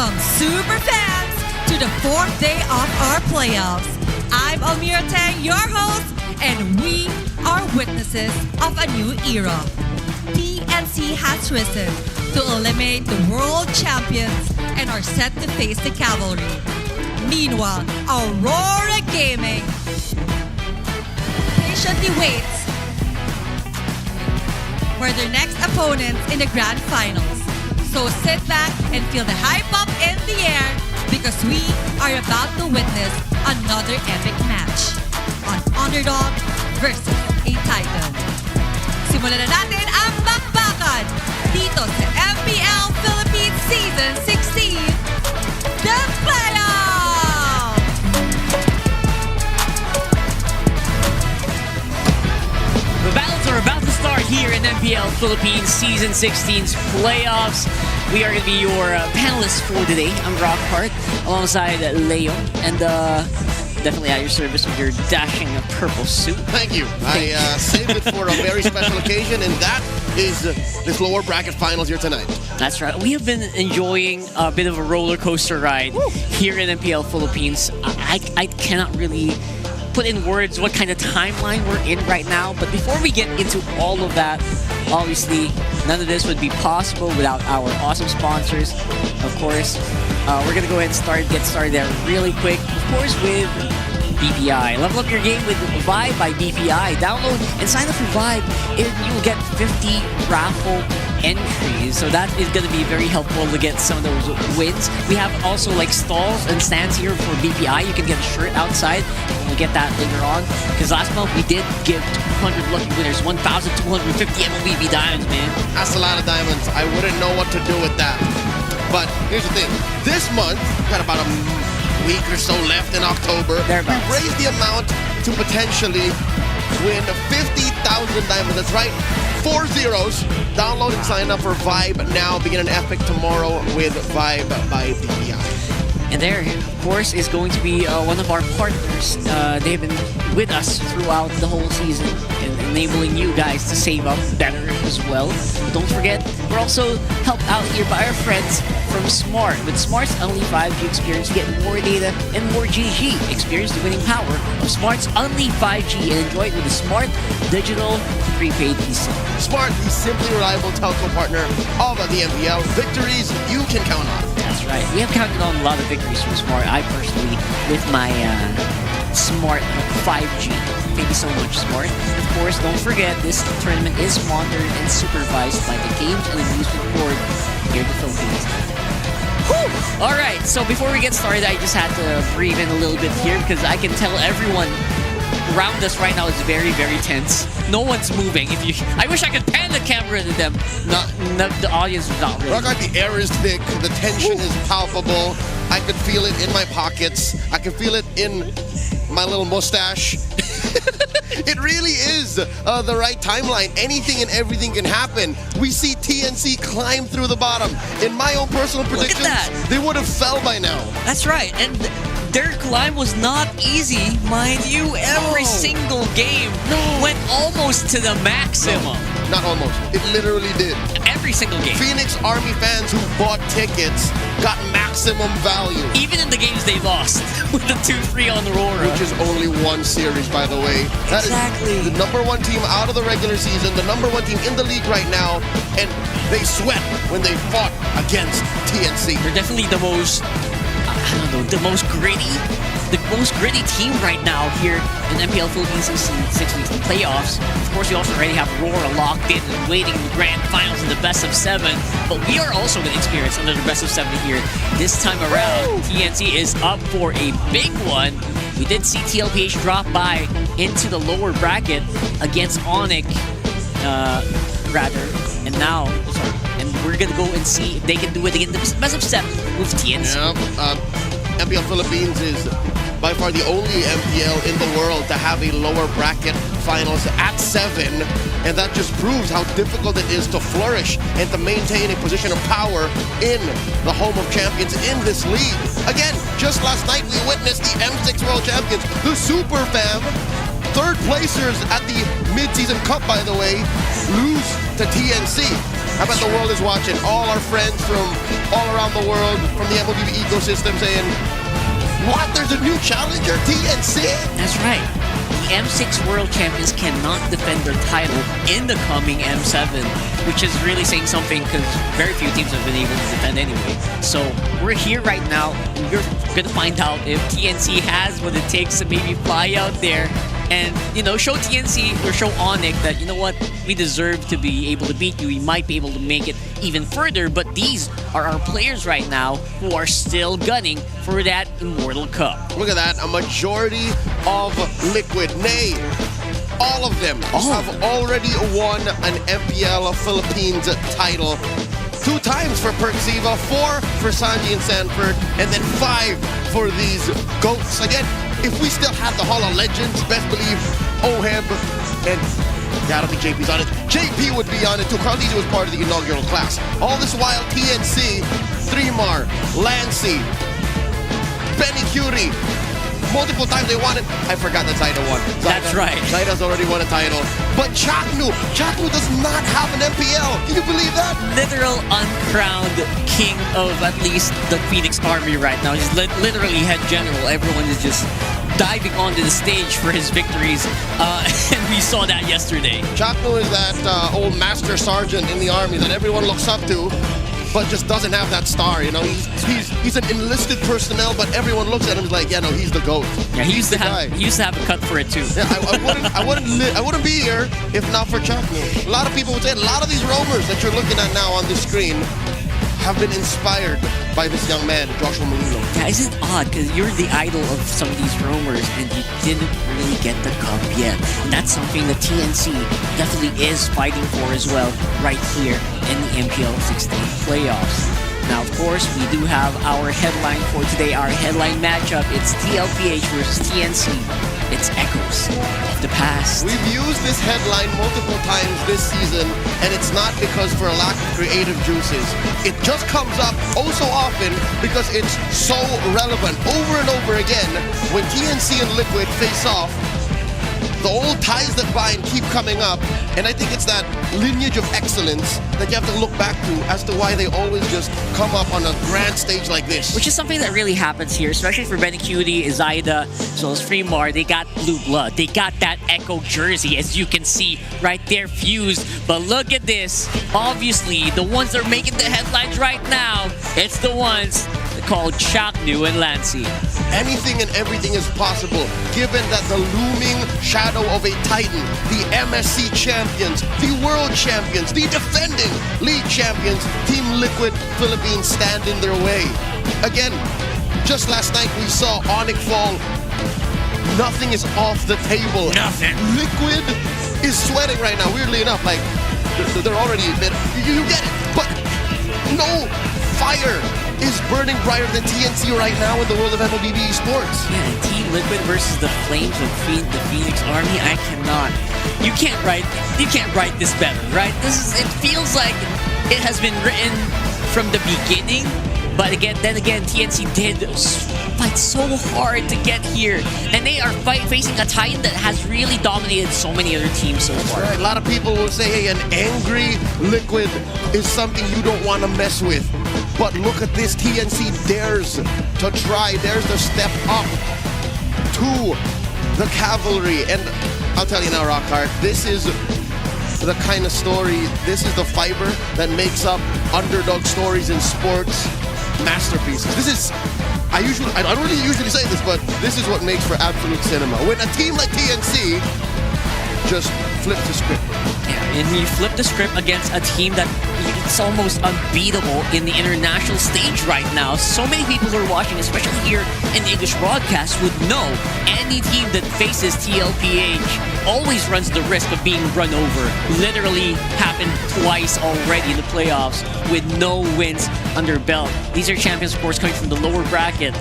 Welcome, super fans, to the fourth day of our playoffs. I'm Almira Tang, your host, and we are witnesses of a new era. TNC has risen to eliminate the world champions and are set to face the cavalry. Meanwhile, Aurora Gaming patiently waits for their next opponents in the grand finals. So sit back and feel the hype up in the air because we are about to witness another epic match on Underdog versus a Titan. Simulan na natin ang bakbakan dito sa MPL Philippines Season 16, The Playoffs! The battles are about to start here in MPL Philippines Season 16's playoffs. We are going to be your panelists for today. I'm Rockhart, alongside Leo, and definitely at your service with your dashing purple suit. Thank you. I saved it for a very special occasion, and that is this lower bracket finals here tonight. That's right. We have been enjoying a bit of a roller coaster ride here in MPL Philippines. I cannot really put in words what kind of timeline we're in right now, but before we get into all of that, obviously none of this would be possible without our awesome sponsors. Of course, we're gonna go ahead and get started there really quick, of course, with BPI. Level up your game with Vibe by BPI. Download and sign up for Vibe, and you'll get 50 raffle entries. So that is going to be very helpful to get some of those wins. We have also like stalls and stands here for BPI. You can get a shirt outside, and we'll get that later on. Because last month we did give 200 lucky winners 1,250 MLBB diamonds, man. That's a lot of diamonds. I wouldn't know what to do with that. But here's the thing. This month, we've got about a week or so left in October. We've raised the amount to potentially win 50,000 diamonds. That's right, 4 zeros. Download and sign up for Vibe now. Begin an epic tomorrow with Vibe by BPI. And there, of course, is going to be one of our partners. They've been with us throughout the whole season and enabling you guys to save up better as well. Don't forget, we're also helped out here by our friends from Smart. With Smart's Only 5G experience, you get more data and more GG. Experience the winning power of Smart's Only 5G and enjoy it with the Smart Digital Prepaid eSIM. Smart, the simply reliable telco partner of the MPL. Victories you can count on. That's right. We have counted on a lot of victories from Smart. I personally, with my Smart 5G. Thank you so much, Smart. And of course, don't forget, this tournament is monitored and supervised by the Games and Amusement Board here in the Philippines. Whew! All right, so before we get started, I just had to breathe in a little bit here because I can tell everyone around us right now is very, very tense. No one's moving. I wish I could pan the camera to them. The audience is not really. The air is thick. The tension is palpable. I could feel it in my pockets. I can feel it in my little mustache. It really is the right timeline. Anything and everything can happen. We see TNC climb through the bottom. In my own personal predictions, they would have fell by now. That's right. And their climb was not easy, mind you. Every single game went almost to the maximum. No, not almost. It literally did. Every single game. Phoenix Army fans who bought tickets got maximum value. Even in the games they lost with the 2-3 on Aurora. Which is only one series, by the way. That is the #1 team out of the regular season, the #1 team in the league right now, and they sweat when they fought against TNC. They're definitely the most, the most gritty team right now here in MPL Philippines Season 16 playoffs. Of course, we also already have Aurora locked in and waiting in the grand finals in the best of 7. But we are also going to experience another best of 7 here this time around. TNC is up for a big one. We did see TLPH drop by into the lower bracket against Onyx, and now, and we're going to go and see if they can do it again. The best of 7 with TNC. Yep. MPL Philippines is by far the only MPL in the world to have a lower bracket finals at 7, and that just proves how difficult it is to flourish and to maintain a position of power in the home of champions in this league. Again, just last night we witnessed the M6 World Champions, the Super Fam, third placers at the mid-season cup, by the way, lose to TNC. I bet the world is watching. All our friends from all around the world from the MLB ecosystem saying, what? There's a new challenger, TNC? That's right. The M6 World Champions cannot defend their title in the coming M7, which is really saying something because very few teams have been able to defend anyway. So we're here right now, and we're going to find out if TNC has what it takes to maybe fly out there and, show TNC or show Onyx that, you know what, we deserve to be able to beat you. We might be able to make it even further, but these are our players right now who are still gunning for that Immortal Cup. Look at that, a majority of Liquid, nay, all of them have already won an MPL Philippines title. 2 times for Perksiva, 4 for Sanji and Sanford, and then 5 for these GOATs. Again, if we still had the Hall of Legends, best believe Oheb and I don't think JP's on it. JP would be on it too. Carlisi was part of the inaugural class. All this while, TNC, 3mar, Lancy, Benny Curie, multiple times they won it. I forgot the title one. That's right. Zaida's already won a title. But Chaknu does not have an MPL. Can you believe that? Literal uncrowned king of at least the Phoenix Army right now. He's literally head general. Everyone is just diving onto the stage for his victories. And we saw that yesterday. Chaknu is that old master sergeant in the army that everyone looks up to, but just doesn't have that star, He's an enlisted personnel, but everyone looks at him like, yeah, no, he's the GOAT. Yeah, he used to have a cut for it too. Yeah, I wouldn't be here if not for Chaknu. A lot of people would say a lot of these roamers that you're looking at now on the screen have been inspired by this young man, Joshua Molino. Yeah, isn't it odd? Because you're the idol of some of these roamers and you didn't really get the cup yet. And that's something that TNC definitely is fighting for as well right here in the MPL 16 playoffs. Now, of course, we do have our headline for today, our headline matchup. It's TLPH versus TNC. It's echoes of the past. We've used this headline multiple times this season, and it's not because for a lack of creative juices. It just comes up oh so often because it's so relevant over and over again. When TNC and Liquid face off, the old ties that bind keep coming up, and I think it's that lineage of excellence that you have to look back to as to why they always just come up on a grand stage like this. Which is something that really happens here, especially for Benny Cutie, Zaida, as well as Fremar. They got blue blood. They got that Echo jersey, as you can see right there, fused. But look at this. Obviously, the ones that are making the headlines right now, it's the ones called Chaknu and Lancy. Anything and everything is possible, given that the looming shadow of a titan, the MSC champions, the world champions, the defending league champions, Team Liquid Philippines stand in their way. Again, just last night we saw Onyx fall. Nothing is off the table. Nothing. Liquid is sweating right now, weirdly enough. Like, they're already a bit, you get it, but no fire is burning brighter than TNC right now in the world of MLB Esports. Yeah, and Team Liquid versus the Flames of the Phoenix Army. I cannot. You can't write this better, right? It feels like it has been written from the beginning. But then again, TNC did fight so hard to get here, and they are facing a Titan that has really dominated so many other teams so far. Right. A lot of people will say, hey, an angry Liquid is something you don't want to mess with. But look at this, TNC dares to try, dares to step up to the cavalry. And I'll tell you now, Rockhart, this is the kind of story, this is the fiber that makes up underdog stories in sports masterpieces. This is, I don't really usually say this, but this is what makes for absolute cinema. When a team like TNC just flips the script. Yeah, and we flip the script against a team that it's almost unbeatable in the international stage right now. So many people who are watching, especially here in the English broadcast, would know any team that faces TLPH always runs the risk of being run over. Literally happened twice already in the playoffs with no wins under belt. These are champions, of course, coming from the lower bracket.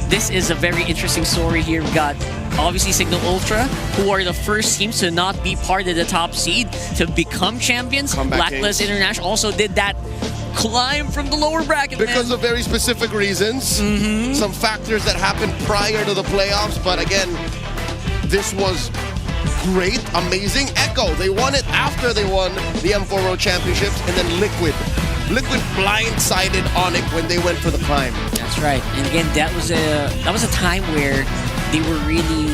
This is a very interesting story here. We got obviously Signal Ultra, who are the first teams to not be part of the top seed to become champions. Blacklist International also did that climb from the lower bracket. Because of very specific reasons. Some factors that happened prior to the playoffs. But again, this was great, amazing. Echo, they won it after they won the M4 World Championships. And then Liquid Liquid blindsided Onyx when they went for the climb. That's right. And again, that was a time where they were really,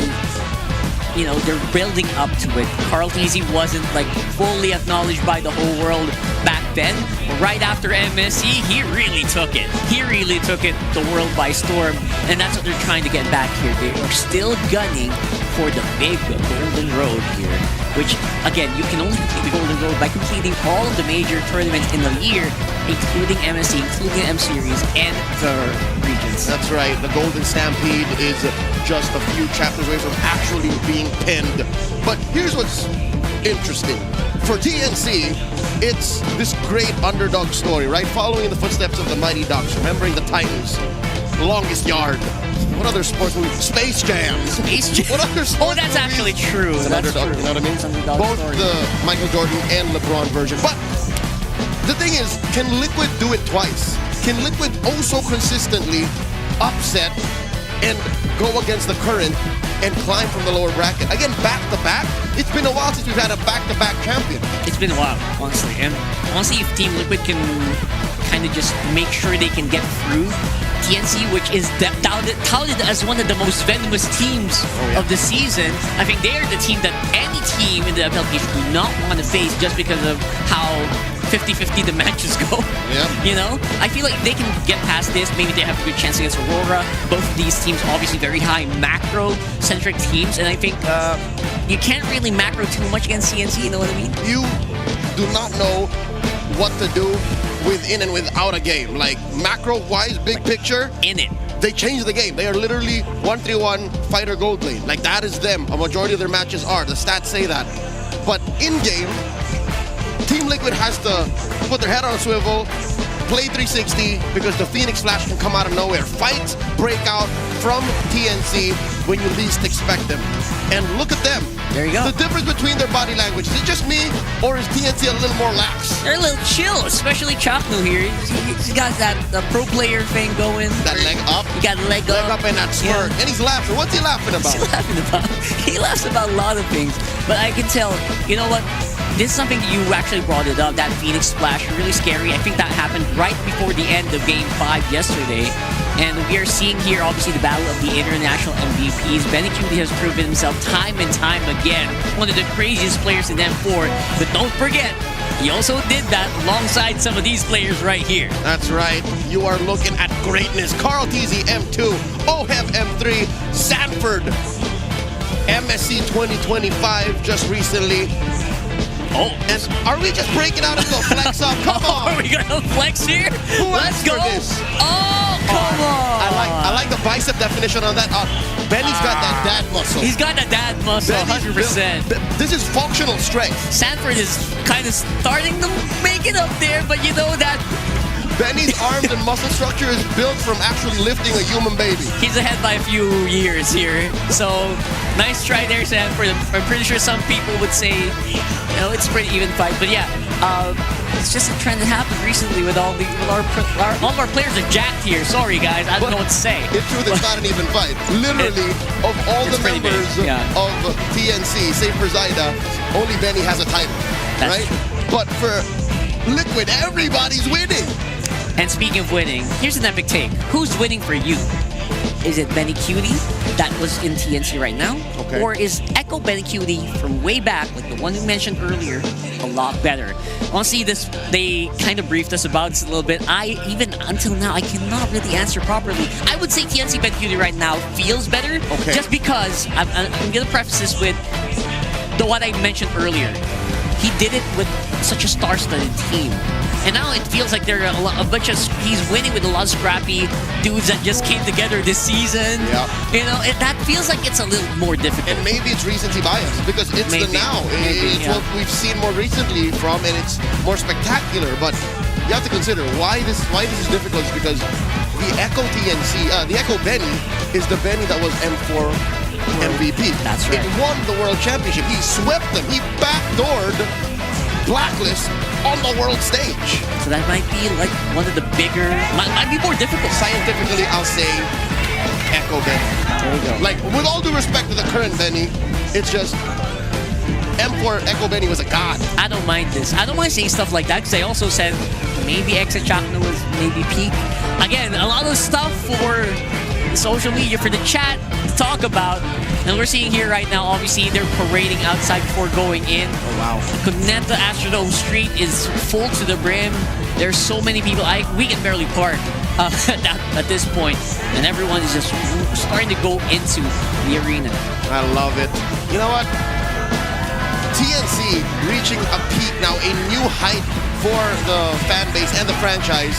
they're building up to it. Carl TZ wasn't like fully acknowledged by the whole world back then. Right after MSC, he really took it. He really took it the world by storm, and that's what they're trying to get back here. They are still gunning for the big Golden Road here, which again, you can only complete the Golden Road by completing all of the major tournaments in the year, including MSC, including the M Series, and the regions. That's right. The Golden Stampede is just a few chapters away from actually being pinned. But here's what's interesting. For TNC, it's this great underdog story, right? Following in the footsteps of the Mighty Ducks, remembering the Titans, Longest Yard. What other sports movie? Space Jam. Space Jam. What other sports that's movies? actually true. It's an That's underdog, true. you know what I mean? It's an underdog Both story. the Michael Jordan and LeBron version. But the thing is, can Liquid do it twice? Can Liquid also consistently upset and go against the current and climb from the lower bracket? Again, back-to-back? It's been a while since we've had a back-to-back champion. It's been a while, honestly. And honestly, if Team Liquid can kind of just make sure they can get through TNC, which is touted as one of the most venomous teams of the season, I think they are the team that any team in the MPL do not want to face just because of how 50-50 the matches go. Yeah. I feel like if they can get past this, maybe they have a good chance against Aurora. Both of these teams obviously very high macro-centric teams, and I think you can't really macro too much against CNC, you know what I mean? You do not know what to do within and without a game. Like, macro-wise, big picture, In it. they changed the game. They are literally 1-3-1 fighter gold lane. Like, that is them. A majority of their matches are. The stats say that. But in-game, Team Liquid has to put their head on a swivel, play 360, because the Phoenix Flash can come out of nowhere. Fights break out from TNC when you least expect them. And look at them. There you go. The difference between their body language. Is it just me, or is TNC a little more lax? They're a little chill, especially Chakno here. He's got that pro player thing going. That leg up. He got leg up. And that smirk. Yeah. And he's laughing. What's he laughing about? What's he laughing about? He laughs about a lot of things. But I can tell, you know what? This is something you actually brought it up, that Phoenix Splash, really scary. I think that happened right before the end of Game 5 yesterday. And we are seeing here, obviously, the battle of the international MVPs. Benny Cutie has proven himself time and time again. One of the craziest players in M4. But don't forget, he also did that alongside some of these players right here. That's right. You are looking at greatness. Carl TZ M2, OHEV M3, Sanford MSC 2025 just recently. Oh, And are we just breaking out into a flex up? Come on. are we gonna flex here? Who Let's asked go. for this? Oh, come on. I like the bicep definition on that. Benny's got that dad muscle. He's got that dad muscle, Benny's 100%. This is functional strength. Sanford is kind of starting to make it up there, but you know that Benny's arms and muscle structure is built from actually lifting a human baby. he's ahead by a few years here. So, nice try there, Sanford. I'm pretty sure some people would say, it's a pretty even fight. But yeah, it's just a trend that happened recently with all of our players are jacked here. Sorry, guys. I don't know what to say. In truth, it's not an even fight. Literally, of all the pretty big, members yeah. of TNC, save for Zaida, only Benny has a title, That's right? true. But for Liquid, everybody's winning. And speaking of winning, here's an epic take. Who's winning for you? Is it Benny Cutie that was in TNC right now? Okay. Or is Echo Benny Cutie from way back, like the one we mentioned earlier, a lot better? Honestly, they kind of briefed us about this a little bit. Even until now, I cannot really answer properly. I would say TNC Benny Cutie right now feels better. Okay. Just because, I'm going to preface this with what I mentioned earlier. He did it with such a star-studded team. And now it feels like they're he's winning with a lot of scrappy dudes that just came together this season. Yeah. That feels like it's a little more difficult. And maybe it's recency bias because it's the now. It's what we've seen more recently from, and it's more spectacular. But you have to consider why this is difficult is because the Echo TNC, the Echo Benny is the Benny that was M4 MVP. That's right. It won the World Championship. He swept them. He backdoored Blacklist on the world stage. So that might be like one of the bigger, might be more difficult. Scientifically, I'll say Echo Benny. There you go. Like, with all due respect to the current Benny, it's just M4 Echo Benny was a god. I don't mind this. I don't mind saying stuff like that because I also said maybe Exit Chakna was maybe peak. Again, a lot of stuff for social media, for the chat to talk about. And we're seeing here right now, obviously, they're parading outside before going in. Oh, wow. Connecta Astrodome Street is full to the brim. There's so many people. We can barely park at this point. And everyone is just starting to go into the arena. I love it. You know what? TNC reaching a peak now, a new height for the fan base and the franchise,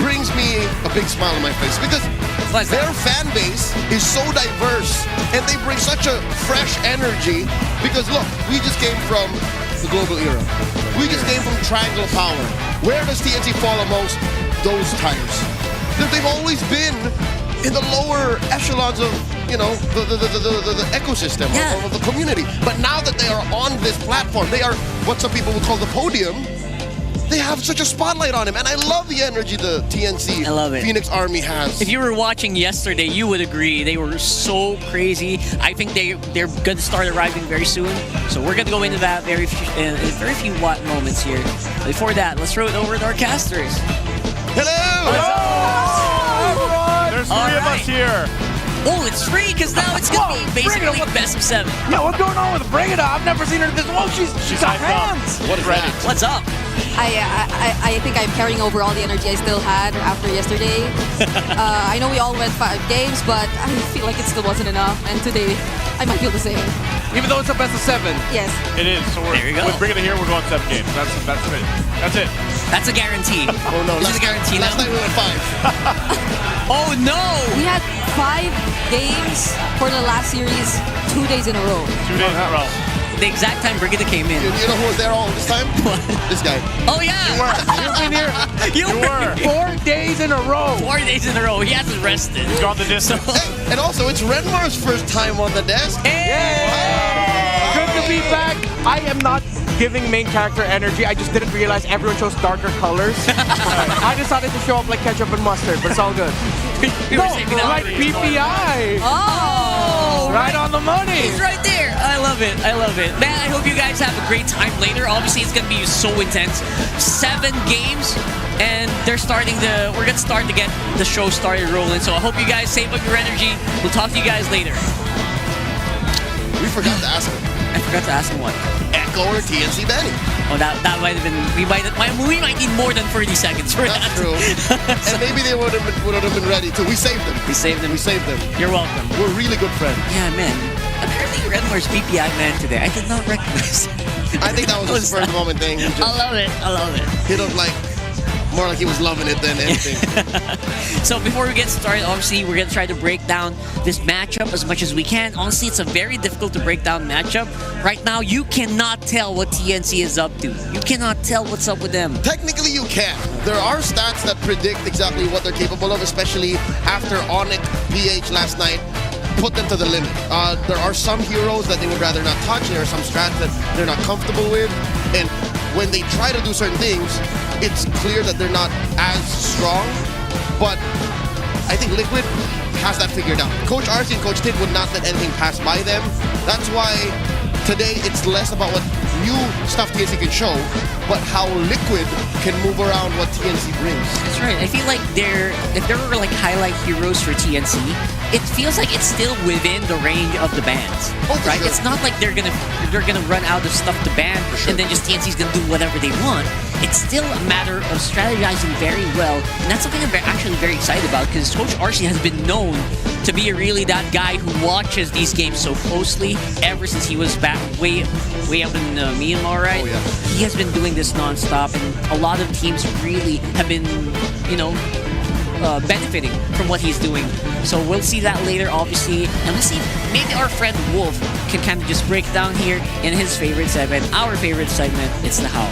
brings me a big smile on my face because their fan base is so diverse and they bring such a fresh energy because look, we just came from the global era. We just came from Triangle Power. Where does TNC fall amongst those tires? They've always been in the lower echelons of, you know, the ecosystem of the community. But now that they are on this platform, they are what some people would call the podium. They have such a spotlight on him, and I love the energy the TNC I love it. Phoenix Army has. If you were watching yesterday, you would agree they were so crazy. I think they're going to start arriving very soon. So we're going to go into that in very few moments here. Before that, let's throw it over to our casters. Hello! Hello! There's three of us here. Oh, it's free because now it's going to be basically best of 7. Yeah, what's going on with Bring It Up? I've never seen her this. Whoa, she's got hands. What is that? What's up? I think I'm carrying over all the energy I still had after yesterday. I know we all went 5 games, but I feel like it still wasn't enough. And today, I might feel the same. Even though it's a best of 7. Yes. It is. So There you go. with Bring It Here, we're going 7 games. That's it. That's it. That's a guarantee. Oh no, This is a guarantee last now. night we went 5. Oh no! We had 5 games for the last series 2 days in a row. 2 days in a row. The exact time Brigitte came in. You know who was there all this time? What? This guy. Oh yeah! You've been here. You were. 4 days in a row. 4 days in a row. He hasn't rested. He's gone the distance. Hey, and also, it's Renmar's first time on the desk. Good to be back. I am not giving main character energy. I just didn't realize everyone chose darker colors. I decided to show up like ketchup and mustard, but it's all good. We were saving that Like for you. PPI. Oh! Right on the money. He's right there. I love it. I love it. Man, I hope you guys have a great time later. Obviously, it's going to be so intense. 7 games, and we're going to start to get the show started rolling. So I hope you guys save up your energy. We'll talk to you guys later. We forgot to ask him. I forgot to ask him what. Echo or TNC Benny? Oh, that might have been. We might need more than 30 seconds for that. That's true. And maybe they would have been ready too. We saved them. We saved them. We saved them. You're welcome. We're really good friends. Yeah, man. Apparently, Redmar's PPI man today. I did not recognize. I think that was a spur of the moment thing. He I just love it. I love it. hit him like more like he was loving it than anything. So before we get started, obviously, we're going to try to break down this matchup as much as we can. Honestly, it's a very difficult to break down matchup. Right now, you cannot tell what TNC is up to. You cannot tell what's up with them. Technically, you can. There are stats that predict exactly what they're capable of, especially after Onyx PH last night put them to the limit. There are some heroes that they would rather not touch. There are some strats that they're not comfortable with. And when they try to do certain things, it's clear that they're not as strong. But I think Liquid has that figured out. Coach RC and Coach Tid would not let anything pass by them. That's why today it's less about what new stuff TNC can show, but how Liquid can move around what TNC brings. That's right. I feel like if there were like highlight heroes for TNC, it feels like it's still within the range of the bans. Oh, for right? sure. It's not like they're gonna run out of stuff to ban sure. and then just TNC's gonna do whatever they want. It's still a matter of strategizing very well, and that's something I'm actually very excited about because Coach RC has been known to be really that guy who watches these games so closely ever since he was back way up in Myanmar, right? Oh, yeah. He has been doing this nonstop, and a lot of teams really have been, benefiting from what he's doing. So we'll see that later, obviously, and let's see if maybe our friend Wolf can kind of just break down here in his favorite segment, our favorite segment. It's the Howl.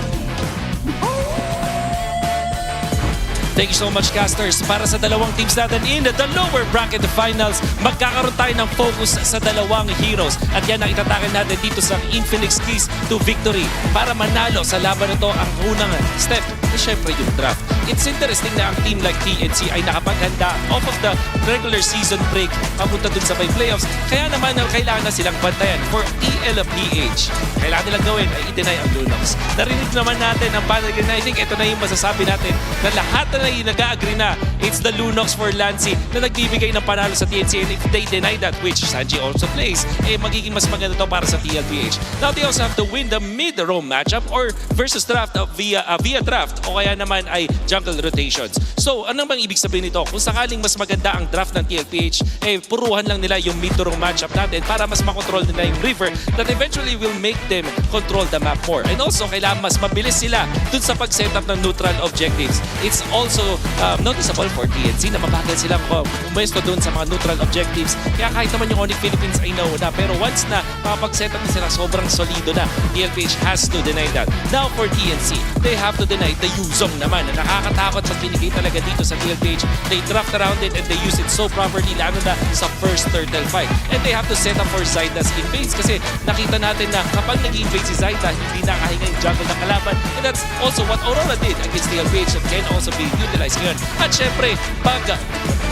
Thank you so much, casters. Para sa dalawang teams natin in the lower bracket finals, magkakaroon tayo ng focus sa dalawang heroes. At yan ang itatakin natin dito sa Infinix Keys to Victory. Para manalo sa laban na to, ang unang step is syempre yung draft. It's interesting na ang team like TNC ay nakapaghanda off of the regular season break papunta dun sa may playoffs. Kaya naman kailangan na silang bantayan for TLPH. Kailangan nilang gawin ay i-deny ang Lunox. Narinig naman natin ang panel na I think ito na yung masasabi natin na lahat na yung nag-agree na it's the Lunox for Lancy na nagbibigay ng panalo sa TNC, and if they deny that, which Sanji also plays, magiging mas maganda to para sa TLPH. Now they also have to win the mid-roam matchup or versus draft via draft o kaya naman ay jungle rotations. So ano bang ibig sabihin nito? Kung sakaling mas maganda ang draft ng TLPH, puruhan lang nila yung mid-roam matchup natin para mas makontrol nila yung river that eventually will make them control the map more. And also, kailangan mas mabilis sila dun sa pag-setup ng neutral objectives. It's also noticeable for TNC na mabagal silang umesto dun sa mga neutral objectives. Kaya kahit naman yung Onyx Philippines ay nauna. Pero once na makapag-setup na sila, sobrang solido na. TLPH has to deny that. Now for TNC, they have to deny the Yuzong naman. Na nakakatakot pag binigay talaga dito sa TLPH. They draft around it and they use it so properly, lalo na sa first turtle fight. And they have to set up for Zaida's invades kasi nakita natin na kapag nag-invade si Zaida, hindi nakahinga yung jungle ng kalaban. And that's also what Aurora did against TLPH and can also be utilized ngayon. At syempre, pag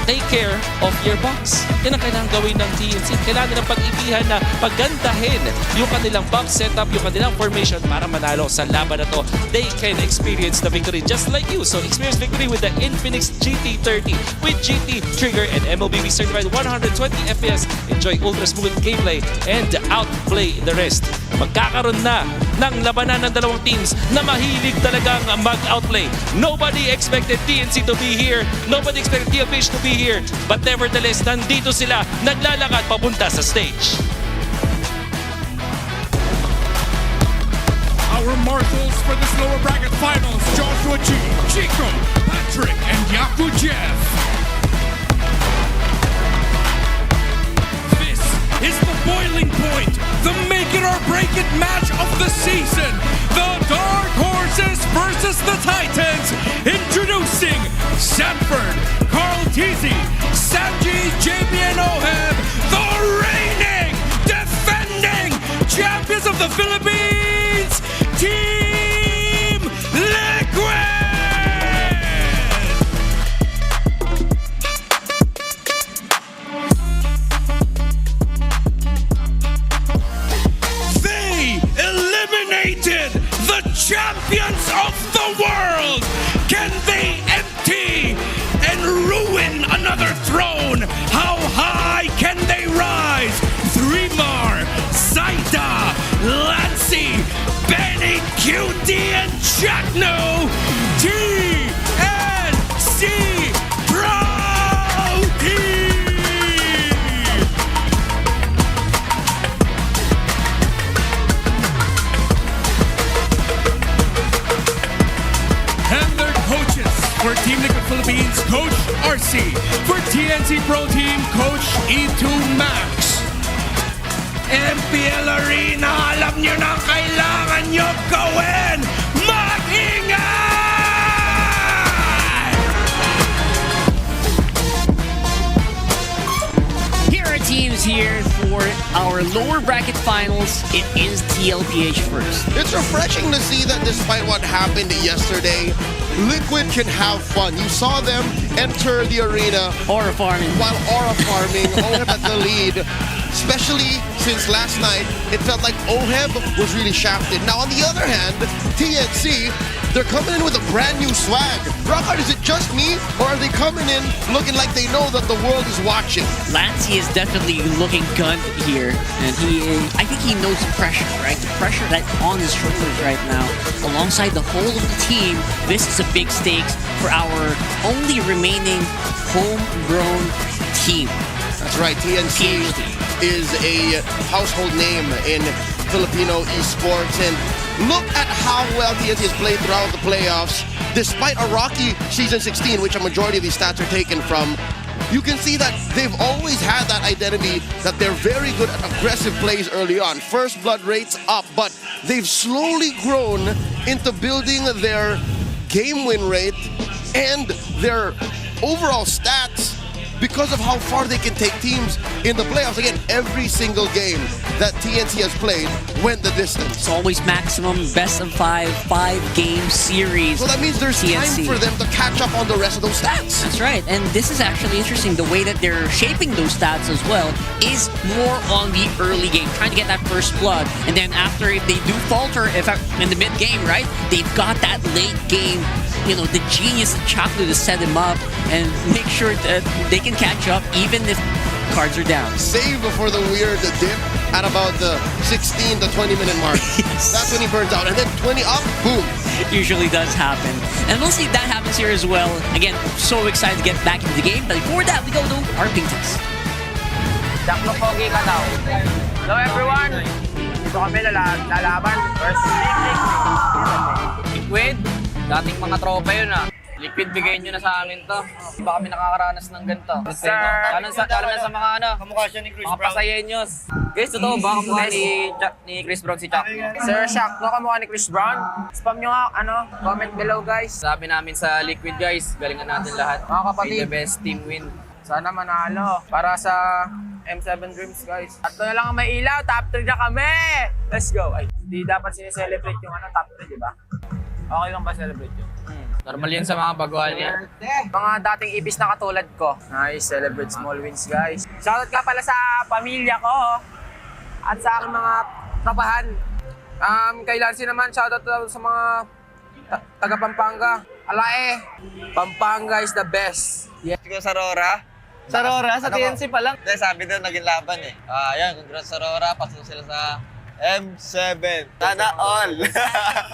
take care of your box. Yan ang kailangan gawin ng TNC. Kailangan nilang pag-ibihan na paggandahin yung kanilang box setup, yung kanilang formation para manalo sa laban na to. They can experience the victory just like you. So experience victory with the Infinix GT30 with GT, Trigger, and MLB certified 120 FPS. Enjoy ultra smooth gameplay and outplay the rest. Magkakaroon na ng labanan ng dalawang teams na mahilig talagang mag-outplay. Nobody expected TNC to be here. Nobody expected TLPH to be here. But nevertheless, nandito sila naglalakad papunta sa stage. Our marshals for this lower bracket finals, Joshua G, Chico, Patrick, and Yaku Jeff. This is the boiling point, the make it or break it match of the season. The Dark Horses versus the Titans. Introducing Sanford, Carl Teasy, Sanji, JB, and Oheb, the reigning, defending champions of the Philippines, Team Liquid! They eliminated the champions of the world! Can they empty and ruin another throne? How high can they rise? Three-Mar, Zaida, Lancy, Benny, QD, and Jackno, TNC Pro Team! And their coaches for Team Liquid Philippines, Coach RC. For TNC Pro Team, Coach E2 Max. MPL Arena, alam nyo na kailangan nyo gawin! Mag-ingat! Here are teams here for our lower bracket finals. It is TLPH first. It's refreshing to see that despite what happened yesterday, Liquid can have fun. You saw them enter the arena Aura farming. while aura farming, Oheb at the lead. Especially since last night, it felt like Oheb was really shafted. Now, on the other hand, TNC, they're coming in with a brand new swag. Rockhard, is it just me, or are they coming in looking like they know that the world is watching? Lancy is definitely looking gunned here, and I think he knows the pressure, right? The pressure that's on his shoulders right now. Alongside the whole of the team, this is a big stakes for our only remaining homegrown team. That's right, TNC is a household name in Filipino esports, and look at how well TNC has played throughout the playoffs. Despite a rocky season 16, which a majority of these stats are taken from, you can see that they've always had that identity that they're very good at aggressive plays early on. First blood rates up, but they've slowly grown into building their game win rate and their overall stats because of how far they can take teams in the playoffs. Again, every single game that TNC has played went the distance. It's always maximum best of 5-game series. So that means there's TNC. time for them to catch up on the rest of those stats. That's right, and this is actually interesting. The way that they're shaping those stats as well is more on the early game, trying to get that first blood, and then after if they do falter in the mid game, right? They've got that late game, you know, the genius of chocolate to set them up and make sure that they can catch up even if cards are down. Save before the weird dip at about the 16 to 20 minute mark. Yes. That's when he burns out, and then 20 up, boom. It usually does happen. And we'll see if that happens here as well. Again, so excited to get back into the game. But before that, we go to our ping test. Daklo pogi ka daw. Hello everyone! Dito kami lalaban versus Liquid. Dating mga tropa yun Liquid, bigay nyo na sa amin to. Baka kami nakakaranas ng ganito. Sir! Kanan sa mga kamukha siya ni Chris Brown. Mga pasayenyos. Guys, totoo ba kamukha ni Chris Brown si Chuck? Sir Chuck, kamukha ni Chris Brown? Spam nyo nga, comment below guys. Sabi namin sa Liquid guys, galingan natin lahat. Mga kapatid. Be the best team win. Sana manalo. Para sa M7 Dreams guys. At na lang ang may ilaw, top 3 na kami! Let's go! Ay, hindi dapat sineselebrate yung top 3, di ba? Okay lang ba celebrate yun? Normal yun sa mga baguhan niya. Mga dating ibis na katulad ko. Nice, celebrate small wins guys. Shoutout ka pala sa pamilya ko at sa aking mga trapahan. Kay Lancy naman, shoutout sa mga taga Pampanga. Alae, Pampanga is the best. Yeah. Siguro sa Aurora. Sa Aurora, sa TNC pa lang. Hindi, sabi doon naging laban Ayan, congrats sa Aurora. Pasok sila sa M7. Sana all.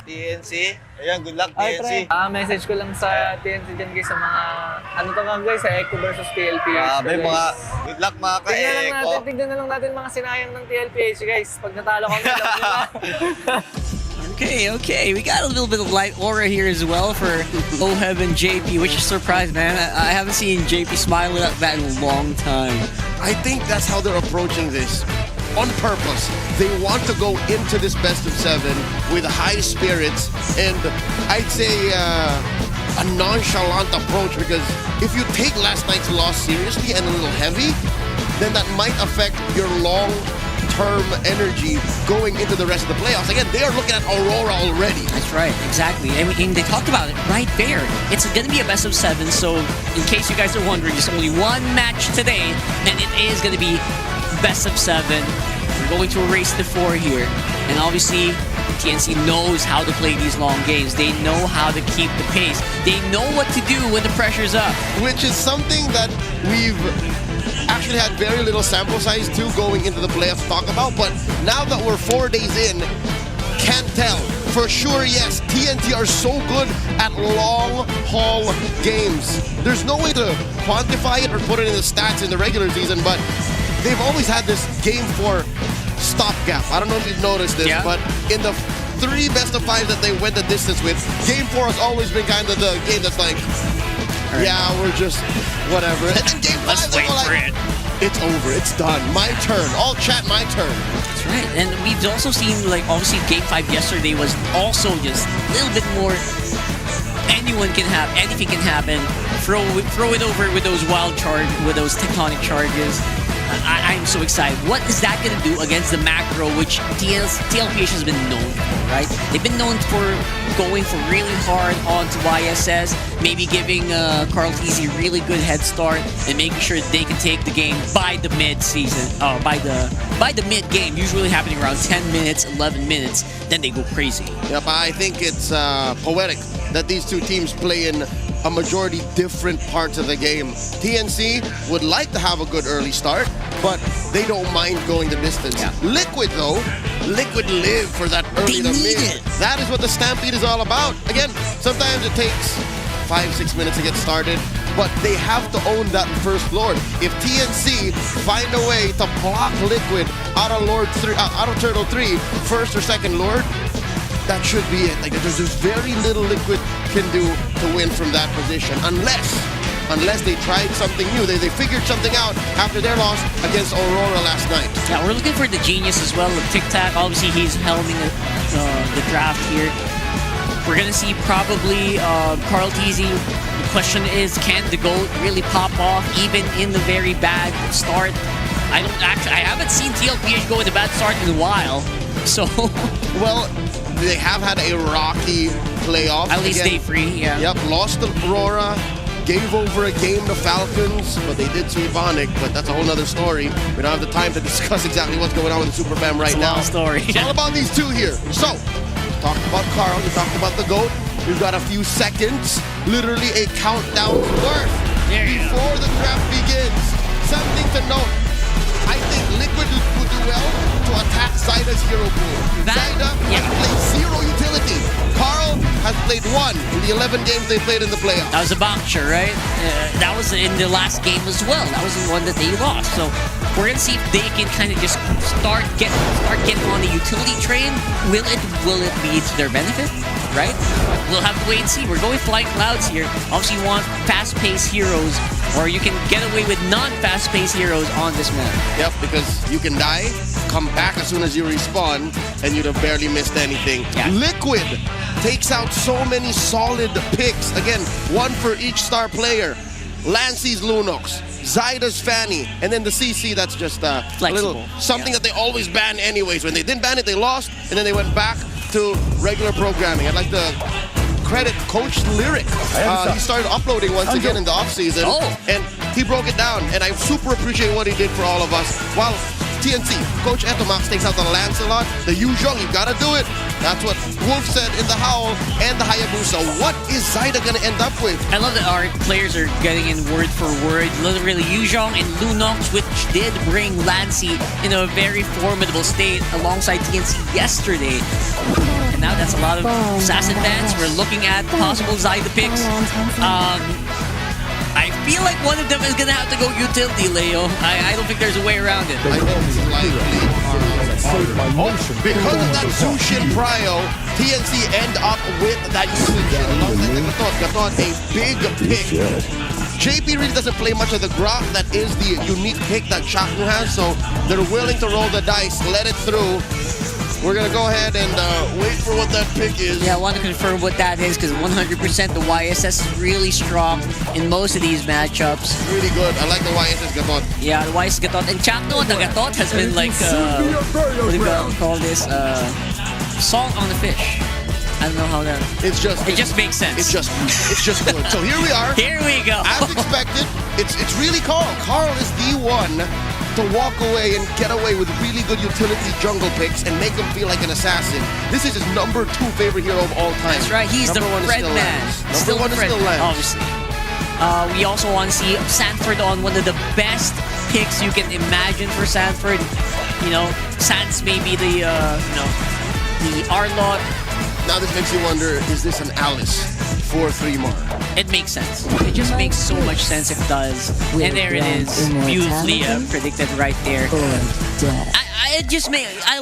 TNC. Ayan, good luck TNC. Message ko lang sa TNC dyan guys sa mga, guys, sa Echo versus TLPH. Mga good luck mga ka-Echo. Tignan na lang natin mga sinayang ng TLPH guys. Pag natalo kami, Okay. We got a little bit of light aura here as well for Oheb and JP, which is surprised, man. I haven't seen JP smile like that in a long time. I think that's how they're approaching this. On purpose. They want to go into this best of 7 with high spirits and I'd say a nonchalant approach, because if you take last night's loss seriously and a little heavy, then that might affect your long-term energy going into the rest of the playoffs. Again, they are looking at Aurora already. That's right, exactly. I mean, they talked about it right there. It's going to be a best of 7, so in case you guys are wondering, there's only one match today, and it is going to be best of 7. We're going to a race to 4 here, and obviously TNC knows how to play these long games. They know how to keep the pace. They know what to do when the pressure's up. Which is something that we've actually had very little sample size to going into the playoffs to talk about, but now that we're 4 days in, can't tell. For sure, yes, TNT are so good at long-haul games. There's no way to quantify it or put it in the stats in the regular season, but they've always had this game 4 stopgap. I don't know if you've noticed this, but in the 3 best of 5 that they went the distance with, game 4 has always been kind of the game that's like, yeah, we're just whatever. And then game 5, let's wait for it. It's over. It's done. My turn. All chat, my turn. That's right. And we've also seen, like, obviously game 5 yesterday was also just a little bit more anyone can have, anything can happen. Throw it over with those with those tectonic charges. I'm so excited. What is that going to do against the macro, which TLPH has been known for, right? They've been known for going for really hard onto YSS, maybe giving Carl Teasy a really good head start and making sure they can take the game by the mid-season, by the mid-game, usually happening around 10 minutes, 11 minutes, then they go crazy. Yep, I think it's poetic that these two teams play in a majority different parts of the game. TNC would like to have a good early start, but they don't mind going the distance. Yeah. Liquid, though, Liquid live for that early to mid. That is what the Stampede is all about. Again, sometimes it takes 5-6 minutes to get started, but they have to own that first Lord. If TNC find a way to block Liquid out of Turtle 3, first or second Lord, that should be it. Like, there's very little Liquid can do to win from that position, unless they tried something new. They figured something out after their loss against Aurora last night. Yeah, we're looking for the genius as well of Tic Tac. Obviously, he's helming the draft here. We're gonna see probably Carl Tizzy. The question is, can the GOAT really pop off even in the very bad start? I haven't seen TLPH go with a bad start in a while. So Well, they have had a rocky playoff. at least Again, day 3, yeah. Yep, lost to Aurora, gave over a game to Falcons, but they did sweep Onic, but that's a whole other story. We don't have the time to discuss exactly what's going on with the Super Fam right It's a now. long story. It's all about these two here. So, talked about Carl, we talked about the GOAT. We've got a few seconds, literally a countdown's worth There you go. before the draft begins. Something to note. I think Liquid would do well to attack Zyda's hero pool. Zyda yeah. has played 0 utility. Carl has played 1 in the 11 games they played in the playoffs. That was a bouncer, right? That was in the last game as well. That was the one that they lost. So we're gonna see if they can kind of just start getting on the utility train. Will it be to their benefit? Right? We'll have to wait and see. We're going Flying Clouds here. Obviously, you want fast-paced heroes, or you can get away with non-fast-paced heroes on this map. Yep, because you can die, come back as soon as you respawn, and you'd have barely missed anything. Yeah. Liquid takes out so many solid picks. Again, 1 for each star player. Lancey's Lunox, Zyda's Fanny, and then the CC, that's just a little something that they always ban anyways. When they didn't ban it, they lost, and then they went back to regular programming. I'd like to credit Coach Lyric. He started uploading once again in the offseason, and he broke it down, and I super appreciate what he did for all of us. While TNC, Coach Etomax takes out the Lancelot, the Yuzhong, you gotta do it. That's what Wolf said in the Howl and the Hayabusa. What is Zyda gonna end up with? I love that our players are getting in word for word. Literally, Yuzhong and Lunox, which did bring Lancey in a very formidable state alongside TNC yesterday. And now that's a lot of Assassin fans. We're looking at possible Zyda picks. I feel like one of them is going to have to go utility, Leo. I don't think there's a way around it. I think it's likely. Because of that Zushin Prio, TNC end up with that Zushin. Gatot, a big pick. JP really doesn't play much of the Grok. That is the unique pick that Shaknu has, so they're willing to roll the dice, let it through. We're going to go ahead and wait for what that pick is. Yeah, I want to confirm what that is because 100% the YSS is really strong in most of these matchups. Really good. I like the YSS Gatot. Yeah, the YSS Gatot. And Chakno, the Gatot has been like, what do you call this? Salt on the fish. I don't know how that... It just makes sense. It's just good. So here we are. Here we go. As expected, it's really Carl. Carl is the one to walk away and get away with really good utility jungle picks and make him feel like an assassin. This is his #2 favorite hero of all time. That's right. He's the Fred man. Number 1 is still Lance. Obviously. We also want to see Sanford on one of the best picks you can imagine for Sanford. You know, Sans may be the, the Arlot. Now this makes you wonder, is this an Alice 4-3 Mar? It makes sense. It just makes so much sense if it does. And there it is. Beautifully predicted right there. I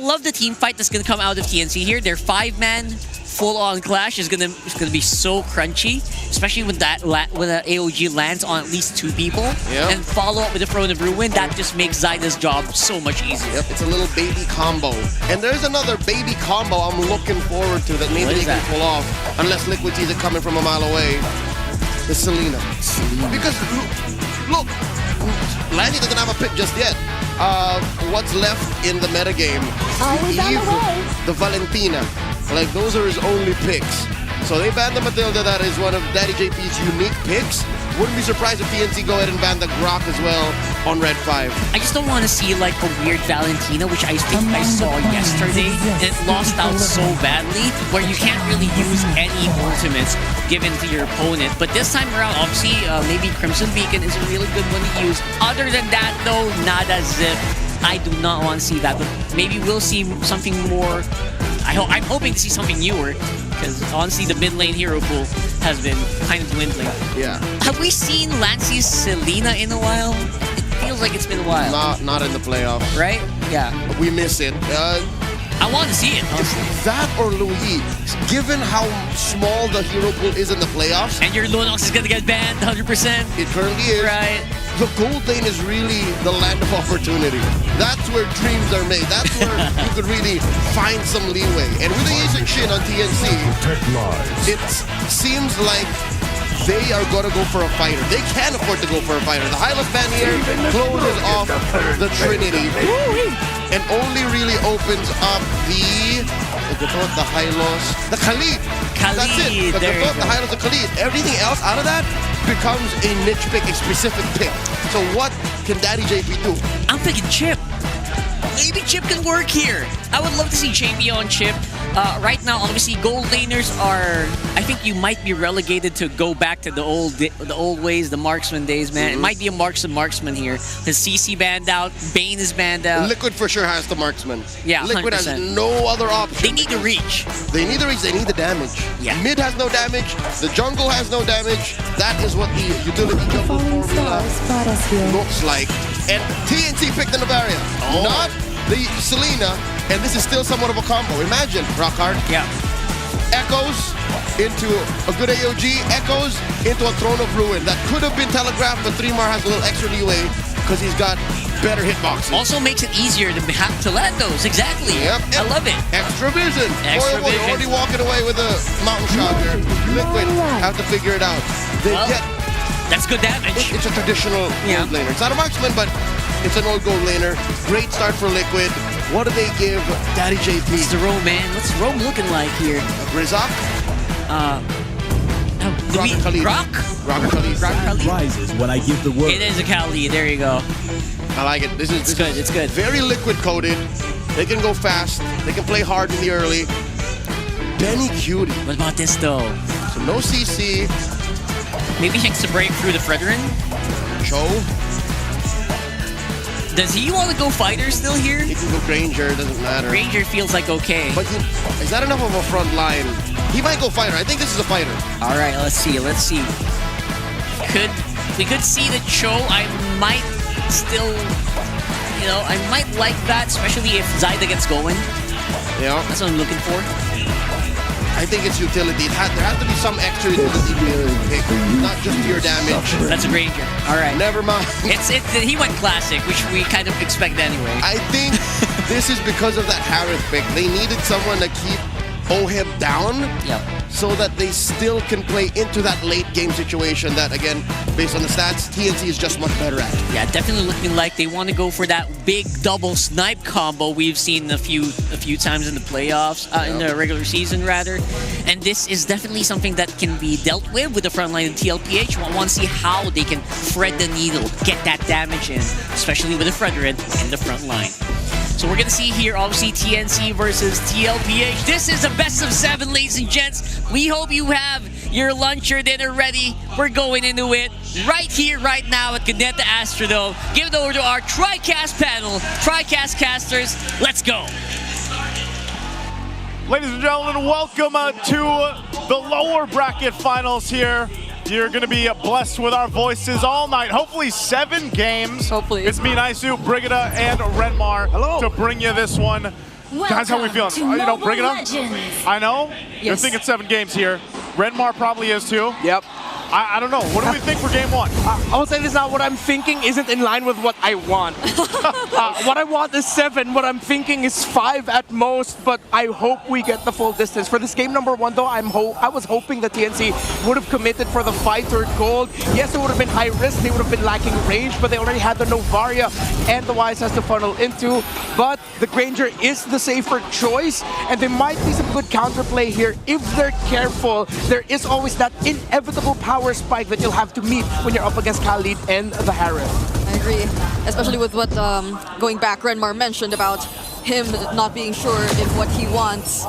love the team fight that's gonna come out of TNC here. Their 5-man full-on clash is gonna be so crunchy, especially when when an AOG lands on at least 2 people and follow up with the Throne of Ruin. That just makes Zyda's job so much easier. Yep, it's a little baby combo. And there's another baby combo I'm looking forward to that maybe they can pull off, unless Liquid sees it coming from a mile away. The Selena. Because, look, Lanny doesn't have a pick just yet. What's left in the metagame? The Valentina. Like, those are his only picks. So they banned the Matilda. That is one of Daddy JP's unique picks. Wouldn't be surprised if TNC go ahead and ban the Grok as well on Red 5. I just don't want to see like a weird Valentina, which I think I saw yesterday, and it lost out so badly, where you can't really use any ultimates given to your opponent. But this time around, obviously, maybe Crimson Beacon is a really good one to use. Other than that, though, nada zip. I do not want to see that, but maybe we'll see something more. I'm hoping to see something newer, because honestly, the mid lane hero pool has been kind of dwindling. Yeah. Have we seen Lancey's Selena in a while? It feels like it's been a while. Not in the playoffs. Right? Yeah. We miss it. I want to see it. That or Louis, given how small the hero pool is in the playoffs. And your Lunox is going to get banned 100%. It currently is. Right. the gold lane is really the land of opportunity. That's where dreams are made. That's where you could really find some leeway. And with the S16 on TNC, it seems like they are going to go for a fighter. They can afford to go for a fighter. The Hylos ban here closes off the Trinity and only really opens up the Hylos, the Khalid. That's it. The Hylos, the Khalid. Everything else out of that becomes a niche pick, a specific pick. So what can Daddy JP do? I'm thinking Chip. Maybe Chip can work here. I would love to see JP on Chip. Right now, obviously, gold laners are. I think you might be relegated to go back to the old ways, the marksman days, man. It might be a marksman here. The CC banned out, Bane is banned out. Liquid for sure has the marksman. Yeah, Liquid 100%. has no other option. They need the reach. They need the reach. They need the damage. Yeah. Mid has no damage. The jungle has no damage. That is what the utility jungle formula looks like. And TNC picked the Navaria, not the Selena. And this is still somewhat of a combo. Imagine, Rockhard. Yeah. Echoes into a good AOG. Echoes into a Throne of Ruin. That could have been telegraphed, but 3mar has a little extra leeway because he's got better hitboxes. Also makes it easier to land those. Exactly. Yep. I love it. Extra vision. Extra Boy, vision. already walking away with a mountain shot here. Liquid have to figure it out. That's good damage. It's a traditional gold laner. It's not a marksman, but it's an old gold laner. Great start for Liquid. What do they give Daddy JP? It's the Rome, man. What's Rome looking like here? Rizak? Rock Khalid. Rises when I give the word. It is a Khalid. There you go. I like it. This is good. It's good. Very liquid coated. They can go fast. They can play hard in the early. Benny Cutie. What about this though? So no CC. Maybe he has to break through the Fredrin. Cho. Does he want to go fighter still here? He can go Granger, doesn't matter. Granger feels like okay. But is that enough of a front line? He might go fighter. I think this is a fighter. All right, let's see. We could see the Cho. I might still, I might like that, especially if Zyda gets going. Yeah. That's what I'm looking for. I think it's utility. There has to be some extra utility pick, not just pure damage. That's a Granger. All right. Never mind. He went classic, which we kind of expect anyway. I think this is because of that Harith pick. They needed someone to keep Oheb down so that they still can play into that late game situation that, again, based on the stats, TNC is just much better at. Yeah, definitely looking like they want to go for that big double snipe combo we've seen a few times in the playoffs, in the regular season rather. And this is definitely something that can be dealt with the front line of TLPH. We want to see how they can thread the needle, get that damage in, especially with the Fredrin in the front line. So we're going to see here, obviously, TNC versus TLPH. This is a best of 7, ladies and gents. We hope you have your lunch or dinner ready. We're going into it right here, right now at Candenta Astrodome. Give it over to our TriCast panel. TriCast casters, let's go. Ladies and gentlemen, welcome to the lower bracket finals here. You're going to be blessed with our voices all night. Hopefully 7 games. Hopefully. It's me, Naisu, Brigida, and Renmar to bring you this one. Guys, how are we feeling? Brigida? I know. Yes. You're thinking 7 games here. Renmar probably is too. Yep. I don't know. What do we think for game 1? I will say this now. What I'm thinking isn't in line with what I want. What I want is 7. What I'm thinking is 5 at most, but I hope we get the full distance. For this game number 1, though, I was hoping that TNC would have committed for the fighter gold. Yes, it would have been high risk. They would have been lacking range, but they already had the Novaria and the Wise has to funnel into. But the Granger is the safer choice, and there might be some good counterplay here. If they're careful, there is always that inevitable power spike that you'll have to meet when you're up against Khalid and the Harith. I agree, especially with what going back, Renmar mentioned about him not being sure if what he wants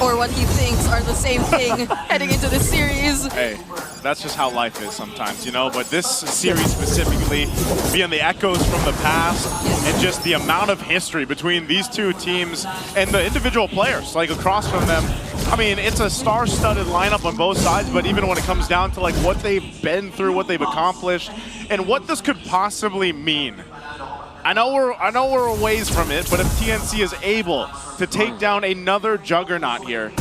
or what he thinks are the same thing heading into this series. Hey, that's just how life is sometimes, but this series specifically, being the echoes from the past and just the amount of history between these two teams and the individual players, like across from them. I mean, it's a star-studded lineup on both sides, but even when it comes down to like what they've been through, what they've accomplished, and what this could possibly mean. I know we're a ways from it, but if TNC is able to take down another juggernaut here,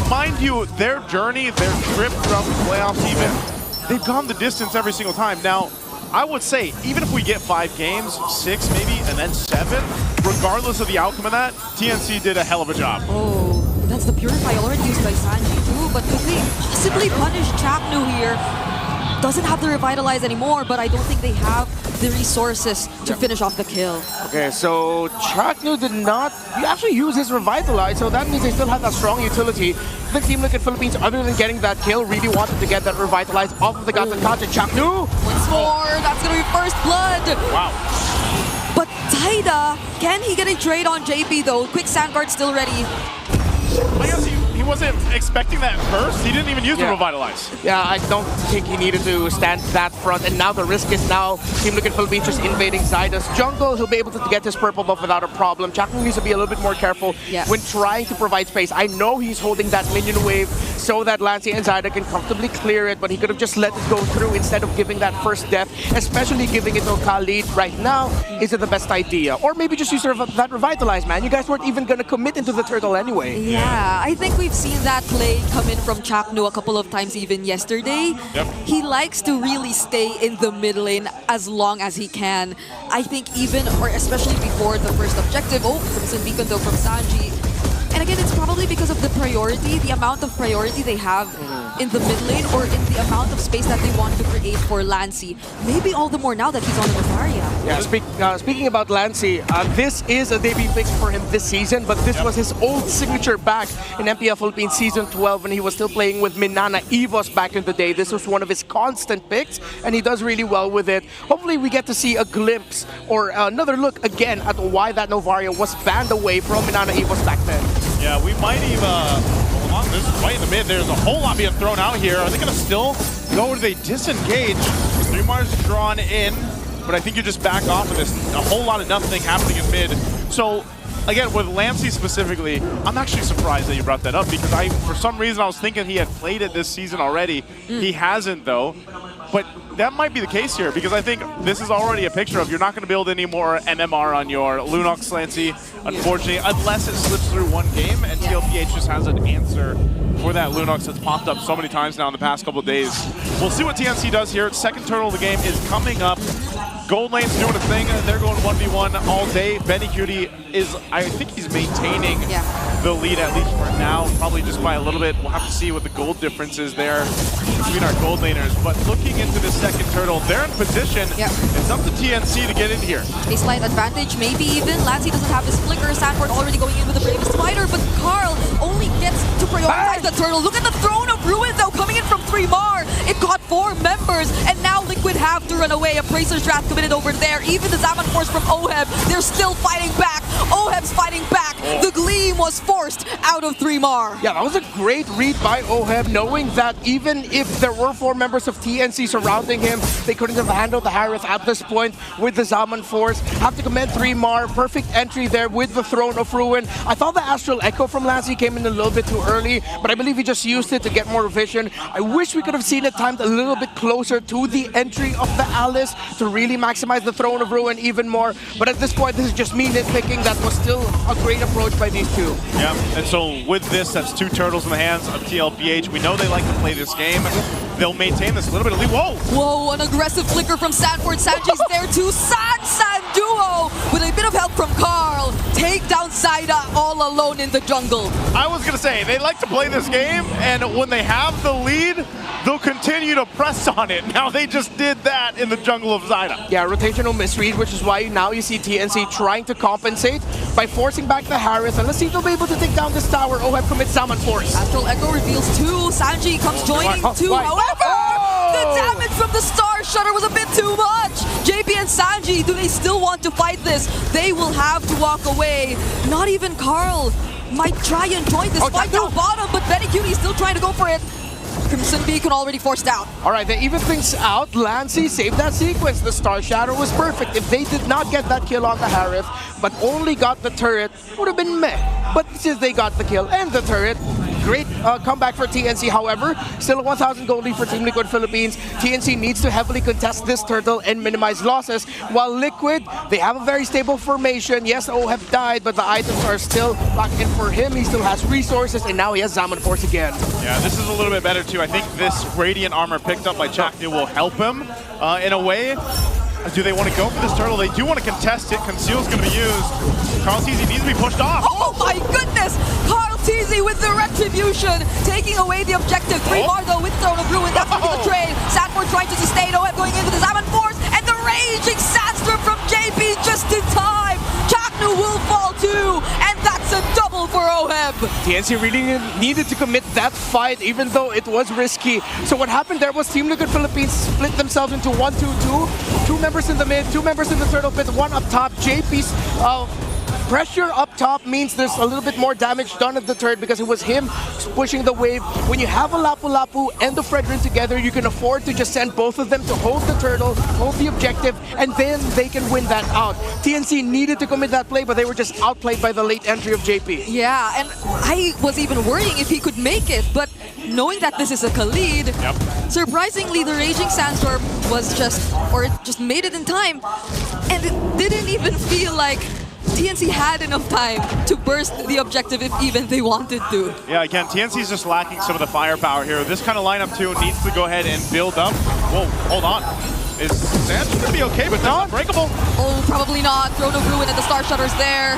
mind you, their journey, their trip throughout the playoffs even, they've gone the distance every single time. Now, I would say, even if we get 5 games, 6 maybe, and then 7, regardless of the outcome of that, TNC did a hell of a job. Oh, that's the Purify already used by Sanji too, but could they possibly punish Chaknu here? Doesn't have the Revitalize anymore, but I don't think they have the resources to finish off the kill. Okay, so Chaknu did not actually use his Revitalize, so that means they still have that strong utility. The Team Liquid Philippines, other than getting that kill, really wanted to get that Revitalize off of the Gods and Content. Chaknu! Once more, that's gonna be first blood! Wow. But Taida, can he get a trade on JP though? Quick Sandguard still ready. I guess he wasn't expecting that first. He didn't even use the Revitalize. Yeah, I don't think he needed to stand that front, and now the risk is now Team Liquid Philippines just invading Zyda's jungle. He'll be able to get his purple buff without a problem. Chaknu needs to be a little bit more careful when trying to provide space. I know he's holding that minion wave so that Lancey and Zyda can comfortably clear it, but he could have just let it go through instead of giving that first death, especially giving it to Khalid right now. Is it the best idea? Or maybe just use that Revitalize, man. You guys weren't even going to commit into the turtle anyway. Yeah, I think we've seen that play come in from Chaknu a couple of times even yesterday. He likes to really stay in the mid lane as long as he can. I think even, or especially before the first objective, Crimson Beacon though from Sanji. And again, it's probably because of the priority, the amount of priority they have in the mid lane or in the amount of space that they want to create for Lancey. Maybe all the more now that he's on the Novaria. Yeah, speaking about Lancey, this is a debut pick for him this season, but this was his old signature back in MPL Philippines Season 12 when he was still playing with Minana Evos back in the day. This was one of his constant picks, and he does really well with it. Hopefully we get to see a glimpse or another look again at why that Novaria was banned away from Minana Evos back then. Yeah, we might even, along this right in the mid, there's a whole lot being thrown out here. Are they going to still go or do they disengage? 3 Mars drawn in, but I think you just back off of this. A whole lot of nothing happening in mid. So, again, with Lancey specifically, I'm actually surprised that you brought that up because for some reason, I was thinking he had played it this season already. He hasn't, though. But that might be the case here because I think this is already a picture of you're not going to build any more MMR on your Lunox Lancey, unfortunately, unless it slips through one game and TLPH just has an answer for that Lunox that's popped up so many times now in the past couple of days. We'll see what TNC does here. Second turtle of the game is coming up. Gold Lane's doing a thing. They're going 1v1 all day. Benny Cutie is, I think he's maintaining the lead at least for now, probably just by a little bit. We'll have to see what the gold difference is there between our gold laners. But looking into the second turtle, they're in position. It's up to TNC to get in here. A slight advantage, maybe even. Lancey doesn't have his flicker. Sanford already going in with the Bravest Spider, but Carl only gets to prioritize the turtle. Look at the Throne of Ruin though, coming in from 3mar. It got 4 members, and now Liquid have to run away. Appraiser's Draft committed over there. Even the Zaman Force from Oheb, they're still fighting back. Oheb's fighting back. The Gleam was forced out of 3mar. Yeah, that was a great read by Oheb, knowing that even if there were 4 members of TNC surrounding him, they couldn't have handled the Harith at this point with the Zaman Force. Have to commend 3mar. Perfect entry there with the Throne of Ruin. I thought the Astral Echo from Lancey came in a little bit too early, but I believe he just used it to get more vision. I wish we could have seen it timed a little bit closer to the entry of the Alice to really maximize the Throne of Ruin even more. But at this point, this is just me nitpicking. That was still a great approach by these two. Yeah, and so with this, that's 2 turtles in the hands of TLPH. We know they like to play this game. They'll maintain this a little bit of lead. Whoa! Whoa, an aggressive flicker from Sanford. Sanji's there too. San duo with a bit of help from Carl. Take down Zyda all alone in the jungle. I was going to say, they like to play this game, and when they have the lead, they'll continue to press on it. Now they just did that in the jungle of Zyda. Yeah, rotational misread, which is why now you see TNC trying to compensate by forcing back the Harith. And let's see if they'll be able to take down this tower. Oheb commits Zaman Force. Astral Echo reveals 2. Sanji comes joining 2. However, the damage from the Star Shutter was a bit too much. JP and Sanji, do they still want to fight this? They will have to walk away. Not even Carl might try and join this fight down bottom, but Benny Cutie still trying to go for it. Crimson Beacon already forced out. All right, they even things out. Lancey saved that sequence. The Star Shadow was perfect. If they did not get that kill on the Harith, but only got the turret, would have been meh. But since they got the kill and the turret, great comeback for TNC. However, still a 1,000 gold lead for Team Liquid Philippines. TNC needs to heavily contest this turtle and minimize losses. While Liquid, they have a very stable formation. Yes, OHEB died, but the items are still locked in for him. He still has resources, and now he has Zaman Force again. Yeah, this is a little bit better too. I think this Radiant armor picked up by Chaknu will help him in a way. Do they want to go for this turtle? They do want to contest it. Conceal's going to be used. Carl TZ needs to be pushed off. Oh my goodness! Carl TZ with the retribution, taking away the objective. 3 bar though with Throne of Ruin. That's going to be the trade. Sanford trying to sustain. OHEB going into the Zaman Force, and the raging Sandstorm from JP just in time. Chaknu will fall too, and that's a double for OHEB. TNC really needed to commit that fight, even though it was risky. So what happened there was Team Liquid Philippines split themselves into 1-2-2. 2 members in the mid, 2 members in the turtle pit, 1 up top. JP's pressure up top means there's a little bit more damage done at the turret because it was him pushing the wave. When you have a Lapu Lapu and the Fredrin together, you can afford to just send both of them to hold the turtle, hold the objective, and then they can win that out. TNC needed to commit that play, but they were just outplayed by the late entry of JP. Yeah, and I was even worrying if he could make it, but knowing that this is a Khalid, surprisingly the Raging Sandstorm was just made it in time, and it didn't even feel like TNC had enough time to burst the objective if even they wanted to. Yeah, again, TNC's just lacking some of the firepower here. This kind of lineup too needs to go ahead and build up. Whoa, hold on. Is Sands gonna be okay, but not unbreakable? Oh, probably not. Throne of Ruin and the Star Shutters there.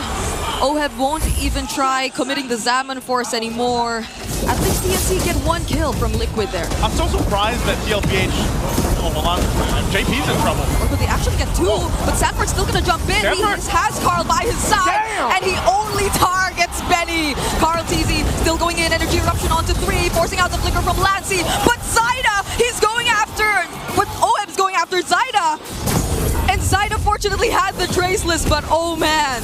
OHEB won't even try committing the Zaman Force anymore. At least TNC get 1 kill from Liquid there. I'm so surprised that TLPH, hold on, JP's in trouble. Or could they actually get 2? But Sanford's still gonna jump in. He has Carl by his side, and he only targets Benny. Carl TZ still going in, energy eruption onto 3, forcing out the flicker from Lancy. But Zyda, he's going after, but OHEB's going after Zyda. And Zyda fortunately had the traceless, but oh man.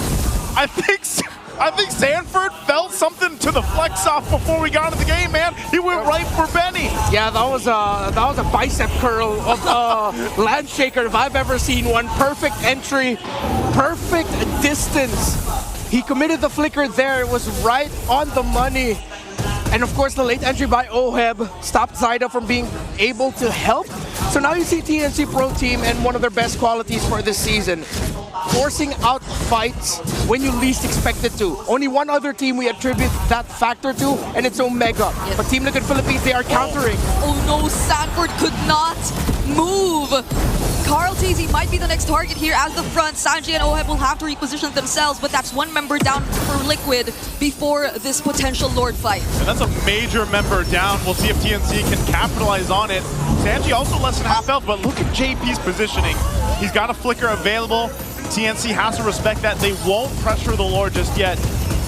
I think Sanford felt something to the flex off before we got into the game, man. He went right for Benny. Yeah, that was a bicep curl of Landshaker if I've ever seen one. Perfect entry, perfect distance. He committed the flicker there. It was right on the money. And of course, the late entry by OHEB stopped Zyda from being able to help. So now you see TNC Pro Team and one of their best qualities for this season, forcing out fights when you least expect it to. Only one other team we attribute that factor to, and it's Omega. Yes. But Team Liquid Philippines, they are countering. Oh no, Sanford could not move. Carl TZ might be the next target here as the front. Sanji and OHEB will have to reposition themselves, but that's 1 member down for Liquid before this potential Lord fight. And that's a major member down. We'll see if TNC can capitalize on it. Sanji also less than half health, but look at JP's positioning. He's got a flicker available. TNC has to respect that. They won't pressure the Lord just yet.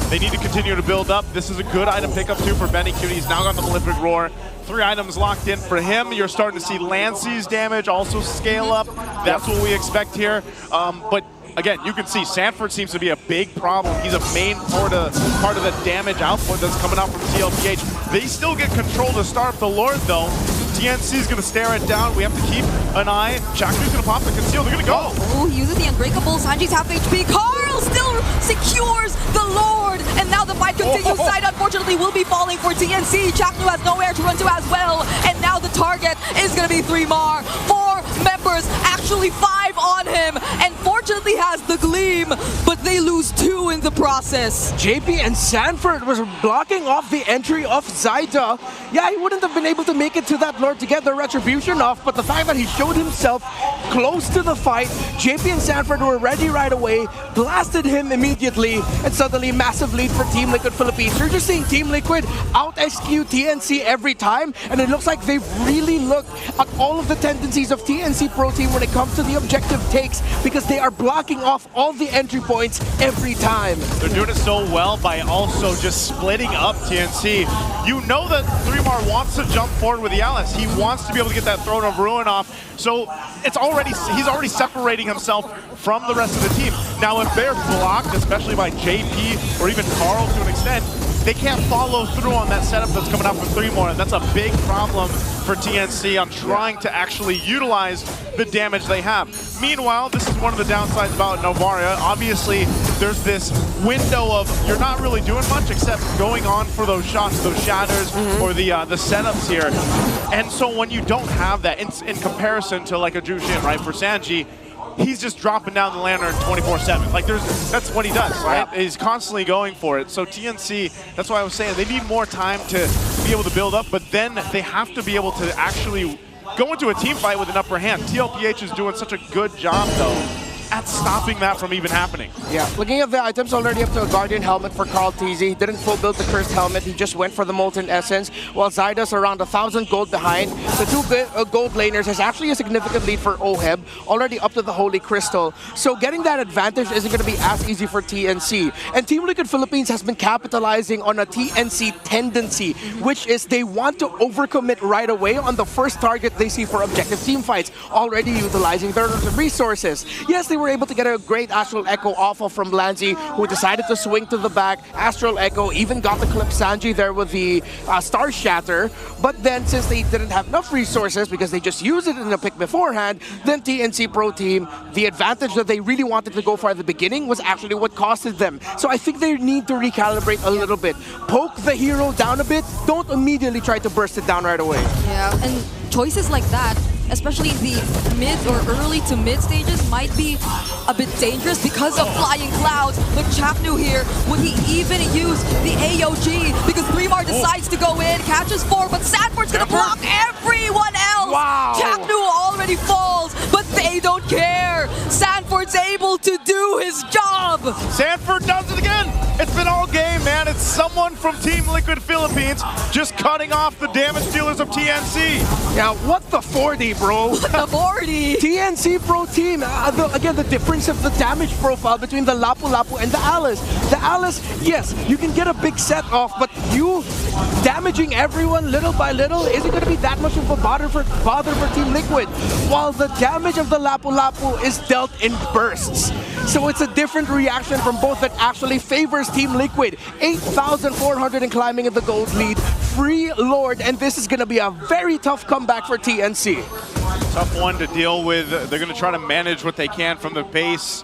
They need to continue to build up. This is a good item pickup too for Benny Cutie. He's now got the Malefic Roar. 3 items locked in for him. You're starting to see Lancy's damage also scale up. That's what we expect here. But again, you can see Sanford seems to be a big problem. He's a main part of the damage output that's coming out from TLPH. They still get control to start the Lord though. TNC is going to stare it down. We have to keep an eye. Chaknu's going to pop the conceal. They're going to go. Oh, he uses the Unbreakable. Sanji's half HP. Carl still secures the Lord. And now the fight continues. Side unfortunately will be falling for TNC. Chaknu has nowhere to run to as well. And now the target is going to be 3 more. 4 members, actually 5 on him. And fortunately has the Gleam, but they lose 2 in the process. JP and Sanford was blocking off the entry of Zyda. Yeah, he wouldn't have been able to make it to that Lord to get the retribution off, but the fact that he showed himself close to the fight, JP and Sanford were ready right away, blasted him immediately, and suddenly massive lead for Team Liquid Philippines. You're just seeing Team Liquid out-execute TNC every time, and it looks like they've really looked at all of the tendencies of TNC Pro Team when it comes to the objective takes, because they are blocking off all the entry points every time. They're doing it so well by also just splitting up TNC. You know that 3mar wants to jump forward with the Alice. He wants to be able to get that Throne of Ruin off. So he's already separating himself from the rest of the team. Now if they're blocked, especially by JP or even Carl to an extent, they can't follow through on that setup that's coming out from 3mar, and that's a big problem for TNC on trying to actually utilize the damage they have. Meanwhile, this is one of the downsides about Novaria. Obviously, there's this window of you're not really doing much except going on for those shots, those shatters, or the setups here. And so when you don't have that, in comparison to like a Jushin, right, for Sanji, he's just dropping down the lantern 24/7. Like that's what he does, right? Yeah. He's constantly going for it. So TNC, that's why I was saying they need more time to be able to build up, but then they have to be able to actually go into a team fight with an upper hand. TLPH is doing such a good job though at stopping that from even happening. Yeah, looking at the items, already up to a Guardian helmet for Carl TZ. He didn't full build the Cursed helmet, he just went for the Molten Essence, while Zyda's around 1,000 gold behind. The two gold laners is actually a significant lead for Oheb, already up to the Holy Crystal. So getting that advantage isn't going to be as easy for TNC. And Team Liquid Philippines has been capitalizing on a TNC tendency, which is they want to overcommit right away on the first target they see for objective team fights, already utilizing their resources. Yes, they were able to get a great Astral Echo off of from Lanzi, who decided to swing to the back. Astral Echo even got the clip Sanji there with the Star Shatter. But then since they didn't have enough resources because they just used it in the pick beforehand, then TNC Pro Team, the advantage that they really wanted to go for at the beginning was actually what costed them. So I think they need to recalibrate a little bit. Poke the hero down a bit, don't immediately try to burst it down right away. Yeah, and choices like that, especially in the mid or early to mid stages, might be a bit dangerous because of flying clouds. But Chapnu here, would he even use the AOG? Because Primar decides to go in, catches 4, but Sanford's gonna block everyone else! Wow! Chapnu already falls, but they don't care! Sanford's able to do his job! Sanford does it again! It's been all game, man. It's someone from Team Liquid Philippines just cutting off the damage dealers of TNC. Yeah, what the 40, bro? What the 40? TNC Pro Team, again, the difference of the damage profile between the Lapu Lapu and the Alice. The Alice, yes, you can get a big set off, but you damaging everyone little by little isn't going to be that much of a bother for Team Liquid, while the damage of the Lapu Lapu is dealt in bursts. So it's a different reaction from both that actually favors Team Liquid. 8,400 and climbing in the gold lead. Free Lord, and this is going to be a very tough comeback for TNC. Tough one to deal with. They're going to try to manage what they can from the base.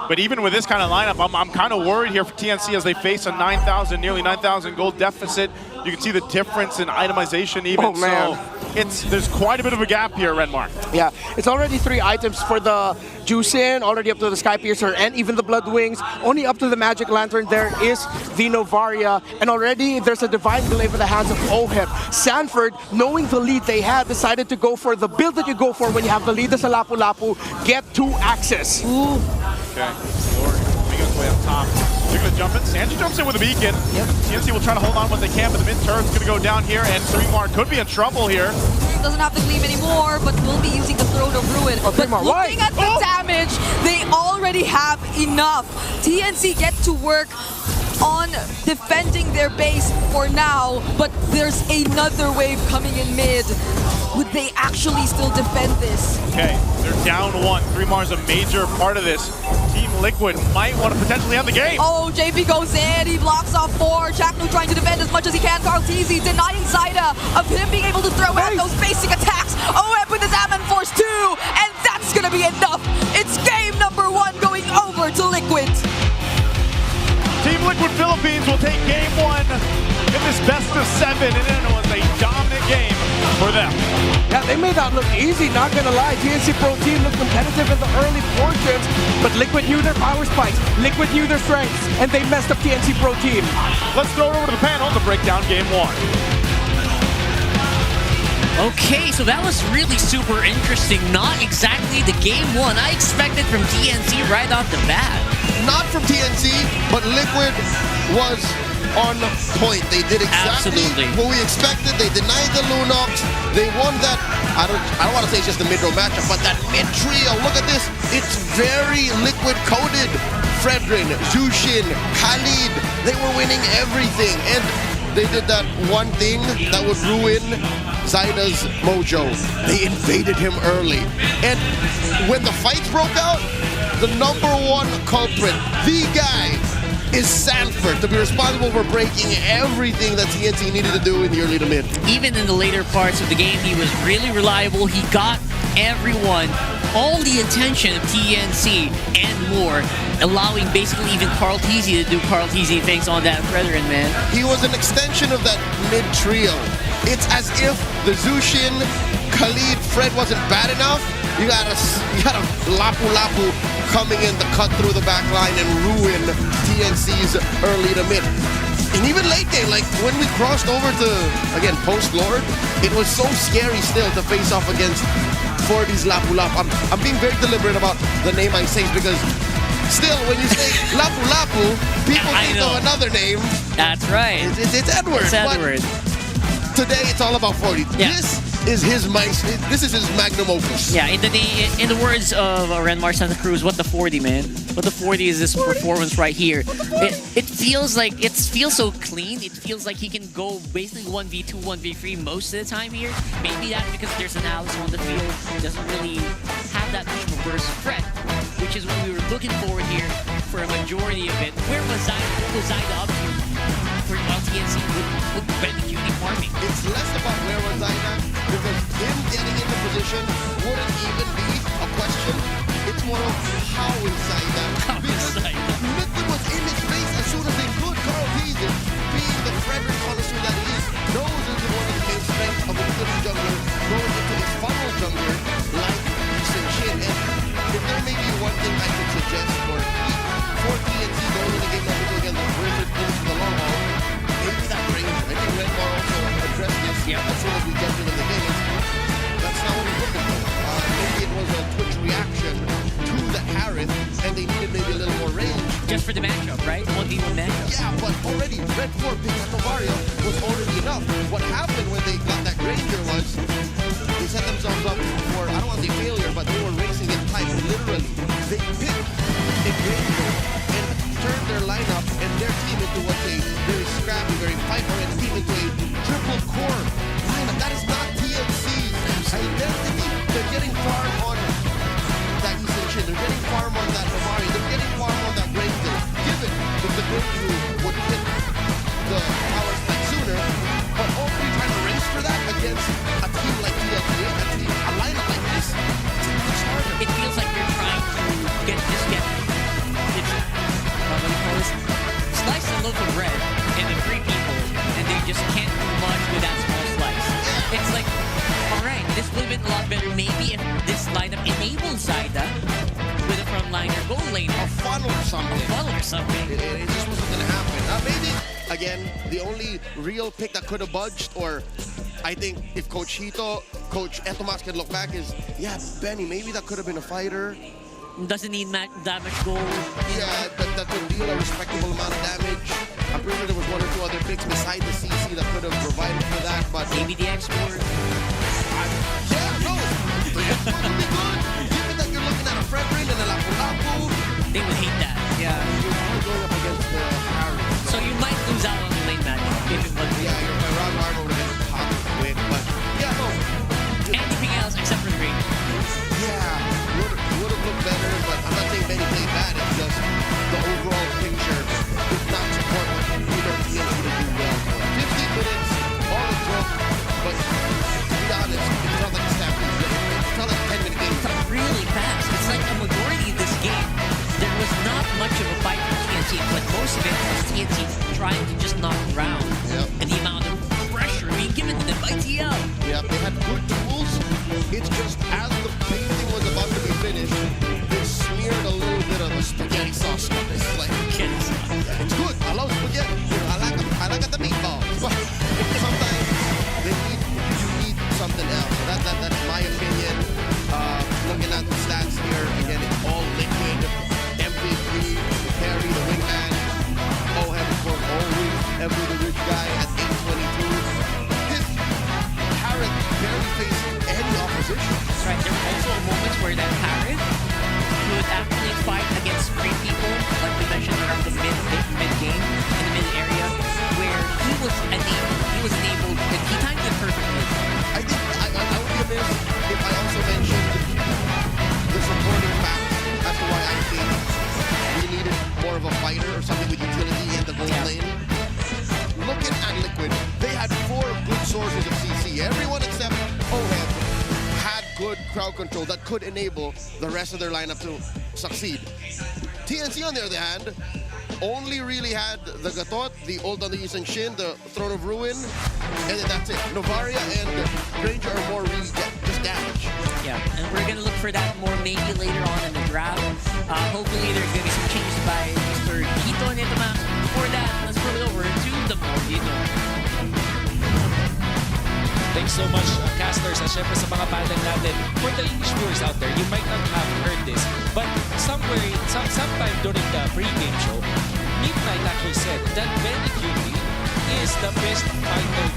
But even with this kind of lineup, I'm kind of worried here for TNC as they face a 9,000, nearly 9,000 gold deficit. You can see the difference in itemization even. Oh, man. So there's quite a bit of a gap here, Renmark. Yeah, it's already 3 items for the Jushin, already up to the Sky Piercer and even the Blood Wings. Only up to the Magic Lantern there is the Novaria, and already there's a Divine Belay for the hands of Oheb. Sanford, knowing the lead they had, decided to go for the build that you go for when you have the lead as a Lapu Lapu, get 2 axes. Ooh. Okay, Lord coming his way up top. They're going to jump in. Sanji jumps in with a beacon. Yep. TNC will try to hold on what they can, but the mid-turn's going to go down here, and Primar could be in trouble here. Doesn't have the gleam anymore, but will be using the Throne of Ruin. Oh, but Primar, looking at the damage, they already have enough. TNC get to work on defending their base for now, but there's another wave coming in mid. Would they actually still defend this? Okay, they're down 1. Primar's a major part of this. Team Liquid might want to potentially have the game. Oh, JP goes in, he blocks off 4. Chapnu trying to defend as much as he can. Carl TZ denying Zyda of him being able to throw out those basic attacks. Oheb with his Ammon Force 2, and that's gonna be enough. It's game number 1 going over to Liquid. Team Liquid Philippines will take game 1 in this best of 7, and it was a dominant game for them. Yeah, they may not look easy, not gonna lie. TNC Pro Team looked competitive in the early portions, but Liquid knew their power spikes, Liquid knew their strengths, and they messed up TNC Pro Team. Let's throw it over to the panel to break down game 1. Okay, so that was really super interesting. Not exactly the game 1 I expected from TNC right off the bat. Not from TNC, but Liquid was on point. They did exactly what we expected. They denied the Lunox. They won that. I don't want to say it's just the mid-row matchup, but that mid-trio. Look at this. It's very Liquid coded. Fredrin, Jushin, Khalid. They were winning everything, and they did that one thing that would ruin Zyda's mojo. They invaded him early, and when the fights broke out, the #1 culprit, the guy is Sanford to be responsible for breaking everything that TNC needed to do in the early to mid. Even in the later parts of the game, he was really reliable. He got everyone, all the attention of TNC and more, allowing basically even Carl Teasy to do Carl Teasy things on that Brethren, man. He was an extension of that mid trio. It's as if the Zushin, Khalid, Fred wasn't bad enough. You got a Lapu Lapu coming in to cut through the back line and ruin TNC's early to mid. And even late game, like when we crossed over to, again, post-Lord, it was so scary still to face off against 40's Lapu Lapu. I'm being very deliberate about the name I say because still, when you say Lapu Lapu, people think of another name. That's right. It's Edward. It's Edward. Today, it's all about 40. Yeah. This is his magnum opus. Yeah, in the words of Renmar Santa Cruz, what the 40, man? What the 40 is this performance right here. It feels so clean. It feels like he can go basically 1v2, 1v3 most of the time here. Maybe that's because there's an Alice on the field. He doesn't really have that much of a burst threat, which is what we were looking forward here for a majority of it. Where was Zyda? What was Zyda up to for TNC with Benny farming? It's less about where was Zyda, because him getting into position wouldn't even be a question. It's more of how is Zyda. Nothing was in his face as soon as they could. Carl Teasy, being the Frederick connoisseur that he is, knows into one of the main strengths of a good jungler, going into a funnel jungler like Easton Shin. And if there may be one thing I could suggest for TNC going in the game number 2 against the Wizard into the long haul, maybe that range. I think Red Bar also addressed this as soon as we jumped into the game. That's not what we're looking for. Maybe it was a Twitch reaction to the Harith, and they needed maybe a little more range. Just for the matchup, right? 1v1 matchup. Yeah, but already Red 4 picked up Novario was already enough. What happened when they got that Granger was they set themselves up for, I don't want to say failure, but they were racing in time. Literally, they picked a Granger and turned their lineup and their team into what's a very scrappy, very fight-oriented team into a triple core lineup. That is not TNC's identity. They're getting farm on that Easton Shin. They're getting farm on that Novario. They're getting farm on that Granger. Given that the Granger would hit the power spike sooner, but only trying to race for that against a team like TLPH, a lineup like this, it's harder. It feels like you're trying to slice a loaf of bread into 3 people, and they just can't do much with that small slice. It's like, alright, this would have been a lot better maybe if this lineup enables Zyda with a frontliner goal lane. A funnel or something. It just wasn't going to happen. Maybe, again, the only real pick that could have budged, or I think if Coach Etomas can look back is, yeah, Benny, maybe that could have been a fighter. Doesn't need that much gold. Yeah, that could deal a respectable amount of damage. I'm pretty sure there was 1 or 2 other picks beside the CC that could have provided for that, but maybe the export. Yeah, no, the export would be good. Given that you're looking at a Frederick and a Lapu Lapu, they would hate that. Yeah, you're going up against the Harris. So you might lose out on the lane match if it was. Yeah, your Round Armor would have been popped quick, but yeah, no. Anything else except for the green. Yeah, would have looked better, but I'm not saying Benny played bad. It's just the overall picture did not support what we know TNC to do well for. 15 minutes, all it took, but to be honest, it felt like a snap. It felt like a 10-minute game. It felt really fast. It's like a majority of this game, there was not much of a fight for TNC, but most of it was TNC trying to just knock around. Yep. And the amount of pressure being given to them by TL. Yeah, they had good tools. It's just as the painting was about to be finished, they smeared a little bit of the spaghetti sauce on this. Like, it's good. I love spaghetti. I like the meatballs. But sometimes you need something else. That's my opinion. Looking at the stats here, again, it's all liquid. MVP, the carry, the wingman. Oh, heaven for always. Every the rich guy at 822. Harris barely faced any opposition. crowd control that could enable the rest of their lineup to succeed. TNC, on the other hand, only really had the Gatot, the Ult on the Eastern Shin, the Throne of Ruin, and then that's it. Novaria and Granger are more really just damage. Yeah, and we're gonna look for that more maybe later on in the draft. Hopefully there's gonna be some changes by Mr. Quito and Itama. Before that, let's roll it over to the more you know. Thanks so much, casters. At syempre sa mga panel natin, for the English viewers out there, you might not have heard this, but sometime during the pre-game show, Midnight actually said that Benny Cutie is the best fighter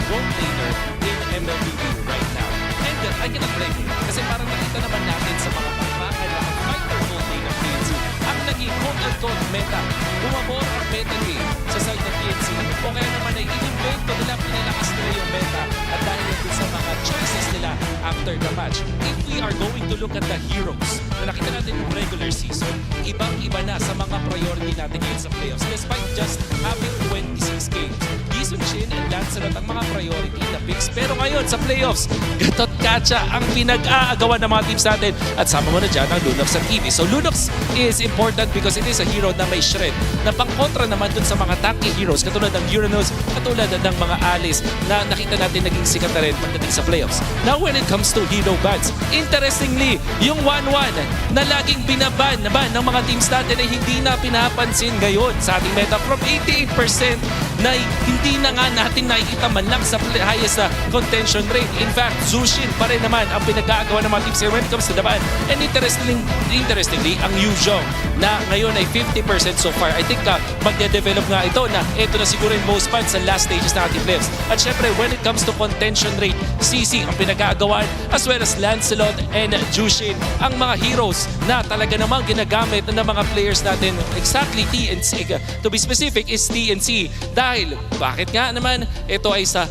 gold laner in MLBB right now. And I cannot blame him, kasi parang nakita naman natin sa mga pagmahalagang fighter gold laner ng TNC ang naging quote-unquote meta. Bumabor ang meta game sa side ng TNC o kaya naman ay in-invento nila, pinalakas nila yung meta at dahil din sa mga choices nila after the match. If we are going to look at the heroes na nakita natin yung regular season, ibang-iba na sa mga priority natin ngayon sa playoffs despite just having 26 games. Gisun Shin and Lancelot ang mga priority na picks. Pero ngayon sa playoffs, Gatot Kacha ang pinag-aagawan ng mga teams natin at sama mo na dyan ang Lunox sa TV. So Lunox is important because it is a hero na may shred na pangkontra naman dun sa mga tanky heroes katulad ng Uranus, katulad ng mga Alice na nakita natin naging sikat na rin pagdating sa playoffs. Now when it comes to hero bans, interestingly, yung 1-1 na laging binaban ng mga teams natin ay hindi na pinapansin ngayon sa ating meta from 88% na hindi na nga natin nakikita man lang sa highest contention rate. In fact, Zushin pa rin naman ang pinag-aagawa ng mga teams here when it comes to the ban. And interestingly, ang Yuzhong na ngayon ay 50% so far. I think magde-develop nga ito na ito na siguro yung most fun sa last stages ng ating playoffs. At syempre, when it comes to contention rate, CC ang pinag-aagawan as well as Lancelot and Jushin ang mga heroes na talaga namang ginagamit ng mga players natin. Exactly, TNC. To be specific is TNC. Dahil, bakit nga naman ito ay sa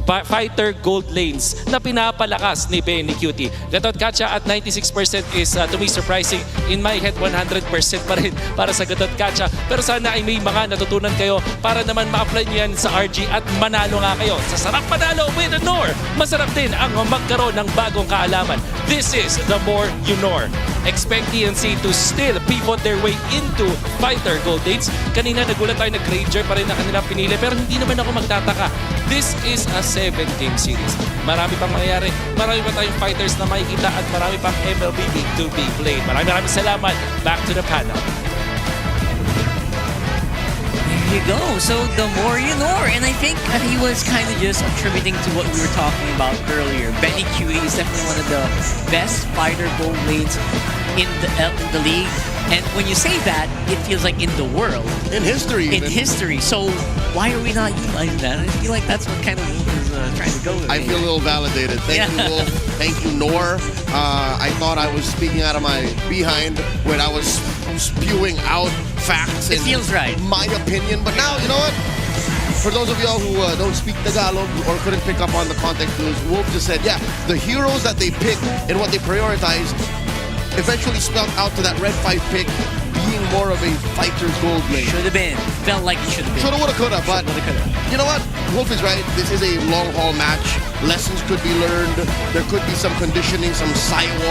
fighter gold lanes na pinapalakas ni Benny Cutie. Gatot Kacha at 96% is to me surprising. In my head, 100% pa rin para sa Gatot Kacha. Pero sana ay may mga natutunan kayo para naman ma-apply nyo yan sa RG at manalo nga kayo. Sa sarap manalo with the Nor, masarap din ang magkaroon ng bagong kaalaman. This is the more you know. Expect TNC to still pivot their way into fighter gold lanes. Kanina nagulat tayo na Granger pa rin na kanilang pinili pero hindi naman ako magtataka. This is a 7-game series. Marami pang mangyayari. Marami pa tayong fighters na makikita at marami pang MLBB to be played. Maraming salamat. Back to the panel. There you go. So the more you know. And I think he was kind of just attributing to what we were talking about earlier. Benny Cutie is definitely one of the best fighter gold lanes in the league. And when you say that, it feels like in the world. In history. In history. So why are we not utilizing that? I feel like that's what kind of Wolf is trying to go with. I feel a little validated. Thank you, Wolf. Thank you, Nor. I thought I was speaking out of my behind when I was spewing out facts. It feels right. My opinion. But now, you know what? For those of y'all who don't speak Tagalog or couldn't pick up on the context clues, Wolf just said, yeah, the heroes that they pick and what they prioritize eventually spelled out to that red 5 pick being more of a fighter gold lane. Should have been. Felt like it should have been. Shoulda, woulda, coulda. But you know what? Wolf is right. This is a long-haul match. Lessons could be learned. There could be some conditioning, some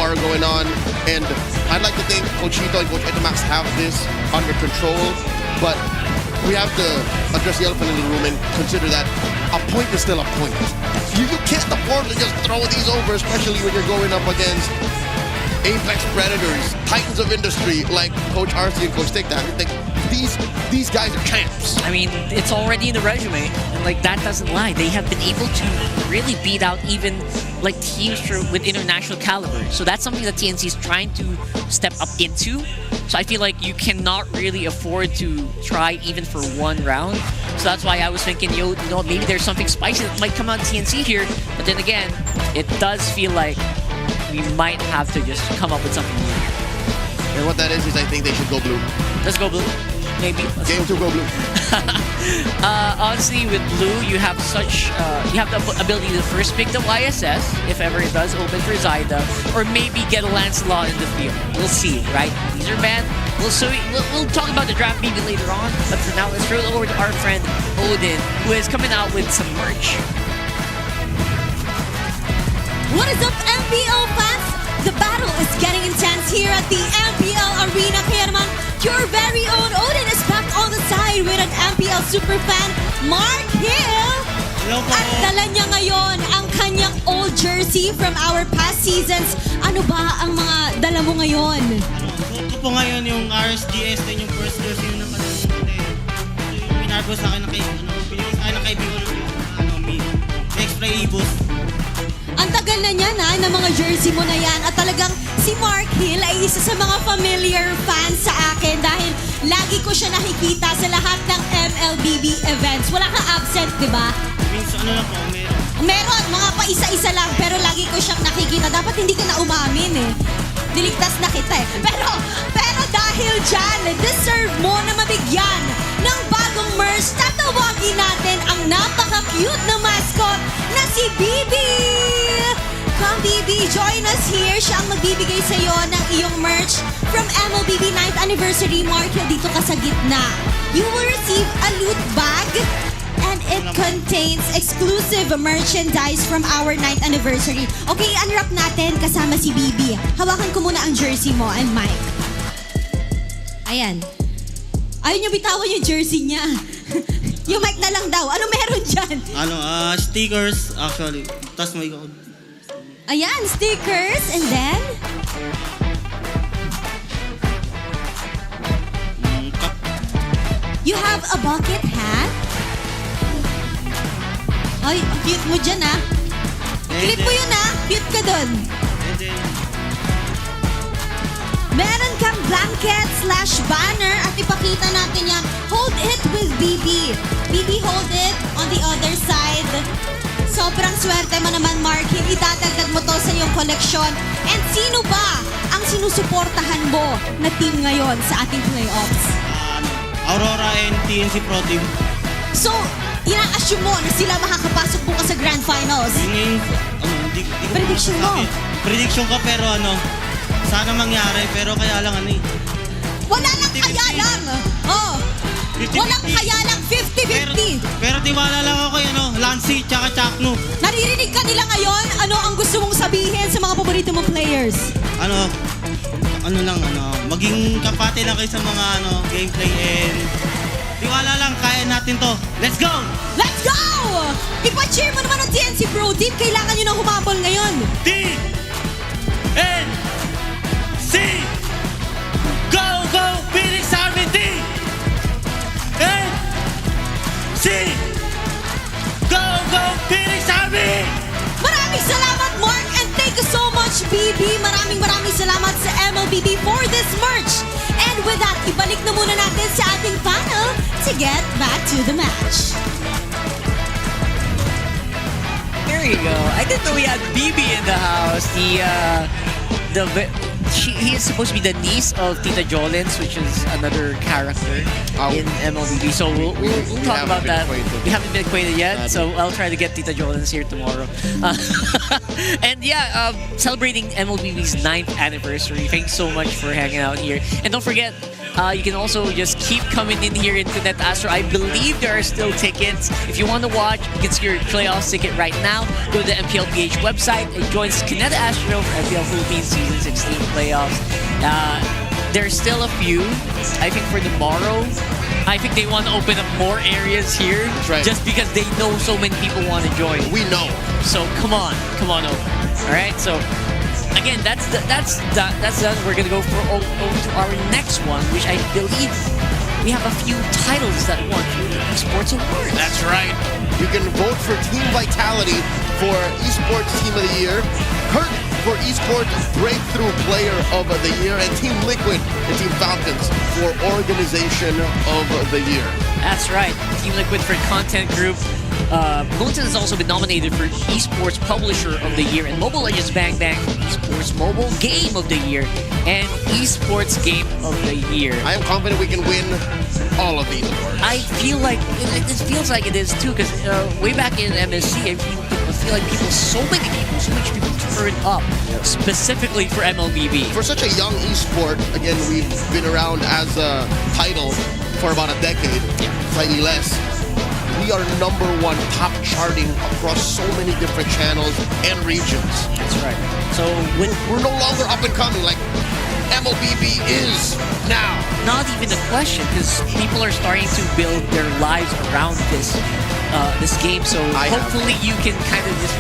war going on. And I'd like to think Coach Chito and Coach Etamax have this under control. But we have to address the elephant in the room and consider that a point is still a point. You can't afford to just throw these over, especially when you're going up against Apex Predators, Titans of Industry, like Coach Arcee and Coach Tic-Tac. These guys are champs. I mean, it's already in the resume, and like that doesn't lie. They have been able to really beat out even like teams with international caliber. So that's something that TNC is trying to step up into. So I feel like you cannot really afford to try even for one round. So that's why I was thinking, you know, maybe there's something spicy that might come out of TNC here. But then again, it does feel like we might have to just come up with something new. And what that is I think they should go blue. Let's go blue. Maybe. Game 2, go blue. Honestly, with blue, you have you have the ability to first pick the YSS, if ever it does open for Zyda, or maybe get a Lancelot in the field. We'll see, right? These are banned. We'll talk about the draft maybe later on, but for now, let's throw it over to our friend Odin, who is coming out with some merch. What is up, MPL fans? The battle is getting intense here at the MPL Arena. Kaya naman, your very own Odin is back on the side with an MPL superfan, Mark Hill. Hello po. At dala niya ngayon ang kanyang old jersey from our past seasons. Ano ba ang mga dala mo ngayon? Suot ko po ngayon yung RSGS din yung first jersey yung napansin ko din. Yung pinargo sa akin na pinili sa akin ng kaibigan ko yung extra ibos. Ang tagal na niya na mga jersey mo na yan. At talagang si Mark Hill ay isa sa mga familiar fans sa akin dahil lagi ko siya nakikita sa lahat ng MLBB events. Wala kang absent, di ba? Minsan ano lang po, meron. Meron, mga pa isa-isa lang, pero lagi ko siyang nakikita. Dapat hindi ka na umamin eh. Niligtas na kita eh. Pero dahil dyan, deserve mo na mabigyan ng bagong merch. Tatawagin natin ang napaka-cute na mascot na si Bibi! Come Bibi, join us here. Siya ang magbibigay sa'yo ng iyong merch from MLBB 9th Anniversary. Mark, dito ka sa gitna. You will receive a loot bag and it contains exclusive merchandise from our 9th anniversary. Okay, unwrap natin kasama si Bibi. Hawakan ko muna ang jersey mo and mic. Ayan. Ayaw niyo bitawan yung jersey niya. Yung mic na lang daw. Ano meron dyan? Stickers actually. Tapos may Ayan, stickers. And then? cup. You have a bucket hat. Ay, ang cute mo dyan ah. Clip mo yun ah. Cute ka dun. And then, Meron kang blanket/banner at ipakita natin yan. Hold it with BB. BB, hold it on the other side. Sobrang swerte mo naman, Mark. Idadagdag mo to sa iyong koleksyon. And sino ba ang sinusuportahan mo na team ngayon sa ating playoffs? Aurora and TNC Pro Team. So, ina-assume mo na sila makakapasok bukas sa Grand Finals. Yun yung, hindi ko Prediction mo. masasabi. Prediction ko pero sana mangyari pero kaya lang Wala lang 50-50. kaya lang. Oh. 50-50. Walang kaya lang. 50-50. Pero tiwala lang ako kay Lancy tsaka Chakno. Naririnig ka nila ngayon? Ano ang gusto mong sabihin sa mga paborito mong players? Maging kapate lang kayo sa mga gameplay and tiwala lang, kaya natin to. Let's go! Let's go! Ipa-cheer mo naman ang TNC Pro Team. Kailangan nyo nang humabol ngayon. TNC! Go, go, Phoenix Army TNC! Go, go, Phoenix Army! Maraming salamat, Mark, and thank you so much, BB. Maraming salamat sa MLBB for this merch. And with that, ibalik na muna natin sa ating panel to get back to the match. There you go. I didn't know we had BB in the house. He is supposed to be the niece of Tita Jolens, which is another character in MLBB. So we'll talk about that. We haven't been acquainted yet, so I'll try to get Tita Jolens here tomorrow. And yeah, celebrating MLBB's 9th anniversary. Thanks so much for hanging out here. And don't forget, you can also just keep coming in here into Net Astro. I believe there are still tickets. If you want to watch, you can see your playoffs ticket right now. Go to the MPLPH website and join Net Astro for MPL Philippines Season 16 playoffs. There's still a few. I think for tomorrow, I think they want to open up more areas here. That's right. Just because they know so many people want to join. We know. So come on over. All right, so again, that's done. We're gonna go over to our next one, which I believe we have a few titles that won the Esports Awards. That's right. You can vote for Team Vitality for Esports Team of the Year, Kurt for Esports Breakthrough Player of the Year, and Team Liquid and Team Falcons for Organization of the Year. That's right. Team Liquid for Content Group. Mountain has also been nominated for Esports Publisher of the Year and Mobile Legends Bang Bang for Esports Mobile Game of the Year and Esports Game of the Year. I am confident we can win all of these awards. I feel like it feels like it is too, because way back in MSC, I feel like so much people turned up specifically for MLBB. For such a young esport, again, we've been around as a title for about a decade, slightly less. we are #1 top charting across so many different channels and regions. That's right. So when We're no longer up and coming like MLBB is now. not even a question, because people are starting to build their lives around this game. So hopefully you can kind of just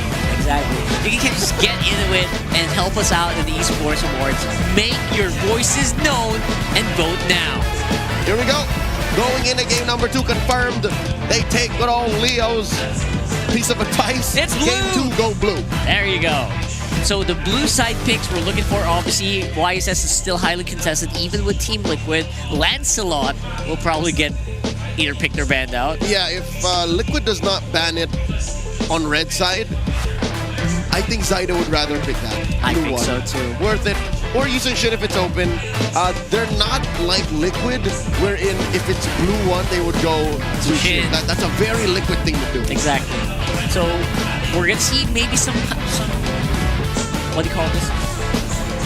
you can just get into it and help us out in the Esports Awards. Make your voices known and vote now. Here we go. Going into game number 2 confirmed. They take good old Leo's piece of advice. It's blue. Game 2, go blue. There you go. So the blue side picks we're looking for, obviously, YSS is still highly contested, even with Team Liquid. Lancelot will probably get either picked or banned out. Yeah, if Liquid does not ban it on red side, I think Zyda would rather pick that. I Blue think one. so too. Worth it. Or using shit if it's open. They're not like Liquid, wherein if it's blue one, they would go to shit. That's a very Liquid thing to do. Exactly. So we're gonna see maybe some what do you call this?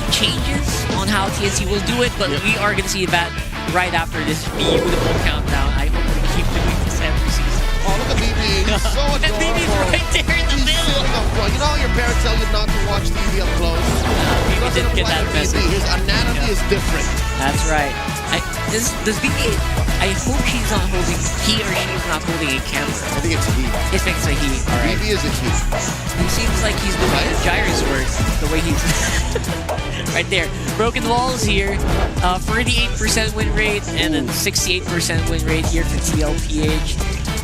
Changes on how TNC will do it, but we are gonna see that right after this beautiful countdown. I hope we keep doing this every season. Oh, look at BB. He's so adorable. And BB's right there in the middle. You know how your parents tell you not to watch TV up close? BB didn't get that message. His anatomy is different. That's right. Does BB... I hope he's not holding... He or she is not holding a camera. I think it's he. It thinks a he. All right. BB is a he. He seems like he's doing a gyrus work. The way he's... right there. Broken Walls here. 38% win rate and then 68% win rate here for TLPH.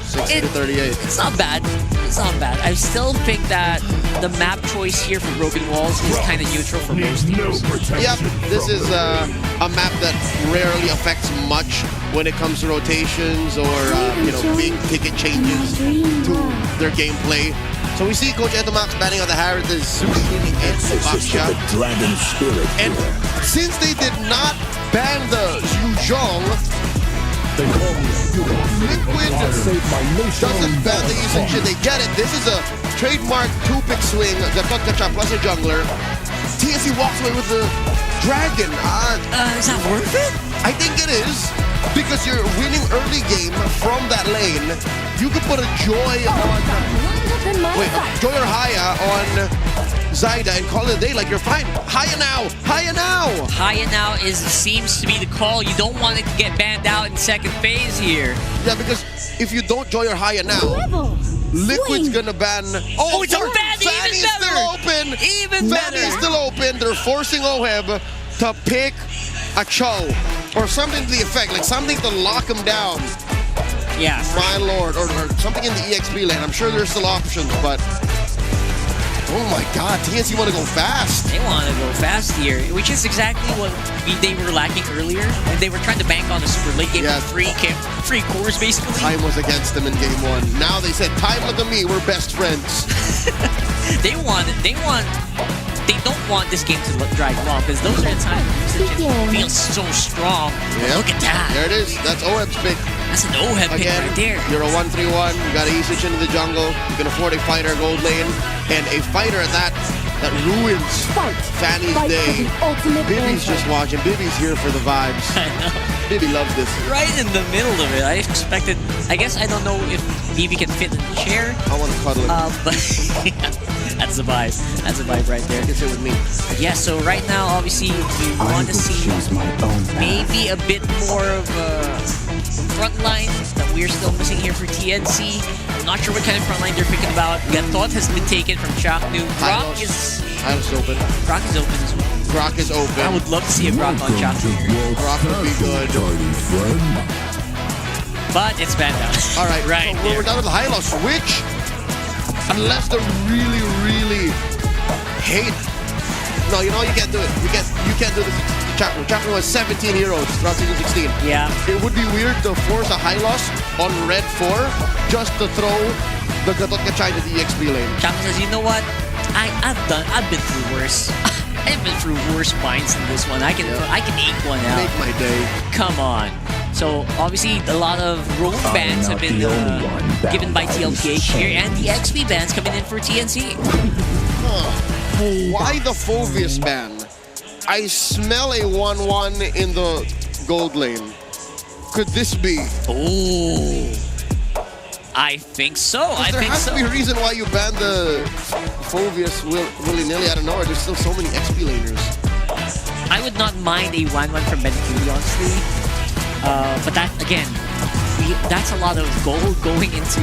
60 to 38. It's not bad. It's not bad. I still think that the map choice here for Broken Walls is kind of neutral for most teams. Yep, this is a map that rarely affects much when it comes to rotations or big ticket changes to their gameplay. So we see Coach Etomax banning on the Harris, the Zucchini, and Baksha. And since they did not ban the Zhuzhong, Liquid doesn't ban the usage. They get it. This is a trademark 2-pick swing. The Kotkacha plus a jungler. TNC walks away with the dragon. Is that worth it? I think it is. Because you're winning early game from that lane. You could put a Joy on... Joy or Haya on Zyda and call it a day like you're fine. Haya now! Haya now! Haya now seems to be the call. You don't want it to get banned out in second phase here. Yeah, because if you don't Joy or Haya now, Liquid's gonna ban... Oh, it's a ban! Fanny's still open! Even better! Fanny's still open. They're forcing Oheb to pick a Cho. Or something to the effect, like something to lock him down. Yeah. My lord, or something in the EXP lane. I'm sure there's still options, but... Oh my god, TNC want to go fast. They want to go fast here, which is exactly what they were lacking earlier. And they were trying to bank on the super late game with free cores, basically. Time was against them in game 1. Now they said, time look at me, we're best friends. They don't want this game to drag long, because those are the times it feels so strong. Yep. Look at that. There it is. That's Oheb's pick. That's an Oheb pick Again, right there. You're a 1-3-1. You got to usage into the jungle. You can afford a fighter gold lane. And a fighter at that ruins Fanny's day. Bibby's just watching. Bibby's here for the vibes. I know. Bibby loves this. Right in the middle of it. I expected... I guess I don't know if Bibi can fit in the chair. I want to cuddle him. But yeah, that's the vibe. That's the vibe right there. You can sit with me. Yeah, so right now, obviously, we want to see maybe a bit more of a front line that we're still missing here for TNC. I'm not sure what kind of front line they're picking about. Gatot has been taken from Chaknu. Brock is open. Brock is open as well. Brock is open. I would love to see a Brock on Chaknu. Brock would be good. But it's banned out. All right, right. So we're down to the high-low switch. Unless they really, really hate. No, you know you can't do it. You can't do this. Chaknu. Chaknu has 17 heroes throughout season 16. Yeah. It would be weird to force a high loss on red 4 just to throw the Gatot Kachai to the EXP lane. Chaknu says, you know what? I've been through worse. I've been through worse binds than this one. I can ape one out. Make my day. Come on. So obviously a lot of rogue bans have been given by TLPH here, and the XP bans coming in for TNC. Why the Phobius ban? I smell a 1-1 in the gold lane. Could this be? Oh. I think so. I There think has so. to be a reason why you banned the Phobius willy-nilly out of nowhere. There's still so many XP laners. I would not mind a 1-1 from Benicudi, honestly. But that, again, that's a lot of gold going into...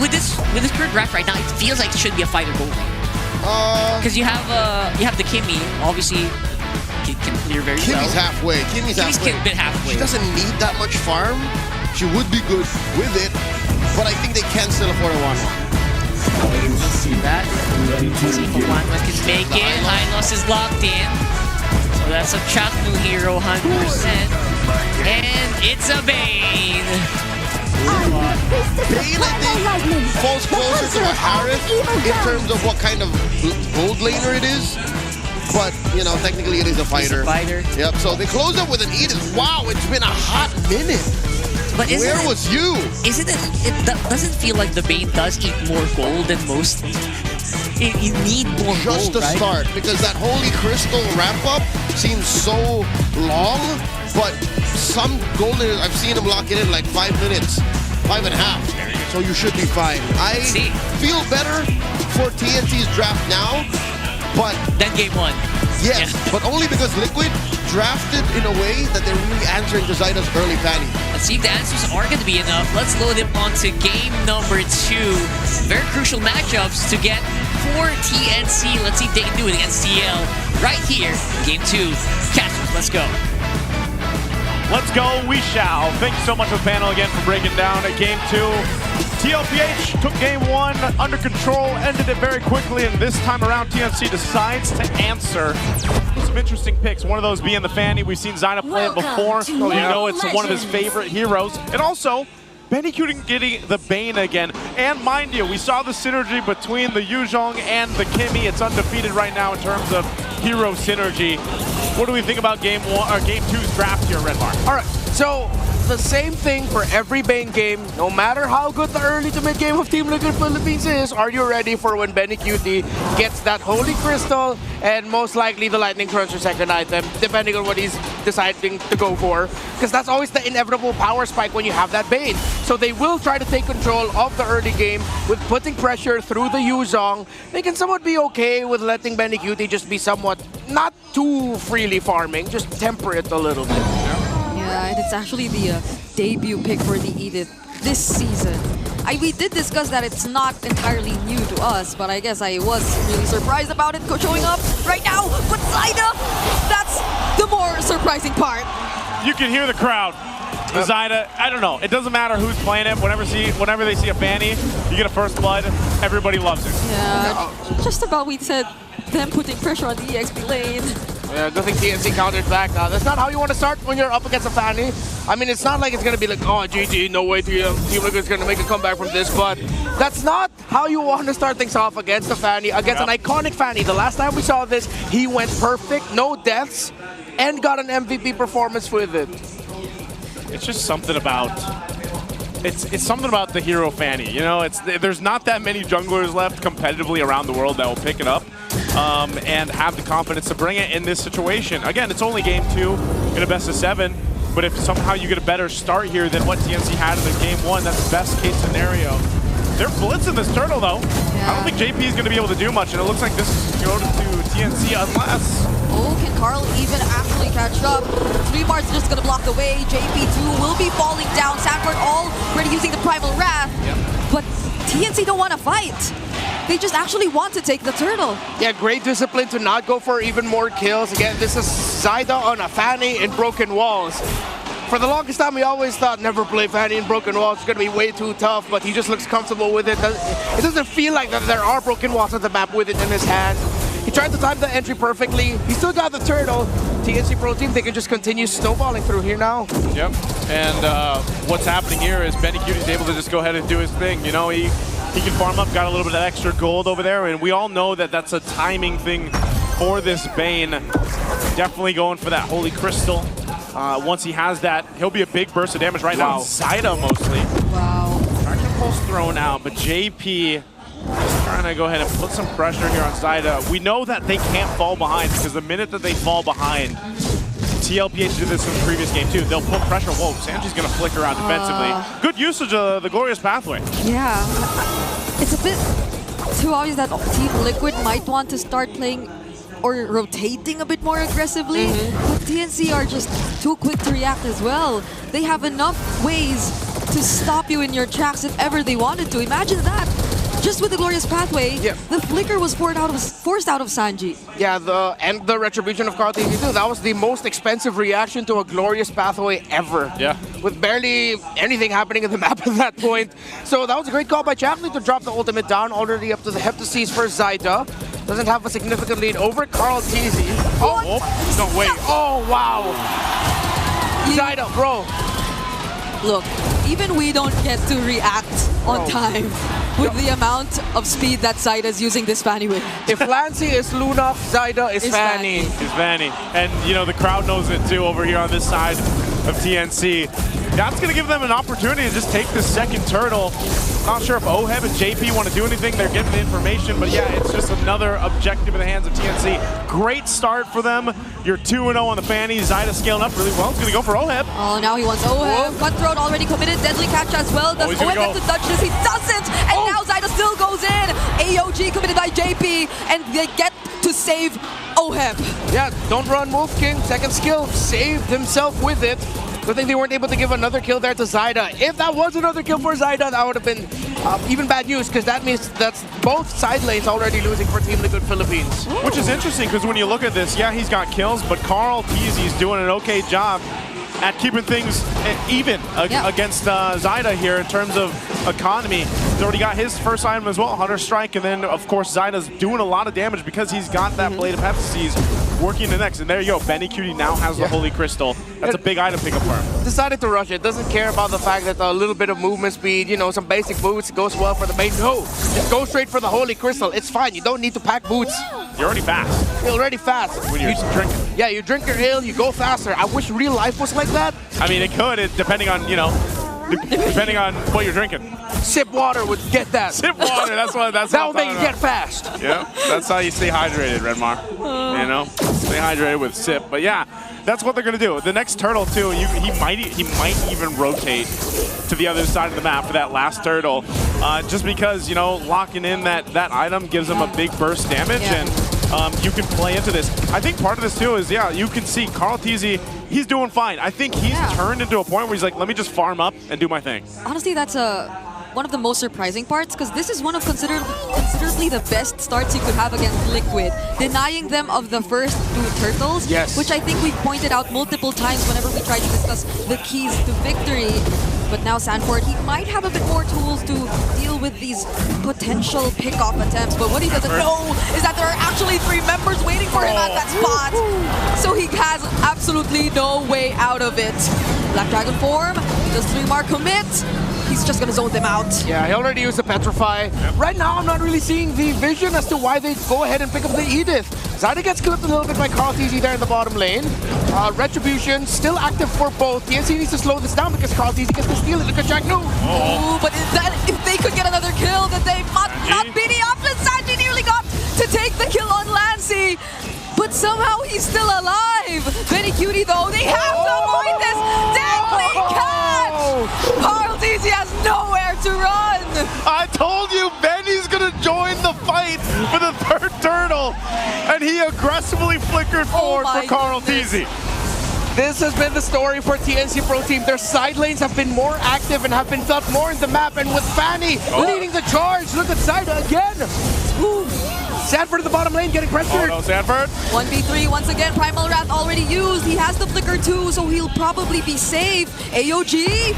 with this current draft right now, it feels like it should be a fighter gold. Because you have the Kimmy, obviously, can clear very well. Kimmy's halfway. Kimmy's halfway. A bit halfway. She doesn't need that much farm. She would be good with it, but I think they can still afford a 1-1. See that? See if a 1-1 can make it. Hylos is locked in. So that's a Chaknu hero, 100%. And it's a Bane. Bane, I think, falls closer to a Harith in terms of what kind of gold laner it is. But, you know, technically it is a fighter. It's a fighter. Yep, so they close up with an Edith. Wow, it's been a hot minute. But where was you? Isn't it doesn't feel like the Bane does eat more gold than most. You need more Just gold, to right? start, because that Holy Crystal ramp-up seems so long, but some gold lanes, I've seen them lock it in like 5 minutes, 5.5. So you should be fine. I feel better for TNC's draft now, but... Then game 1. Yes, but only because Liquid drafted in a way that they're really answering to Zyda's early fanny. Let's see if the answers are going to be enough. Let's load him onto game number 2. Very crucial matchups to get for TNC. Let's see if they can do it against TL right here. Game 2. Casters, let's go. Let's go, we shall. Thank you so much to the panel again for breaking down at game 2. TLPH took game 1 under control, ended it very quickly, and this time around TNC decides to answer. Some interesting picks, one of those being the Fanny. We've seen Zyda play it before, so you know it's one of his favorite heroes. And also, Benicudi getting the Bane again. And mind you, we saw the synergy between the Yuzhong and the Kimmy. It's undefeated right now in terms of hero synergy. What do we think about game 2's draft here, Redmar? All right, so the same thing for every Bane game. No matter how good the early to mid game of Team Liquid Philippines is, are you ready for when Benicudi gets that Holy Crystal and most likely the Lightning Cruncher second item, depending on what he's deciding to go for? Because that's always the inevitable power spike when you have that Bane. So they will try to take control of the early game with putting pressure through the Yuzhong. They can somewhat be okay with letting Benicudi just be somewhat not too freely farming, just temper it a little bit. Yeah, and it's actually the debut pick for the Edith this season. We did discuss that it's not entirely new to us, but I guess I was really surprised about it showing up right now. But Zyda, that's the more surprising part. You can hear the crowd. Zyda, I don't know. It doesn't matter who's playing it. Whenever they see a Fanny, you get a first blood. Everybody loves it. Yeah, just about we said them putting pressure on the EXP lane. Yeah, good thing TNC countered back. That's not how you want to start when you're up against a Fanny. I mean, it's not like it's going to be like, oh, GG, no way Team Liquid's going to make a comeback from this, but that's not how you want to start things off against a Fanny, against an iconic Fanny. The last time we saw this, he went perfect, no deaths, and got an MVP performance with it. It's just something about... It's something about the hero Fanny, you know. There's not that many junglers left competitively around the world that will pick it up and have the confidence to bring it in this situation. Again, it's only game 2 in a best of 7, but if somehow you get a better start here than what TNC had in the game 1, that's the best case scenario. They're blitzing this turtle though. Yeah. I don't think JP is going to be able to do much, and it looks like this is going to TNC unless... Oh, can Carl even actually catch up? 3 bars just gonna block the way. JP2 will be falling down. Sanford already using the Primal Wrath. Yep. But TNC don't want to fight. They just actually want to take the turtle. Yeah, great discipline to not go for even more kills. Again, this is Zyda on a Fanny in Broken Walls. For the longest time, we always thought never play Fanny in Broken Walls. It's going to be way too tough, but he just looks comfortable with it. It doesn't feel like that there are Broken Walls on the map with it in his hand. He tried to time the entry perfectly. He still got the turtle. TNC Pro Team, they can just continue snowballing through here now. Yep, and what's happening here is Benicudi's able to just go ahead and do his thing. You know, he can farm up, got a little bit of extra gold over there, and we all know that that's a timing thing for this Bane. Definitely going for that Holy Crystal. Once he has that, he'll be a big burst of damage right now. Zyda mostly. Wow. Fracture Pulse thrown out, but JP is trying to go ahead and put some pressure here on Zyda. We know that they can't fall behind because the minute that they fall behind, TLPH did this in the previous game too. They'll put pressure. Whoa, Sanji's going to flicker out defensively. Good usage of the Glorious Pathway. Yeah. It's a bit too obvious that Team Liquid might want to start playing or rotating a bit more aggressively, but TNC are just too quick to react as well. They have enough ways to stop you in your tracks if ever they wanted to. Imagine that. Just with the Glorious Pathway, the flicker was forced out of Sanji. Yeah, the retribution of Carl TNC too. That was the most expensive reaction to a Glorious Pathway ever. Yeah. With barely anything happening in the map at that point. So that was a great call by Chapley to drop the ultimate down, already up to the Heptaseas for Zyda. Doesn't have a significant lead over Carl TZ. Oh, no, wait. Oh, wow. Zyda, bro. Look, even we don't get to react on time with the amount of speed that Zyda is using this Fanny with. If Lancy is Luna, Zyda is Fanny. It's Fanny. And, you know, the crowd knows it too over here on this side of TNC. That's going to give them an opportunity to just take the second turtle. Not sure if Oheb and JP want to do anything. They're getting the information, but yeah, it's just another objective in the hands of TNC. Great start for them. You're 2-0 on the Fanny. Zyda scaling up really well. He's going to go for Oheb. Oh, now he wants Oheb. Cutthroat already committed. Deadly catch as well. Does Oheb get to dodge this? He doesn't! And now Zyda still goes in. AOG committed by JP, and they get to save Oheb. Yeah, don't run Wolf King. Second skill, saved himself with it. Good thing they weren't able to give another kill there to Zyda. If that was another kill for Zyda, that would have been even bad news, because that means that's both side lanes already losing for Team Liquid Philippines. Which is interesting, because when you look at this, yeah, he's got kills, but Carl TZ's doing an okay job at keeping things even against Zyda here in terms of economy. He's already got his first item as well, Hunter Strike, and then, of course, Zyda's doing a lot of damage because he's got that Blade of Heptaseas working the next. And there you go, Benny Cutie now has the Holy Crystal. That's a big item pickup for him. Decided to rush it. Doesn't care about the fact that a little bit of movement speed, you know, some basic boots goes well for the main. No, just go straight for the Holy Crystal. It's fine. You don't need to pack boots. You're already fast. You're already fast. When you're drinking. Yeah, you drink your ale, you go faster. I wish real life was like that. I mean, it could, depending on, you know, depending on what you're drinking. Sip water would get that. Sip water, that's what that'll make you get fast. Yeah, that's how you stay hydrated, Redmar. You know, stay hydrated with sip. But yeah, that's what they're gonna do. The next turtle too, he might even rotate to the other side of the map for that last turtle, just because, you know, locking in that item gives him a big burst damage, and you can play into this. I think part of this too is, yeah, you can see Carl TZ, he's doing fine. I think he's turned into a point where he's like, let me just farm up and do my thing. Honestly, that's one of the most surprising parts, because this is one of considerably the best starts you could have against Liquid. Denying them of the first 2 turtles, which I think we pointed out multiple times whenever we tried to discuss the keys to victory. But now Sanford, he might have a bit more tools to deal with these potential pick-off attempts. But what he doesn't know is that there are actually 3 members waiting for him at that spot. So he has absolutely no way out of it. Black Dragon form, does 3 more commit? He's just gonna zone them out. Yeah, he already used the Petrify. Right now, I'm not really seeing the vision as to why they go ahead and pick up the Edith. Zyda gets clipped a little bit by Carl TZ there in the bottom lane. Retribution still active for both. TNC needs to slow this down because Carl TZ gets to steal it. Look at Jack No. Oh, but if they could get another kill, then they might not be the option. Sanji nearly got to take the kill on Lancy. But somehow he's still alive. Benny Cutie though, they have to avoid this. Deadly catch! Carl TZ has nowhere to run. I told you, Benny's gonna join the fight for the 3rd turtle, and he aggressively flickered forward for Carl TZ. This has been the story for TNC Pro Team. Their side lanes have been more active and have been felt more in the map, and with Fanny leading the charge, look at Zyda again. Ooh. Sanford in the bottom lane getting pressured. Oh no, Sanford. 1v3 once again. Primal Wrath already used. He has the flicker too, so he'll probably be safe. AOG,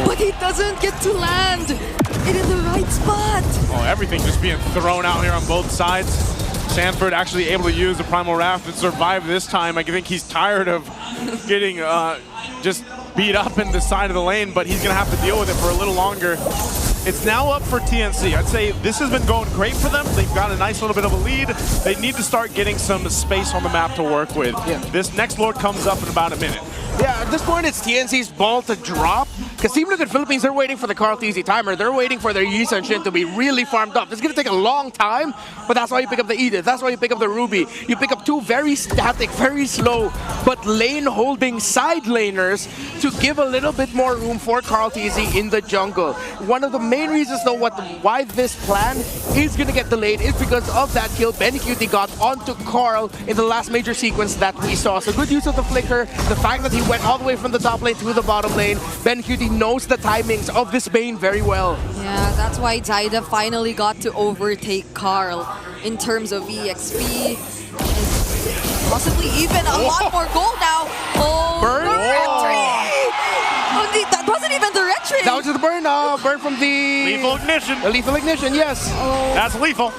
but he doesn't get to land it in the right spot. Oh, everything just being thrown out here on both sides. Sanford actually able to use the Primal Wrath and survive this time. I think he's tired of getting just beat up in the side of the lane, but he's gonna have to deal with it for a little longer. It's now up for TNC. I'd say this has been going great for them. They've got a nice little bit of a lead. They need to start getting some space on the map to work with. This next Lord comes up in about a minute. Yeah, at this point, it's TNC's ball to drop. Because Team Liquid Philippines, they're waiting for the Carl TZ timer. They're waiting for their Yi Sun Shin to be really farmed up. It's going to take a long time, but that's why you pick up the Edith. That's why you pick up the Ruby. You pick up two very static, very slow, but lane-holding side laners to give a little bit more room for Carl TZ in the jungle. One of the main reasons, though, why this plan is going to get delayed is because of that kill BenQt got onto Carl in the last major sequence that we saw. So good use of the flicker, the fact that he went all the way from the top lane to the bottom lane. BenQt knows the timings of this Bane very well. Yeah, that's why Zaida finally got to overtake Carl in terms of EXP. And possibly even a lot more gold now. Oh, Burn? the retreat! Oh, that wasn't even the retreat! That was the burn, burn from the... Lethal ignition. The lethal ignition, yes. Oh. That's lethal.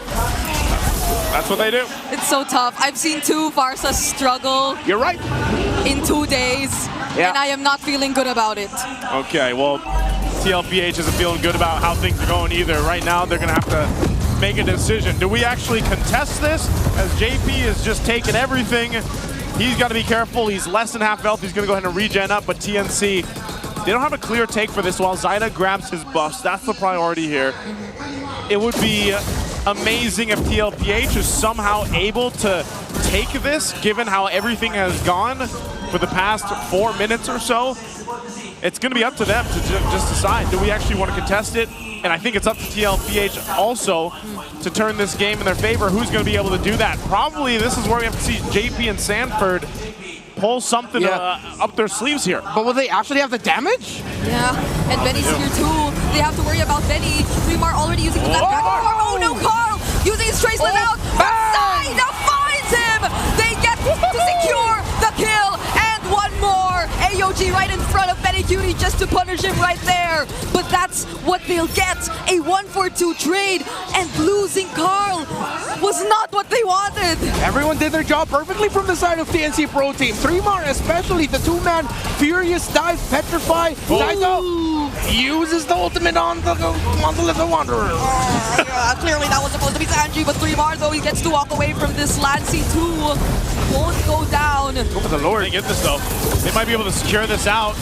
That's what they do. It's so tough. I've seen two Varsas struggle You're right. in 2 days, and I am not feeling good about it. Okay, well, TLPH isn't feeling good about how things are going either. Right now, they're going to have to make a decision. Do we actually contest this? As JP is just taking everything. He's got to be careful. He's less than half health. He's going to go ahead and regen up, but TNC, they don't have a clear take for this while Zaida grabs his buffs. That's the priority here. It would be amazing if TLPH is somehow able to take this, given how everything has gone for the past 4 minutes or so. It's going to be up to them to just decide, do we actually want to contest it? And I think it's up to TLPH also to turn this game in their favor. Who's going to be able to do that? Probably this is where we have to see JP and Sanford pull something up their sleeves here. But will they actually have the damage? Yeah, and Benny's here too. They have to worry about Benny. Remar already using that Dragon Core. Oh no, Carl! Using his trace out. Zaida finds him! They get to secure the kill, and one more! AOG right in front of BenQt just to punish him right there. But that's what they'll get, a 1-for-2 trade, and losing Carl was not what they wanted. Everyone did their job perfectly from the side of TNC Pro Team. 3mar, especially the two-man Furious Dive, Petrify. Zaida uses the ultimate on the Little Wanderer. Yeah, clearly that was supposed to be Sanji, but 3mar though, he gets to walk away from this Lancy 2. Won't go down. Go for the Lord. They get this though. They might be able to secure this out.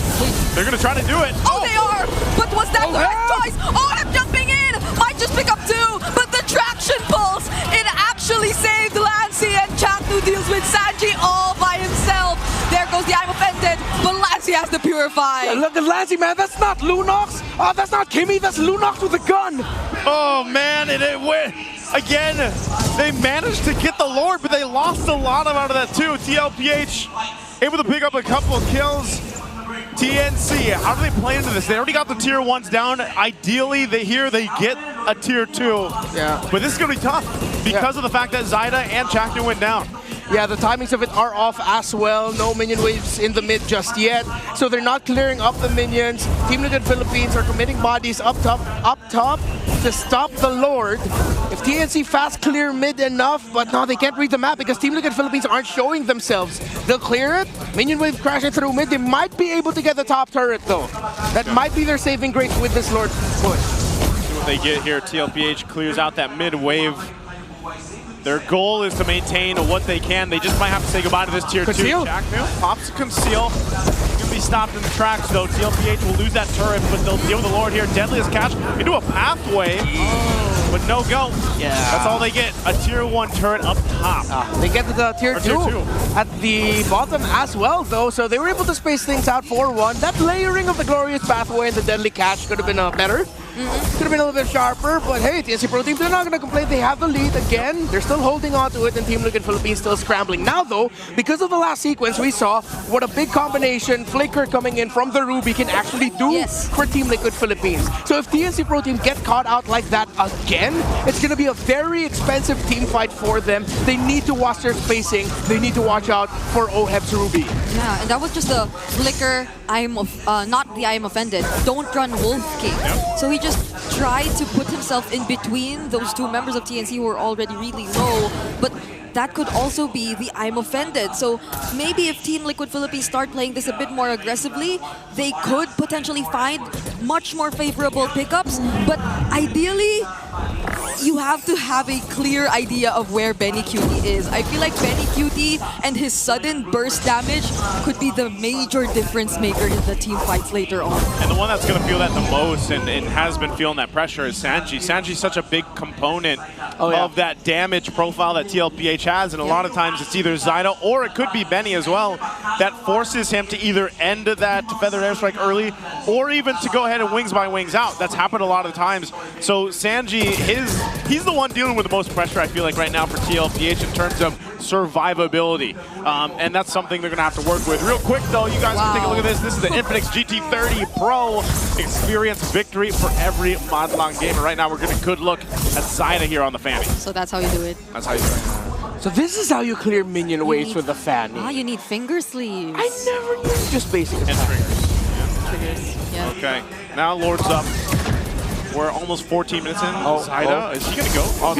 They're going to try to do it. Oh, they are! But was that the right choice? OHEB jumping in! Might just pick up 2, but the traction pulse, it actually saved Lancy, and Chaknu deals with Sanji all by himself. There goes the I'm offended, but Lancy has to purify. Yeah, look at Lancy, man. That's not Lunox. That's not Kimmy. That's Lunox with a gun. Oh, man. And it went. Again, they managed to get the Lord, but they lost a lot out of that too. TLPH able to pick up a couple of kills. TNC, how do they play into this? They already got the tier 1s down. Ideally, they get a tier 2. Yeah. But this is going to be tough because of the fact that Zaida and Chaknu went down. Yeah, the timings of it are off as well. No minion waves in the mid just yet. So they're not clearing up the minions. Team Liquid Philippines are committing bodies up top to stop the Lord. If TNC fast clear mid enough, but no, they can't read the map because Team Liquid Philippines aren't showing themselves. They'll clear it. Minion wave crashing through mid. They might be able to get the top turret though. That might be their saving grace with this Lord push. See what they get here. TLPH clears out that mid wave. Their goal is to maintain what they can. They just might have to say goodbye to this tier 2. Chaknu pops Conceal. He's going to be stopped in the tracks though. TLPH will lose that turret, but they'll deal with the Lord here. Deadliest catch into a pathway, but no go. Yeah. That's all they get. A tier 1 turret up top. They get the tier 2 at the bottom as well though, so they were able to space things out 4-1. That layering of the glorious pathway and the deadly catch could have been better. Could have been a little bit sharper, but hey, TNC Pro Team, they're not going to complain. They have the lead again. They're still holding on to it, and Team Liquid Philippines still scrambling. Now, though, because of the last sequence, we saw what a big combination Flicker coming in from the Ruby can actually do for Team Liquid Philippines. So if TNC Pro Team get caught out like that again, it's going to be a very expensive team fight for them. They need to watch their spacing. They need to watch out for OHEB's Ruby. Yeah, and that was just a Flicker, not the I am offended. Don't run Wolf King. So he just tried to put himself in between those two members of TNC who were already really low, but that could also be the I'm offended. So maybe if Team Liquid Philippines start playing this a bit more aggressively, they could potentially find much more favorable pickups, but ideally, you have to have a clear idea of where Benny Cutie is. I feel like Benny Cutie and his sudden burst damage could be the major difference maker in the team fights later on. And the one that's going to feel that the most and has been feeling that pressure is Sanji. Sanji's such a big component of that damage profile that TLPH has, and a lot of times it's either Zyda or it could be Benny as well that forces him to either end that feathered airstrike early or even to go ahead and wings by wings out. That's happened a lot of times. So Sanji, he's the one dealing with the most pressure, I feel like, right now for TLPH in terms of survivability. And that's something they're going to have to work with. Real quick, though, you guys can take a look at this. This is the Infinix GT30 Pro experience victory for every Madlang gamer. Right now, we're getting a good look at Zyda here on the Fanny. So that's how you do it. That's how you do it. So this is how you clear minion waves with the Fanny. Ah, you need finger sleeves. I never knew. Just basic and triggers. Triggers, yeah. Okay, now Lord's up. We're almost 14 minutes in. Zyda, is he going to go? Oh,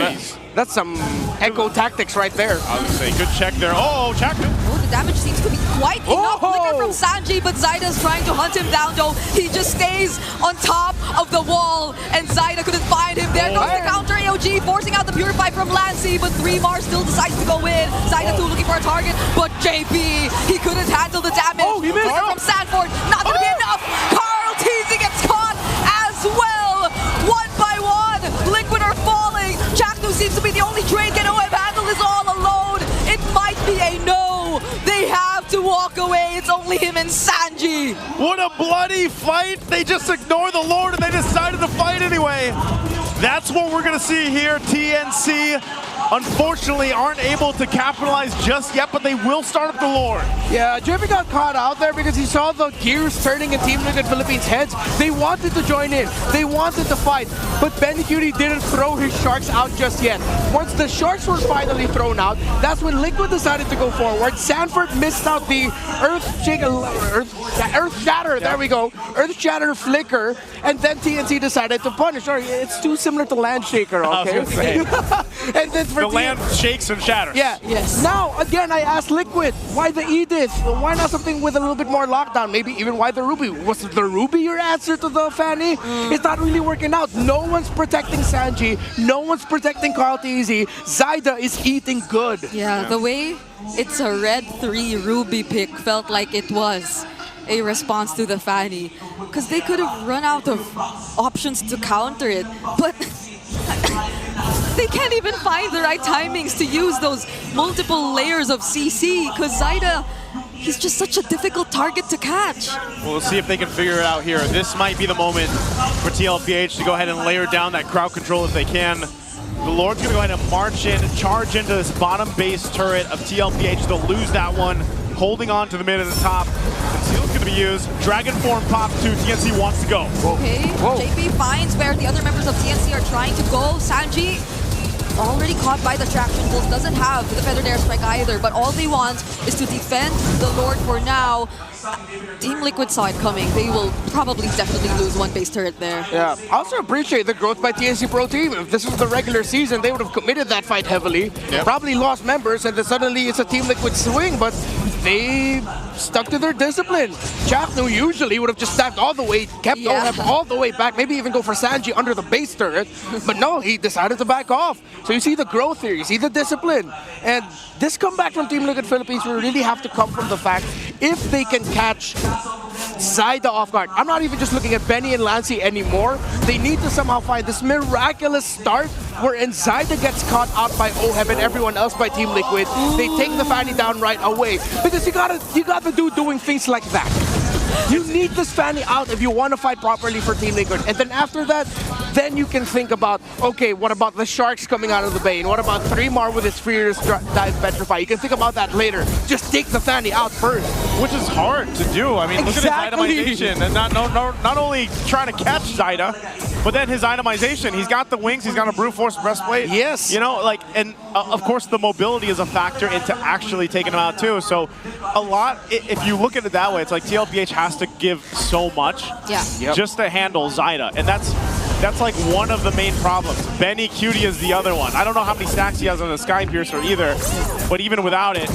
that's some echo tactics right there. I was going to say, good check there. Oh, Chaknu. Oh, the damage seems to be quite enough. Flicker from Sanji, but Zyda's trying to hunt him down, though. He just stays on top of the wall, and Zyda couldn't find him. There goes the counter AOG, forcing out the Purify from Lancy, but 3mar still decides to go in. Zyda too looking for a target, but JP, he couldn't handle the damage. Oh, he missed. Flicker from Sanford, not gonna be enough. Carl Teasy gets caught as well. One by one, Liquid are falling. Chaknu seems to be the only trade get OM handle is all alone. It might be a no. They have to walk away. It's only him and Sanji. What a bloody fight. They just ignore the Lord and they decided to fight anyway. That's what we're going to see here. TNC, unfortunately, aren't able to capitalize just yet, but they will start up the Lord. Yeah, JP got caught out there because he saw the gears turning in Team Liquid Philippines' heads. They wanted to join in. They wanted to fight. But Benny Cutie didn't throw his sharks out just yet. Once the sharks were finally thrown out, that's when Liquid decided to go forward. Sanford missed out the Earth Shatter. There we go. Earth Shatter flicker. And then TNC decided to punish. Sorry, it's too similar to Land Shaker, okay? And then for the land shakes and shatters. Yeah. Yes. Now, again, I asked Liquid, why the Edith? Why not something with a little bit more lockdown? Maybe even why the Ruby? Was the Ruby your answer to the Fanny? It's not really working out. No one's protecting Sanji. No one's protecting Carl Teasy. Zyda is eating good. Yeah, the way it's a red 3 Ruby pick felt like it was a response to the Fanny. Because they could have run out of options to counter it. But they can't even find the right timings to use those multiple layers of CC. Because Zyda, he's just such a difficult target to catch. Well, we'll see if they can figure it out here. This might be the moment for TLPH to go ahead and layer down that crowd control if they can. The Lord's going to go ahead and march in, charge into this bottom base turret of TLPH. They'll lose that one, holding on to the mid and the top. Conceal's going to be used. Dragon Form pops too. TNC wants to go. Okay, JP finds where the other members of TNC are trying to go. Sanji, already caught by the traction pulse, doesn't have the feathered airstrike either, but all they want is to defend the Lord for now. Team Liquid saw it coming. They will probably definitely lose one base turret there. Yeah, I also appreciate the growth by TNC Pro Team. If this was the regular season, they would have committed that fight heavily, probably lost members, and then suddenly it's a Team Liquid swing, but they stuck to their discipline. Chaknu usually would have just stacked all the way, kept OM all the way back, maybe even go for Sanji under the base turret, but no, he decided to back off. So you see the growth here, you see the discipline, and this comeback from Team Liquid Philippines will really have to come from the fact if they can catch Zyda off guard. I'm not even just looking at Benny and Lancy anymore. They need to somehow find this miraculous start wherein Zyda gets caught out by OHEB and everyone else by Team Liquid. They take the Fanny down right away because you got the dude doing things like that. You need this Fanny out if you want to fight properly for Team Liquid. And then after that, then you can think about, okay, what about the Sharks coming out of the Bane? What about 3mar with its Fierce Dive Petrify? You can think about that later. Just take the Fanny out first. Which is hard to do. I mean, look at his itemization. And not only trying to catch Zyda, but then his itemization. He's got the wings, he's got a brute force breastplate. Yes. You know, like, and of course the mobility is a factor into actually taking him out too. So a lot, if you look at it that way, it's like TLPH has to give so much just to handle Zyda. And that's like one of the main problems. Benny Cutie is the other one. I don't know how many stacks he has on the Sky Piercer either, but even without it,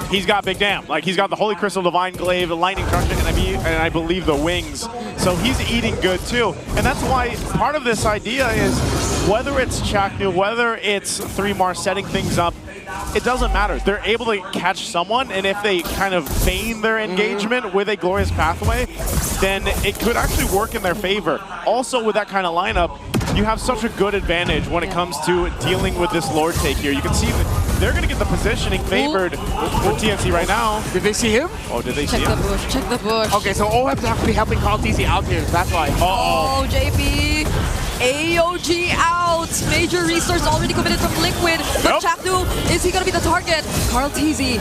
he's got big damn. Like, he's got the Holy Crystal, Divine Glaive, the Lightning Crushing, and I believe the wings. So he's eating good too. And that's why part of this idea is whether it's Chaknu, whether it's 3mar setting things up, it doesn't matter. They're able to catch someone, and if they kind of feign their engagement with a glorious pathway, then it could actually work in their favor. Also, with that kind of lineup, you have such a good advantage when it comes to dealing with this Lord take here. You can see that they're going to get the positioning favored with TNC right now. Did they see him? Oh, did they see Check him? the bush, check the bush. Okay, so OHEB's actually helping Carl TZ out here. That's why. Oh, JP. AOG out. Major resource already committed from Liquid. But Chaknu, is he going to be the target? Carl TZ.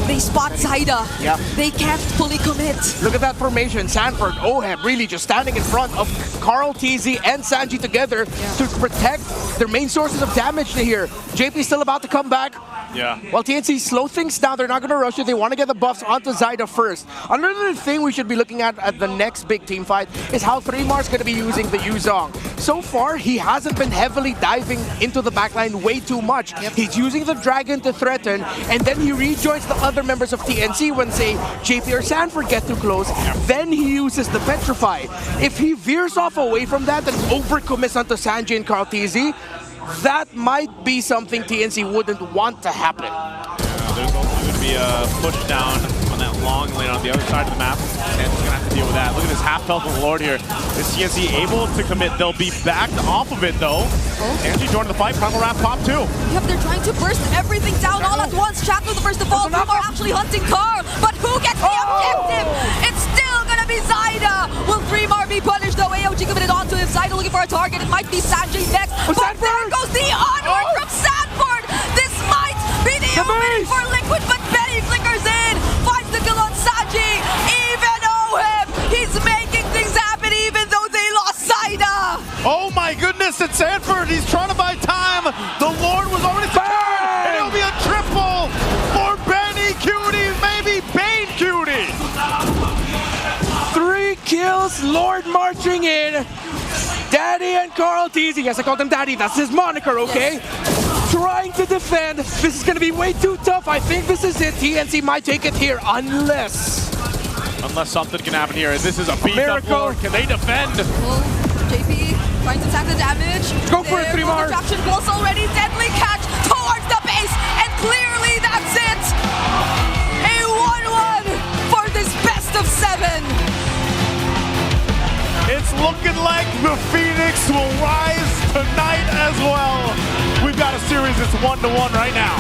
They spot Zaida. Yeah. They can't fully commit. Look at that formation. Sanford, OHEB really just standing in front of Carl TZ and Sanji together to protect their main sources of damage here. JP still about to come back. Yeah. While TNC slow things down, they're not going to rush it. They want to get the buffs onto Zaida first. Another thing we should be looking at the next big team fight is how 3mar's going to be using the Yuzong. So far, he hasn't been heavily diving into the backline way too much. He's using the Dragon to threaten, and then he rejoins the other members of TNC when, say, JP or Sanford get too close. Then he uses the Petrify. If he veers off away from that and overcommits onto Sanji and Carl TZ, that might be something TNC wouldn't want to happen. There's also going to be a push down on that long lane on the other side of the map. And he's going to have to deal with that. Look at this half health of Lord here. Is TNC able to commit? They'll be backed off of it though. TNC joining the fight. Primal Wrap pop too. Yep, they're trying to burst everything down all at once. Chaknu the first to fall. 3mar actually hunting Carl. But who gets the objective? It's still going to be Zaida. Will 3mar be punished though? AOG committed onto him. Zaida looking for a target. It might be Sanjay next. But there goes the onward from Sanford. This might be the opening for Liquid, but Benny flickers in. Finds the kill on Sanji. Even OHEB, he's making things happen even though they lost Zaida. Oh my goodness, it's Sanford. He's trying to buy time. The Lord was already secured. And it'll be a triple for Benny Cutie, maybe Bane Cutie. 3 kills, Lord marching in. Daddy and Carl TZ. Yes, I called him Daddy. That's his moniker, okay? Trying to defend. This is going to be way too tough. I think this is it. TNC might take it here unless something can happen here. This is a beat up miracle. Lord. Can they defend? JP trying to attack the damage. Go for it, 3mar. Traction pulse already. Deadly catch towards the base. And clearly that's it. A 1-1 for this best of 7. It's looking like the Phoenix will rise tonight as well. We've got a series that's 1-1 right now.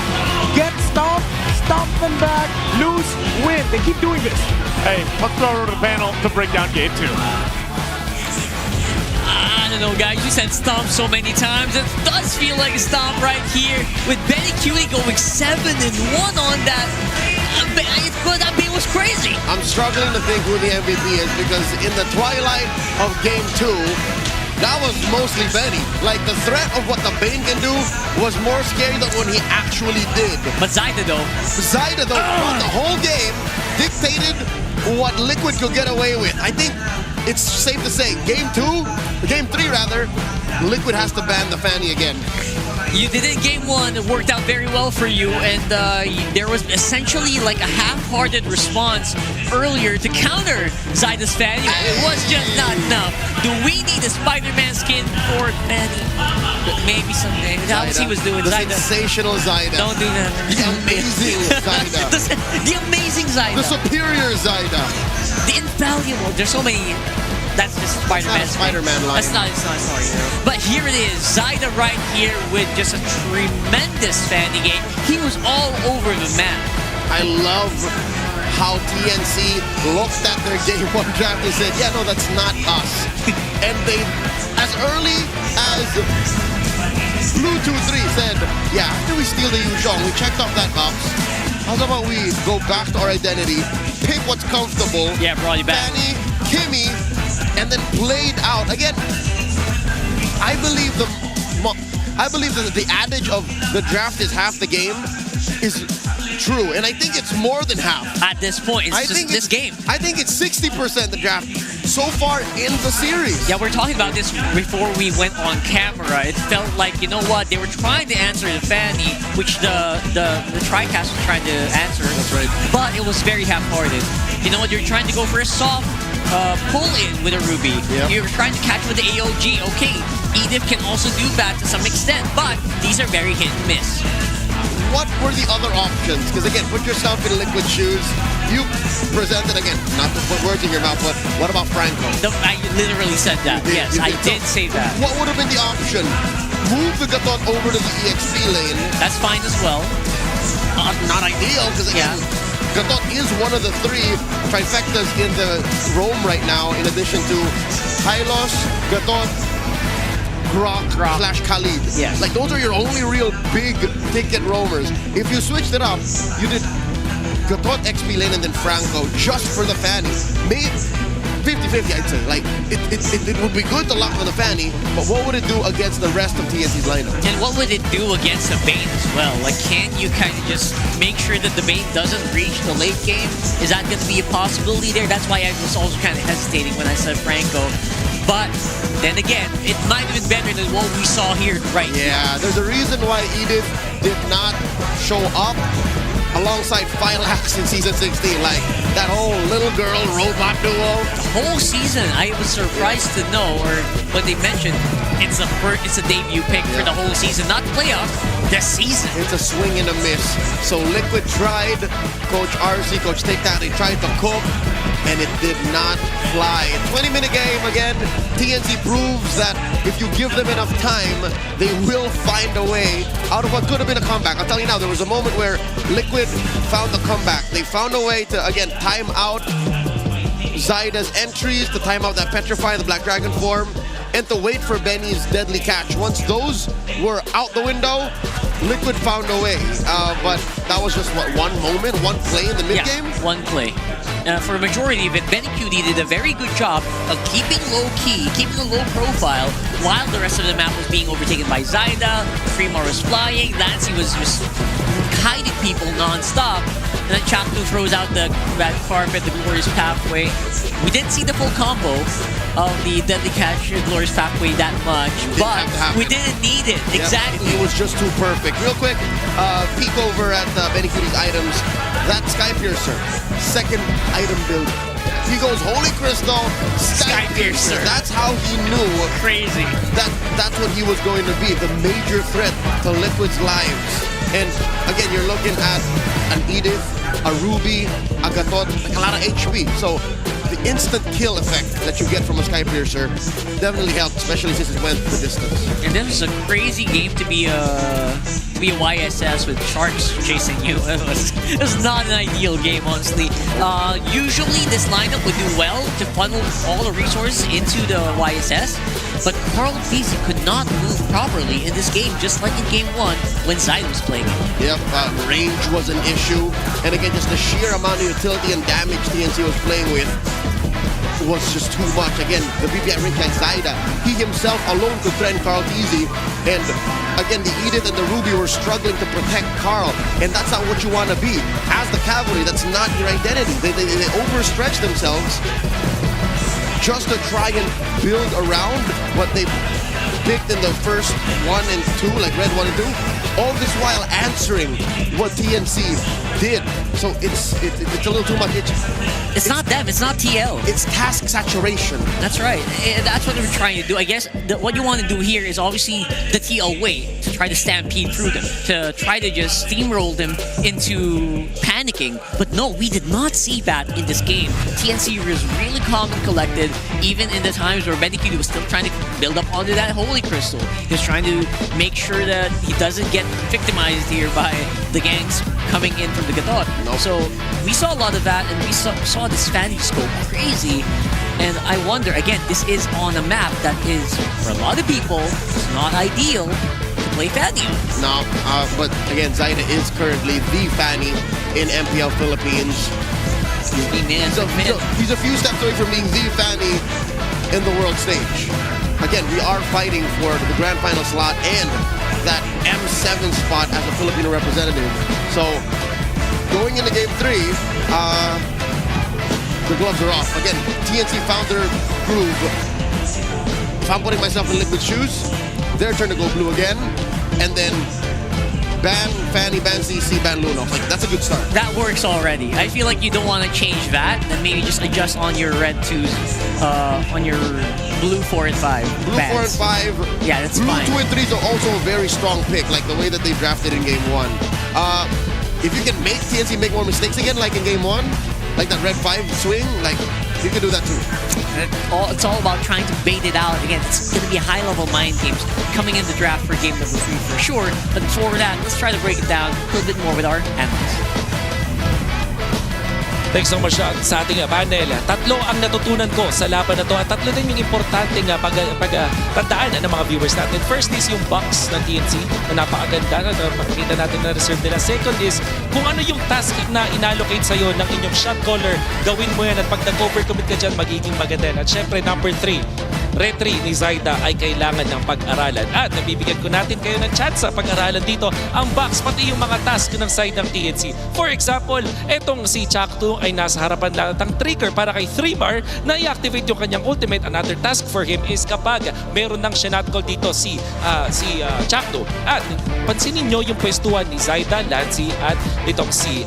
Get stomped, stomp them back, lose, win. They keep doing this. Hey, let's throw it over to the panel to break down game 2. I don't know, guys. You said stomp so many times. It does feel like a stomp right here with Benny Cutie going 7-1 on that. It was crazy. I'm struggling to think who the MVP is because in the twilight of game 2, that was mostly Benny. Like, the threat of what the Bane can do was more scary than what he actually did. But Zaida, though. Zaida, though, throughout the whole game, dictated what Liquid could get away with. I think it's safe to say, game 3 rather, Liquid has to ban the Fanny again. You did it in game 1. It worked out very well for you, and there was essentially like a half-hearted response earlier to counter Zaida's Fanny. It was just not enough. Do we need a Spider-Man skin for Fanny? Maybe someday. That's what he was doing. The Zaida. sensational Zaida. Don't do that. The amazing Zaida. The amazing Zaida. The superior Zaida. The infallible. There's so many. That's just Spider-Man. Spider-Man line. That's not, it's not, sorry. But here it is, Zaida right here with just a tremendous Fanny game. He was all over the map. I love how TNC looked at their game 1 draft and said, yeah, no, that's not us. And they, as early as Blue23 said, yeah, after we steal the Yuzhong, we checked off that box. How about we go back to our identity, pick what's comfortable. Yeah, brought you back. Fanny, Kimmy, and then played out. Again, I believe that the adage of the draft is half the game is true, and I think it's more than half. At this point, it's just this game. I think it's 60% the draft so far in the series. Yeah, we're talking about this before we went on camera. It felt like, you know what, they were trying to answer the Fanny, which the TriCast was trying to answer. That's right. But it was very half-hearted. You know what, you're trying to go for a soft pull in with a Ruby. Yep. You're trying to catch with the AOG. Okay, Edith can also do that to some extent, but these are very hit and miss. What were the other options? Because again, put yourself in Liquid shoes. You presented again, not to put words in your mouth, but what about Franco? I literally said that. Yes, I did say that. What would have been the option? Move the Gatot over to the EXP lane. That's fine as well. Not ideal, because again, Gatot is one of the 3 trifectas in the Rome right now, in addition to Hylos, Gatot, Grok / Khalid. Yes. Like, those are your only real big ticket roamers. If you switched it up, you did Gatot XP lane and then Franco just for the Fanny. Maybe 50-50, I'd say. Like, it would be good to lock on the Fanny, but what would it do against the rest of TNC's lineup? And what would it do against the Bane as well? Like, can't you kind of just make sure that the Bane doesn't reach the late game? Is that going to be a possibility there? That's why I was also kind of hesitating when I said Franco. But then again, it might have been better than what we saw here right now. Yeah, there's a reason why Edith did not show up alongside Phylax in Season 16. Like, that whole little girl robot duo. The whole season, I was surprised to know, or when they mentioned, it's a debut pick for the whole season, not playoff, the season. It's a swing and a miss. So Liquid tried, Coach RC, Coach Take That, they tried to cook, and it did not fly. 20-minute game again. TNC proves that if you give them enough time, they will find a way out of what could have been a comeback. I'll tell you now, there was a moment where Liquid found the comeback. They found a way to, again, time out Zaida's entries, to time out that Petrify, the Black Dragon form, and to wait for Benny's deadly catch. Once those were out the window, Liquid found a way. But that was just, what, one moment, one play in the mid-game? Yeah, one play. For a majority of it, Benny QD did a very good job of keeping low-key, keeping a low profile, while the rest of the map was being overtaken by Zaida, Fremar was flying, Lancy was just hiding people non-stop, and then Chaknu throws out the red carpet, the Glorious Pathway. We didn't see the full combo of the Deadly Catch and Glorious Pathway that much, but we didn't need it. Yep. Exactly. It was just too perfect. Real quick, peek over at Benny QD's items. That Sky Piercer, second item build. He goes Holy Crystal, Sky Piercer. That's how he knew. Crazy. That's what he was going to be, the major threat to Liquid's lives. And again, you're looking at an Edith, a Ruby, a Gatot, like a lot of HP. So the instant kill effect that you get from a Sky Piercer definitely helped, especially since it went the distance. And this was a crazy game to be a YSS with sharks chasing you. It was not an ideal game, honestly. Usually this lineup would do well to funnel all the resources into the YSS, but Carl Beasy could not move properly in this game, just like in Game 1 when Zaida was playing it. Yep, range was an issue. And again, just the sheer amount of utility and damage TNC was playing with was just too much. Again, the BPI rank like Zaida, he himself alone could threaten Carl easy. And again, the Edith and the Ruby were struggling to protect Carl. And that's not what you want to be. As the cavalry, that's not your identity. They overstretch themselves just to try and build around what they picked in the first 1 and 2, like Red 1 and 2. All this while answering what TNC did. So it's a little too much. It's not them, it's not TL. It's task saturation. That's right. That's what we're trying to do. I guess what you want to do here is obviously the TL way, to try to stampede through them, to try to just steamroll them into panicking. But no, we did not see that in this game. TNC was really calm and collected, even in the times where Benny QD was still trying to build up onto that Holy Crystal. He was trying to make sure that he doesn't get victimized here by the gangs coming in from the Gatot. Nope. So we saw a lot of that, and we saw this Fanny scope crazy. And I wonder, again, this is on a map that is, for a lot of people, it's not ideal to play Fanny. No, but again, Zaida is currently the Fanny in MPL Philippines. He's a few steps away from being the Fanny in the world stage. Again, we are fighting for the grand final slot and that M7 spot as a Filipino representative. So, going into Game 3, the gloves are off. Again, TNC found their groove. If I'm putting myself in Liquid shoes, their turn to go blue again. And then ban Fanny, ban CC, ban Luno. Like, that's a good start. That works already. I feel like you don't want to change that, and maybe just adjust on your red 2s, on your blue 4 and 5. Blue 4 and 5. Yeah, that's Blue fine. 2 and 3 is also a very strong pick, like the way that they drafted in Game 1. If you can make TNC make more mistakes again, like in Game 1, like that red 5 swing, like you can do that too. It's all about trying to bait it out. Again, it's going to be high-level mind games coming in the draft for game number 3 for sure. But before that, let's try to break it down a little bit more with our analysts. Thanks so much sa ating panel. Tatlo ang natutunan ko sa laban na to at tatlo din yung importanteng pagtandaan ng mga viewers natin. First is yung box ng TNC na napakaganda na makikita natin na reserve nila. Second is kung ano yung task na inallocate sa'yo ng inyong shot caller, gawin mo yan at pag nag-overcommit ka dyan, magiging maganda. At syempre, number 3, retry ni Zaida ay kailangan ng pag-aralan. At nabibigyan ko natin kayo ng chance sa pag-aralan dito ang box, pati yung mga task ng side ng TNC. For example, etong si Chakto ay nasa harapan lang ng trigger para kay 3-bar na i-activate yung kanyang ultimate. Another task for him is kapag meron ng shot call dito si Chakto. At pansinin nyo yung pwestuhan ni Zaida, Lancy at itong si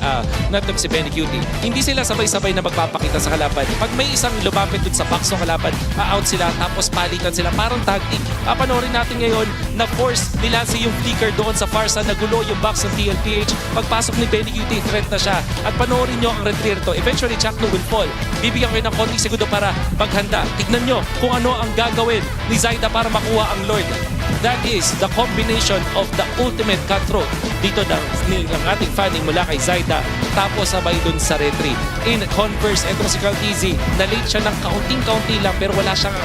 Benny Cutie. Hindi sila sabay-sabay na magpapakita sa kalaban. Pag may isang lumapit dun sa box ng kalaban, out sila tapos palitan sila parang tag team. Panoorin natin ngayon na force ni Lancy yung flicker doon sa far side, nagulo yung box ng TLPH. Pagpasok ni Benny Cutie, threat na siya. At panoorin nyo ang retreat to. Eventually, Chakno will fall. Bibigyan kayo ng konting segundo para maghanda. Tignan nyo kung ano ang gagawin ni Zaida para makuha ang Lord. That is the combination of the ultimate cutthroat dito ng ating fanning mula kay Zaida tapos sabay dun sa retry. In converse, eto si Carl Easy, na-late siya ng kaunting-kaunti lang pero wala siyang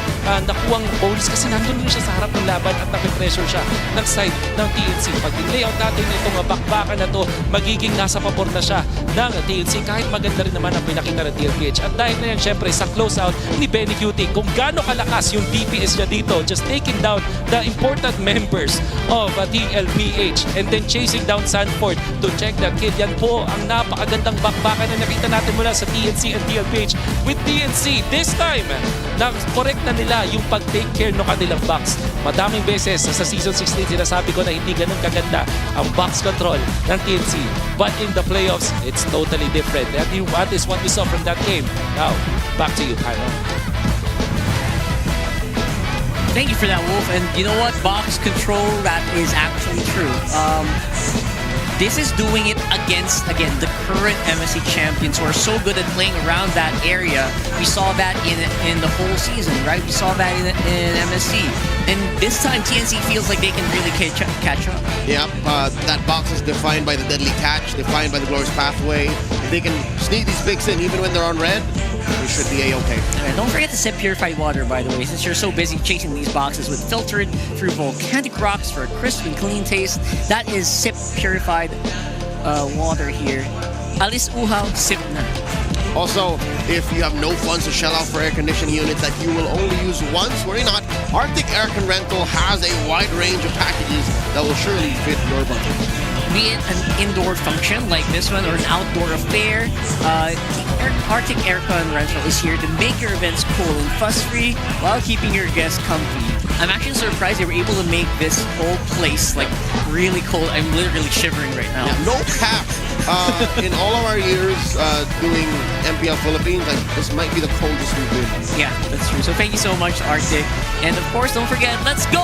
nakuwang bonus kasi nandun din siya sa harap ng laban at napipressure siya ng side ng TNC. Pag layout natin itong bakbakan na to, magiging nasa pabor na siya ng TNC kahit maganda rin naman ang pinakita ng TLPH. At dahil na yan, syempre, sa closeout ni Benny Cutie, kung gaano kalakas yung DPS niya dito, just taking down the important members of TLPH and then chasing down Sanford to check that kill. Yan po ang napakagandang bakbakan na nakita natin mula sa TNC and TLPH. With TNC, this time, na-correct na nila yung pag-take care ng kanilang box. Madaming beses sa Season 16, sinasabi ko na hindi ganun kaganda ang box control ng TNC. But in the playoffs, it's totally different. That is what we saw from that game. Now, back to you, Kylo. Thank you for that, Wolf. And you know what? Box control, that is actually true. This is doing it against, again, the current MSC champions who are so good at playing around that area. We saw that in the whole season, right? We saw that in MSC. And this time, TNC feels like they can really catch up. Yep, that box is defined by the deadly catch, defined by the glorious pathway. If they can sneak these picks in even when they're on red, they should be A-okay. And don't forget to sip purified water, by the way, since you're so busy chasing these boxes with filtered through volcanic rocks for a crisp and clean taste. That is sip purified water here. Alis uhaw, sip na. Also, if you have no funds to shell out for air conditioning units that you will only use once, worry not. Arctic Aircon Rental has a wide range of packages that will surely fit your budget. Be it an indoor function like this one or an outdoor affair, Arctic Aircon Rental is here to make your events cool and fuss-free while keeping your guests comfy. I'm actually surprised they were able to make this whole place like really cold. I'm literally shivering right now. Yeah, no cap. In all of our years doing MPL Philippines, like this might be the coldest we've been. Yeah, that's true. So thank you so much, Arctic. And of course, don't forget, let's go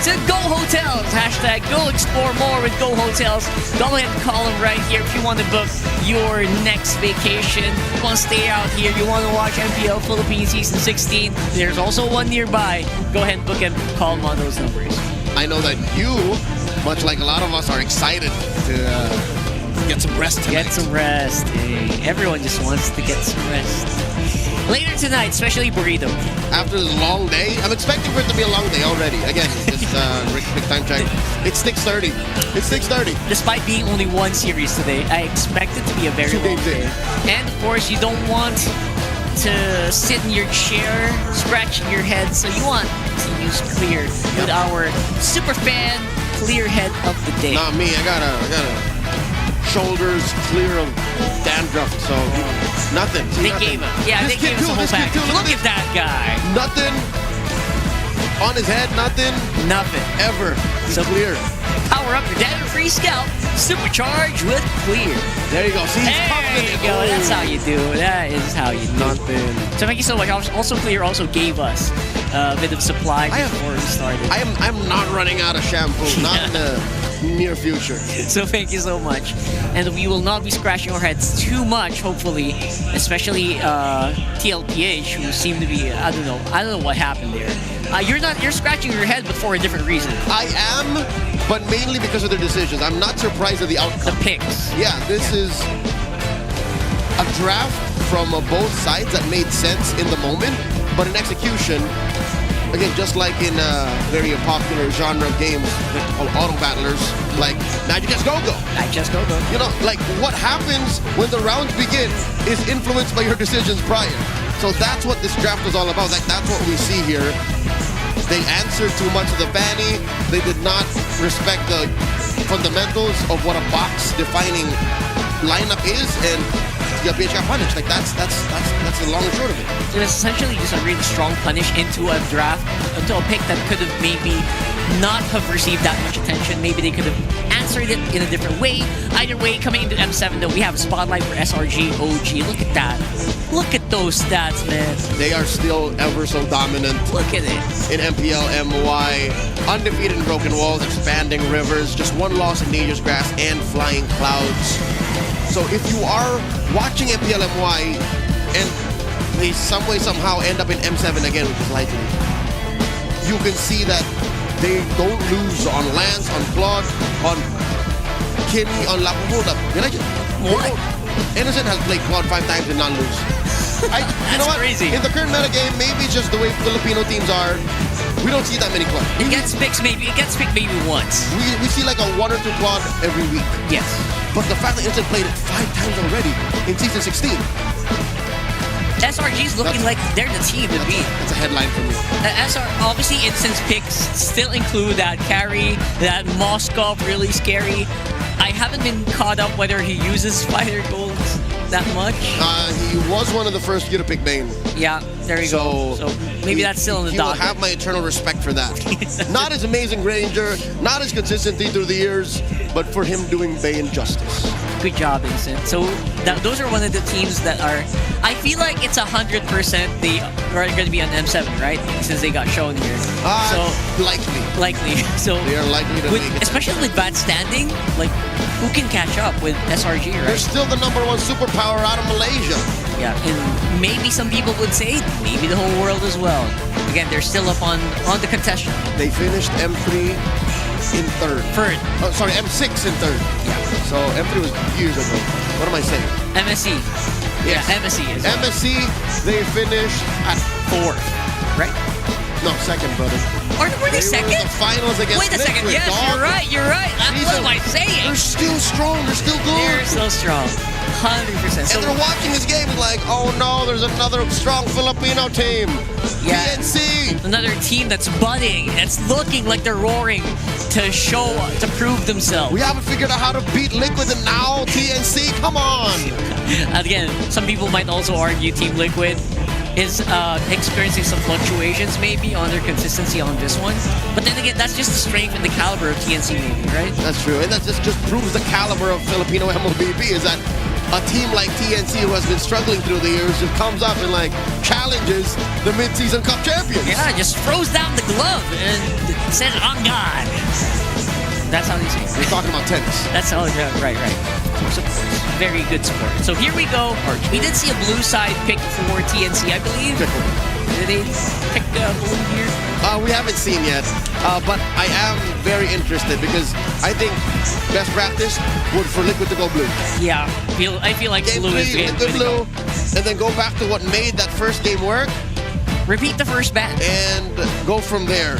to Go Hotels. Hashtag go explore more with Go Hotels. Go ahead and call them right here if you want to book your next vacation. You want to stay out here, you want to watch MPL Philippines Season 16. There's also one nearby. Go ahead and book and call them on those numbers. I know that you, much like a lot of us, are excited to get some rest tonight. Get some rest. Hey, everyone just wants to get some rest. Later tonight, especially Burrito. After this long day, I'm expecting for it to be a long day already. Again, just quick time check. It's 6:30. It's 6:30. Despite being only one series today, I expect it to be a very long day. And of course, you don't want to sit in your chair, scratching your head, so you want to use Clear with our super fan Clear head of the day. Not me. I got a shoulders clear of dandruff, so nothing. They gave him. Yeah, they gave us a whole package. Look at that guy. Nothing on his head. Nothing. Nothing. Ever. So clear. Power up your data-free scalp, supercharged with Clear. There you go. See, he's There confident. you go. That's how you do. That is how you do. Nothing. So thank you so much. Also, Clear also gave us a bit of supply before we started. I'm not running out of shampoo. Not in the near future. So thank you so much. And we will not be scratching our heads too much, hopefully, especially TLPH, who seem to be, I don't know what happened there. You're scratching your head, but for a different reason. I am, but mainly because of their decisions. I'm not surprised at the outcome. The picks. Yeah, this is a draft from both sides that made sense in the moment, but in execution, again, just like in very popular genre of games called auto battlers, like Magic Just Go-Go. Magic Just Go-Go. You know, like what happens when the rounds begin is influenced by your decisions prior. So that's what this draft was all about. Like that's what we see here. They answered too much of the banny. They did not respect the fundamentals of what a box-defining lineup is, and TLPH got punished. Like that's the long and short of it. So it's essentially just a really strong punish into a draft, into a pick that could have maybe not have received that much attention. Maybe they could have answered it in a different way. Either way, coming into M7 though, we have a spotlight for SRG OG. Look at that. Look at those stats, man. They are still ever so dominant. Look at it. In MPL MY, undefeated in Broken Walls, expanding rivers, just one loss in Nature's Grass and Flying Clouds. So if you are watching MPL MY and they some way somehow end up in M7 again, which is likely, you can see that they don't lose on Lance, on Claude, on Kimmy, on Lapubuda. What? Innocent has played Claude 5 times and not lose. You know what? Crazy. In the current metagame, maybe just the way Filipino teams are, we don't see that many Claude. It gets picked maybe once. We see like a 1 or 2 Claude every week. Yes. But the fact that Innocent played it 5 times already in Season 16. SRG's looking like they're the team to beat. That's a headline for me. Obviously, Innocent's picks still include that carry, that Moskov, really scary. I haven't been caught up whether he uses fighter goals that much. He was one of the first to pick Bane. Yeah, there you go. So maybe that's still in the He will docket. have my eternal respect for that. Not as amazing Ranger, not as consistently through the years, but for him doing Bane justice. Good job, Innocent. So those are one of the teams that are, I feel like it's 100% they are going to be on M7, right? Since they got shown here. So likely. So they are likely to make it. Especially with bad standing, like who can catch up with SRG, right? They're still the #1 superpower out of Malaysia. Yeah, and maybe some people would say maybe the whole world as well. Again, they're still up on the contestant. They finished M3 in third. Oh, sorry, M6 in third. Yeah. So M3 was years ago. What am I saying? MSC. Yes. Yeah, MSC is. MSC, they finished at 4th. Right? No, second, brother. Or were they second? Were in the finals against Wait a second. Liquid, Yes, dog. you're right. What am I saying? They're still strong. They're still good. They're so strong. 100%. And they're watching this game like, oh no, there's another strong Filipino team. Yeah. TNC. Another team that's budding. That's looking like they're roaring to prove themselves. We haven't figured out how to beat Liquid, and now TNC. Come on. Again, some people might also argue Team Liquid is experiencing some fluctuations maybe on their consistency on this one. But then again, that's just the strength and the caliber of TNC maybe, right? That's true. And that just proves the caliber of Filipino MLBB is that a team like TNC, who has been struggling through the years, just comes up and like challenges the mid-season cup champions. Yeah, just throws down the glove and says, "On God." That's how they say it. We're talking about tennis. That's how, right. So, very good sport. So here we go. We did see a blue side pick for TNC, I believe. Did they pick blue here? We haven't seen yet, but I am very interested because I think best practice would for Liquid to go blue. Yeah, I feel like Game blue is 3, Liquid blue, and then go back to what made that first game work. Repeat the first bat. And go from there.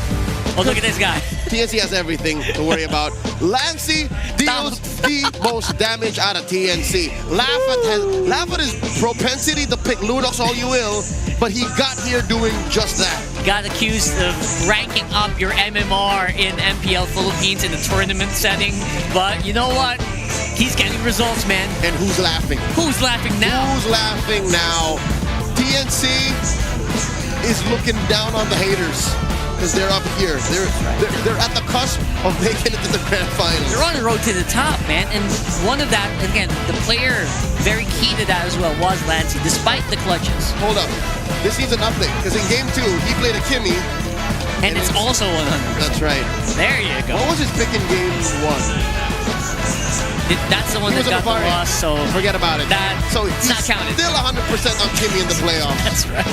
Oh, look at this guy. TNC has everything to worry about. Lancey deals the most damage out of TNC. Laugh at his propensity to pick Ludox all you will, but he got here doing just that. Got accused of ranking up your MMR in MPL Philippines in the tournament setting, but you know what? He's getting results, man. And who's laughing? Who's laughing now? Who's laughing now? TNC is looking down on the haters. because they're up here. They're at the cusp of making it to the grand finals. They're on the road to the top, man. And one of that, again, the player very key to that as well was Lancey, despite the clutches. Hold up. This needs an update, because in game 2, he played a Kimmy. And it's also 100. That's right. There you go. What was his pick in game 1? That's the one that got the loss, so forget about it. So it's not counted. Still 100% on Kimmy in the playoffs. That's right.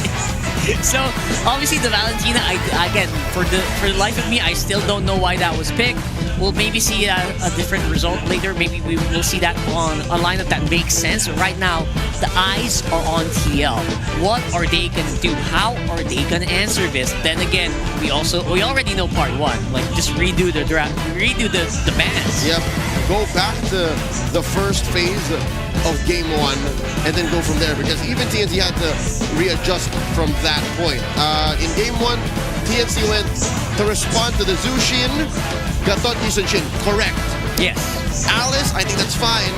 So obviously the Valentina, again, for the life of me, I still don't know why that was picked. We'll maybe see a different result later. Maybe we will see that on a lineup that makes sense. But right now, the eyes are on TL. What are they gonna do? How are they gonna answer this? Then again, we already know part 1. Like just redo the draft, redo the bans. Yep. Go back to the first phase of game 1 and then go from there, because even TNC had to readjust from that point. In game 1, TNC went to respond to the Zushin, Gatot Yusunshin. Correct. Yes. Alice, I think that's fine.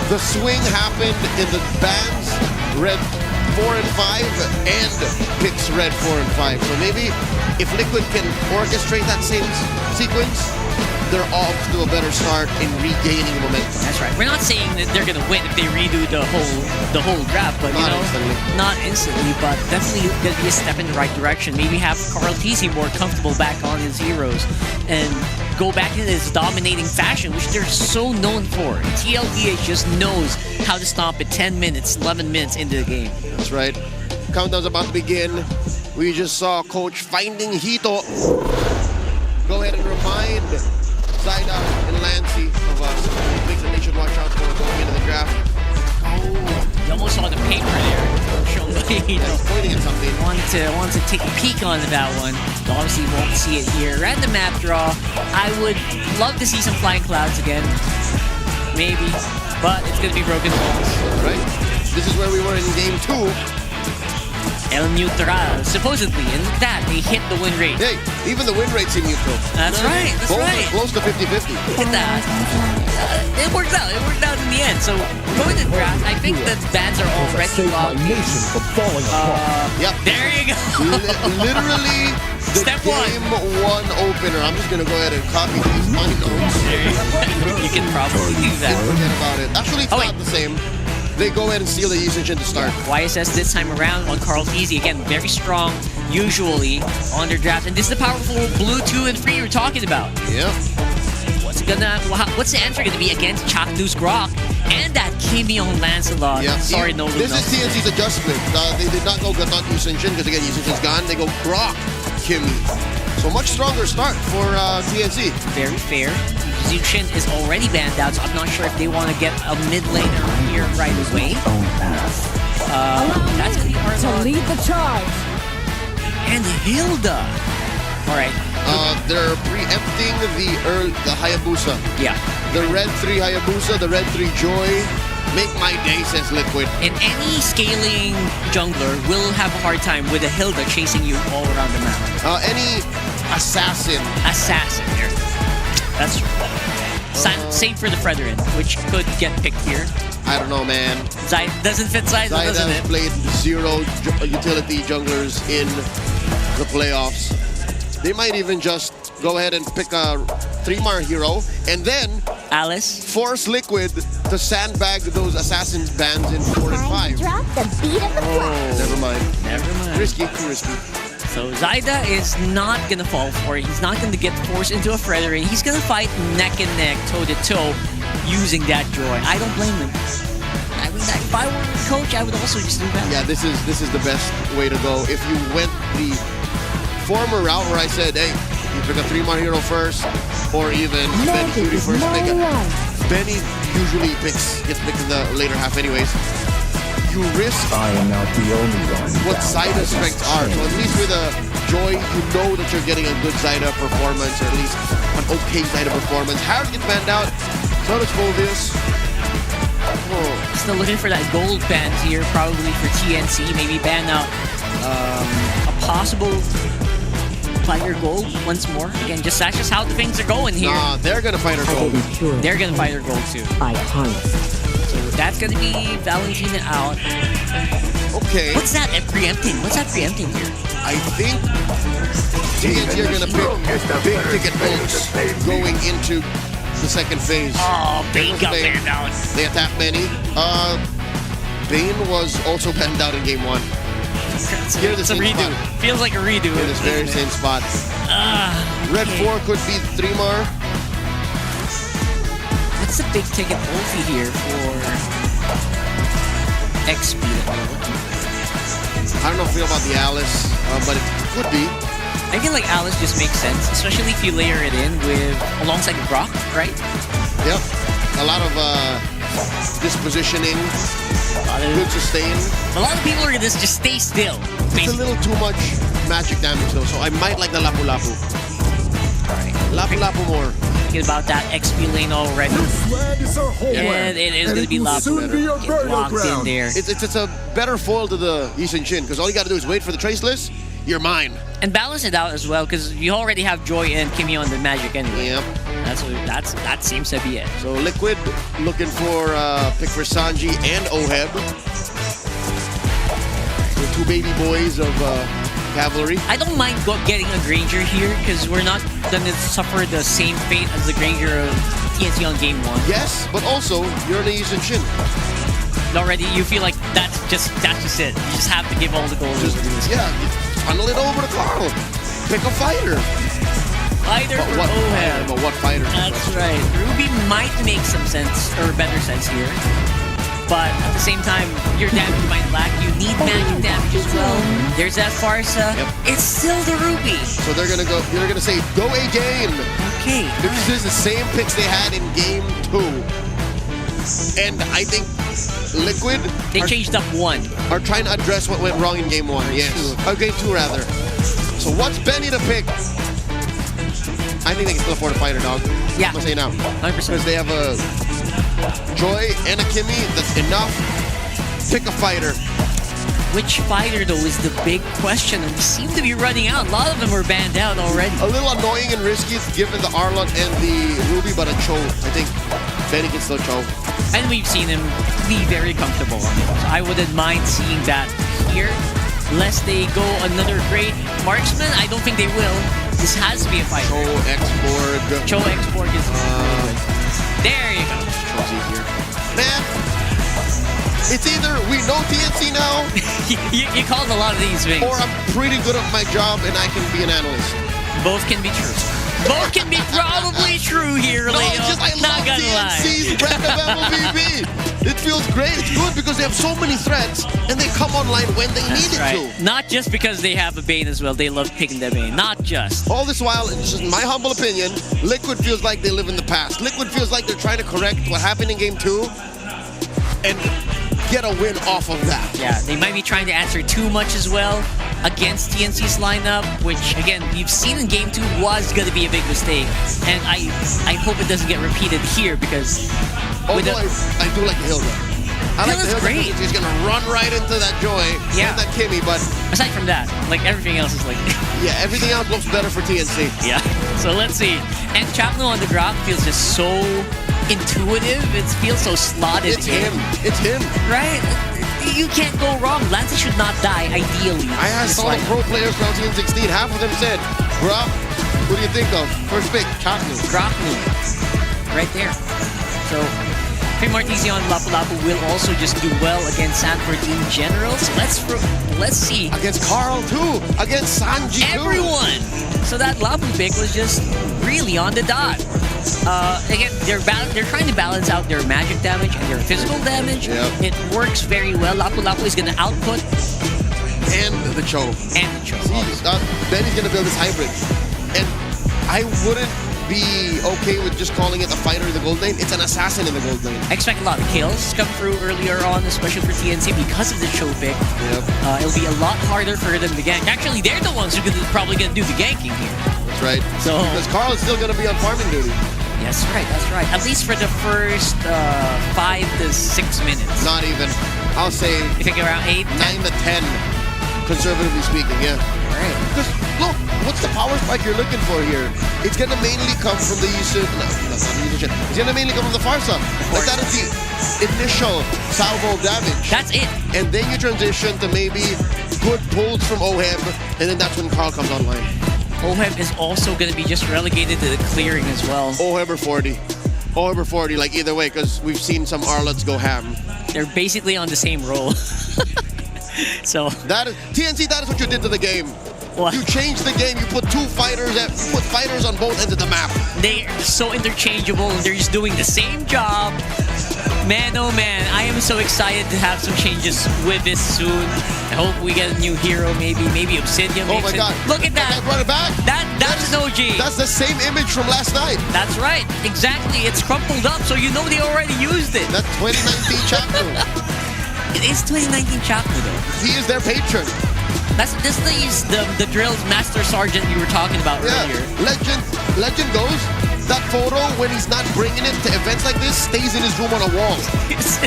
The swing happened in the bans, red 4 and 5, and picks red 4 and 5. So maybe if Liquid can orchestrate that same sequence, they're off to a better start in regaining momentum. That's right. We're not saying that they're gonna win if they redo the whole draft, but not instantly, but definitely gonna be a step in the right direction. Maybe have Carl TC more comfortable back on his heroes and go back in his dominating fashion, which they're so known for. TLPH just knows how to stomp it 10 minutes, 11 minutes into the game. That's right. Countdown's about to begin. We just saw Coach finding Hito. Go ahead and remind Zaida and Lancey of us. Makes the nation watch out for going into the draft. Oh, you almost saw the paper there. Showing pointing at something. Wanted to take a peek on that one. But obviously, you won't see it here. Random map draw. I would love to see some flying clouds again. Maybe. But it's going to be broken walls. Right. This is where we were in game 2. El Neutral, supposedly, and that they hit the win rate. Hey, even the win rate's in neutral. That's right, that's right. Close to 50-50. Look at that. It worked out. It worked out in the end. So going to draft, I think the bans are already locked. Yep. There you go. Literally the Step game 1 opener. I'm just gonna go ahead and copy these my notes. You can probably do that. Forget about it. Actually, it's not the same. They go ahead and steal the Yusunshin to start. YSS this time around on Carl Easy. Again, very strong, usually, on their draft. And this is the powerful blue 2 and 3 we're talking about. Yep. What's the answer going to be against Chakdu's Grok and that Kimmy on Lancelot? Yep. Sorry, no. This is TNC's adjustment. They did not go Gatot Yusunshin because, again, Yusunshin's gone. They go Grok Kimmy. So much stronger start for TNC. Very fair. Zushin is already banned out, so I'm not sure if they want to get a mid laner here right away. That's going to be hard to lead the charge. And Hilda. All right. They're preempting the Hayabusa. Yeah. The red 3 Hayabusa, the red 3 Joy. Make my day, says Liquid. And any scaling jungler will have a hard time with a Hilda chasing you all around the map. Any assassin. Assassin here. That's true. Same for the Fredrin, which could get picked here. I don't know, man. Doesn't fit Zaida, doesn't it? Played 0 utility junglers in the playoffs. They might even just go ahead and pick a 3-mar hero and then Alice force Liquid to sandbag those assassin bans in 4 and 5. Drop the beat of the Never mind. Never mind. Risky, too risky. So Zaida is not going to fall for it. He's not going to get forced into a Fredrin. He's going to fight neck and neck, toe-to-toe, using that Joy. I don't blame him. I mean, if I were a coach, I would also just do that. Yeah, this is the best way to go. If you went the former route where I said, hey, you pick a 3-mar hero first, or even Benny Cutie first. Benny usually gets picked in the later half anyways. You risk I am not the only one what Zaida's strengths are. So at least with a Joy, you know that you're getting a good Zaida performance, or at least an okay Zaida performance. Harris gets banned out. So does Phobius. Still looking for that gold band here, probably for TNC. Maybe ban out a possible Fighter gold once more. Again, that's just how the things are going here. Nah, they're gonna fight her gold. They're gonna fight her gold too. So that's gonna be Valentina out. Okay. What's that preempting? What's that preempting here? I think TNC are going to pick big ticket votes going into the second phase. Oh, Bane got banned out. They attacked Benny. Bane was also banned out in game 1. Here, It's a redo. Feels like a redo. In this very same spot. Red 4 could be 3-mar. What's the big ticket ulti here for XP? I don't know if I feel about the Alice, but it could be. I feel like Alice just makes sense, especially if you layer it in with alongside Brock, right? Yep. A lot of dispositioning, good sustain. A lot of people are gonna just stay still. It's a little too much magic damage though, so I might like the Lapu Lapu. Alright. Lapu Lapu more. Thinking about that XP lane already. And it is gonna be Lapu. Get locked in there. It's a better foil to the S16 because all you gotta do is wait for the traceless. You're mine. And balance it out as well, because you already have Joy and Kimmy on the Magic anyway. Yep. That seems to be it. So Liquid looking for pick for Sanji and Oheb. The two baby boys of Cavalry. I don't mind getting a Granger here, because we're not gonna suffer the same fate as the Granger of TNC on game 1. Yes, but also you're in a Yushin. Already, you feel like that's just it. You just have to give all the gold. Yeah, funnel it over to Carl. Pick a fighter. Fighter for Oheb. But what fighter? That's right. Ruby might make some sense, or better sense here. But at the same time, your damage might lack. You need magic damage as well. There's that Farsa. Yep. It's still the Ruby. So they're gonna say, go again. Okay. This is the same picks they had in game 2. And I think Liquid changed up 1. Are trying to address what went wrong in game 1. Yes. Game 2 rather. So what's Benny to pick? I think they can still afford a fighter, dog. Yeah. I'm gonna say now. 100%. Because they have a Joy and a Kimmy. That's enough. Pick a fighter. Which fighter, though, is the big question, and we seem to be running out. A lot of them were banned out already. A little annoying and risky given the Arlott and the Ruby, but a Cho. I think Benny can still Cho. And we've seen him be very comfortable on it. So I wouldn't mind seeing that here. Lest they go another great marksman, I don't think they will. This has to be a fight. Cho X-Borg. Cho X-Borg is there you go. Cho's easier. Man, it's either we know TNC now, you called a lot of these things, or I'm pretty good at my job and I can be an analyst. Both can be true. Both can be probably true here, Leo. No, it's just I love TNC's brand of MLBB. It feels great. It's good because they have so many threats and they come online when they need it to. Not just because they have a Bane as well. They love picking their Bane. Not just. All this while, it's just my humble opinion, Liquid feels like they live in the past. Liquid feels like they're trying to correct what happened in game 2 and get a win off of that. Yeah, they might be trying to answer too much as well against TNC's lineup, which again, we've seen in game 2 was going to be a big mistake. And I hope it doesn't get repeated here because... Although I do like the Hilda. I like the Hilda great. because he's going to run right into that Joy and that Kimmy, but... Aside from that, like everything else is like... yeah, everything else looks better for TNC. Yeah, so let's see. And Chapman on the Grok feels just so intuitive. It feels so slotted It's him. It's him. Right? You can't go wrong. Lancey should not die, ideally. I asked all the pro players from TN16. Half of them said, Grok, what do you think of? First pick, Chapman. Groknu. Right there. So... Martisi on Lapu Lapu will also just do well against Sanford in general. So let's see. Against Carl too. Against Sanji Everyone. too. So that Lapu pick was just really on the dot. Again, they're trying to balance out their magic damage and their physical damage. Yep. It works very well. Lapu Lapu is going to output. And the Cho. And the Cho. Benny's going to build this hybrid. And I wouldn't be okay with just calling it a fighter in the gold lane. It's an assassin in the gold lane. I expect a lot of kills come through earlier on, especially for TNC because of the Cho pick. Yep. It'll be a lot harder for them to gank. Actually, they're the ones who are probably going to do the ganking here. That's right. So, because Carl is still going to be on farming duty. That's right, that's right. At least for the first 5 to 6 minutes. Not even. I'll say... You think around 8? 9 to 10. conservatively speaking, yeah. Right. Because look, what's the power spike you're looking for here? It's gonna mainly come from the Yusuf. No, that's not the Yusuf. It's gonna mainly come from the Farsa. Like that is the initial salvo damage. That's it. And then you transition to maybe good pulls from Ohem, and then that's when Carl comes online. Ohem is also going to be just relegated to the clearing as well. Ohem or 40. Ohem or 40, like either way, because we've seen some Arlots go ham. They're basically on the same roll. So that is TNC. That is what you did to the game. What? You changed the game. You put fighters on both ends of the map. They're so interchangeable, and they're just doing the same job. Man, oh man, I am so excited to have some changes with this soon. I hope we get a new hero, maybe Obsidian. Oh my God! Look at that! Brought it back. That's an OG. That's the same image from last night. That's right, exactly. It's crumpled up, so you know they already used it. That's 2019 Chaknu. It is 2019 Chaknu though. He is their patron. This is the drill's master sergeant you were talking about earlier. Legend goes. That photo, when he's not bringing it to events like this, stays in his room on a wall.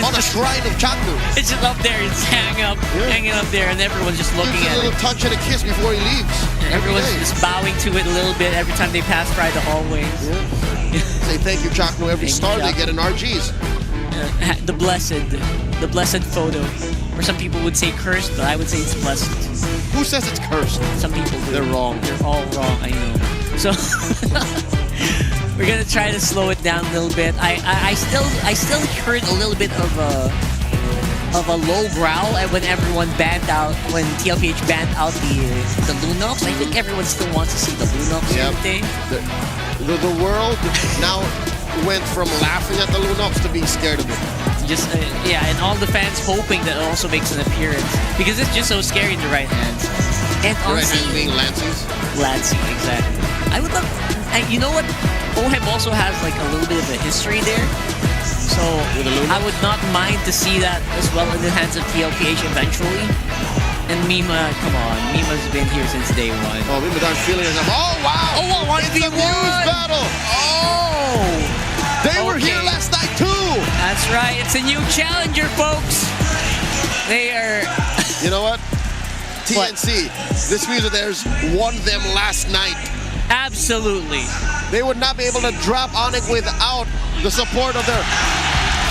On a shrine of Chaknu. It's just up there. It's hanging up there, and everyone's just looking at it. A little touch and a kiss before he leaves. And everyone's just bowing to it a little bit every time they pass by the hallways. Yeah. Say thank you, Chaknu. Every star they get in RGs. The blessed photo. Or some people would say cursed, but I would say it's blessed. Who says it's cursed? Some people do. They're wrong. They're all wrong, I know. So we're gonna try to slow it down a little bit. I still heard a little bit of a low growl when everyone banned out, when TLPH banned out the Lunox. I think everyone still wants to see the Lunox today. The world now went from laughing at the Lunox to being scared of it. Just yeah, and all the fans hoping that it also makes an appearance because it's just so scary in the right hands. And the right hand being Lancey's. Lancey, exactly. I would love. And you know what? Ohem also has like a little bit of a history there, so I would not mind to see that as well in the hands of TLPH eventually. And Mima, come on, Mima's been here since day one. Oh, Mima's feeling it. Oh wow! Oh, it's a news battle. Oh, they were here last night too. That's right. It's a new challenger, folks. They are. You know what? TNC. This music theirs won them last night. Absolutely. They would not be able to drop Onyx without the support of their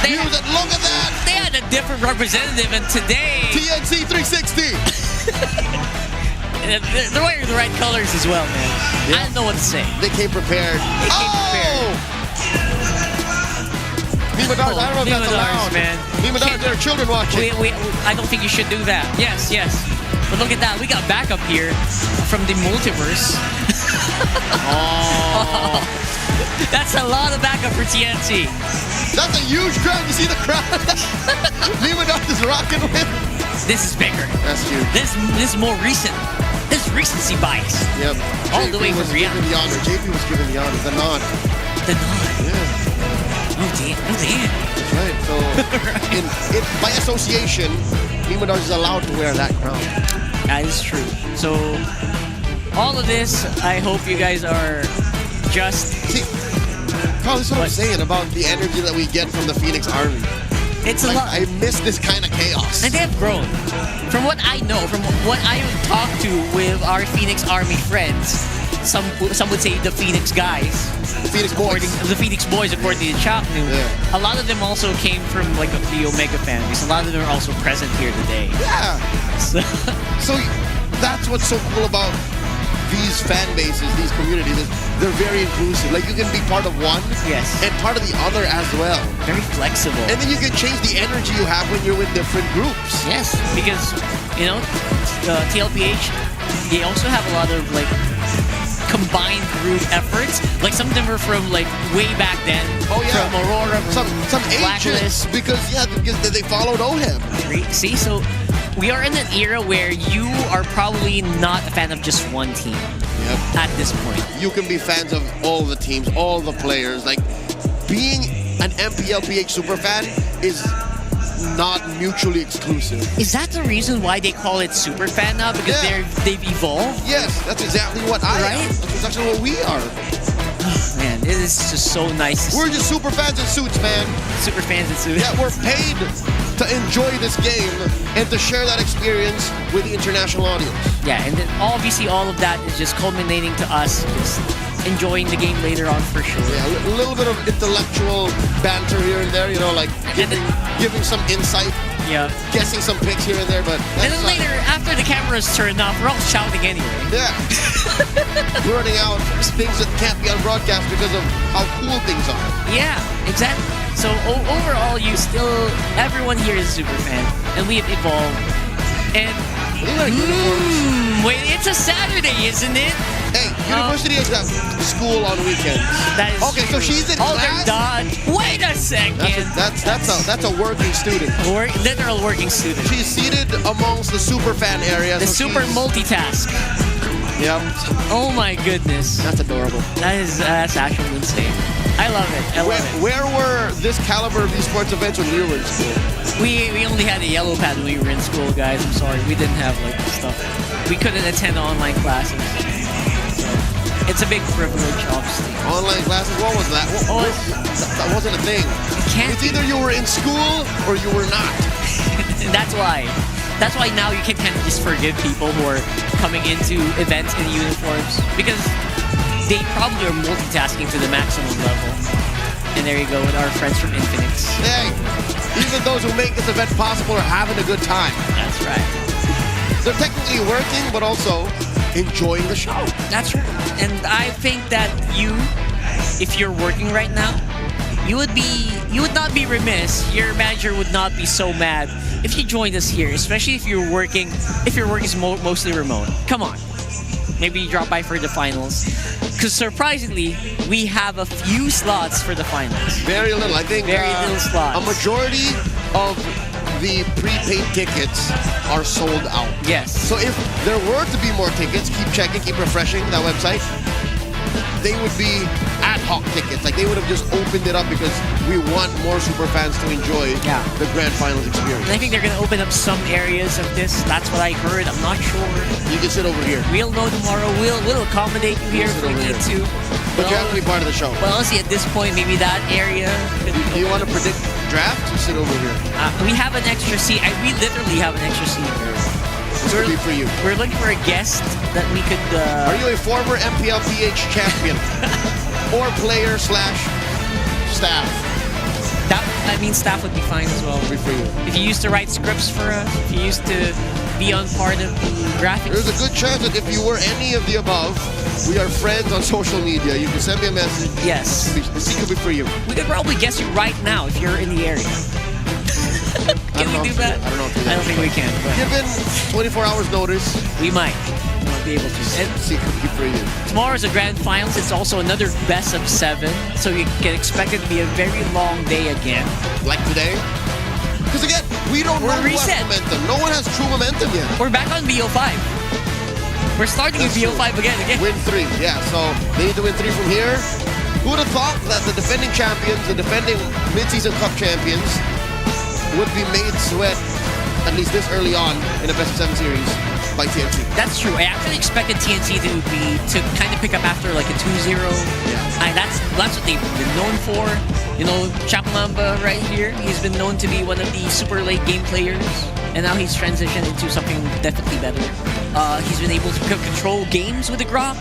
music. Look at that. They had a different representative, and today TNC 360. They're wearing the right colors as well, man. Yeah. I don't know what to say. They came prepared. Mima Darts, I don't know if that's allowed. Man. Mima Darts, there are children watching. I don't think you should do that. Yes. But look at that. We got backup here from the multiverse. Oh. That's a lot of backup for TNC. That's a huge crowd. You see the crowd? Mima Darts is rocking with. This is bigger. That's huge. This is more recent. This recency bias. Yep. All the way from Rihanna. JP was giving the honor. The nod. The nod. Yeah. Oh damn. That's right. So, by association, Mima Darts is allowed to wear that crown. That is true. So, all of this, I hope you guys are just... See, Carl, this is what I'm saying about the energy that we get from the Phoenix Army. It's a lot. I miss this kind of chaos. And they have grown. From what I know, from what I talked to with our Phoenix Army friends, some would say the Phoenix guys. The Phoenix boys. The Phoenix boys, according to Chaknu. Yeah. A lot of them also came from like the Omega fan base. A lot of them are also present here today. Yeah. So that's what's so cool about these fan bases, these communities. They're very inclusive. Like you can be part of one, yes, and part of the other as well. Very flexible. And then you can change the energy you have when you're with different groups. Yes, because you know, TLPH, they also have a lot of like combined group efforts. Like some of them are from like way back then. Oh yeah. From Aurora, from some agents because they followed Ohem. See, so we are in an era where you are probably not a fan of just one team. Yep. At this point, you can be fans of all the teams, all the players. Like being an MPLPH super fan is not mutually exclusive. Is that the reason why they call it super fan now? Because they've evolved? Yes, that's exactly what I am. That's exactly what we are. Oh, man, it is just so nice. We're just super fans in suits, man. Super fans in suits. Yeah, we're paid to enjoy this game and to share that experience with the international audience. Yeah, and then obviously all of that is just culminating to us just enjoying the game later on for sure. Yeah, a little bit of intellectual banter here and there, you know, like giving some insight. Yeah. Guessing some picks here and there, but... And then later, after the cameras turned off, we're all shouting anyway. Yeah. Burning out things that can't be on broadcast because of how cool things are. Yeah, exactly. So overall, everyone here is a super fan, and we have evolved. And wait, it's a Saturday, isn't it? Hey, university has got school on weekends. That is okay, true. so she's in class? They're done. Wait a second. That's a working student. Literal working student. She's seated amongst the super fan area. The super multitask. Yep. Oh my goodness. That's adorable. That's actually insane. I love it. I love it. Where were this caliber of esports events when you were in school? We only had a yellow pad when we were in school, guys. I'm sorry. We didn't have like stuff. We couldn't attend online classes. So it's a big privilege, obviously. Online classes? What was that? That wasn't a thing. It's either you were in school or you were not. That's why. That's why now you can kind of just forgive people who are coming into events in uniforms because they probably are multitasking to the maximum level. And there you go with our friends from Infinix. Hey, even those who make this event possible are having a good time. That's right. They're technically working, but also enjoying the show. That's right. And I think that if you're working right now, you would not be remiss. Your manager would not be so mad if you joined us here, especially if your work is mostly remote. Come on. Maybe you drop by for the finals. Because surprisingly, we have a few slots for the finals. Very little. I think very little slots. A majority of the prepaid tickets are sold out. Yes. So if there were to be more tickets, keep checking, keep refreshing that website. They would be ad hoc tickets. Like they would have just opened it up because we want more super fans to enjoy the grand finals experience. And I think they're going to open up some areas of this. That's what I heard. I'm not sure. You can sit over here. We'll know tomorrow. We'll accommodate you here if we need to. But you have to be part of the show. Well, honestly, at this point, maybe that area. Do you want to predict draft? You sit over here. We have an extra seat. We literally have an extra seat here. This would be for you. We're looking for a guest that we could... Are you a former MPL PH champion? Or player / staff? Staff would be fine as well. Be for you. If you used to write scripts for us, if you used to be on part of the graphics... There's a good chance that if you were any of the above, we are friends on social media. You can send me a message. Yes. The seat could be for you. We could probably guess you right now if you're in the area. Can we do that? I don't know if we can. I don't think we can. But given 24 hours notice, we might be able to. And seat could be for you. Tomorrow's a grand finals. It's also another best of 7, so you can expect it to be a very long day again. Like today? Because again, we don't know who has momentum. No one has true momentum yet. We're back on BO5. We're starting with BO5 again. Win 3, yeah. So they need to win 3 from here. Who would have thought that the defending champions, the defending mid-season cup champions, would be made sweat, at least this early on, in a best of 7 series by TNC. That's true. I actually expected TNC to kind of pick up after like a 2-0. Yeah. That's what they've been known for. You know, Chapalamba right here, he's been known to be one of the super late game players, and now he's transitioned into something definitely better. He's been able to control games with the Grok.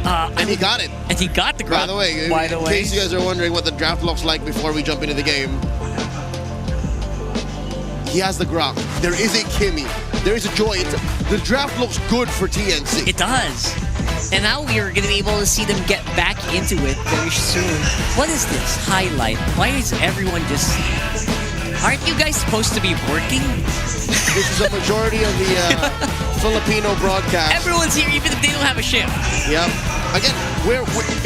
And he got it. And he got the Grok. By the way, in case you guys are wondering what the draft looks like before we jump into the game, he has the Grok. There is a Kimmy. There is a Joy. The draft looks good for TNC. It does. And now we are going to be able to see them get back into it very soon. What is this? Highlight. Why is everyone just... Aren't you guys supposed to be working? This is a majority of the Filipino broadcast. Everyone's here even if they don't have a shift. Yep. Again,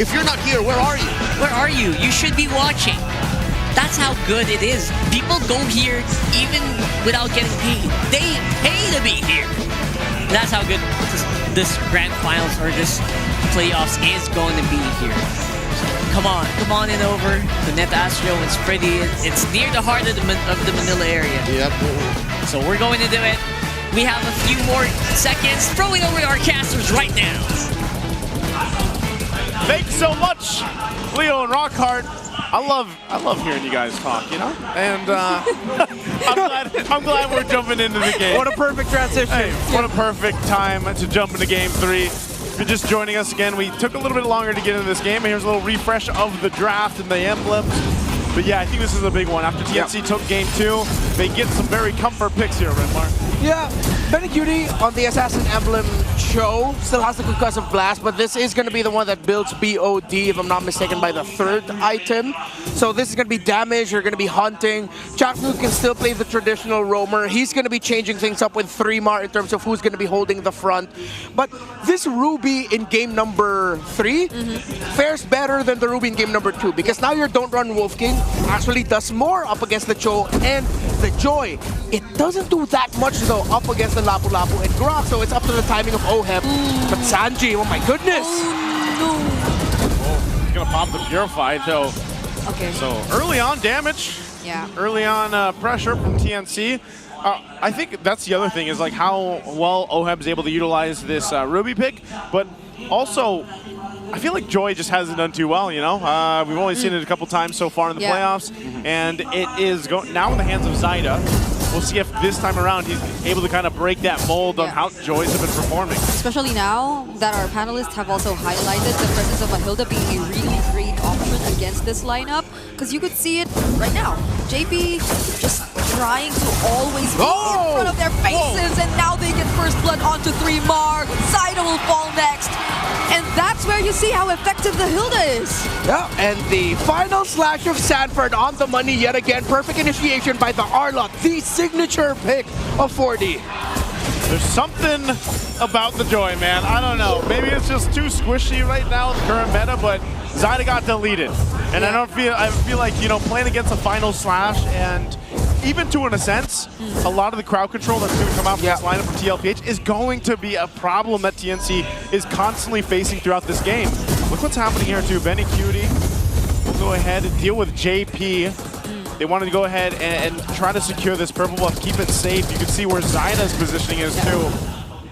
if you're not here, where are you? Where are you? You should be watching. That's how good it is. People go here even without getting paid. They pay to be here. That's how good this grand finals or this playoffs is going to be here. So, come on in over to Net Astro. It's pretty. It's near the heart of the Manila area. Yep. So we're going to do it. We have a few more seconds. Throwing over our casters right now. Thanks so much, Leo and Rockhart. I love hearing you guys talk, you know? And I'm glad we're jumping into the game. What a perfect transition. Hey, what a perfect time to jump into game 3. If you're just joining us again, we took a little bit longer to get into this game, and here's a little refresh of the draft and the emblems. But yeah, I think this is a big one. After TNC took game 2, they get some very comfort picks here, Redmar. Yeah, Benny Cutie on the Assassin Emblem show still has the concussive blast, but this is going to be the one that builds BOD, if I'm not mistaken, by the 3rd item. So this is going to be damage, you're going to be hunting. Chaknu can still play the traditional roamer. He's going to be changing things up with 3-Mar in terms of who's going to be holding the front. But this Ruby in game number 3 fares better than the Ruby in game number 2, because now your Don't Run Wolf King actually does more up against the Cho and the Joy. It doesn't do that much though up against the Lapu Lapu and Grok, so it's up to the timing of Oheb. But Sanji, oh my goodness! Oh, he's gonna pop the Purify though. Okay. So early on damage. Yeah. Early on pressure from TNC. I think that's the other thing is like how well Oheb's able to utilize this Ruby pick, but also I feel like Joy just hasn't done too well, you know? We've only seen it a couple times so far in the playoffs, and it is now in the hands of Zyda. We'll see if this time around he's able to kind of break that mold on how Joys have been performing. Especially now that our panelists have also highlighted the presence of a Hilda being a really great option against this lineup, because you could see it right now. JP just trying to always be in front of their faces, and now they get first blood onto 3-Mar. Zyda will fall next. And that's where you see how effective the Hilda is. Yeah, and the final slash of Sanford on the money yet again. Perfect initiation by the Arlott, the signature pick of 4D. There's something about the Joy, man. I don't know. Maybe it's just too squishy right now in the current meta, but Zyda got deleted. And I feel like, you know, playing against a final slash and even to, in a sense, a lot of the crowd control that's going to come out from this lineup from TLPH is going to be a problem that TNC is constantly facing throughout this game. Look what's happening here too. Benny Cutie will go ahead and deal with JP. They wanted to go ahead and try to secure this purple buff, keep it safe. You can see where Zyda's positioning is too,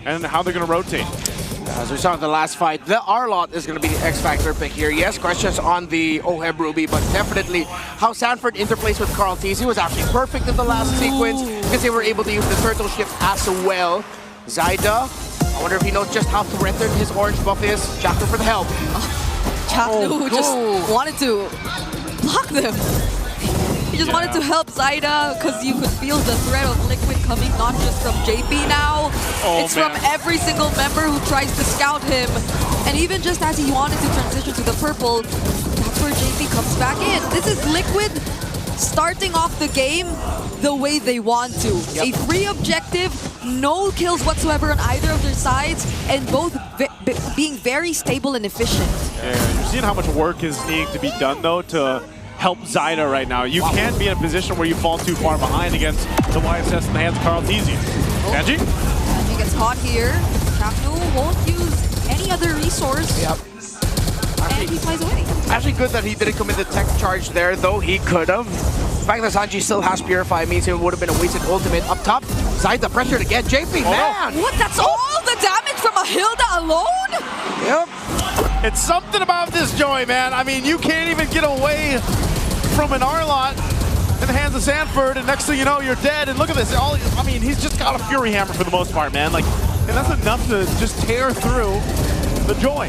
and how they're going to rotate. As we saw in the last fight, the Arlott is going to be the X-Factor pick here. Yes, questions on the Oheb Ruby, but definitely how Sanford interplays with Carl Tizzy was actually perfect in the last sequence because they were able to use the turtle shift as well. Zyda, I wonder if he knows just how threatened his orange buff is. Chaknu for the help. Chaknu just wanted to block them. He just wanted to help Zyda because you could feel the threat of Liquid coming not just from JP now. It's from every single member who tries to scout him. And even just as he wanted to transition to the purple, that's where JP comes back in. This is Liquid starting off the game the way they want to. A free objective, no kills whatsoever on either of their sides, and both being very stable and efficient. Yeah, you're seeing how much work is needing to be done though to help Zyda right now. You can't be in a position where you fall too far behind against the YSS in the hands of Carl Tizzy. Sanji? Sanji gets caught here. Chaknu won't use any other resource. And he flies away. Actually good that he didn't commit the tech charge there, though he could have. The fact that Sanji still has Purify means it would have been a wasted ultimate. Up top, Zyda pressured again. JP, man! What? That's all the damage from a Hilda alone? Yep. It's something about this Joy, man. I mean, you can't even get away from an Arlott in the hands of Sanford, and next thing you know, you're dead. And look at this. I mean, he's just got a Fury Hammer for the most part, man. Like, and that's enough to just tear through the Joy.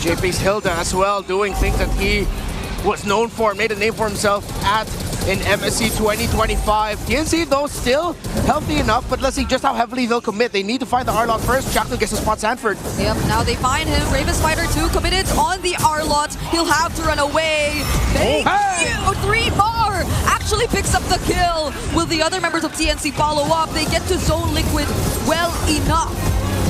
JP's Hilda as well, doing things that he was known for, made a name for himself in MSC 2025. TNC, though, still healthy enough, but let's see just how heavily they'll commit. They need to find the Arlott first. Chaknu gets to spot Sanford. Yep, now they find him. Raven Spider 2 committed on the Arlott. He'll have to run away. Thank you! 3-Mar actually picks up the kill. Will the other members of TNC follow up? They get to zone Liquid well enough.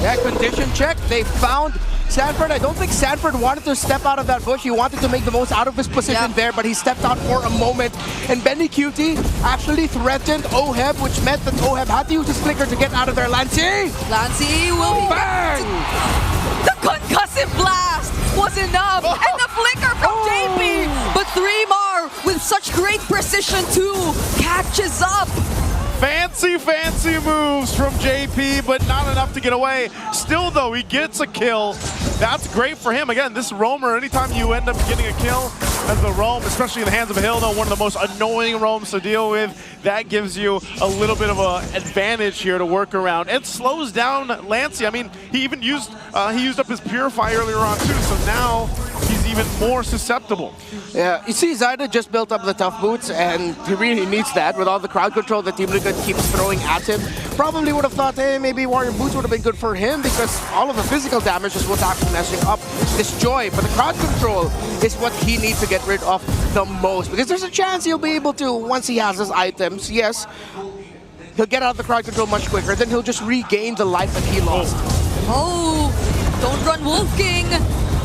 Yeah, condition check. They found Sanford. I don't think Sanford wanted to step out of that bush. He wanted to make the most out of his position there, but he stepped out for a moment. And Benny Cutie actually threatened Oheb, which meant that Oheb had to use his flicker to get out of there. Lancey! Lancey will bang! The concussive blast was enough, and the flicker from JP. But 3-Mar with such great precision too catches up. Fancy moves from JP, but not enough to get away. Still, though, he gets a kill. That's great for him. Again, this roamer, anytime you end up getting a kill as the roam, especially in the hands of a hill, though, one of the most annoying roams to deal with, that gives you a little bit of an advantage here to work around. It slows down Lancey. I mean, he even used up his Purify earlier on, too, so now he's even more susceptible. Yeah, you see, Zyda just built up the tough boots, and he really needs that with all the crowd control that Team Liquid keeps throwing at him. Probably would have thought, hey, maybe Warrior Boots would have been good for him because all of the physical damage is what's actually messing up this Joy. But the crowd control is what he needs to get rid of the most, because there's a chance he'll be able to, once he has his items, yes, he'll get out of the crowd control much quicker, then he'll just regain the life that he lost. Oh, don't run Wolf King.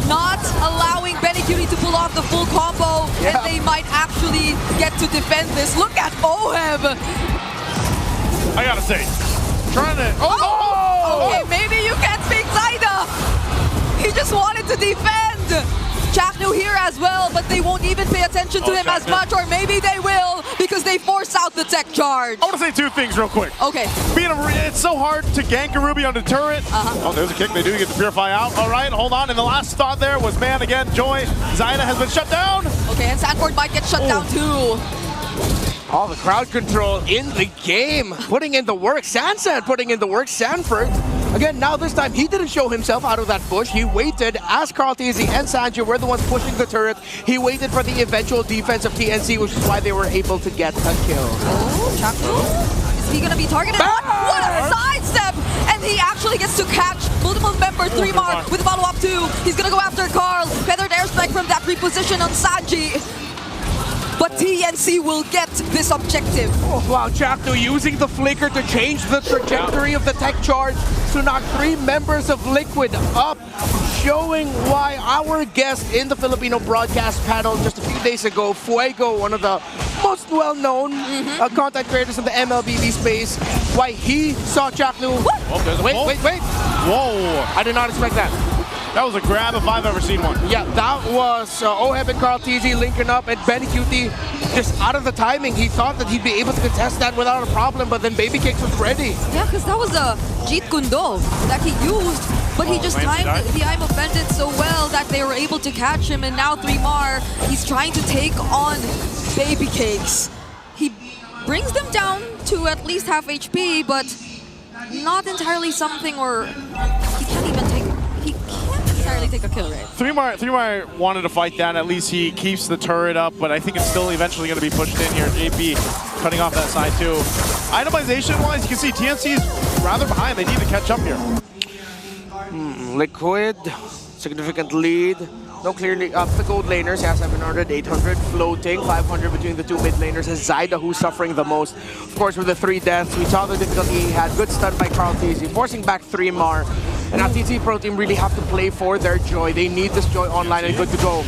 Not allowing Benny Cutie to pull off the full combo, and they might actually get to defend this. Look at Oheb. I gotta say, trying to... Okay, maybe you can't speak Zyda. He just wanted to defend. Chaknu here as well, but they won't even pay attention to him as much, or maybe they will, because they force out the tech charge. I want to say two things real quick. Okay. It's so hard to gank a Ruby on the turret. Oh, there's a kick. They do get the Purify out. All right, hold on. And the last thought there was, man, again, Joy. Zyda has been shut down. Okay, and Sanford might get shut down too. All the crowd control in the game, putting in the work. Sansan putting in the work. Sanford, again, now this time, he didn't show himself out of that bush. He waited as Carl Tizzy and Sanji were the ones pushing the turret. He waited for the eventual defense of TNC, which is why they were able to get a kill. Oh, Chaknu? Is he going to be targeted? What a sidestep! And he actually gets to catch multiple members, 3-Mar with follow-up 2. He's going to go after Carl. Feathered airstrike from that reposition on Sanji. But TNC will get this objective. Oh, wow, Chaknu using the flicker to change the trajectory of the tech charge to knock 3 members of Liquid up, showing why our guest in the Filipino broadcast panel just a few days ago, Fuego, one of the most well-known content creators in the MLBB space, why he saw Chaknu. Wait. Whoa. I did not expect that. That was a grab if I've ever seen one. Yeah, that was Oheb and Carl Tizzy linking up, and Benny Cutie just out of the timing. He thought that he'd be able to contest that without a problem, but then Baby Kicks was ready. Yeah, because that was a Jeet Kundo that he used, but he just timed the I'm offended so well that they were able to catch him, and now 3-Mar, he's trying to take on Baby Cakes. He brings them down to at least half HP, but not entirely something, or he can't even take a kill, right? 3-Mar wanted to fight that. At least he keeps the turret up, but I think it's still eventually going to be pushed in here. JP cutting off that side too. Itemization-wise, you can see TNC is rather behind. They need to catch up here. Liquid, significant lead. No, clearly up the gold laners. Yeah, 700, 800, floating, 500 between the 2 mid laners. And Zyda, who's suffering the most. Of course, with the 3 deaths, we saw the difficulty he had. Good stun by Carl Tizzy, forcing back 3-Mar. And now TNC Pro Team really have to play for their Joy. They need this Joy online and good to go.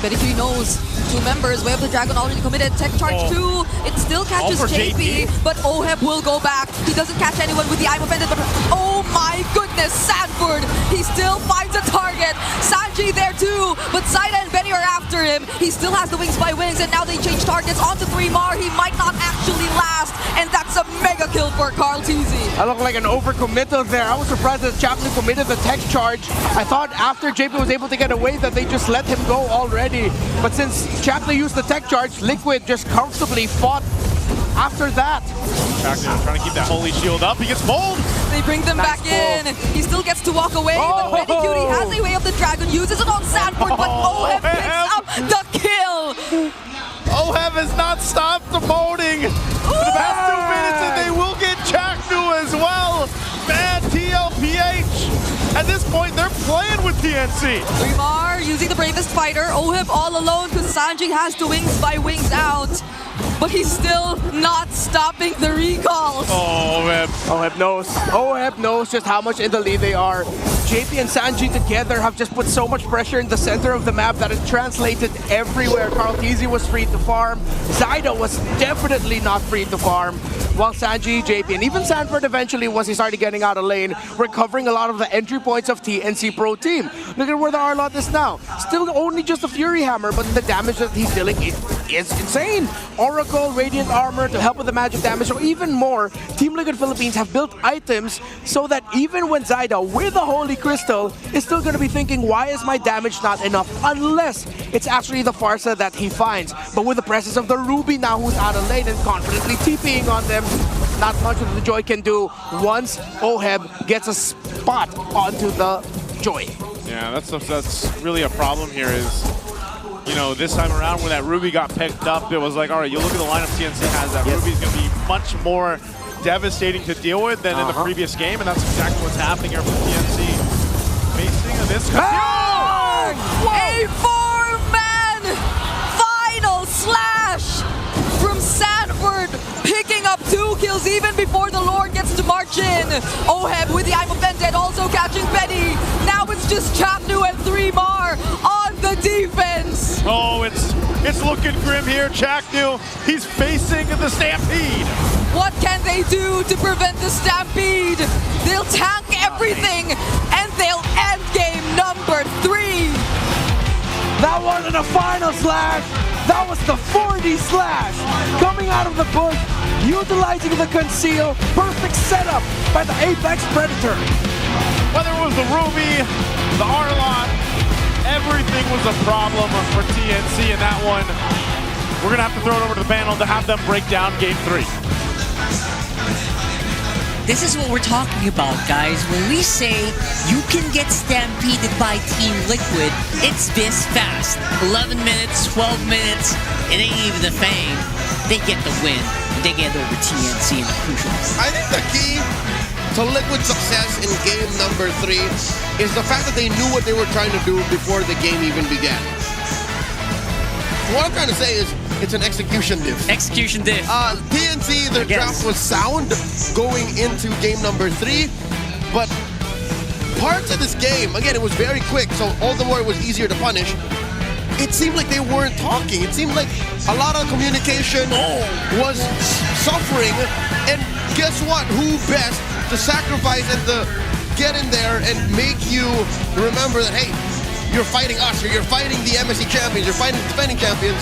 But if he knows 2 members, Way of the Dragon already committed. Tech charge 2, it still catches JP, but Oheb will go back. He doesn't catch anyone with the I'm offended, but oh my goodness, Sanford, he still finds a target. Sanji there too, but Zyda and Benny are after him. He still has the wings by wings, and now they change targets onto 3-Mar. He might not actually last, and that's a mega kill for Carl Tizzy. I look like an overcommittal there. I was surprised that Chapman committed the tech charge. I thought after JP was able to get away that they just let him go already. But since Chapman used the tech charge, Liquid just comfortably fought after that. Chapman trying to keep that holy shield up. He gets pulled. They bring them back in. He still gets to walk away, but Benny Cutie has a Way of the Dragon, uses it on Sanford, but Oheb picks up the kill. Oheb has not stopped emoting for the past 2 minutes, and they will get Chaknu as well. Bad TLPH. At this point, they're playing with TNC. 3-Mar using the bravest fighter. Oheb all alone because Sanji has the wings by wings out. But he's still not stopping the recalls. Oh, man. Oheb knows. Oheb knows just how much in the lead they are. JP and Sanji together have just put so much pressure in the center of the map that it translated everywhere. Carl TZ was free to farm. Zyda was definitely not free to farm. While Sanji, JP, and even Sanford eventually, once he started getting out of lane, recovering a lot of the entry points of TNC Pro Team. Look at where the Arlot is now. Still only just a Fury Hammer, but the damage that he's dealing is insane. Oracle, Radiant Armor to help with the magic damage, or even more. Team Liquid Philippines have built items so that even when Zyda with a Holy Crystal is still going to be thinking, why is my damage not enough? Unless it's actually the Farsa that he finds. But with the presence of the Ruby now who's out of lane and confidently TPing on them, not much of the Joy can do once Oheb gets a spot onto the Joy. Yeah, that's really a problem here is, you know, this time around when that Ruby got picked up, it was like, all right, you look at the lineup TNC has, that Ruby's going to be much more devastating to deal with than in the previous game, and that's exactly what's happening here for TNC. Facing this. A four-man final slash from Sanford, picking up 2 kills even before the Lord gets to march in. Oheb with the I'm Offended also catching Betty. Now it's just Chapnu and 3 Mar on the defense. Oh, it's looking grim here. Chapnu, he's facing the Stampede. What can they do to prevent the Stampede? They'll tank everything and they'll end game number 3. That wasn't a final slash. That was the 4D slash. Coming out of the bush, utilizing the conceal. Perfect setup by the Apex Predator. Whether it was the Ruby, the Arlot, everything was a problem for TNC in that one. We're going to have to throw it over to the panel to have them break down game 3. This is what we're talking about, guys. When we say you can get stampeded by Team Liquid, it's this fast. 11 minutes, 12 minutes, it ain't even a thing. They get the win. They get over TNC in the crucial. I think the key to Liquid's success in game number 3 is the fact that they knew what they were trying to do before the game even began. What I'm trying to say is it's an execution diff. Execution diff. TNC, their draft was sound going into game number 3, but parts of this game, again, it was very quick, so all the more it was easier to punish. It seemed like they weren't talking. It seemed like a lot of communication was suffering, and guess what? Who best to sacrifice and to get in there and make you remember that, hey, you're fighting us, or you're fighting the MSC champions, you're fighting the defending champions.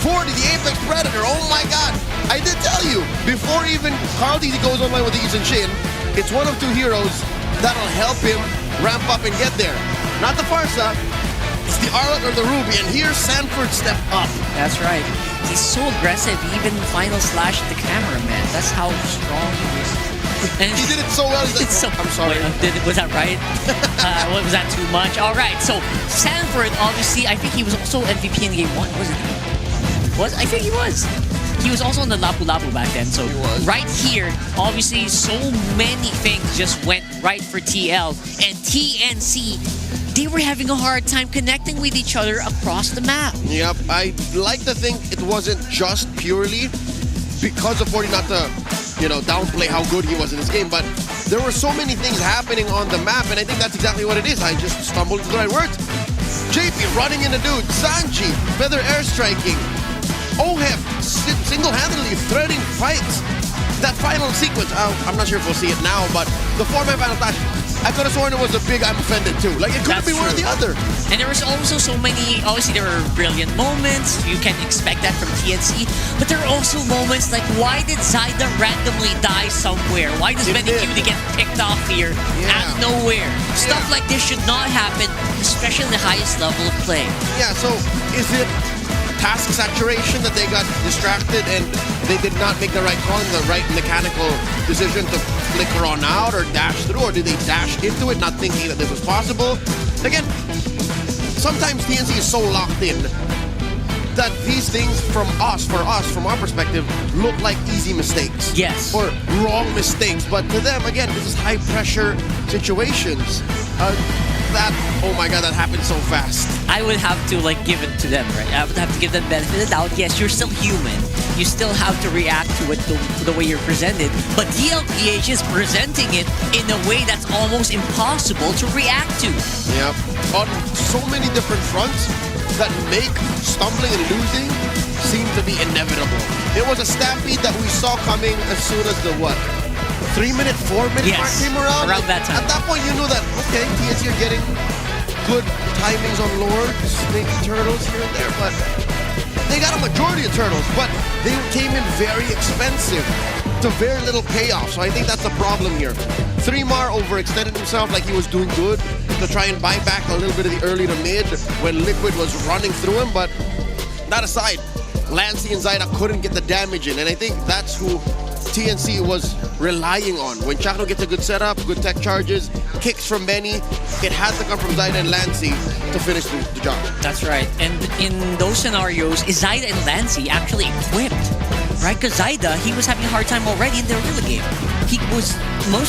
40, the Apex Predator, oh my god. I did tell you, before even Carl TZ goes online with the East and Shin, it's one of 2 heroes that'll help him ramp up and get there. Not the Farsa, it's the Arlot or the Ruby, and here Sanford stepped up. That's right. He's so aggressive, he even final slashed the cameraman. That's how strong he is. And he did it so well. He's like, I'm sorry. Was that right? Was that too much? All right. So Sanford, obviously, I think he was also MVP in game 1, wasn't he? I think he was. He was also in the Lapu Lapu back then. So right here, obviously, so many things just went right for TL and TNC. They were having a hard time connecting with each other across the map. Yep, I like to think it wasn't just purely because of 40, not to, you know, downplay how good he was in this game, but there were so many things happening on the map, and I think that's exactly what it is. I just stumbled into the right words. JP running into dude, Sanji, feather airstriking, Oheb single-handedly threading fights. That final sequence, I'm not sure if we'll see it now, but the 4-man final clash, I could have sworn it was a big I'm Offended too. Like, it couldn't be one or the other. And there was also so many, obviously there were brilliant moments. You can expect that from TNC. But there are also moments like, why did Zyda randomly die somewhere? Why does Benny get picked off here out of nowhere? Stuff like this should not happen, especially in the highest level of play. Yeah, so is it task saturation that they got distracted and they did not make the right call and the right mechanical decision to flicker on out or dash through, or did they dash into it not thinking that this was possible? Again, sometimes TNC is so locked in that these things from our perspective, look like easy mistakes. Yes. Or wrong mistakes. But to them, again, this is high pressure situations. that, oh my god, that happened so fast. I would have to like give it to them, right? I would have to give them benefit of the doubt. Yes, you're still human. You still have to react to it the way you're presented. But TLPH is presenting it in a way that's almost impossible to react to. Yep. On so many different fronts that make stumbling and losing seem to be inevitable. It was a stampede that we saw coming as soon as the what? 3-minute, 4-minute mark came around. Around that time. At that point, you knew that, okay, TNC are getting good timings on Lords, maybe turtles here and there, but they got a majority of turtles, but they came in very expensive to very little payoff. So I think that's the problem here. 3mar overextended himself like he was doing good to try and buy back a little bit of the early to mid when Liquid was running through him, but that aside, Lancey and Zaida couldn't get the damage in, and I think that's who TNC was relying on. When Chakno gets a good setup, good tech charges, kicks from Benny, it has to come from Zaida and Lancey to finish the job. That's right. And in those scenarios, is Zaida and Lancey actually equipped? Right? Because Zaida, he was having a hard time already in the early game. He was,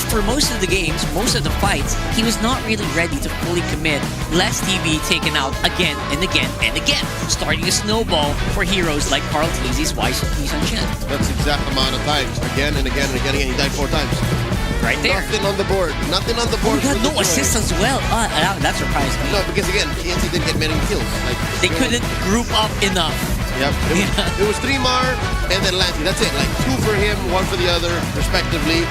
for most of the games, most of the fights, he was not really ready to fully commit, lest he be taken out again and again and again, starting a snowball for heroes like Carl Tiezy's Yisun Shen. That's the exact amount of times. Again and again and again and again. He died 4 times. Right there. Nothing on the board. Nothing on the board. Oh, no assist as well. That surprised me. No, because again, TNC didn't get many kills. Like they couldn't group up enough. Yep. It was 3mar and then Lancey. That's it. Like 2 for him, 1 for the other, respectively.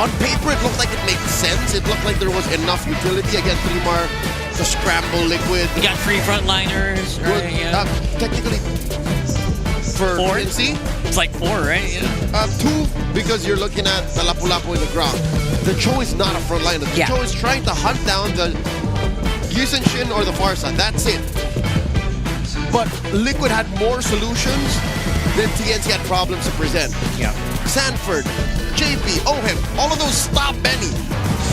On paper, it looked like it made sense. It looked like there was enough utility. Again, 3mar to scramble Liquid. You got 3 frontliners. Good. Right, yeah. Technically, for 4? TNC, it's like 4, right? Yeah. 2 because you're looking at the Lapu-Lapu in the ground. The Cho is not a frontliner. The Cho is trying to hunt down the Yisun Shin or the Farsa. That's it. But Liquid had more solutions than TNC had problems to present. Yeah. Sanford, JP, Ohem, all of those stopped Benny.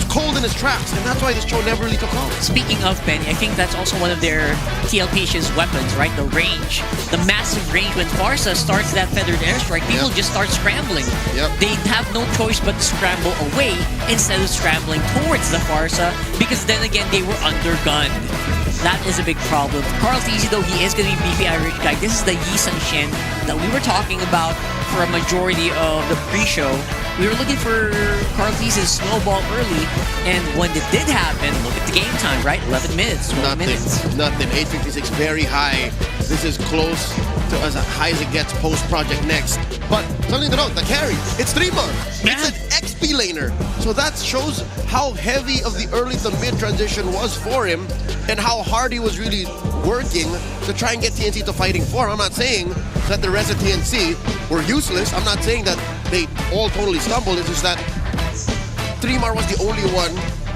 Cold in his tracks, and that's why this show never really took off. Speaking of Benny, I think that's also one of their TLPH's weapons, right? The range. The massive range. When Farsa starts that feathered airstrike, people just start scrambling. They have no choice but to scramble away instead of scrambling towards the Farsa, because then again, they were undergunned. That is a big problem. Carl Tiezy, though, he is going to be beefy Irish guy. This is the Yisun Shin that we were talking about for a majority of the pre-show. We were looking for Carl Tiezy's snowball early, and when it did happen, look at the game time, right? 11 minutes, 12 minutes. Nothing. 8:56, very high. This is close to as high as it gets post-Project Next. But something to note, the carry, it's 3mar. It's an XP laner. So that shows how heavy of the early to mid transition was for him and how hard he was really working to try and get TNC to fighting form. I'm not saying that the rest of TNC were useless. I'm not saying that they all totally stumbled. It's just that 3mar was the only one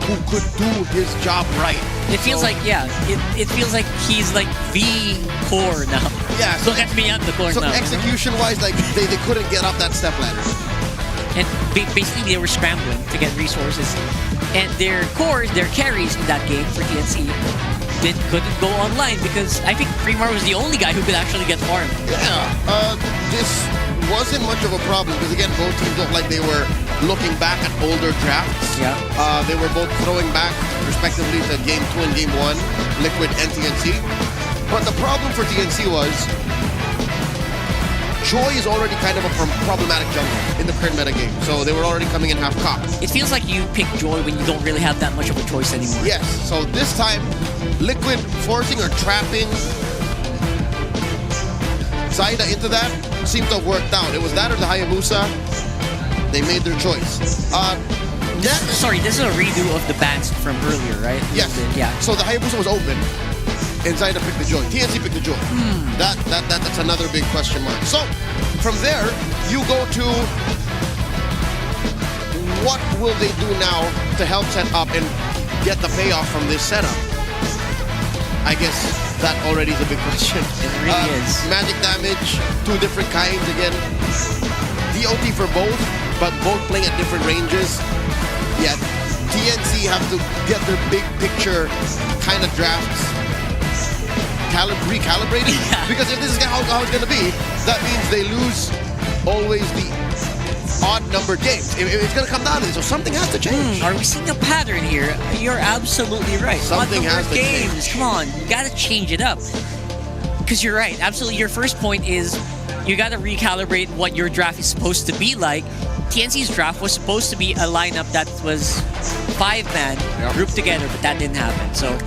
who could do his job right. It feels like, it feels like he's like the core now. Yeah. So that's beyond the core now. So execution-wise, like they couldn't get up that step ladder. And basically they were scrambling to get resources. And their cores, their carries in that game for TNC couldn't go online because I think 3mar was the only guy who could actually get farmed. Yeah. This wasn't much of a problem because again, both teams looked like they were looking back at older drafts. Yeah. They were both throwing back respectively to Game 2 and Game 1, Liquid and TNC. But the problem for TNC was Joy is already kind of a problematic jungle in the current meta game. So they were already coming in half cocked. It feels like you pick Joy when you don't really have that much of a choice anymore. Yes. So this time, Liquid forcing or trapping Zaida into that seemed to have worked out. It was that or the Hayabusa. They made their choice. Sorry, this is a redo of the bans from earlier, right? Yes. Yeah. So the Hayabusa was open, and Zaida picked the Joy. TNC picked the Joy. That's another big question mark. So from there, you go to what will they do now to help set up and get the payoff from this setup? I guess that already is a big question. It really is. Magic damage, 2 different kinds again. DOT for both, but both playing at different ranges. Yet TNC have to get their big picture kind of drafts recalibrated. Yeah. Because if this is how it's going to be, that means they lose always the odd-numbered games. It's going to come down to this, so something has to change. Are we seeing a pattern here? You're absolutely right. Something has to games. change. Come on, you gotta change it up. Because you're right, absolutely. Your first point is you gotta recalibrate what your draft is supposed to be like. TNC's draft was supposed to be a lineup that was 5-man grouped together, but that didn't happen. So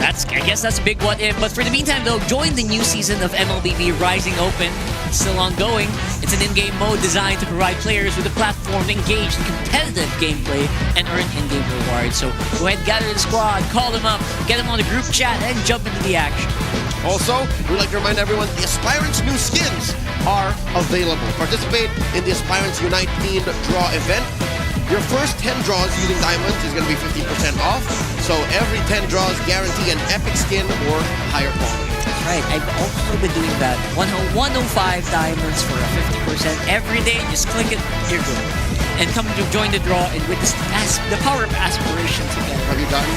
I guess that's a big what if. But for the meantime, though, join the new season of MLBB Rising Open. It's still ongoing. It's an in-game mode designed to provide players with a platform to engage in competitive gameplay and earn in-game rewards. So go ahead, gather the squad, call them up, get them on the group chat, and jump into the action. Also, we'd like to remind everyone the Aspirants' new skins are available. Participate in the Aspirants Unite themed draw event. Your first 10 draws using diamonds is going to be 50% off. So every 10 draws guarantee an epic skin or higher quality. That's right. I've also been doing that. 105 diamonds for a 50% every day. Just click it, you're good. And come to join the draw and witness the power of aspiration together. Have you gotten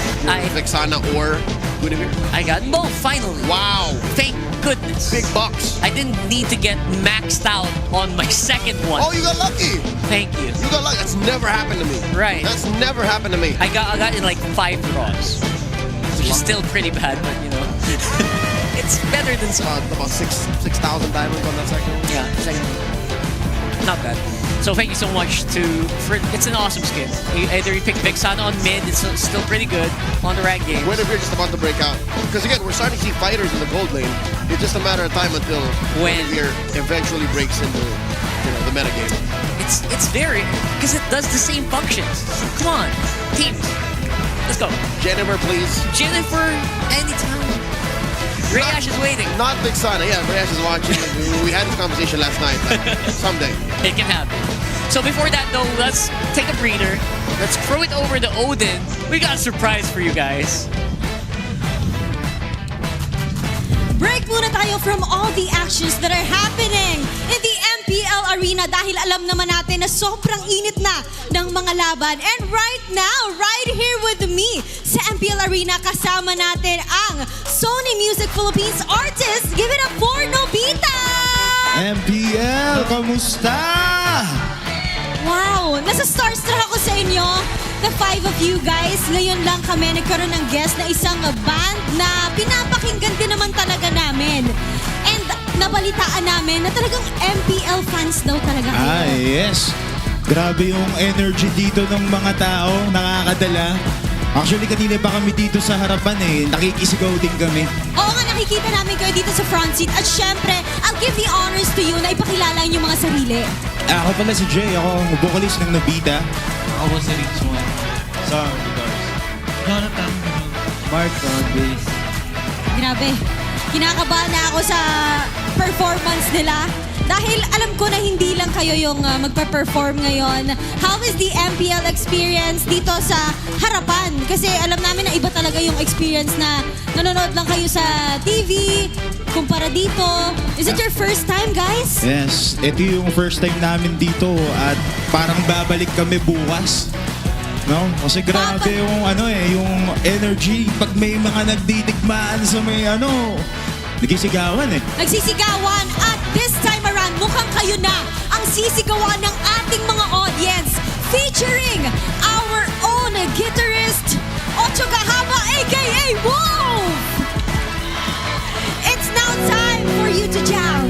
Vexana or Gunimir? I got both, finally. Wow. Thank goodness. Big bucks. I didn't need to get maxed out on my second one. Oh, you got lucky. Thank you. You got lucky. That's never happened to me. Right. That's never happened to me. I got in like 5 draws. Which is still pretty bad, but you know. It's better than some. About 6,000 diamonds on that second one? Yeah, second one. Not bad. So thank you so much it's an awesome skin. Either you pick Vexana on mid, it's still pretty good on the rank game. When if you're just about to break out. Because again, we're starting to see fighters in the gold lane. It's just a matter of time until when eventually breaks into the meta game. It's very, because it does the same functions. Come on, teams. Let's go. Jennifer, please. Jennifer, anytime. Rayash is waiting. Not Vexana. Yeah, Rayash is watching. We had this conversation last night. Someday. It can happen. So before that though, let's take a breather. Let's throw it over to Odin. We got a surprise for you guys. Break muna tayo from all the actions that are happening in the MPL arena dahil alam naman natin na sobrang init na ng mga laban. And right now, right here with me sa MPL arena, kasama natin ang Sony Music Philippines artist. Give it up for Nobita! MPL, kamusta? Wow! Nasa starstruck ako sa inyo. The 5 of you guys. Ngayon lang kami nagkaroon ng guest na isang band na pinapakinggan din naman talaga namin. And nabalitaan namin na talagang MPL fans daw talaga kayo. Yes. Grabe yung energy dito ng mga tao. Nakakadala. Actually, kanina pa kami dito sa harapan nakikisigaw din kami. Oo nga, nakikita namin kayo dito sa front seat. At syempre, I'll give the honors to you na ipakilala yung mga sarili. Ako pala si Jay. Ako ang vocalist ng Nobita. Ako si Richmond. Sa guitars. Jonathan. Mark on bass. Grabe. Kinakabahan na ako sa performance nila. Dahil alam ko na hindi lang kayo yung magpa-perform ngayon. How is the MPL experience dito sa harapan? Kasi alam namin na iba talaga yung experience na nanonood lang kayo sa TV, kumpara dito. Is it your first time, guys? Yes. Ito yung first time namin dito at parang babalik kami bukas. No? Kasi grabe yung yung energy pag may mga nagdidigmaan sa may nagisigawan Nagsisigawan at this time around, mukhang kayo na ang sisigawan ng ating mga audience featuring our own guitarist, Ocho Gahaba, aka Wolf! It's now time for you to jam!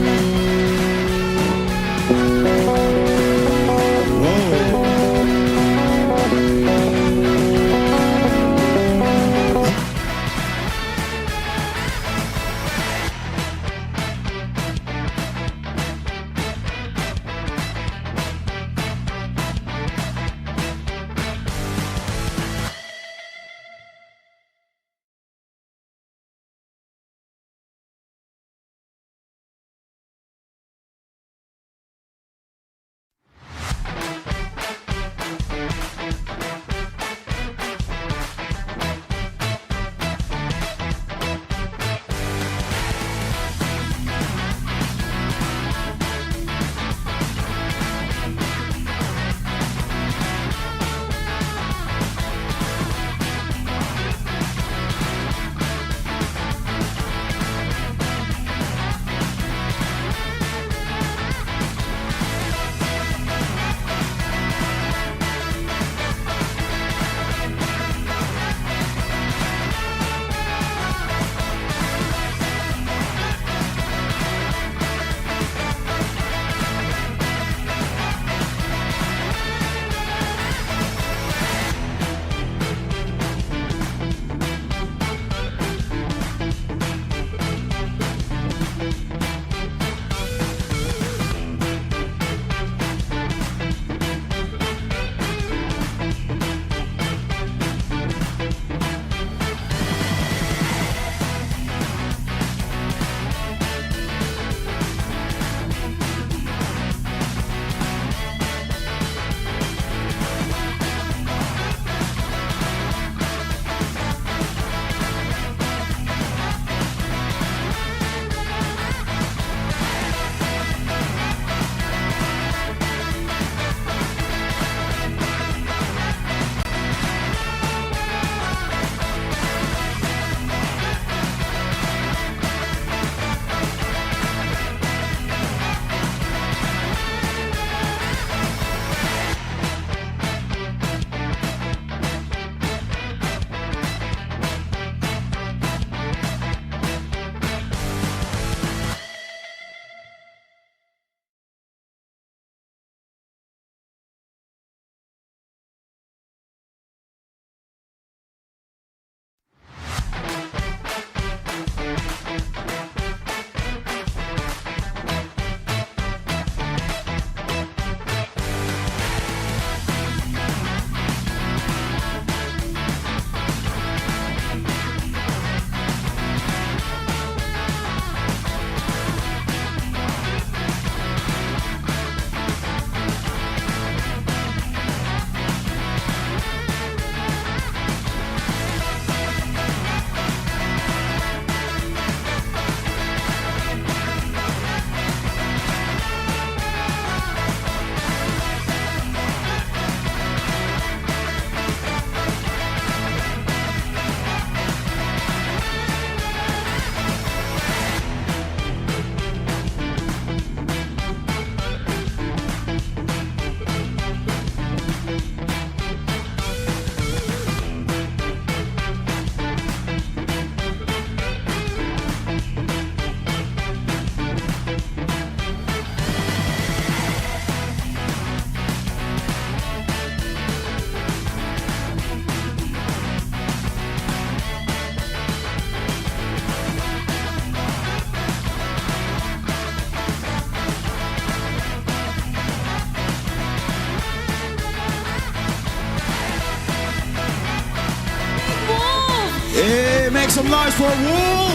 Hey, make some noise for Woo!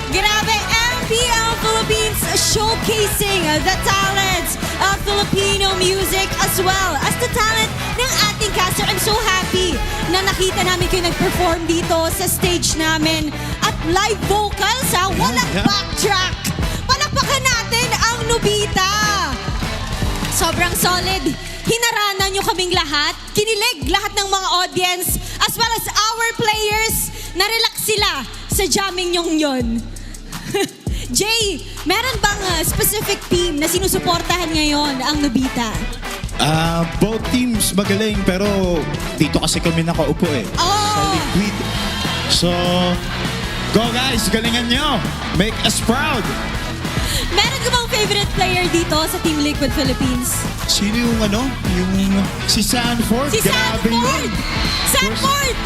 Grabe, MPL Philippines showcasing the talents of Filipino music as well as the talent ng ating caster. I'm so happy na nakita namin kayo nag-perform dito sa stage namin at live vocals ha, walang backtrack. Palakpakan natin ang Nobita. Sobrang solid. Hinaranan nyo kaming lahat. Kinilig lahat ng mga audience as well as our players. Narelax sila sa jamming nyong yun. Jay, meron bang specific team na sinusuportahan ngayon ang Nobita? Both teams magaling pero dito kasi kami nakaupo eh. Sa Liquid. So, go guys, galingan nyo. Make us proud. Meron ka bang favorite player dito sa Team Liquid Philippines? Sino yung ano? Yung si Sanford. Si Grabe Sanford! yun. Sanford!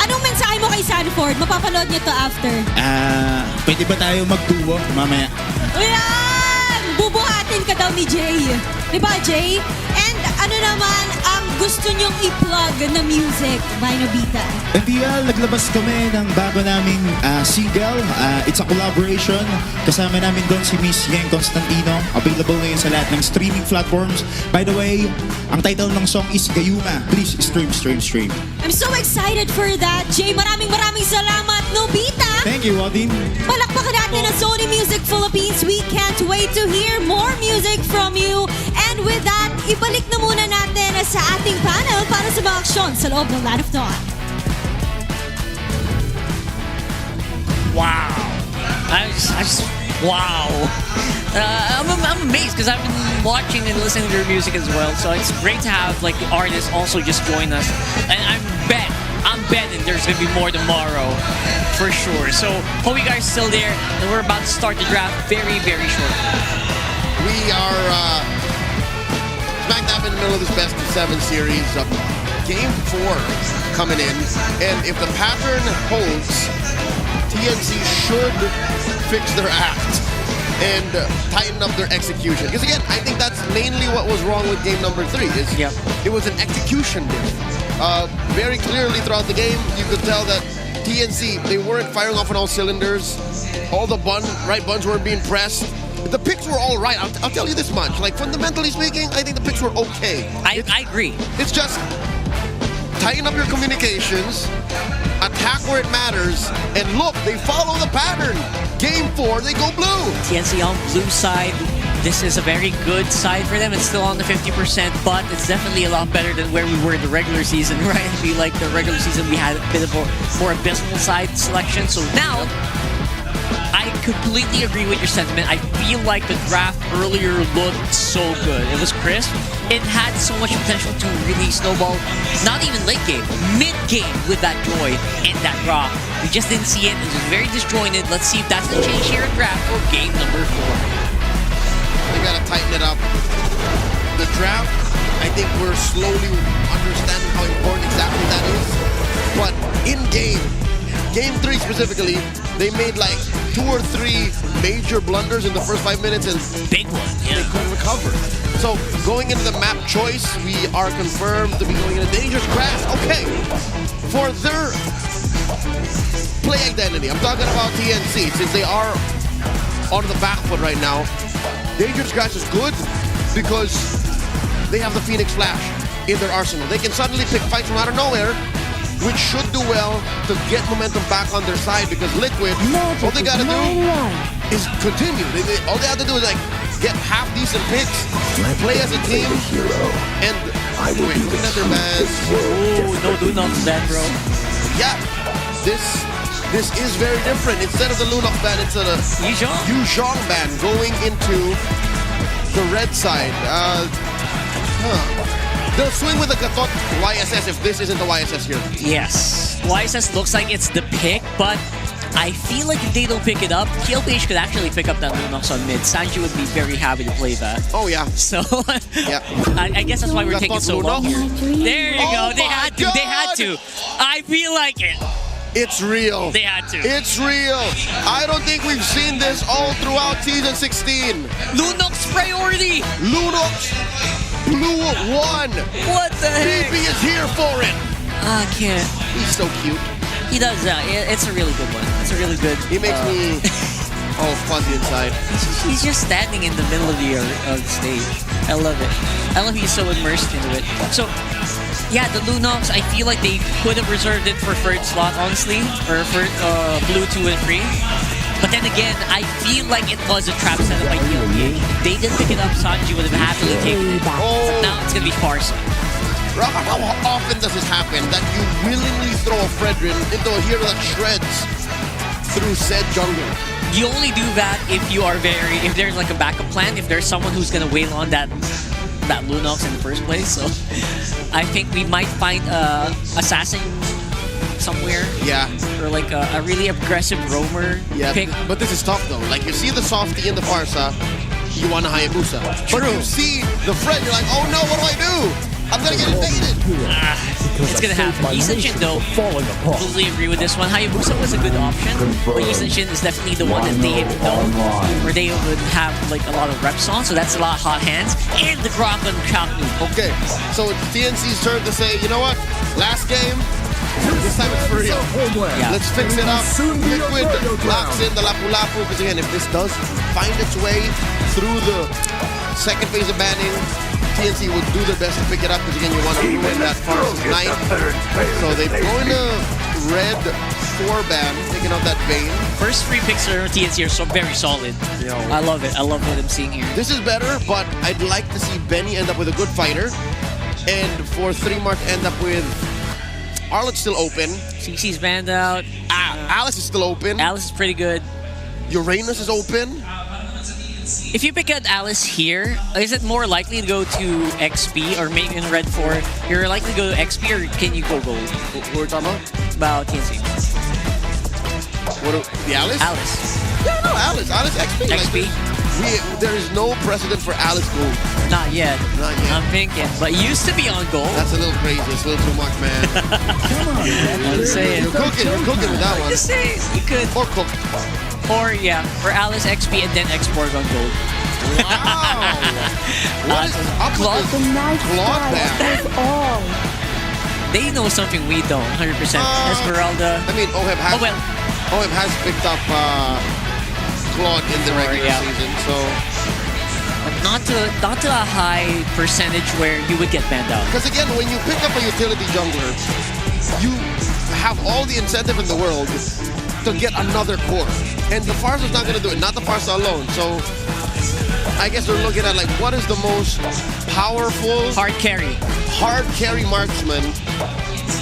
Anong mensahe mo kay Sanford? Mapapanood niya to after. Pwede ba tayo magduo mamaya? Ayan! Bubuhatin ka daw ni Jay. Diba, Jay? And ano naman ang gusto niyong i-plug na music by Nobita? MPL, naglabas kami ng bago naming single. It's a collaboration. Kasama namin doon si Miss Yeng Constantino. Available ngayon sa lahat ng streaming platforms. By the way, ang title ng song is Gayuma. Please stream. I'm so excited for that, Jay. Maraming salamat, Nobita! Thank you, Wadin. Palakpakan natin ang Sony Music Philippines. We can't wait to hear more music from you. And with that, ibalik na muna natin sa ating panel para sa mga aksyon sa loob ng Land of Dawn. Wow. Wow. I'm amazed because I've been watching and listening to their music as well. So it's great to have like the artists also just join us. And I'm betting there's going to be more tomorrow for sure. So hope you guys are still there. And we're about to start the draft very, very shortly. We are smack dab in the middle of this best of 7 series. Game 4 coming in. And if the pattern holds, TNC should fix their act and tighten up their execution. Because again, I think that's mainly what was wrong with game number 3. It was an execution diff. Very clearly throughout the game, you could tell that TNC, they weren't firing off on all cylinders. All the right buttons weren't being pressed. The picks were all right. I'll tell you this much. Like, fundamentally speaking, I think the picks were okay. I agree. It's just tighten up your communications, attack where it matters, and look, they follow the pattern. Game 4, they go blue. TNC on blue side. This is a very good side for them. It's still on the 50%, but it's definitely a lot better than where we were in the regular season, right? I feel like the regular season we had a bit of a more abysmal side selection. So now, I completely agree with your sentiment. I feel like the draft earlier looked so good. It was crisp. It had so much potential to really snowball, not even late game, mid-game with that joy and that draw. We just didn't see it. It was very disjointed. Let's see if that's the change here in draft for game number 4. They gotta tighten it up. The draft, I think we're slowly understanding how important exactly that is. But in game 3 specifically, they made like 2 or 3 major blunders in the first 5 minutes and big one, they couldn't recover. So going into the map choice, we are confirmed to be going into dangerous grass. Okay, for their play identity, I'm talking about TNC, since they are on the back foot right now. Dangerous grass is good because they have the Phoenix Flash in their arsenal. They can suddenly pick fights from out of nowhere, which should do well to get momentum back on their side because Liquid, all they gotta do is continue. All they have to do is like get half-decent picks, play as a team, and wait, looking at their bans. Oh, no do not ban, bro. Yeah, this is very different. Instead of the Lunok ban, it's a Yuzhong ban going into the red side. They'll swing with the Gatot YSS if this isn't the YSS here. Yes. YSS looks like it's the pick, but I feel like if they don't pick it up, TLPH could actually pick up that Lunox on mid. Sanji would be very happy to play that. Oh, yeah. So, yeah. I guess that's why we're taking so long here. There you go. They had to. They had to. I feel like it. It's real. They had to. It's real. I don't think we've seen this all throughout season 16. Lunox priority. Lunox Blue 1. What the heck? BB is here for it. I can't. He's so cute. He does. It's a really good one. It's a really good. He makes me fuzzy inside. He's just standing in the middle of the stage. I love it. I love he's so immersed into it. So, yeah, the Lunox, I feel like they could have reserved it for third slot, honestly, or for blue 2 and 3. But then again, I feel like it was a trap set up by TLPH. They didn't pick it up. Sanji would have happily taken it. But now it's gonna be Farsa. Rafa, how often does this happen that you willingly throw a Fredrin into a hero that shreds through said jungle? You only do that if you are if there's like a backup plan, if there's someone who's gonna wail on that Lunox in the first place. So I think we might find assassin somewhere. Yeah. Or like a really aggressive roamer pick. But this is tough though. Like you see the softie in the Farsa, you want a Hayabusa. True. But you see the Fred, you're like, oh no, what do I do? I'm gonna get invaded. It's gonna happen. Isenshin though, completely agree with this one. Hayabusa was a good option, but Isenshin is definitely the one that they know, where they would have like a lot of reps on, so that's a lot of hot hands. And the Grok on Chaknu. Okay, so it's TNC's turn to say, you know what? Last game, this time it's for real. Yeah. Let's fix it up. Liquid locks in the Lapu-Lapu, because again, if this does find its way through the second phase of banning, TNC would do their best to pick it up, because again, you want to ruin that Farsa's night. So they go into red 4 ban, taking out that Bane. First 3 picks for TNC are so very solid. I love it. I love what I'm seeing here. This is better, but I'd like to see Benny end up with a good fighter. And for 3-mark end up with Arlet's still open. CC's banned out. Alice is still open. Alice is pretty good. Uranus is open. If you pick out Alice here, is it more likely to go to XP or maybe in Red 4? You're likely to go to XP or can you go gold? What are we talking about? TNC. The Alice? Alice. Yeah, no, Alice. Alice XP. XP? There is no precedent for Alice gold. Not yet. Not yet. I'm thinking. But it used to be on gold. That's a little crazy. It's a little too much, man. I'm just saying. You're cooking with that one. Just saying. You could. Or cook. Or, yeah, for Alice XP and then export on gold. Wow! What is up with this Claude ban? They know something we don't, 100%. Esmeralda. I mean, OHEB has picked up Claude in the regular season, so... But not to a high percentage where you would get banned out. Because again, when you pick up a utility jungler, you have all the incentive in the world to get another core. And the Farsa's not going to do it, not the Farsa alone. So I guess we're looking at like what is the most powerful hard carry marksman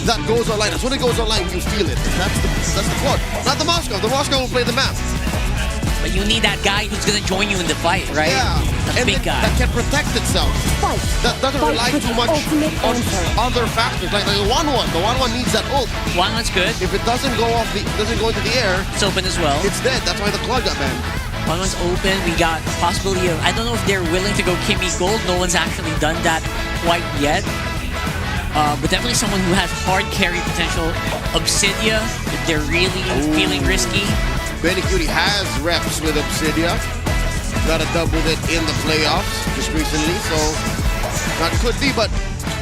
that goes online. That's when it goes online, you feel it. That's the quad. Not the Moscow. The Moscow will play the map. But you need that guy who's going to join you in the fight, right? Yeah. That big guy. That can protect itself. That doesn't rely too much on other factors. Like the 1-1. The 1-1 needs that ult. 1-1's good. If it doesn't go into the air, it's open as well. It's dead. That's why the Claude got banned. 1-1's open. We got possibility of, I don't know if they're willing to go Kimmy Gold. No one's actually done that quite yet. But definitely someone who has hard carry potential. Obsidia, if they're really feeling risky. Benny Cutie has reps with Obsidia. Got a dub with it in the playoffs just recently, so that could be. But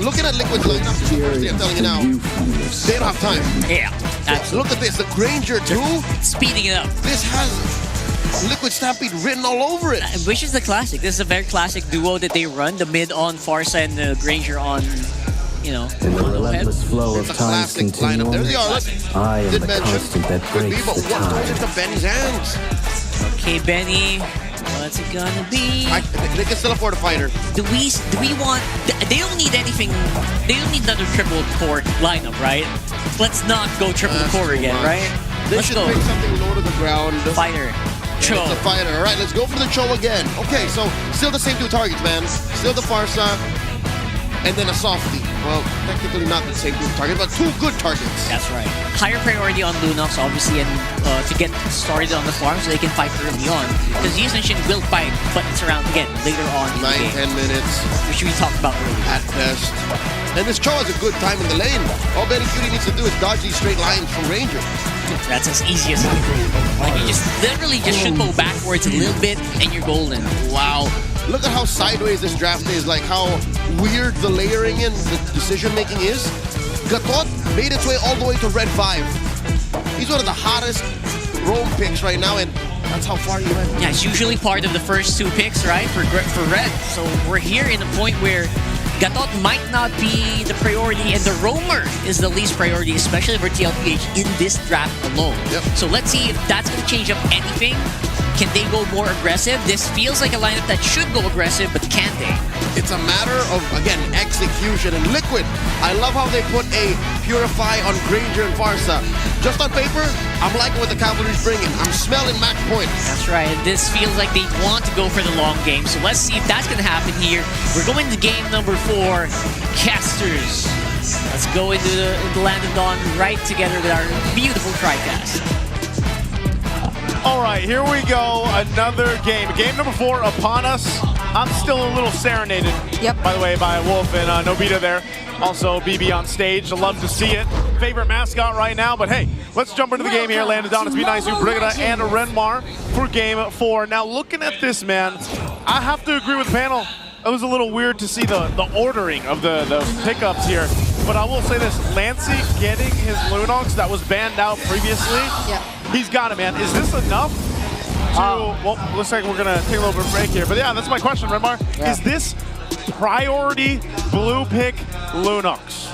looking at Liquid's lineup, I'm telling you now, they don't have time. Yeah, absolutely. Look at this, the Granger too. Speeding it up. This has Liquid Stampede written all over it. Which is the classic. This is a very classic duo that they run. The mid on Farsa and the Granger on, you know, in the relentless flow of time continuum, There's the Arlet. I am the constant that breaks the What goes time. into Benny's hands? Okay, Benny. What's it gonna be? They can still afford a fighter. Do we want... They don't need anything... They don't need another triple core lineup, right? Let's not go triple core again, right? They Let's should go. pick something low to the ground. Fighter. Cho. It's a fighter. All right, let's go for the Cho again. Okay, so still the same 2 targets, man. Still the Farsa. And then a softie. Well, technically not the same 2 targets, but 2 good targets. That's right. Higher priority on Lunox, obviously, and to get started on the farm so they can fight early on. Because Isenshin will fight, but it's around, again, later on in the game. 9-10 minutes. Which we talked about earlier. At best. And this Cho has a good time in the lane. All Benny Cutie needs to do is dodge these straight lines from Ranger. That's as easy as it is. Like, you just literally just should go backwards a little bit, and you're golden. Wow. Look at how sideways this draft is, like how weird the layering and the decision making is. Gatot made its way all the way to Red 5. He's one of the hottest roam picks right now, and that's how far he went. Yeah, it's usually part of the first 2 picks, right, for Red. So we're here in a point where Gatot might not be the priority, and the roamer is the least priority, especially for TLPH in this draft alone. Yep. So let's see if that's going to change up anything. Can they go more aggressive? This feels like a lineup that should go aggressive, but can they? It's a matter of, again, execution. And Liquid, I love how they put a Purify on Granger and Farsa. Just on paper, I'm liking what the Cavalry's bringing. I'm smelling match point. That's right. This feels like they want to go for the long game. So let's see if that's going to happen here. We're going to game number 4, Casters. Let's go into the Land of Dawn right together with our beautiful TriCast. All right, here we go. Another game. Game number 4 upon us. I'm still a little serenaded, by the way, by Wolf and Nobita there. Also, BB on stage. I love to see it. Favorite mascot right now, but hey, let's jump into the game here. Landed down. It's B9, Brigada, and Renmar for game 4. Now, looking at this, man, I have to agree with the panel. It was a little weird to see the ordering of the pickups here. But I will say this, Lancey getting his Lunox that was banned out previously, he's got it, man. Is this enough to, well, looks like we're gonna take a little bit of a break here. But yeah, that's my question, Renmar. Is this priority blue pick Lunox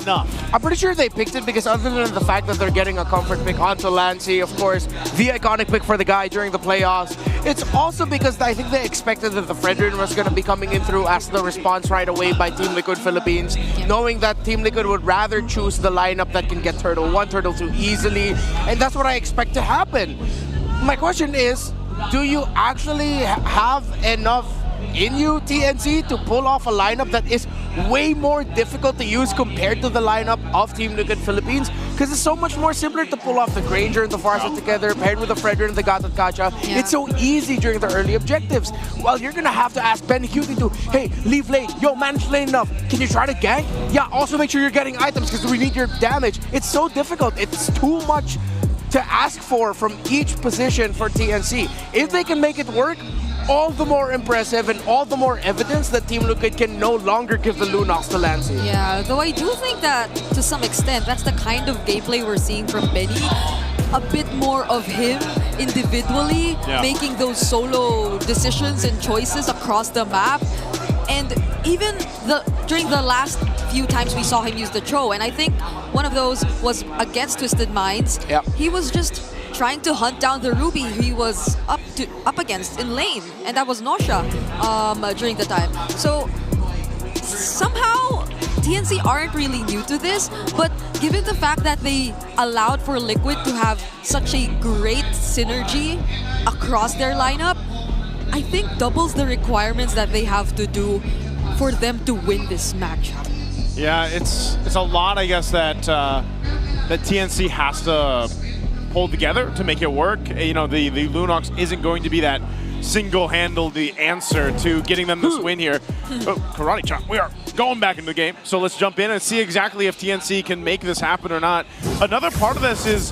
enough? I'm pretty sure they picked it because other than the fact that they're getting a comfort pick onto Lancey, of course, the iconic pick for the guy during the playoffs, it's also because I think they expected that the Fredrin was going to be coming in through as the response right away by Team Liquid Philippines, knowing that Team Liquid would rather choose the lineup that can get Turtle 1, Turtle 2 easily, and that's what I expect to happen. My question is, do you actually have enough in you, TNC, to pull off a lineup that is way more difficult to use compared to the lineup of Team Liquid Philippines? Because it's so much more simpler to pull off the Granger and the Farsa together, paired with the Fredrin and the Gatot Kacha. It's so easy during the early objectives. Well, you're gonna have to ask Ben Cutie to, hey, leave lane. Yo, manage lane enough. Can you try to gank? Yeah, also make sure you're getting items because we need your damage. It's so difficult. It's too much to ask for from each position for TNC. If they can make it work, all the more impressive and all the more evidence that Team Liquid can no longer give the Lunox to Lancey. Yeah, though I do think that to some extent that's the kind of gameplay we're seeing from Benny. A bit more of him individually making those solo decisions and choices across the map. And even during the last few times we saw him use the Cho, and I think one of those was against Twisted Minds. He was just trying to hunt down the Ruby he was up against in lane, and that was Nausea during the time. So somehow TNC aren't really new to this, but given the fact that they allowed for Liquid to have such a great synergy across their lineup, I think doubles the requirements that they have to do for them to win this matchup. Yeah, it's a lot, I guess, that that TNC has to hold together to make it work. You know, the Lunox isn't going to be that single-handed answer to getting them this win here. Oh, karate chop. We are going back into the game. So let's jump in and see exactly if TNC can make this happen or not. Another part of this is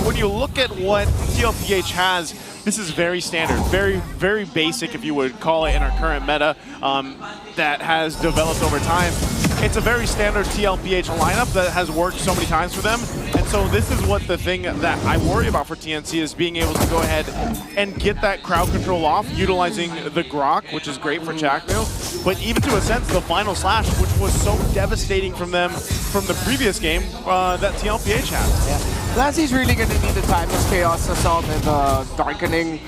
when you look at what TLPH has, this is very standard, very, very basic, if you would call it, in our current meta that has developed over time. It's a very standard TLPH lineup that has worked so many times for them. And so this is what the thing that I worry about for TNC is being able to go ahead and get that crowd control off, utilizing the Grok, which is great for Chakmu. But even to a sense, the final slash, which was so devastating from them from the previous game that TLPH had. Lancey's really going to need to time his Chaos Assault and Darkening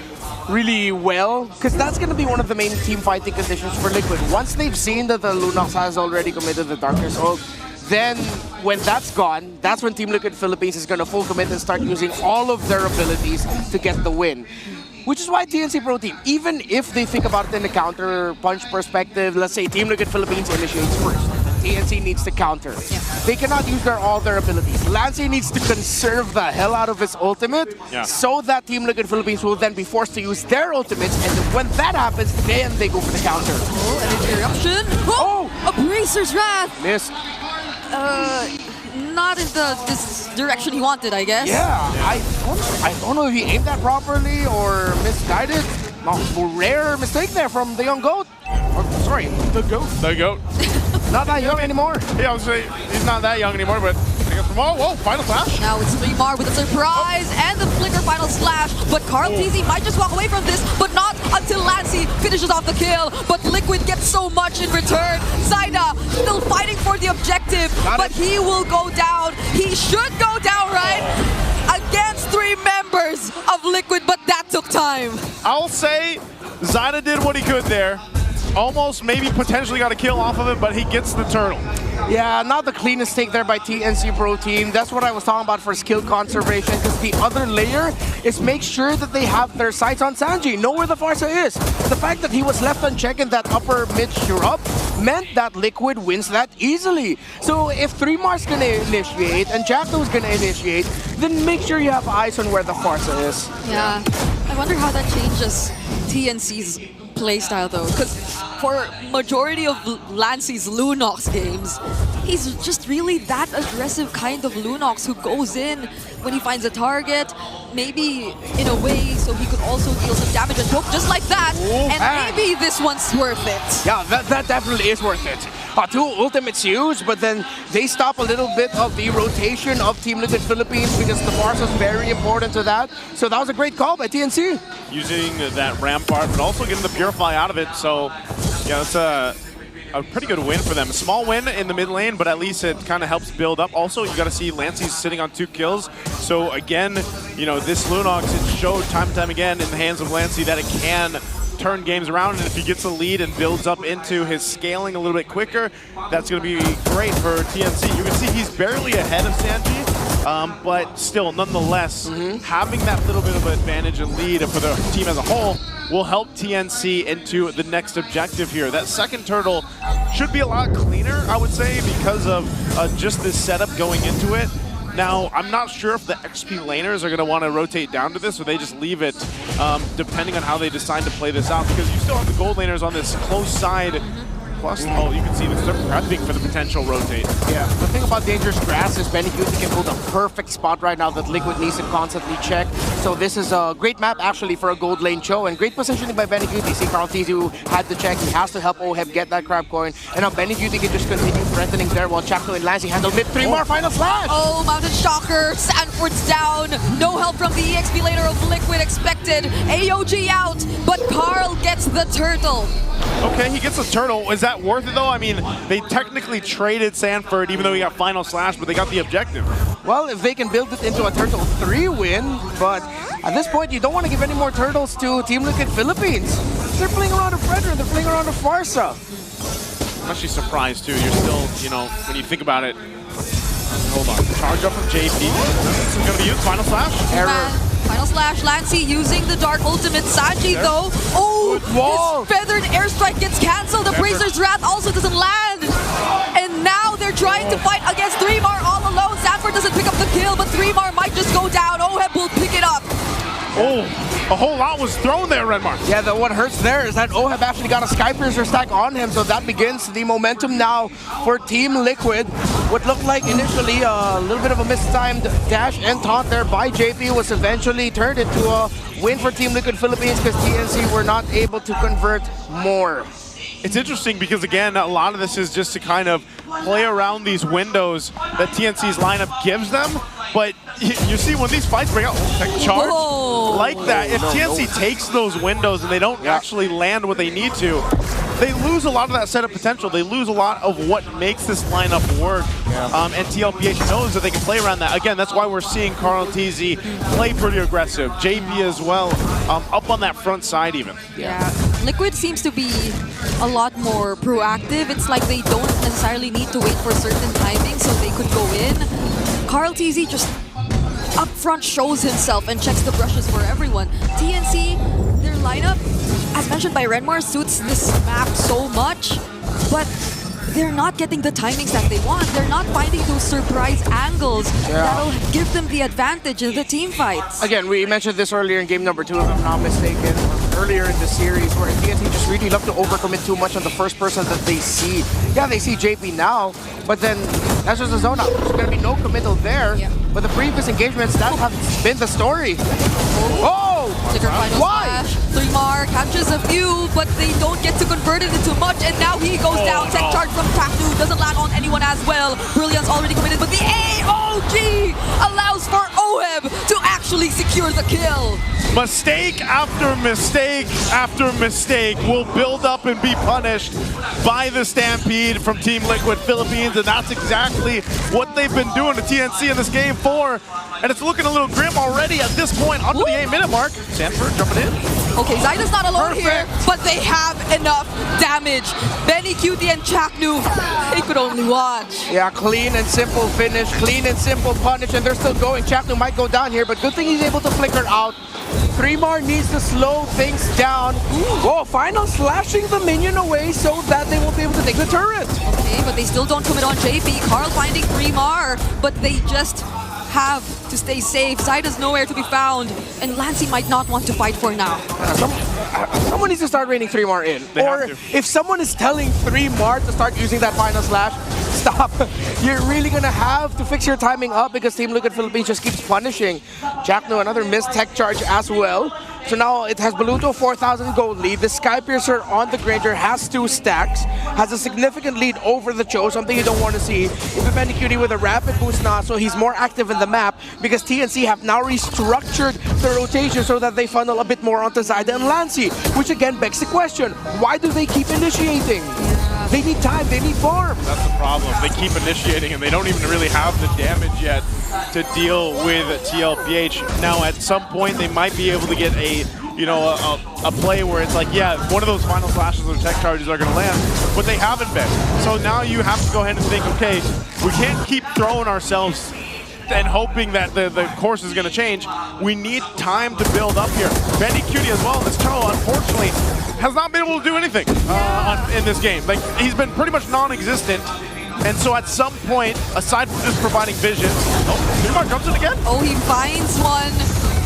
really well, because that's going to be one of the main team fighting conditions for Liquid. Once they've seen that the Lunox has already committed the Darkness Ult, then when that's gone, that's when Team Liquid Philippines is going to full commit and start using all of their abilities to get the win. Which is why TNC Pro Team, even if they think about it in a counter punch perspective, let's say Team Liquid Philippines initiates first, TNC needs to counter. They cannot use all their abilities. Lancey needs to conserve the hell out of his ultimate so that Team Liquid Philippines will then be forced to use their ultimates, and then when that happens, then they go for the counter. Oh, an interruption. Oh! A Bracer's Wrath! Missed. Not in this direction he wanted, I guess. Yeah, I don't know if he aimed that properly or misguided. Rare mistake there from the young goat. Or, sorry, the goat. The goat. Not that young anymore. Yeah, I was saying he's not that young anymore, but whoa, final flash. Now it's 3mar with a surprise and the flicker final slash. But Carl TZ might just walk away from this, but not until Lancey finishes off the kill. But Liquid gets so much in return. Zaida still fighting for the objective, but he will go down. He should go down, right? Against 3 members of Liquid, but that took time. I'll say Zaida did what he could there. Almost maybe potentially got a kill off of it, but he gets the turtle. Yeah, not the cleanest take there by TNC Pro Team. That's what I was talking about for skill conservation, because the other layer is make sure that they have their sights on Sanji, know where the Farsa is. The fact that he was left unchecked in that upper mid shrub meant that Liquid wins that easily. So if 3mar's gonna initiate and Jackdo's gonna initiate, then make sure you have eyes on where the Farsa is. Yeah, I wonder how that changes TNC's playstyle though, because for majority of Lancey's Lunox games, he's just really that aggressive kind of Lunox who goes in when he finds a target, maybe in a way so he could also deal some damage and poke just like that. And maybe this one's worth it. Yeah, that definitely is worth it. 2 ultimates used, but then they stop a little bit of the rotation of Team Liquid Philippines because the Farsa is very important to that. So that was a great call by TNC. Using that Rampart, but also getting the Purify out of it. So, yeah, it's a pretty good win for them. A small win in the mid lane, but at least it kind of helps build up. Also, you got to see Lancey's sitting on 2 kills. So again, you know, this Lunox, it showed time and time again in the hands of Lancey that it can turn games around, and if he gets a lead and builds up into his scaling a little bit quicker, that's going to be great for TNC. You can see he's barely ahead of Sanji, but still, nonetheless, having that little bit of advantage and lead for the team as a whole will help TNC into the next objective here. That second turtle should be a lot cleaner, I would say, because of just this setup going into it. Now, I'm not sure if the XP laners are going to want to rotate down to this, or they just leave it, depending on how they decide to play this out, because you still have the gold laners on this close side. Plus, oh, you can see this, they're prepping for the potential rotate. Yeah, the thing about Dangerous Grass is Benny Cutie can hold a perfect spot right now that Liquid needs to constantly check. So this is a great map actually for a gold lane show, and great positioning by Benny Cutie. See Carl Tizu had to check, he has to help Oheb get that crab coin, and now Benny Cutie can just continue threatening there while Chakto and Lancey handle mid. 3 more final slash! Oh, Mountain Shocker, Sanford's down, no help from the EXP laner of Liquid expected. AOG out, but Carl gets the turtle. Okay, he gets the turtle. Is that worth it though? I mean, they technically traded Sanford even though he got final slash, but they got the objective. Well, if they can build it into a Turtle 3 win, but at this point you don't want to give any more turtles to Team Liquid Philippines. They're playing around a Predator, they're playing around a Farsa. I'm actually surprised too. You're still, you know, when you think about it. Hold on. Charge up from JP. This is going to be used. Final slash. Error. Final slash, Lancey using the Dark Ultimate. Sanji though, oh, his feathered airstrike gets cancelled. The Bracer's Wrath also doesn't land. And now they're trying to fight against 3mar all alone. Sanford doesn't pick up the kill, but 3mar might just go down. Oheb will pick it up. Oh, a whole lot was thrown there, Redmark. Yeah, what hurts there is that Oheb actually got a Skypiercer stack on him, so that begins the momentum now for Team Liquid. What looked like initially a little bit of a mistimed dash and taunt there by JP was eventually turned into a win for Team Liquid Philippines because TNC were not able to convert more. It's interesting because, again, a lot of this is just to kind of play around these windows that TNC's lineup gives them. But you see when these fights break out, like charge, like that, if TNC takes those windows and they don't actually land what they need to, they lose a lot of that setup potential. They lose a lot of what makes this lineup work. And TLPH knows that they can play around that. Again, that's why we're seeing Carl TZ play pretty aggressive. JP as well, up on that front side even. Yeah, Liquid seems to be a lot more proactive. It's like they don't necessarily need to wait for certain timing so they could go in. Carl TZ just up front shows himself and checks the brushes for everyone. TNC, their lineup, as mentioned by Renmar, suits this map so much, but they're not getting the timings that they want. They're not finding those surprise angles that'll give them the advantage in the team fights. Again, we mentioned this earlier in game number 2, if I'm not mistaken, or earlier in the series, where TNC just really love to overcommit too much on the first person that they see. Yeah, they see JP now, but then that's just a zone out. There's going to be no committal there. But the previous engagements, that has been the story. Flicker final Why? slash. 3mar catches a few, but they don't get to convert it into much, and now he goes down. Tech charge from Crackdu doesn't land on anyone as well. Brilliant's already committed, but the AOG allows for Oheb to actually secure the kill. Mistake after mistake after mistake will build up and be punished by the Stampede from Team Liquid Philippines, and that's exactly what they've been doing to TNC in this game 4. And it's looking a little grim already at this point, under the 8-minute mark. Sanford jumping in. Okay, Zyda's not alone here, but they have enough damage. Benny, Cutie, and Chaknu, they could only watch. Yeah, clean and simple finish, clean and simple punish, and they're still going. Chaknu might go down here, but good thing he's able to flicker out. 3mar needs to slow things down. Whoa, Final slashing the minion away so that they won't be able to take the turret. Okay, but they still don't commit on JP. Carl finding 3mar, but they just have to stay safe. Zyda's nowhere to be found, and Lancey might not want to fight for now. Someone needs to start raining 3mar in. Or if someone is telling 3mar to start using that Final Slash, stop. You're really gonna have to fix your timing up because Team Liquid Philippines just keeps punishing. Jackno, another missed tech charge as well. So now it has Baluto 4,000 gold lead. The Skypiercer on the Granger has 2 stacks, has a significant lead over the Cho, something you don't want to see. Even Benny Cutie with a rapid boost now, so he's more active in the map because TNC have now restructured the rotation so that they funnel a bit more onto Zyda and Lancey, which again begs the question, why do they keep initiating? They need time, they need farm. That's the problem. They keep initiating and they don't even really have the damage yet to deal with TLPH. Now at some point they might be able to get a play where it's like, yeah, one of those final slashes or tech charges are going to land, but they haven't been. So now you have to go ahead and think, okay, we can't keep throwing ourselves and hoping that the course is going to change. We need time to build up here. Benny Cutie as well, this Cho, unfortunately, has not been able to do anything in this game. Like, he's been pretty much non-existent. And so at some point, aside from just providing vision, Neymar jumps in again? Oh, he finds one,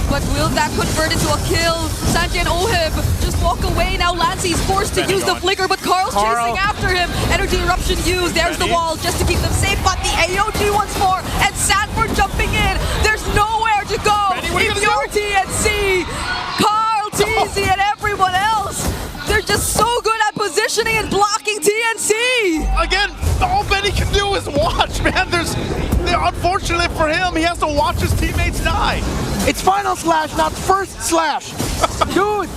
but will that convert into a kill? Sanjay and Oheb just walk away. Now Lancey's forced to use the flicker, but Carl's chasing after him. Energy eruption used. There's the wall just to keep them safe, but the AOG once more, and Sanford jumping in. There's nowhere to go. If you're TNC, Carl, TZ, and everyone else, they're just so good at positioning and blocking TNC. Again, all Benny can do is watch, man. Unfortunately for him, he has to watch his teammates die. It's Final Slash, not First Slash. Dude,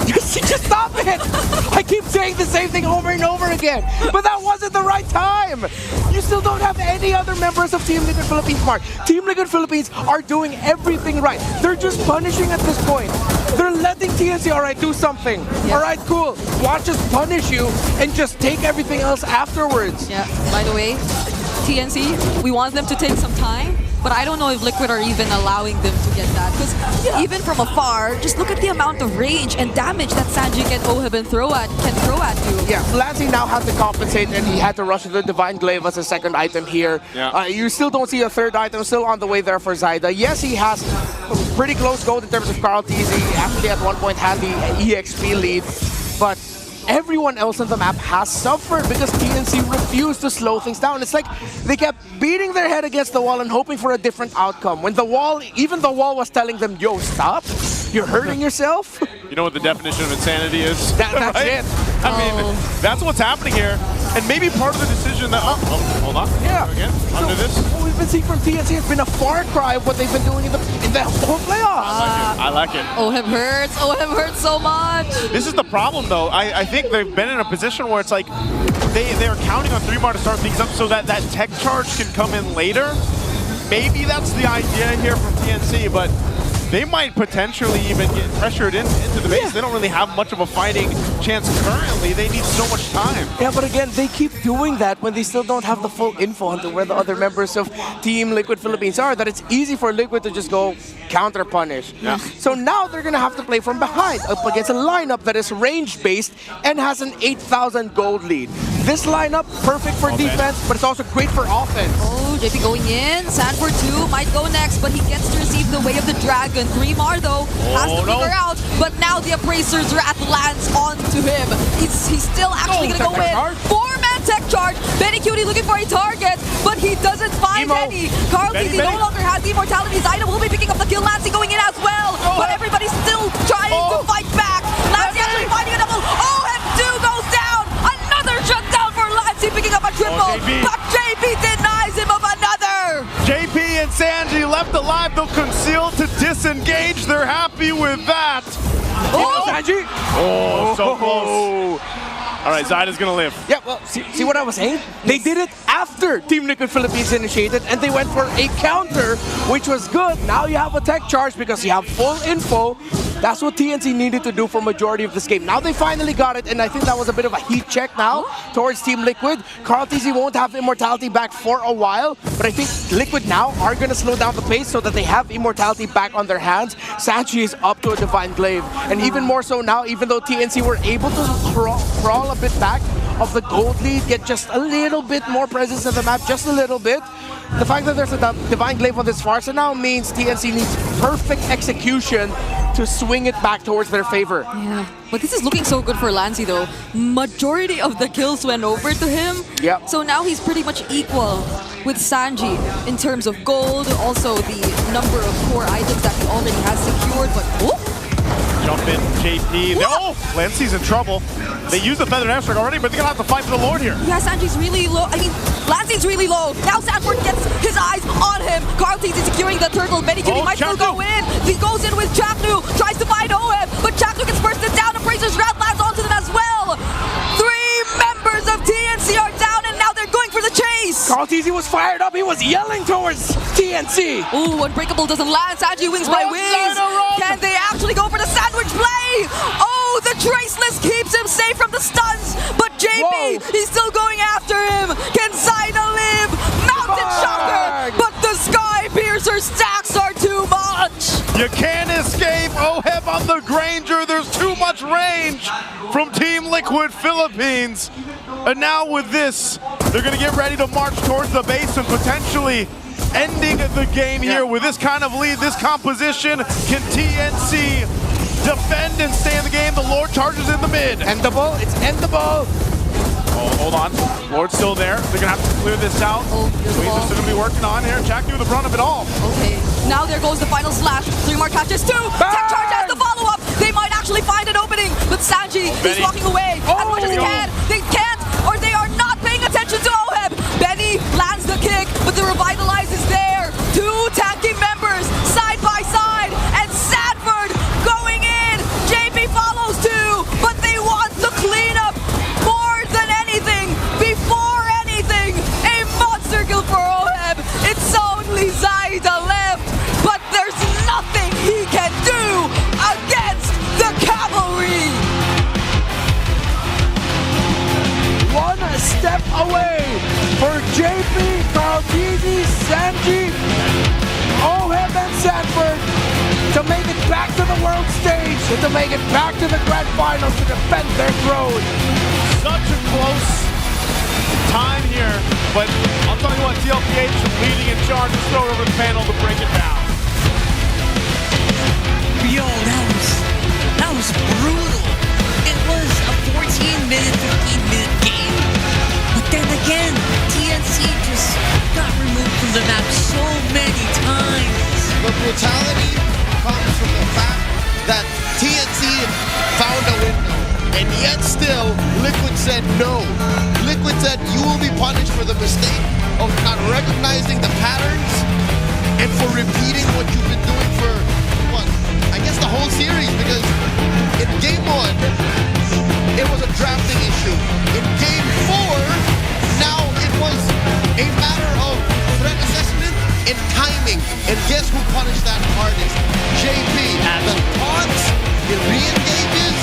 just stop it. I keep saying the same thing over and over again, but that wasn't the right time. You still don't have any other members of Team Liquid Philippines, Mark. Team Liquid Philippines are doing everything right. They're just punishing at this point. They're letting TNC, all right, do something. All right, cool. Watch us punish you and just take everything else afterwards. Yeah, by the way, TNC, we want them to take some time, but I don't know if Liquid are even allowing them to get that. Because even from afar, just look at the amount of range and damage that Sanjay and Oheb can throw at you. Yeah, Lancey now had to compensate, and he had to rush to the Divine Glaive as a second item here. Yeah. You still don't see a third item, still on the way there for Zyda. Yes, he has pretty close gold in terms of Carl TZ. Actually, at one point had the EXP lead, but everyone else on the map has suffered because TNC refused to slow things down. It's like they kept beating their head against the wall and hoping for a different outcome. When the wall, even the wall was telling them, yo, stop, you're hurting yourself. You know what the definition of insanity is? That's right? it. I mean, that's what's happening here. And maybe part of the decision that, hold on. Yeah. Again, under this. What we've been seeing from TNC has been a far cry of what they've been doing in the whole playoffs. I like it. Oheb hurts so much. This is the problem, though. I think they've been in a position where it's like they're counting on 3mar to start things up so that that tech charge can come in later. Maybe that's the idea here from TNC, but they might potentially even get pressured into the base. They don't really have much of a fighting chance currently. They need so much time. Yeah, but again, they keep doing that when they still don't have the full info onto where the other members of Team Liquid Philippines are, that it's easy for Liquid to just go counter punish. Yeah. So now they're going to have to play from behind up against a lineup that is range-based and has an 8,000 gold lead. This lineup, perfect for defense, but it's also great for offense. Oh, JP going in. Sanford too might go next, but he gets to receive the Way of the Dragon. 3mar though has to figure out, but now the Appraisers Wrath lands onto him. He's still actually going to go in. 4-man tech charge. Benny Cutie looking for a target, but he doesn't find Emo. any. Carl Benny, TNC no Benny. longer has the immortality. Zaida will be picking up the kill. Lancey going in as well. But everybody's still trying to fight back. Lancey actually finding a double. Oh, M2 goes down. Another shutdown for Lancey picking up a triple. JP. But JP denies him of another. JP and Sanji left alive. They'll conceal to disengage. They're happy with that. Oh, Sanji! Oh, so close. All right, Zaida's gonna live. Yeah, well, see what I was saying? They did it after Team Liquid Philippines initiated, and they went for a counter, which was good. Now you have a tech charge because you have full info. That's what TNC needed to do for majority of this game. Now they finally got it, and I think that was a bit of a heat check now towards Team Liquid. Carl TZ won't have Immortality back for a while, but I think Liquid now are going to slow down the pace so that they have Immortality back on their hands. Sanji is up to a Divine Glaive, and even more so now, even though TNC were able to crawl a bit back of the gold lead, get just a little bit more presence in the map, just a little bit. The fact that there's a Divine Glaive on this Farsa now means TNC needs perfect execution to swing it back towards their favor. Yeah, but this is looking so good for Lancey though. Majority of the kills went over to him. Yep. So now he's pretty much equal with Sanji in terms of gold, also the number of core items that he already has secured. But Jump in, JP. Oh, Lancey's in trouble. They used the Feathered Hamstring already, but they're gonna have to fight for the Lord here. yeah, Sanji's really low. I mean, Lancey's really low. Now Sanford gets his eyes on him. Carl TZ is securing the turtle. Benny Kitty might still go in. He goes in with Chaknu, tries to find OM, but Chaknu gets bursted down. Appraiser's Wrath lands onto them as well. 3 members of TNC are down, and now they're going for the chase. Carl TZ was fired up. He was yelling towards TNC. Ooh, Unbreakable doesn't land. Sanji wins by wings. Can they actually go for the sandwich play? Oh, the Traceless keeps him safe from the stuns, but JP, he's still going after him. Can Zaida live? Mountain Shocker, but the Sky Piercer stacks are too much. You can't escape Oheb on the Granger. There's too much range from Team Liquid Philippines. And now with this, they're gonna get ready to march towards the base and potentially ending the game here with this kind of lead, this composition. Can TNC defend and stay in the game? The Lord charges in the mid. Endable, it's endable. Oh, hold on. Lord's still there. They're gonna have to clear this out. Waves are still gonna be working on here. Jack doing the brunt of it all. Okay, now there goes the final slash. 3 more catches, 2. Tech charge has the follow-up. They might actually find an opening, but Sanji, he's walking away as much as he can. They can't, or they are not paying attention to Oheb. Benny lands the kick, but the Revitalize is there. 2 tanky members side by side, and Sanford going in. JP follows too, but they want the cleanup more than anything. Before anything, a monster kill for Oheb. It's only Zaida left, but there's nothing he can do against the cavalry. 1 step away for JP, Carl TZ, Sanji, Oheb, and Sanford to make it back to the world stage and to make it back to the grand finals to defend their throne. Such a close time here, but I'll tell you what, TLPH leading in charge. Let's throw it over the panel to break it down. Yo, that was brutal. It was a 14-minute, 15-minute game. But then again, TNC just got removed from the map so many times. The brutality comes from the fact that TNC found a window, and yet still, Liquid said no. Liquid said you will be punished for the mistake of not recognizing the patterns and for repeating what you've been doing for, what, I guess the whole series, because in Game 1, it was a drafting issue. In Game 4, now it was a matter of threat assessment and timing. And guess who punished that hardest? JP. The taunts, the re-engages,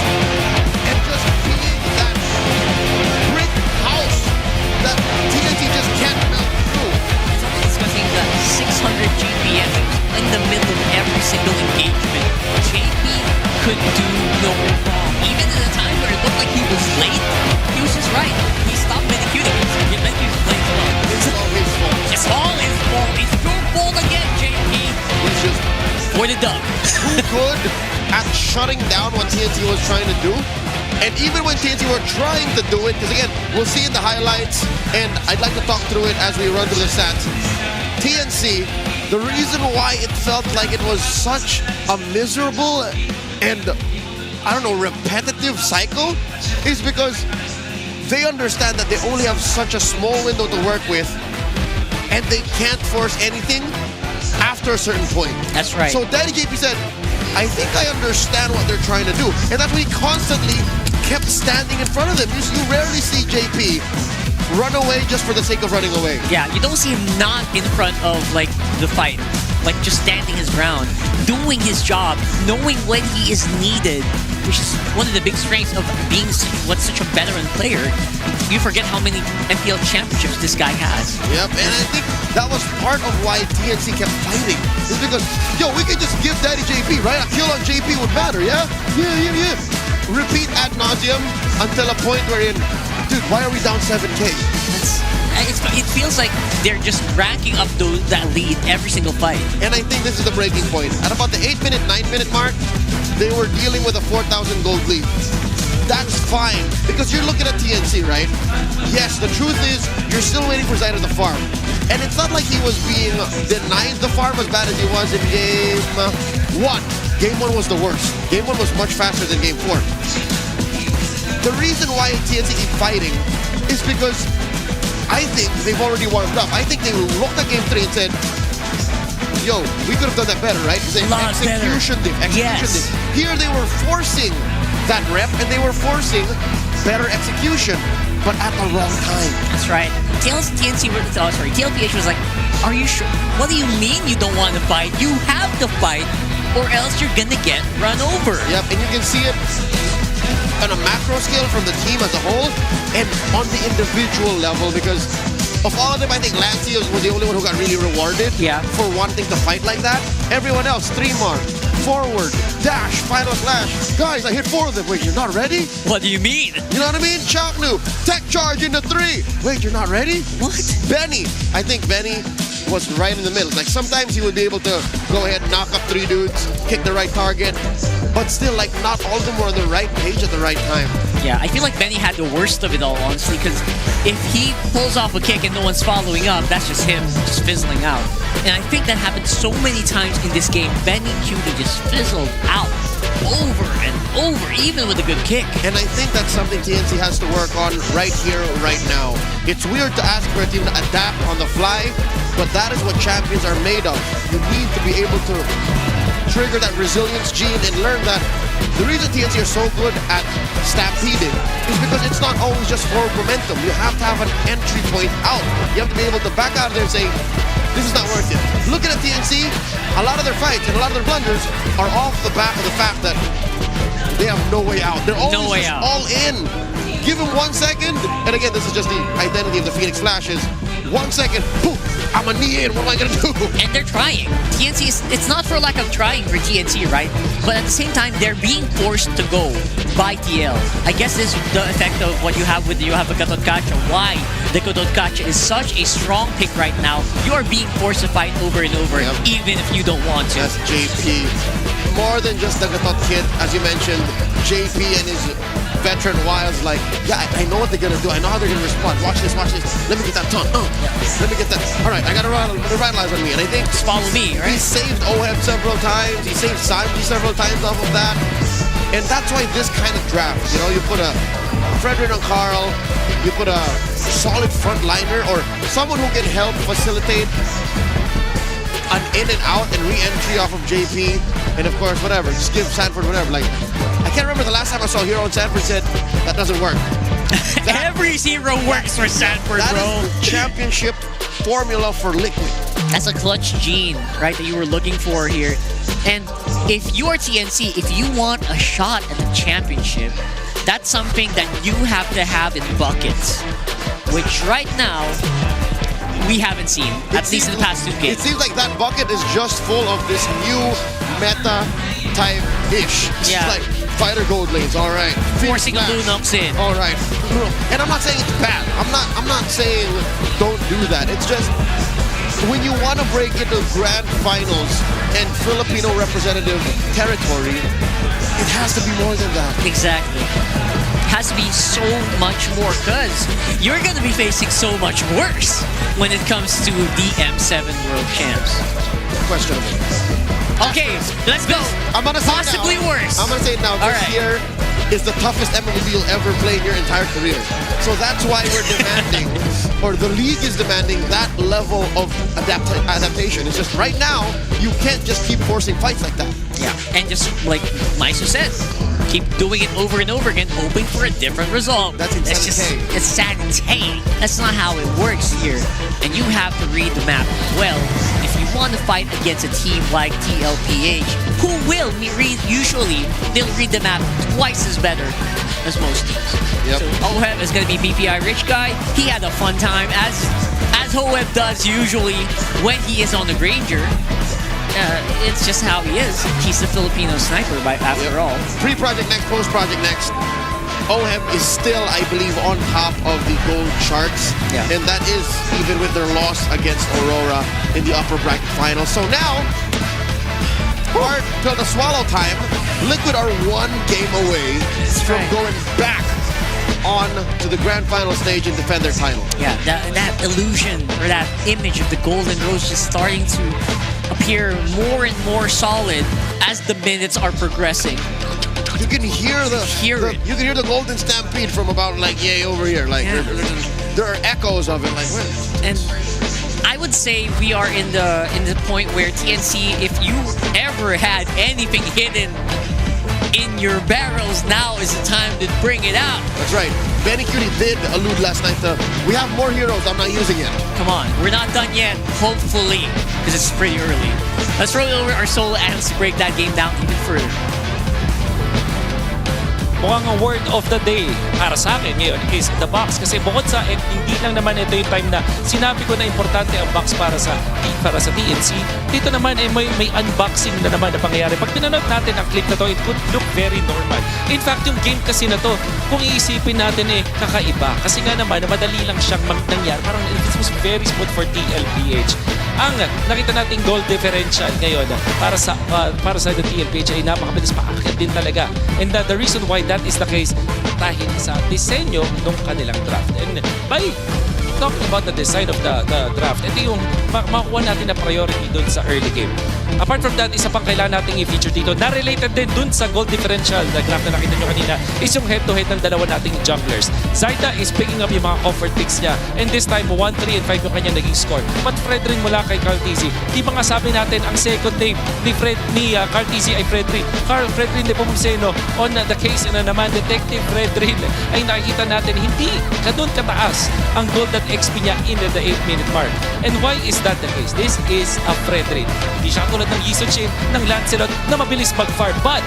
and just being that brick house that TNT just can't melt through. Someone discussing the 600 GPM in the middle of every single engagement. JP could do no wrong. Even at a time where it looked like he was late, he was just right. He stopped mini-queuing. He meant he was late. It's all his fault. It's all his fault. It's your fault again, JP. It's just for the dub. too good at shutting down what TNT was trying to do. And even when TNC were trying to do it, because again, we'll see in the highlights, and I'd like to talk through it as we run through the stats. TNC, the reason why it felt like it was such a miserable and, I don't know, repetitive cycle is because they understand that they only have such a small window to work with, and they can't force anything after a certain point. That's right. So Daddy JP said, I think I understand what they're trying to do. And that's why he constantly kept standing in front of them. You rarely see JP run away just for the sake of running away. Yeah, you don't see him not in front of like the fight. Like just standing his ground, doing his job, knowing when he is needed, which is one of the big strengths of being such a veteran player. You forget how many MPL championships this guy has. Yep, and I think that was part of why TNC kept fighting. It's because, yo, we could just give Daddy JP, right? A kill on JP would matter, yeah? Yeah. Repeat ad nauseum until a point wherein, dude, why are we down 7K? It feels like they're just racking up that lead every single fight. And I think this is the breaking point. At about the 8-minute, 9-minute mark, they were dealing with a 4,000 gold lead. That's fine, because you're looking at TNC, right? Yes, the truth is, you're still waiting for Zyder to farm. And it's not like he was being denied the farm as bad as he was in Game 1. Game 1 was the worst. Game 1 was much faster than Game 4. The reason why TNC keep fighting is because I think they've already warmed up. I think they looked at Game 3 and said, yo, we could have done that better, right? Execution dip. Here they were forcing that rep, and they were forcing better execution, but at the wrong time. That's right. TLPH was like, are you sure? What do you mean you don't want to fight? You have to fight, or else you're gonna get run over. Yep, and you can see it on a macro scale from the team as a whole and on the individual level, because of all of them, I think Lancia was the only one who got really rewarded for wanting to fight like that. Everyone else, 3-mar, forward, dash, final slash. Guys, I hit 4 of them. Wait, you're not ready? What do you mean? You know what I mean? Chaknu, tech charge into 3. Wait, you're not ready? What? Benny. I think Benny was right in the middle. Like sometimes he would be able to go ahead, knock up 3 dudes, kick the right target, but still, like, not all of them were on the right page at the right time. Yeah, I feel like Benny had the worst of it all, honestly, because if he pulls off a kick and no one's following up, that's just him just fizzling out. And I think that happened so many times in this game. Benny Cutie just fizzled out over and over, even with a good kick. And I think that's something TNC has to work on right here, right now. It's weird to ask for a team to adapt on the fly, but that is what champions are made of. You need to be able to trigger that resilience gene and learn that the reason TNC are so good at stampeding is because it's not always just forward momentum. You have to have an entry point out. You have to be able to back out of there and say, this is not worth it. Looking at TNC, a lot of their fights and a lot of their blunders are off the back of the fact that they have no way out. They're always all in. Give them 1 second, and again, this is just the identity of the Phoenix Flashes. 1 second, boom, I'm a knee in, what am I gonna do? And they're trying. TNC it's not for lack of trying for TNC, right? But at the same time, they're being forced to go by TL. I guess this is the effect of what you have with the Gatot Kacha. Why the Gatot Kacha is such a strong pick right now. You are being forced to fight over and over, even if you don't want to. That's JP. More than just the Gatot kid, as you mentioned, JP and his veteran wilds, like, yeah, I know what they're gonna do. I know how they're gonna respond. Watch this, watch this. Let me get that taunt. Let me get that. All right, I gotta revitalize on me. And I think just follow me, right? He saved OHEB several times. He saved Sanji several times off of that. And that's why this kind of draft, you know, you put a Frederick on Carl, you put a solid frontliner or someone who can help facilitate an in and out and re-entry off of JP, and of course, whatever, just give Sanford whatever. Like, I can't remember the last time I saw Hero and Sanford said, that doesn't work. Every zero works for Sanford, that bro. Is the championship formula for Liquid. That's a clutch gene, right, that you were looking for here. And if you are TNC, if you want a shot at the championship, that's something that you have to have in buckets, which right now, we haven't seen, at least in the past 2 games. It seems like that bucket is just full of this new meta type-ish. Yeah. It's like fighter gold lanes, all right. Forcing a Lunox in. All right. And I'm not saying it's bad. I'm not saying don't do that. It's just when you want to break into grand finals and Filipino representative territory, it has to be more than that. Exactly. has to be so much more because you're going to be facing so much worse when it comes to the M7 World Champs. Questionable. Okay, let's go. I'm gonna say possibly it now. worse. I'm gonna say it now. All This right. year is the toughest MMP you'll ever play in your entire career. So that's why we're demanding, or the league is demanding, that level of adaptation. It's just right now, you can't just keep forcing fights like that. Yeah, and just like Maisu said, keep doing it over and over again, hoping for a different result. That's insanity. It's insanity. That's not how it works here. And you have to read the map well if you want to fight against a team like TLPH, who will usually they'll read the map twice as better as most teams. Yep. So Oheb is going to be BPI Rich Guy. He had a fun time as Oheb does usually when he is on the Granger. It's just how he is. He's the Filipino sniper after all. Pre-project next, post-project next. Oheb is still, I believe, on top of the gold charts. Yeah. And that is even with their loss against Aurora in the upper bracket final. So now, hard till the swallow time, Liquid are one game away from going back on to the grand final stage and defend their title. Yeah, that illusion or that image of the Golden Rose is starting to appear more and more solid as the minutes are progressing. You can hear you can hear the Golden Stampede from about like yay over here. Like there are echoes of it. Like where? And I would say we are in the point where TNC, if you ever had anything hidden in your barrels, now is the time to bring it out. That's right. Benny Cutie did allude last night to, we have more heroes I'm not using yet. Come on, we're not done yet, hopefully, because it's pretty early. Let's roll over our solo analysts to break that game down even further. Mukhang ang word of the day para sa akin ngayon is the box. Kasi bukod sa hindi lang naman ito yung time na sinabi ko na importante ang box para sa TNC, dito naman may unboxing na naman na pangyayari. Pag pinanood natin ang clip na to, it could look very normal. In fact, yung game kasi na to, kung iisipin natin kakaiba. Kasi nga naman, madali lang siyang nangyari. Parang it was very smooth for TLPH. Ang nakita nating goal differential ngayon para sa the TLPH ay napakabilis, pakakit din talaga. And the reason why that is the case dahil sa disenyo ng kanilang draft. And by talking about the design of the draft, ito yung makuha natin na priority dun sa early game. Apart from that, isa pang kailangan nating i-feature dito na related din dun sa goal differential na graph na nakita nyo kanina is yung head-to-head ng dalawa nating junglers. Zaida is picking up yung mga comfort picks niya, and this time 1, 3, and 5 yung kanyang naging score. But Fredrin mula kay Cartesi, di ba nga sabi natin ang second name ni Cartesi ay Fredrin. Fredrin de Pomoceno on the case na naman Detective Fredrin ay nakikita natin hindi kadun kataas ang gold at XP niya in the 8-minute mark. And why is that the case? This is a Fredrin. Hindi siya tulad ng Yisochin, ng Lancelot na mabilis mag-farm. But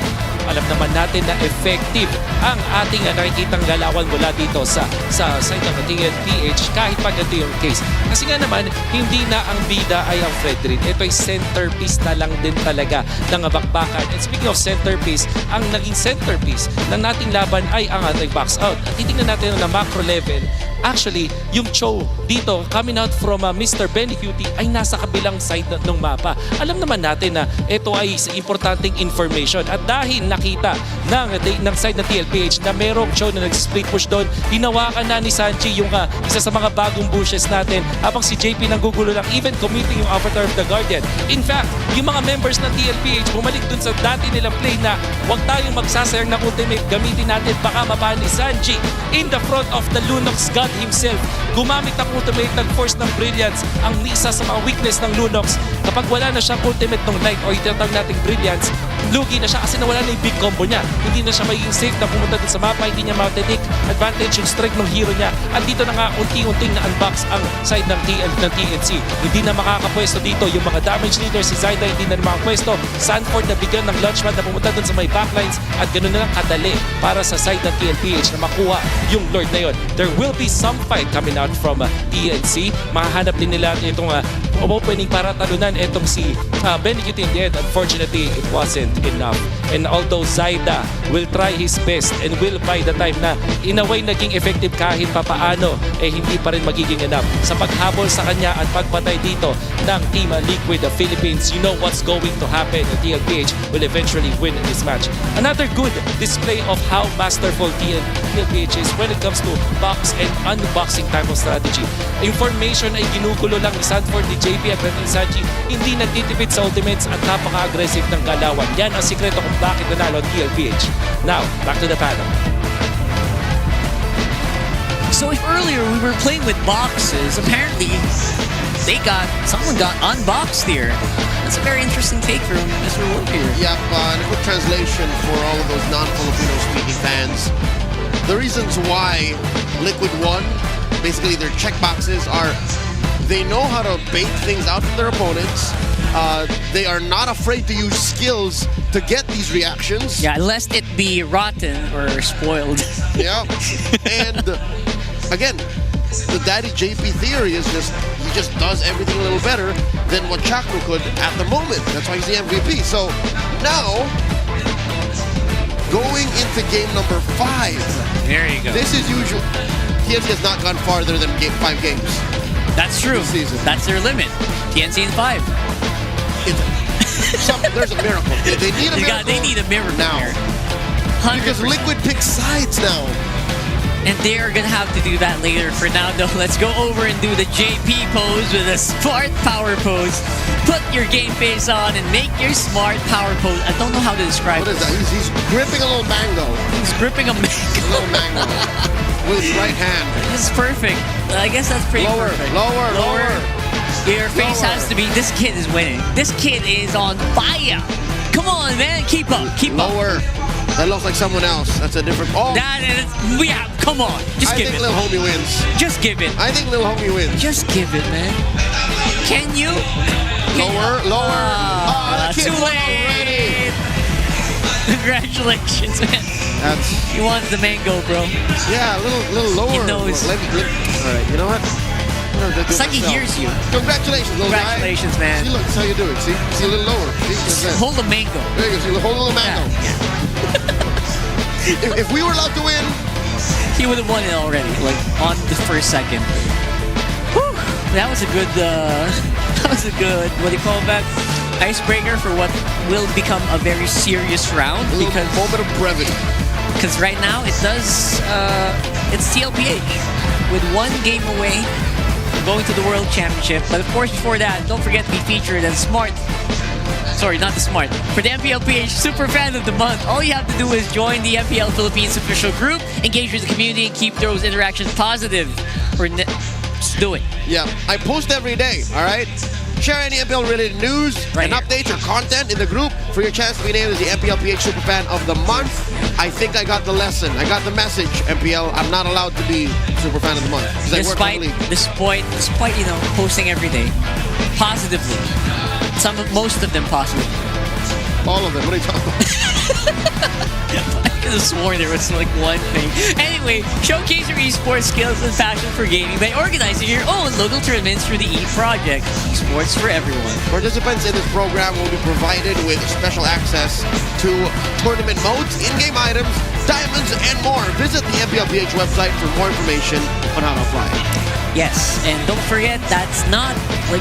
alam naman natin na effective ang ating nakikitang galawan mula dito sa side ng TLPH kahit pa ganito yung case. Kasi nga naman, hindi na ang bida ay ang Fredrin. Ito ay centerpiece na lang din talaga ng bakbakan. And speaking of centerpiece, ang naging centerpiece ng nating laban ay ang ating box out. At titingnan natin na macro level, actually, yung Cho dito, coming out from Mr. Benny Cutie, ay nasa kabilang side ng mapa. Alam naman natin na ito ay importanteng information. At dahil nakita ng side ng TLPH na merong Cho na nag-split push doon, hinawakan na ni Sanji yung isa sa mga bagong bushes natin habang si JP nanggugulo lang, even committing yung Avatar of the Guardian. In fact, yung mga members ng TLPH bumalik dun sa dati nilang play na huwag tayong magsasayang ng ultimate, gamitin natin, baka mapaan ni Sanji in the front of the Lunox God himself. Gumamit ng ultimate, nag-force ng Brilliance, ang isa sa mga weakness ng Lunox. Kapag wala na siyang ultimate ng Light o itatag nating Brilliance, lugi na siya kasi nawala na yung big combo niya. Hindi na siya magiging safe na pumunta dun sa mapa, hindi niya ma-take advantage yung strike ng hero niya. At dito na nga unti-unting na-unbox ang side ng TNC. Hindi na makakapwesto dito yung mga damage leader, si Zaida hindi na makakapwesto. Sanford na bigyan ng launchpad na pumunta dun sa may backlines at ganoon na lang kadali para sa side ng TLPH na makuha yung Lord na yun. There will be some fight coming out from TNC. Mahahanap din nila itong opening para talunan itong si Benedict in the end. Unfortunately, it wasn't enough. And although Zaida will try his best and will buy the time na in a way naging effective kahit papaano, hindi pa rin magiging enough. Sa paghabol sa kanya at pagpatay dito ng Team Liquid Philippines, you know what's going to happen. TLPH will eventually win this match. Another good display of how masterful TLPH is when it comes to box and unboxing type of strategy. Information ay ginugulo lang ni Sanford, ni JP at ni Sanji. Hindi nagtitipid sa ultimates at napaka-aggressive ng galawan. Yan ang sikreto kung bakit nanalo ang TLPH. Now, back to the panel. So if earlier we were playing with boxes, apparently someone got unboxed here. That's a very interesting take from Mr. Wolf here. Yep, and a quick translation for all of those non-Filipino speaking fans. The reasons why Liquid won, basically their checkboxes are, they know how to bait things out from their opponents. They are not afraid to use skills to get these reactions. Yeah, lest it be rotten or spoiled. Yeah, and again, the Daddy JP theory is he just does everything a little better than what Chakra could at the moment. That's why he's the MVP. So now, going into game number 5. There you go. This is usual. TNC has not gone farther than 5 games. That's true. This season. That's their limit. TNC in 5. There's a miracle. They need a miracle. They need a miracle now. Here. Because Liquid picks sides now. And they're going to have to do that later. For now, though, let's go over and do the JP pose with a smart power pose. Put your game face on and make your smart power pose. I don't know how to describe it. What is that? He's gripping a little mango. He's gripping a mango. A little mango. With his right hand. This is perfect. I guess that's pretty perfect. Lower. Your face has to be... This kid is winning. This kid is on fire. Come on, man. Keep up. Lower. That looks like someone else. That's a different... Oh! Yeah, come on. Just give it. I think Lil Homie wins. Just give it. I think Lil Homie wins. Just give it, man. Can you? Lower. Too late. Congratulations, man. You want the mango, bro. Yeah, a little lower. He knows. All right, you know what? It's like he hears you. Congratulations, little guy. Congratulations, man. See, look, that's how you do it. See a little lower. Hold the mango. There you go. See, hold a little mango. Yeah. If we were allowed to win, he would have won it already, like on the first second. Whew, that was a good. What do you call that? Icebreaker for what will become a very serious round. Because moment of brevity. Because right now it does. It's TLPH with 1 game away going to the World Championship. But of course, before that, don't forget to be featured as Smart. Sorry, not the Smart. For the MPLPH Super Fan of the Month, all you have to do is join the MPL Philippines official group, engage with the community, and keep those interactions positive. Just do it. Yeah, I post every day, all right? Share any MPL-related news and updates or content in the group for your chance to be named as the MPLPH Super Fan of the Month. I think I got the lesson. I got the message, MPL. I'm not allowed to be Super Fan of the Month. Despite posting every day, positively. Most of them positive. All of them. What are you talking about? I could have sworn there was like one thing. Anyway, showcase your esports skills and passion for gaming by organizing your own local tournaments through the E-Project. Esports for everyone. Participants in this program will be provided with special access to tournament modes, in-game items, diamonds, and more. Visit the MPLPH website for more information on how to apply. Yes, and don't forget, that's not,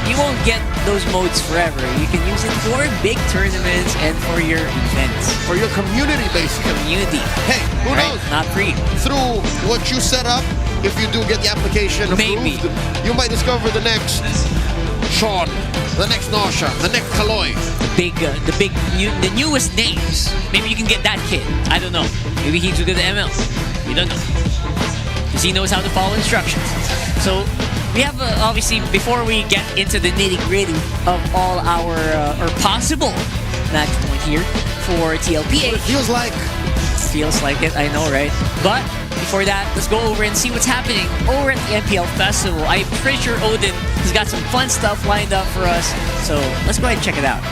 you won't get those modes forever. You can use it for big tournaments and for your events. For your community, basically. Community. Hey, who knows? Not free. Through what you set up, if you do get the application approved, you might discover the next Sean, the next Nosha, the next Kaloy. The newest names. Maybe you can get that kid. I don't know. Maybe he's good at ML. We don't know. Because he knows how to follow instructions. So we have, obviously, before we get into the nitty-gritty of all our, or possible match point here for TLPH. It feels like. Feels like it, I know, right? But before that, let's go over and see what's happening over at the MPL Festival. I'm pretty sure Odin has got some fun stuff lined up for us. So let's go ahead and check it out.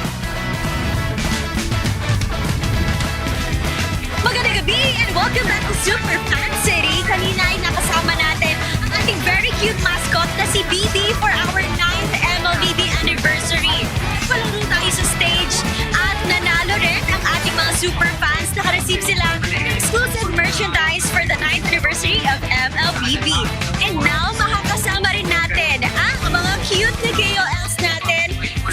Magandang gabi and welcome back to Super Fan City. Kanina ay nakasama natin ang ating very cute mascot na si BB for our 9th MLBB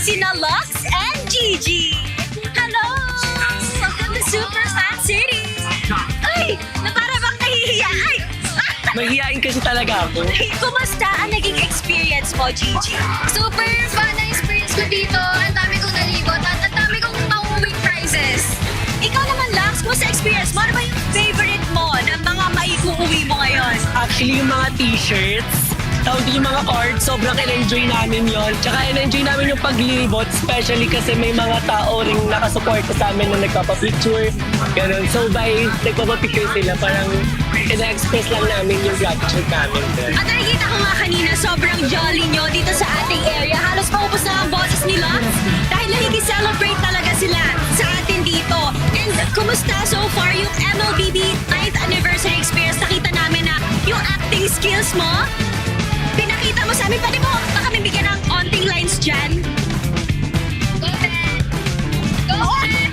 sina Lux and Gigi. Hello! Welcome to Super Fan City. Ay! Na para bang nahihiya. Ay! Mahihiyain kasi talaga ako. Kumusta ang naging experience mo, Gigi? Super fun na experience ko dito. Ang dami kong nalibot at ang dami kong mauuwing prizes. Ikaw naman, Lux, kumusta experience mo? Ano ba yung favorite mo ng mga maikuuwi mo ngayon? Actually, yung mga t-shirts, tawag din yung mga cards, sobrang in-enjoy namin yon. Tsaka in-enjoy namin yung paglibot, especially kasi may mga tao ring nakasuporta sa amin na nagpapapicture. Ganun. So by nagpapapicture sila, parang ina-express lang namin yung gratitude namin. At nakikita ko nga kanina, sobrang jolly nyo dito sa ating area. Halos paubos na ang boses ni Lux dahil nakikiselebrate talaga sila sa atin dito. And kumusta so far yung MLBB 9th anniversary experience? Nakita namin na yung acting skills mo, pinakita mo sa amin. Pwede mo baka may bigyan ng onting lines dyan? Go, Ben! Go, Ben!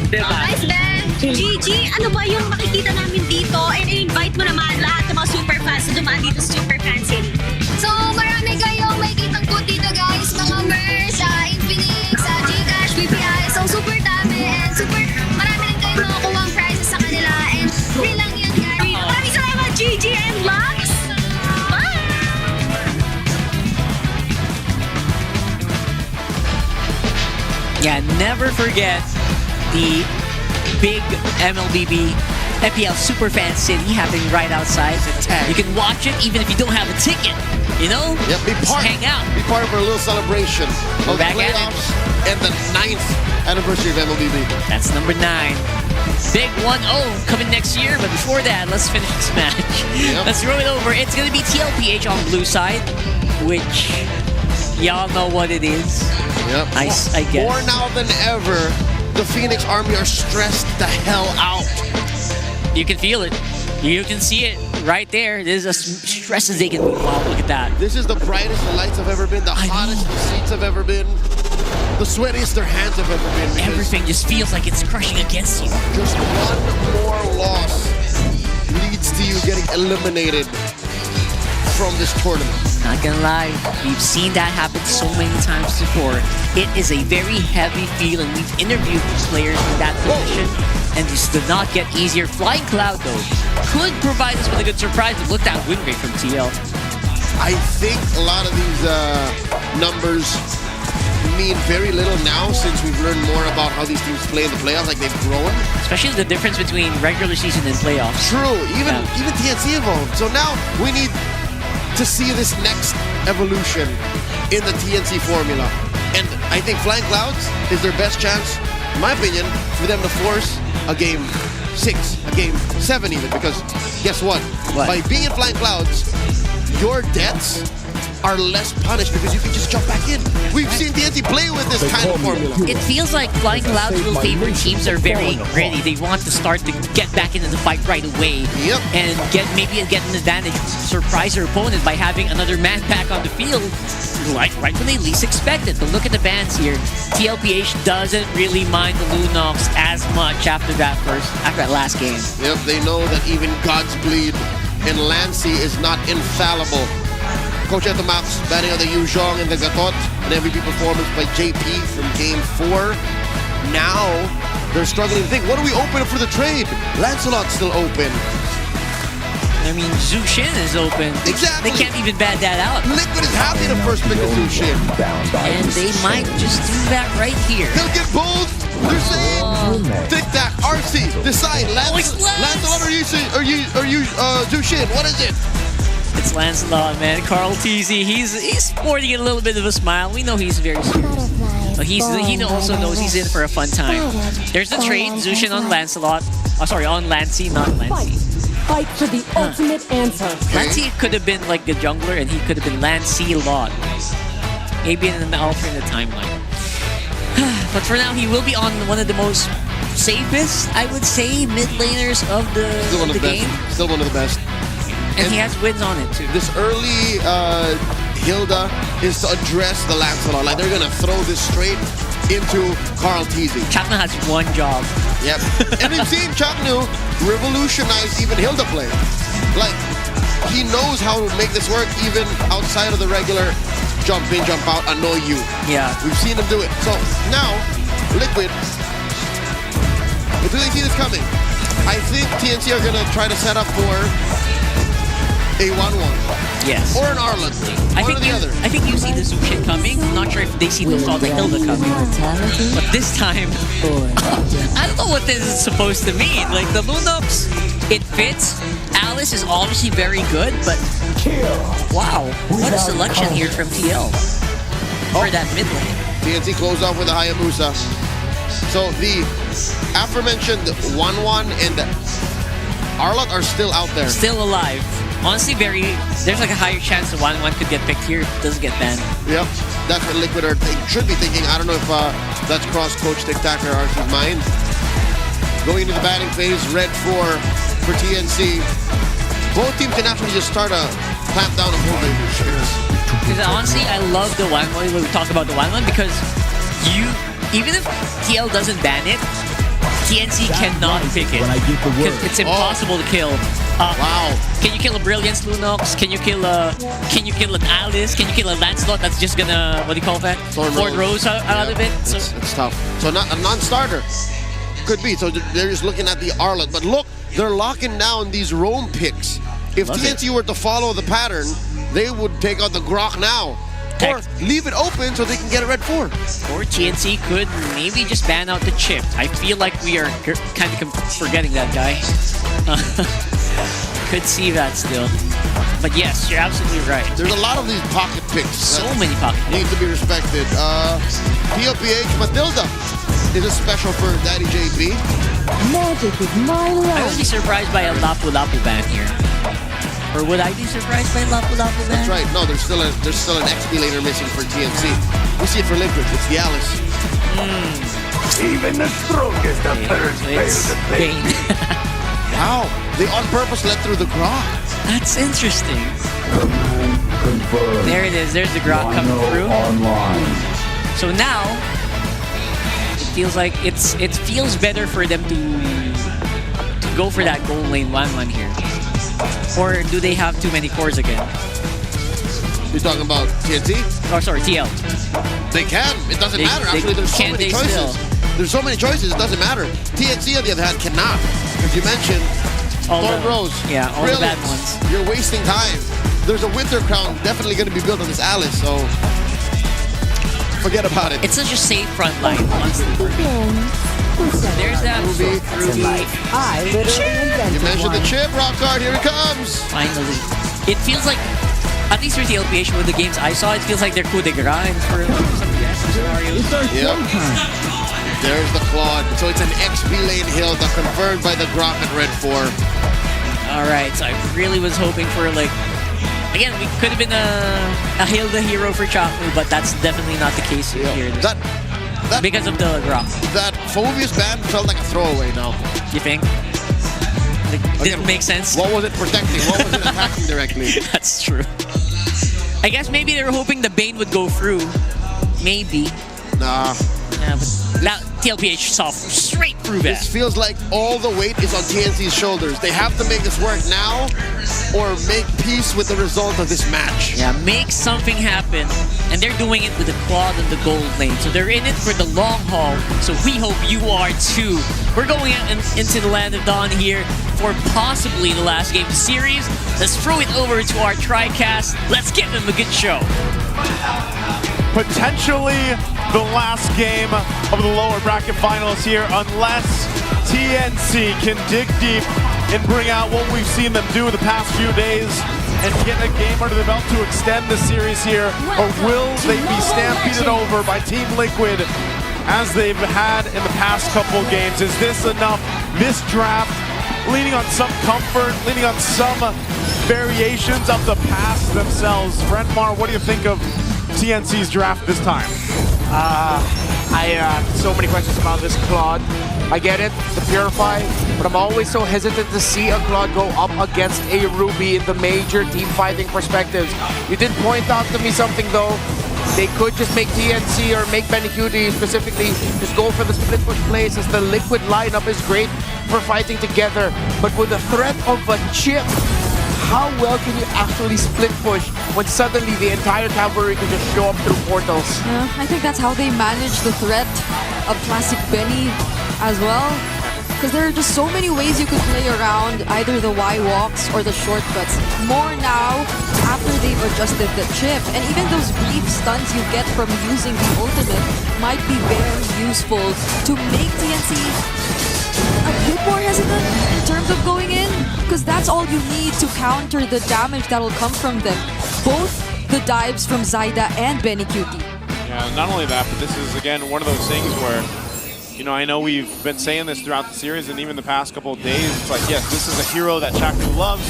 Nice, Ben! Gigi, ano ba yung makikita namin dito? And invite mo naman lahat ng mga super fans na dumaan dito sa Super Fan City. So, marami kayong makikitang food dito, guys. Mga merch, Infinix, Gcash, BPI. So, super dami and super marami rin kayong makukuha ang prizes sa kanila. And free lang yan, guys. Maraming salamat, Gigi and Lux! Yeah, never forget the big MLBB MPL Super Fan City happening right outside. You can watch it even if you don't have a ticket. You know? Yep, Just hang out. Be part of our little celebration of the Back at it. playoffs and the 9th anniversary of MLBB. That's number 9. Big 1-0 coming next year, but before that, let's finish this match. Yep. Let's roll it over. It's going to be TLPH on blue side, which y'all know what it is. Yep. I guess. More now than ever, the Phoenix Army are stressed the hell out. You can feel it. You can see it right there. This is as stressed as they can be. Wow, look at that. This is the brightest the lights have ever been, the hottest the seats have ever been, the sweatiest their hands have ever been. Everything just feels like it's crushing against you. Just one more loss leads to you getting eliminated from this tournament. Not gonna lie, we've seen that happen so many times before. It is a very heavy feeling. We've interviewed players in that position, and this did not get easier. Flying Cloud, though, could provide us with a good surprise. Look at that win rate from TL. I think a lot of these numbers mean very little now since we've learned more about how these teams play in the playoffs, like they've grown. Especially the difference between regular season and playoffs. True, even TNC evolved. So now we need to see this next evolution in the TNC formula. And I think Flying Clouds is their best chance, in my opinion, for them to force a game 6, a game 7 even, because guess what? By being in Flying Clouds, your deaths are less punished because you can just jump back in. We've seen TNC play with this kind of formula. It feels like Flying Clouds will favor teams that are very ready. They want to start to get back into the fight right away. Yep. And get an advantage, surprise their opponent by having another man back on the field right when they least expect it. But look at the bans here. TLPH doesn't really mind the Lunox as much after that last game. Yep, they know that even God's Bleed and Lancy is not infallible. Coach at the Max batting on the Yuzhong and the Gatot, an MVP performance by JP from Game 4. Now, they're struggling to think, what do we open up for the trade? Lancelot's still open. I mean, Zushin is open. Exactly. They can't even bat that out. Liquid is happy to first pick a Zushin. And they might just do that right here. They'll get both. They're saying, Tic Tac, RC, decide. Lancelot or you Zushin? What is it? It's Lancelot, man. Carl TZ, he's sporting a little bit of a smile. We know he's very serious. But he also knows he's in for a fun time. There's the trade, Zushin on Lancelot. Oh, sorry, on Lancy, not Lancy. Fight for the ultimate answer. Lancy could have been like the jungler, and he could have been Lancelot. Maybe in an alternate timeline. But for now, he will be on one of the most safest, I would say, mid laners of the game. Still one of the best. And he has wins on it too. This early Hilda is to address the Lancelot. Like, they're going to throw this straight into Carl Teasy. Chakna has one job. Yep. And we've seen Chaknu revolutionize even Hilda play. Like, he knows how to make this work even outside of the regular jump in, jump out, annoy you. Yeah. We've seen them do it. So now, Liquid, do they see this coming? I think TNC are going to try to set up for a 1-1. Yes. Or an Arlen. I think you see the Zoom shit coming. I'm not sure if they see the Salt Lake Hilda coming. But this time, I don't know what this is supposed to mean. Like, the Lunox, it fits. Alice is obviously very good, but wow, what a selection here from TL for that mid lane. TNC close off with a Hayabusa. So the aforementioned 1-1 and Arlot are still out there. Still alive. Honestly, there's like a higher chance the 1-1 could get picked here if it doesn't get banned. Yep, that's what Liquid should be thinking. I don't know if that's cross Coach Tic-Tac or Arcee's mind. Going into the batting phase, red for TNC. Both teams can actually just start a clamp down on Because honestly, I love the 1-1 when we talk about the 1-1 because even if TL doesn't ban it, TNC cannot pick it. Because it's impossible to kill. Wow. Can you kill a Brilliance Lunox? Can you kill an Alice? Can you kill a Lancelot that's just gonna, what do you call that? Thorn Rose out of it? So it's tough. So not a non-starter. Could be. So they're just looking at the Arlot. But look, they're locking down these roam picks. If TNC were to follow the pattern, they would take out the Grok now. Or leave it open so they can get a red 4. Or TNC could maybe just ban out the chip. I feel like we are kind of forgetting that guy. Could see that still. But yes, you're absolutely right. There's a lot of these pocket picks. So many pocket picks. Need to be respected. TLPH Matilda is a special for Daddy JB. Magic is my life. I would be surprised by a Lapu Lapu ban here. Or would I be surprised by Lapu Lapu ban? That's right. No, there's still an XP laner missing for TNC. We see it for Liquid. It's the Alice. Even the strongest of birds fail to play. Wow. They on purpose let through the Grok. That's interesting. There it is. There's the Grok coming through. So now, it feels like it feels better for them to go for that gold lane 1-1 here. Or do they have too many cores again? You're talking about TNT? Oh, sorry, TL. They can. It doesn't matter. Actually, there's so many choices. There's so many choices, it doesn't matter. TNC, on the other hand, cannot. As you mentioned, Thorn Rose. Yeah, all the bad ones. You're wasting time. There's a Winter Crown definitely going to be built on this Alice, so forget about it. It's such a safe front line, honestly. There's that Ruby. I literally invented You mentioned one. the chip, rock card, here it comes. Finally. It feels like, at least for TLPH, with the games I saw, it feels like they're coup de grace for some of the scenarios. Yep. There's the Claude. So it's an XP lane hill that confirmed by the Grok at red 4. Alright, so I really was hoping for like, again, we could have been a Hilda hero for Chaku, but that's definitely not the case here. Because of the Grok. That Phobius ban felt like a throwaway now. You think? Like, didn't make sense? What was it protecting? What was it attacking directly? That's true. I guess maybe they were hoping the Bane would go through. Maybe. Nah. Yeah, but now TLPH saw straight through that. This feels like all the weight is on TNC's shoulders. They have to make this work now or make peace with the result of this match. Yeah, make something happen. And they're doing it with the Claude and the gold lane. So they're in it for the long haul. So we hope you are too. We're going into the Land of Dawn here for possibly the last game of the series. Let's throw it over to our TriCast. Let's give them a good show. Potentially the last game of the lower bracket finals here, unless TNC can dig deep and bring out what we've seen them do the past few days and get a game under the belt to extend the series here, or will they be stampeded over by Team Liquid as they've had in the past couple games? Is this enough? This draft, leaning on some comfort, leaning on some variations of the past themselves. Brentmar, what do you think of TNC's draft this time? I have so many questions about this Claude. I get it, the Purify, but I'm always so hesitant to see a Claude go up against a Ruby in the major team fighting perspectives. You did point out to me something though. They could just make TNC or make Benecuti specifically just go for the split push plays, as the Liquid lineup is great for fighting together. But with the threat of a chip, how well can you actually split push when suddenly the entire cavalry can just show up through portals? Yeah, I think that's how they manage the threat of classic Benny as well. Because there are just so many ways you could play around either the Y walks or the shortcuts. More now after they've adjusted the chip, and even those brief stuns you get from using the ultimate might be very useful to make TNC a bit more hesitant in terms of going in, because that's all you need to counter the damage that'll come from them. Both the dives from Zyda and Benny Cutie. Yeah, not only that, but this is, again, one of those things where, you know, I know we've been saying this throughout the series and even the past couple of days. It's like, yes, this is a hero that Chaknu loves.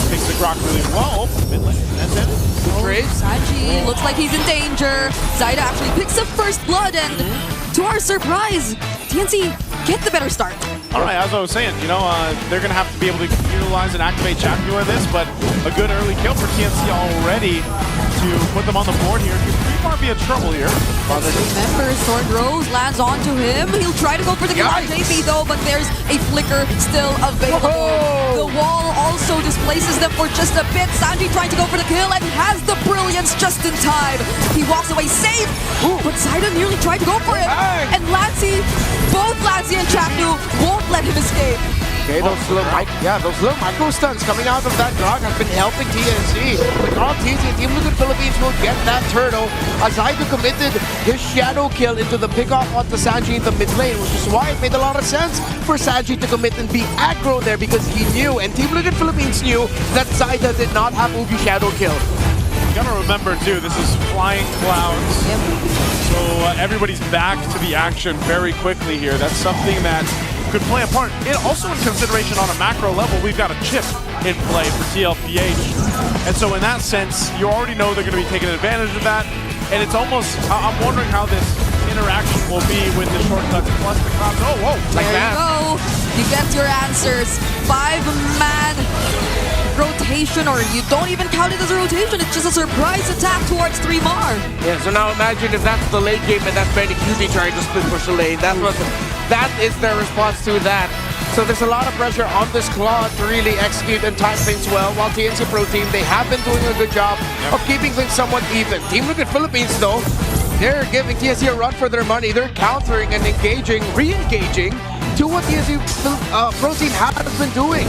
Picks the Grok really well. Mid lane, that's it. Sanji looks like he's in danger. Zyda actually picks up first blood, and to our surprise, TNC get the better start. All right, as I was saying, you know, they're going to have to be able to utilize and activate Chaknu in this, but a good early kill for TNC already to put them on the board here. He might be in trouble here. Remember, Sword Rose lands onto him. He'll try to go for the kill on JP though, but there's a flicker still available. The wall also displaces them for just a bit. Sanji trying to go for the kill and has the brilliance just in time. He walks away safe, but Zyda nearly tried to go for it. And Lancey, both Lancey and Chaknu won't let him escape. Okay, those little micro stuns coming out of that Grok have been helping TNC. But Carl TNC and Team Liquid Philippines will get that turtle as Zyda committed his shadow kill into the pickoff onto Sanji in the mid lane, which is why it made a lot of sense for Sanji to commit and be aggro there, because he knew, and Team Liquid Philippines knew, that Zyda did not have Ubi shadow kill. You gotta remember too, this is flying clouds. So everybody's back to the action very quickly here. That's something that could play a part. And also in consideration on a macro level, we've got a chip in play for TLPH. And so in that sense, you already know they're going to be taking advantage of that. And it's almost, I'm wondering how this interaction will be with the shortcuts plus the clouds. Oh, whoa, like there that. You go. You get your answers. 5-man rotation, or you don't even count it as a rotation. It's just a surprise attack towards 3-Mar. Yeah, so now imagine if that's the late game and that's Benny Cutie trying to split push the lane. That is their response to that. So there's a lot of pressure on this Claude to really execute and time things well, while TNC Pro Team, they have been doing a good job of keeping things somewhat even. Team Liquid Philippines, though, they're giving TNC a run for their money. They're countering and engaging, re-engaging to what TNC Pro Team has been doing.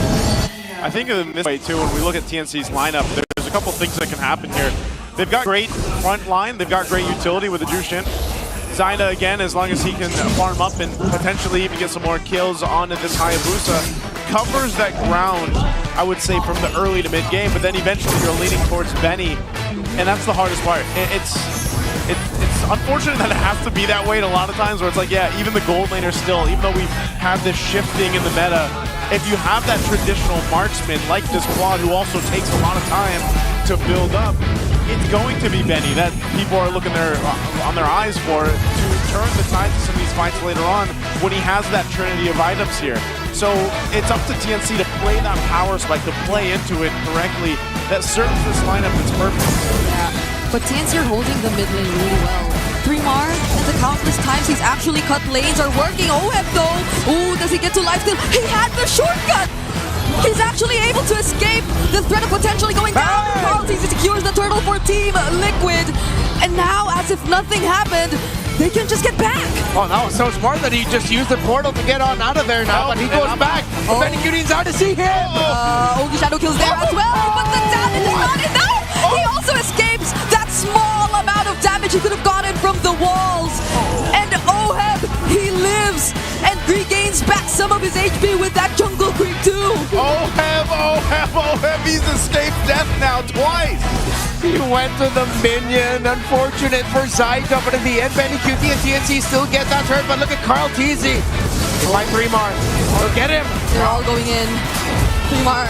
I think in this way, too, when we look at TNC's lineup, there's a couple things that can happen here. They've got great front line. They've got great utility with the Jushin. Zyda, again, as long as he can farm up and potentially even get some more kills onto this Hayabusa, covers that ground, I would say, from the early to mid-game, but then eventually you're leaning towards Benny, and that's the hardest part. It's unfortunate that it has to be that way a lot of times, where it's like, yeah, even the gold laner still, even though we've had this shifting in the meta, if you have that traditional marksman like this Claude, who also takes a lot of time to build up, it's going to be Benny that people are looking on their eyes for to turn the tide to some of these fights later on when he has that trinity of items here. So it's up to TNC to play that power spike, to play into it correctly. That serves this lineup its purpose. Yeah, but TNC are holding the mid lane really well. 3-Mar, and the countless times he's actually cut lanes are working. OF though, ooh, does he get to life steal? He had the shortcut! He's actually able to escape the threat of potentially going down. He secures the turtle for Team Liquid. And now, as if nothing happened, they can just get back. Oh, that was so smart that he just used the portal to get on out of there now, but he goes back. Benny Cutie's out to see him. Ogi Shadow kills there as well, but the damage is not enough. He also escapes that small amount of damage he could have gotten from the walls. And Oheb, he lives and regains back some of his HP with that jungle creep too. Oheb, he's escaped death now twice. He went to the minion. Unfortunate for Zyda, but in the end, Benny Cutie and TNC still get that turn. But look at Carl TZ. By 3-Mar. Look at him. They're all going in. 3-Mar.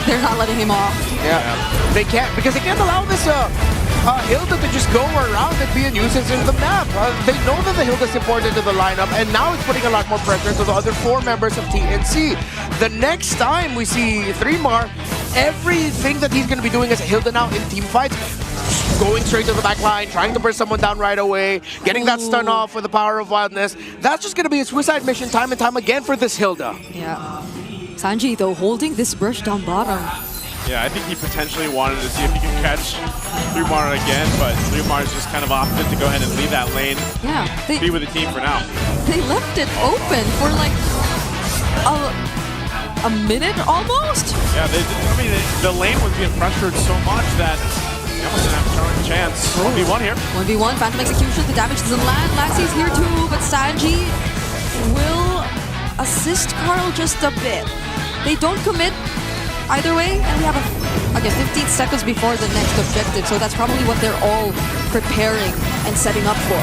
They're not letting him off. Yeah. They can't, because they can't allow this Hilda to just go around and be a nuisance in the map. They know that the Hilda's important to the lineup, and now it's putting a lot more pressure to the other 4 members of TNC. The next time we see 3-Mar, everything that he's going to be doing as a Hilda now in team fights, going straight to the back line, trying to burn someone down right away, getting that stun off with the power of wildness. That's just going to be a suicide mission time and time again for this Hilda. Yeah. Sanji, though, holding this brush down bottom. Yeah, I think he potentially wanted to see if he could catch 3mar again, but 3mar's just kind of opted to go ahead and leave that lane. Yeah, Be with the team for now. They left it open for like a minute almost. Yeah, the lane was being pressured so much that they almost didn't have a chance. 1v1 here. 1v1, Phantom Execution, the damage doesn't land. Lassie's here too, but Sanji will assist Carl just a bit. They don't commit either way, and we have again 15 seconds before the next objective, so that's probably what they're all preparing and setting up for.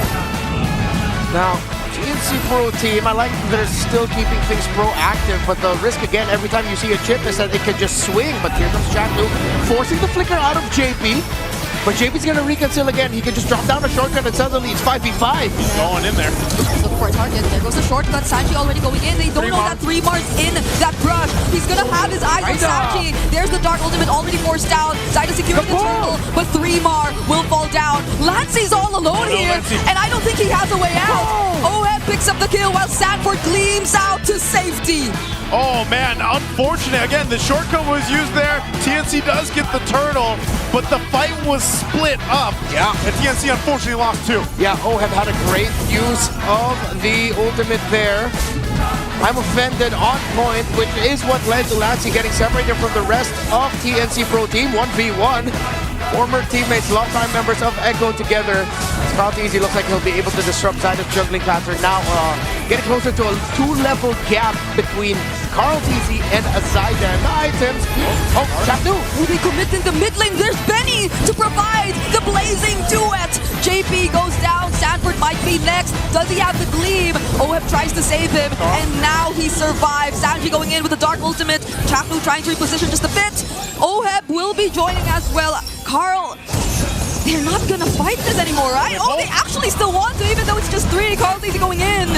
Now, TNC Pro team, I like that they're still keeping things proactive, but the risk again every time you see a chip is that it can just swing. But here comes Chaklu forcing the flicker out of JP. But JP's gonna reconcile again. He can just drop down a shortcut and suddenly it's 5v5. He's going in there. Looking for a target. There goes the shortcut. Sanji already going in. They don't know that 3mar's in that brush. He's gonna have his eyes on Sanji. There's the Dark Ultimate already forced out. Zaida securing the turtle, but 3mar will fall down. Lancey's all alone here, and I don't think he has a way out. Oheb picks up the kill while Sanford gleams out to safety. Oh man, unfortunate. Again, the shortcut was used there. TNC does get the turtle, but the fight was split up. Yeah. And TNC unfortunately lost 2. Yeah, Oheb had a great use of the ultimate there. I'm offended on point, which is what led to Lancey getting separated from the rest of TNC Pro Team 1v1. Former teammates, longtime members of Echo together. Carl TZ looks like he'll be able to disrupt Zaida's juggling pattern now, getting closer to a 2-level gap between Carl TZ and Zaida. And the items. Oh, Chaklu! They commit in the mid lane. There's Benny to provide the blazing duet. JP goes down. Sanford might be next. Does he have the gleam? Oheb tries to save him, and now he survives. Sanji going in with the Dark Ultimate. Chaklu trying to reposition just a bit. Oheb will be joining as well. Carl, they're not gonna fight this anymore, right? Oh, they actually still want to, even though it's just 3. Carl's easy going in.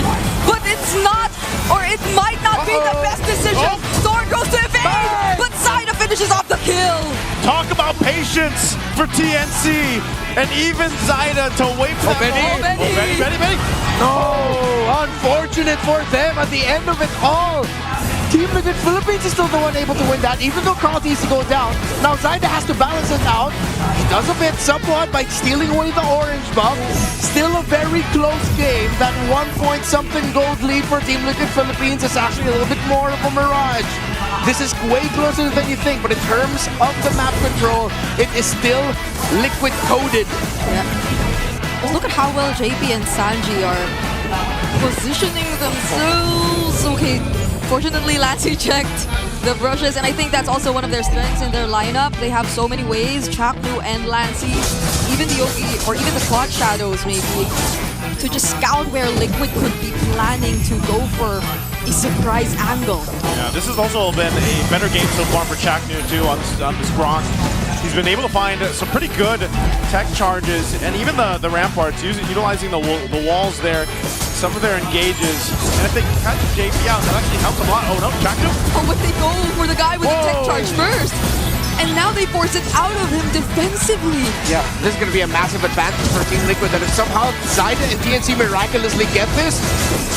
But it's not, or it might not be the best decision. Thor goes to evade, but Zaida finishes off the kill. Talk about patience for TNC, and even Zaida to wait for that. Benny. No, unfortunate for them at the end of it all. Team Liquid Philippines is still the one able to win that, even though Carl TC goes down. Now Zaida has to balance it out. He does a bit somewhat by stealing away the orange buff. Still a very close game. That 1-point-something gold lead for Team Liquid Philippines is actually a little bit more of a mirage. This is way closer than you think, but in terms of the map control, it is still Liquid coded. Yeah. Just look at how well JP and Sanji are positioning themselves. Okay. Fortunately, Lancey checked the brushes, and I think that's also one of their strengths in their lineup. They have so many ways, Chaklu and Lancey, even the Yogi, or even the Cloud Shadows maybe, to just scout where Liquid could be planning to go for a surprise angle. Yeah, this has also been a better game so far for Chaknu too on this Gronk. He's been able to find some pretty good tech charges, and even the ramparts, utilizing the walls there, some of their engages, and if they can catch JP out, that actually helps a lot. Oh no, Chaknu! Oh, but they go for the guy with the tech charge first! And now they force it out of him defensively. Yeah, this is going to be a massive advantage for Team Liquid, that if somehow Zaida and TNC miraculously get this,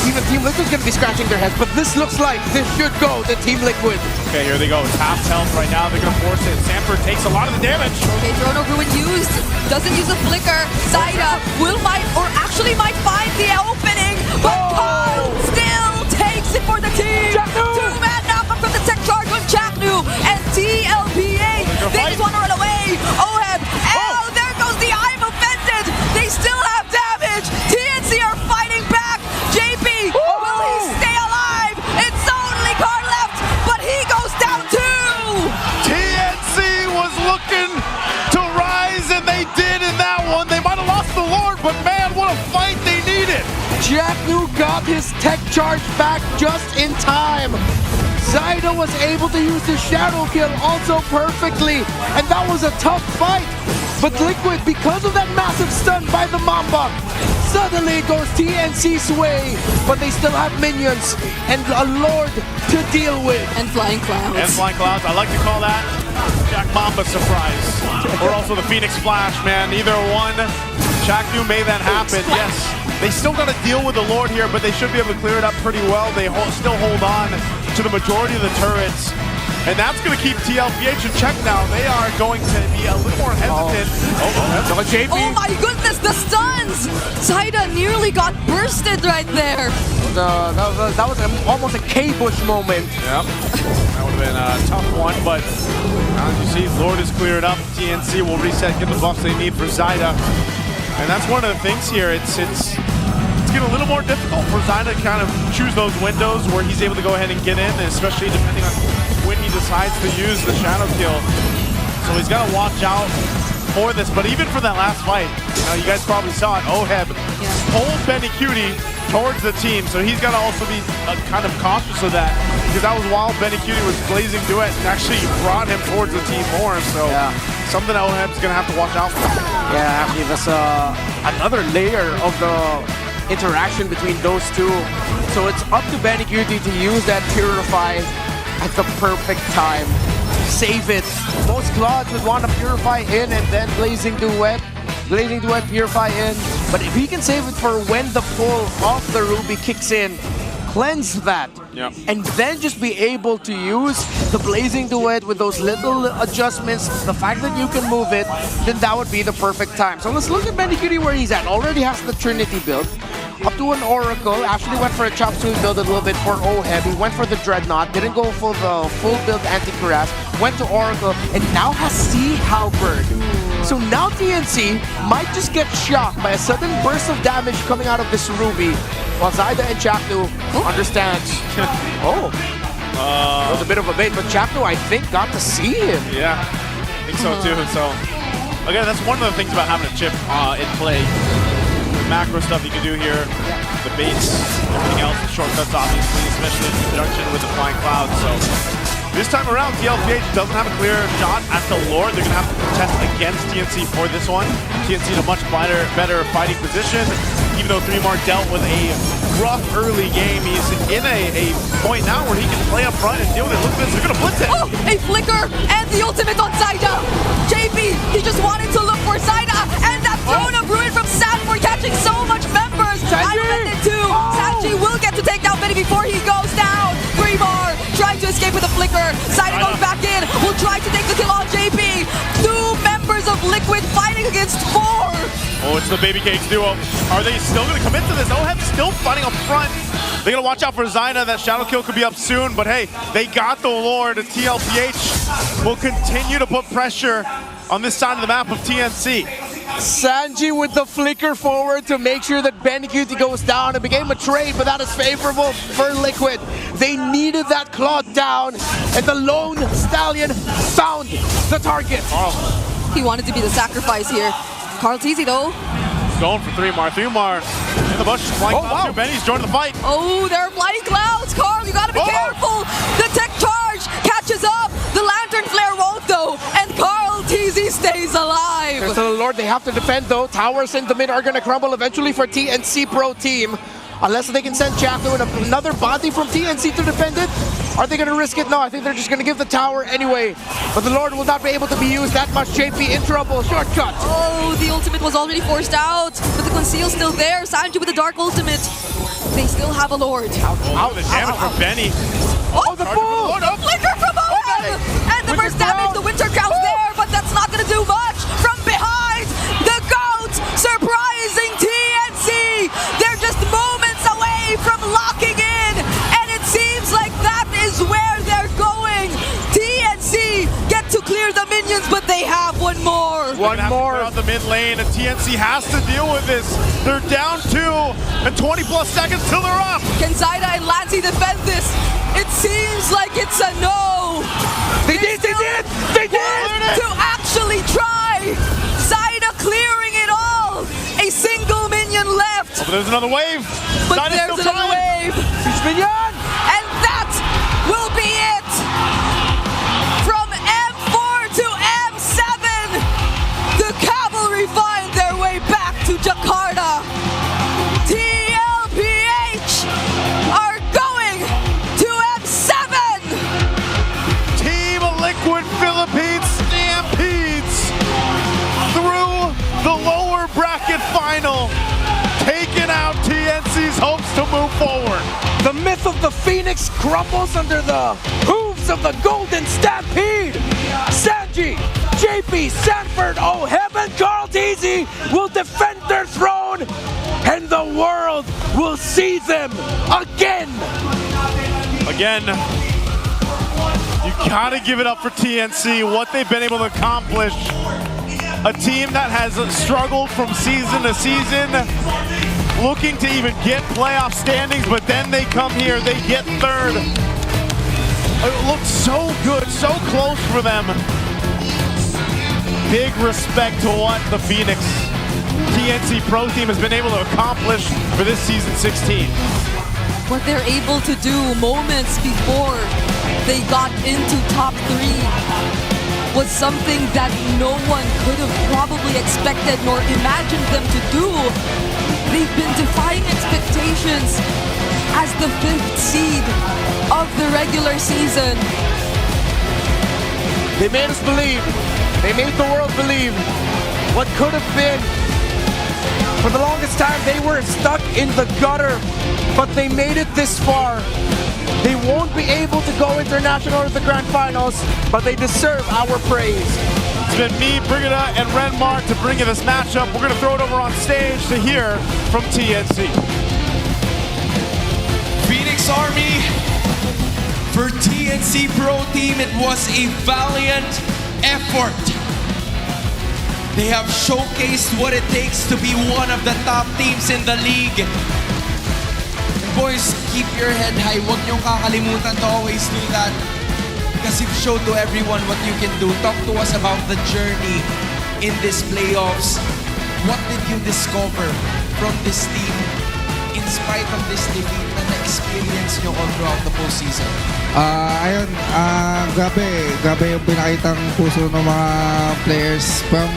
even Team Liquid's going to be scratching their heads, but this looks like this should go to Team Liquid. Okay, here they go. It's half health right now. They're going to force it. Sanford takes a lot of the damage. Okay, Throne of Ruin used. Doesn't use a flicker. Zaida might find the opening, but Carl still takes it for the team. 2-man knockup from the tech charge on Chaknu and TLPH. They just want to run away. Oheb. Oh, there goes the I'm offended. They still have damage. TNC are fighting back. JP, will he stay alive? It's only Carl left, but he goes down too. TNC was looking to rise, and they did in that one. They might have lost the Lord, but man, what a fight they needed. Chaknu got his tech charge back just in time. Zaida was able to use the shadow kill also perfectly, and that was a tough fight. But Liquid, because of that massive stun by the Mamba, suddenly it goes TNC's way, but they still have minions and a Lord to deal with. And Flying Clouds. I like to call that Jack Mamba surprise. Or also the Phoenix Splash, man. Either one. Chaknu made that happen, yes. They still got to deal with the Lord here, but they should be able to clear it up pretty well. They still hold on to the majority of the turrets. And that's going to keep TLPH in check now. They are going to be a little more hesitant. Oh my goodness, the stuns! Zaida nearly got bursted right there. That was almost a K-Bush moment. Yep. That would have been a tough one, but as you see, Lord is cleared up. TNC will reset, get the buffs they need for Zaida. And that's one of the things here. It's getting a little more difficult for Zaida to kind of choose those windows where he's able to go ahead and get in, especially depending on when he decides to use the shadow kill. So he's got to watch out for this. But even for that last fight, you guys probably saw it, Oheb pulled Benny Cutie towards the team. So he's got to also be kind of cautious of that, because that was while Benny Cutie was blazing duet and actually brought him towards the team more. So something that Oheb's going to have to watch out for. Yeah, actually, that's another layer of the interaction between those two. So it's up to Benny Cutie to use that Purify at the perfect time. Save it. Most Claudes would want to Purify in and then Blazing Duet. Blazing Duet, Purify in. But if he can save it for when the pull off the Ruby kicks in, cleanse that, and then just be able to use the Blazing Duet with those little adjustments, the fact that you can move it, then that would be the perfect time. So let's look at Benny Cutie where he's at. Already has the Trinity build. Up to an Oracle, actually went for a Chop Suey build a little bit for Oheb. He went for the Dreadnought, didn't go for the full build anti-Cuirass, went to Oracle, and now has Sea Halberd. So now TNC might just get shocked by a sudden burst of damage coming out of this Ruby, while Zaida and Chaknu understands. That was a bit of a bait, but Chaknu, I think, got to see him. Yeah, I think so too. So, again, that's one of the things about having a chip in play. Macro stuff you can do here, the baits, everything else, the shortcuts obviously, especially in conjunction with the Flying Clouds. So this time around, TLPH doesn't have a clear shot at the Lord. They're going to have to contest against TNC for this one. TNC in a much better fighting position, even though 3 dealt with a rough early game. He's in a point now where he can play up front and deal with it. Look at this, they're going to blitz it. Oh, a flicker and the ultimate on Zaida. JP, he just wanted to look for Zaida, and that throne of ruin from Sanford catching so much members. Islanded too. Sanji will get to take down Benny before he goes down. Fremar trying to escape with a flicker. Zaida goes back in. Will try to take the kill on JP. 2 members of Liquid fighting against 4. Oh, it's the Baby Cakes duo. Are they still going to commit to this? Oheb still fighting up front. They got to watch out for Zaida. That shadow kill could be up soon, but hey, they got the Lord. TLPH will continue to put pressure on this side of the map of TNC. Sanji with the flicker forward to make sure that Benny Cutie goes down. It became a trade, but that is favorable for Liquid. They needed that Claude down, and the Lone Stallion found the target. He wanted to be the sacrifice here. Carl Teasy though. He's going for 3mar. 3mar in the bush. Flying Clouds. Benny's joining the fight. Oh, there are Flying Clouds. Carl, you gotta be careful. The tech charge catches up. The Lantern Flare won't though, and Carl Teasy stays alive. There's the Lord. They have to defend though. Towers in the mid are gonna crumble eventually for TNC Pro Team. Unless they can send Chaknu and another body from TNC to defend it. Are they going to risk it? No, I think they're just going to give the tower anyway. But the Lord will not be able to be used that much. JP in trouble. Shortcut. Oh, the ultimate was already forced out. But the conceal's still there. Sanji with the dark ultimate. They still have a Lord. Oh, the damage from Benny. Oh, the bull! The flicker from Oheb! And the first damage, the Winter Crown's there, but that's not going to do much. From behind, the GOAT surprising TNC. They're just moments away from locking in, and it seems like that is where they're going. TNC get to clear the minions, but they have one more. One more out the mid lane, and TNC has to deal with this. They're down 2 and 20 plus seconds till they're up. Can Zaida and Lancey defend this? It seems like it's a no. They did! To actually try. Zaida clearing it all. A single minion left. Oh, but there's another wave. But Zaida's there's still another trying. wave. And that will be it. From M4 to M7, the cavalry find their way back to Jakarta. TLPH are going to M7. Team Liquid Philippines stampedes through the lower bracket final, taking out The myth of the Phoenix crumbles under the hooves of the Golden Stampede. Sanji, JP, Sanford, oh heaven, Carl Deasy will defend their throne, and the world will see them again. Again, you gotta give it up for TNC, what they've been able to accomplish. A team that has struggled from season to season, looking to even get playoff standings, but then they come here, they get third. It looks so good, so close for them. Big respect to what the Phoenix TNC Pro team has been able to accomplish for this season 16. What they're able to do moments before they got into top 3 was something that no one could have probably expected nor imagined them to do. They've been defying expectations as the 5th seed of the regular season. They made us believe. They made the world believe what could have been. For the longest time, they were stuck in the gutter, but they made it this far. They won't be able to go international to the grand finals, but they deserve our praise. It's been me, Brigida, and Renmark to bring you this matchup. We're going to throw it over on stage to hear from TNC. Phoenix Army, for TNC Pro Team, it was a valiant effort. They have showcased what it takes to be one of the top teams in the league. Boys, keep your head high. Huwag niyong kakalimutan to always do that. Because you've showed to everyone what you can do. Talk to us about the journey in this playoffs. What did you discover from this team in spite of this defeat na na-experience nyo all throughout the postseason? Ayun, grabe yung pinakitang puso ng mga players from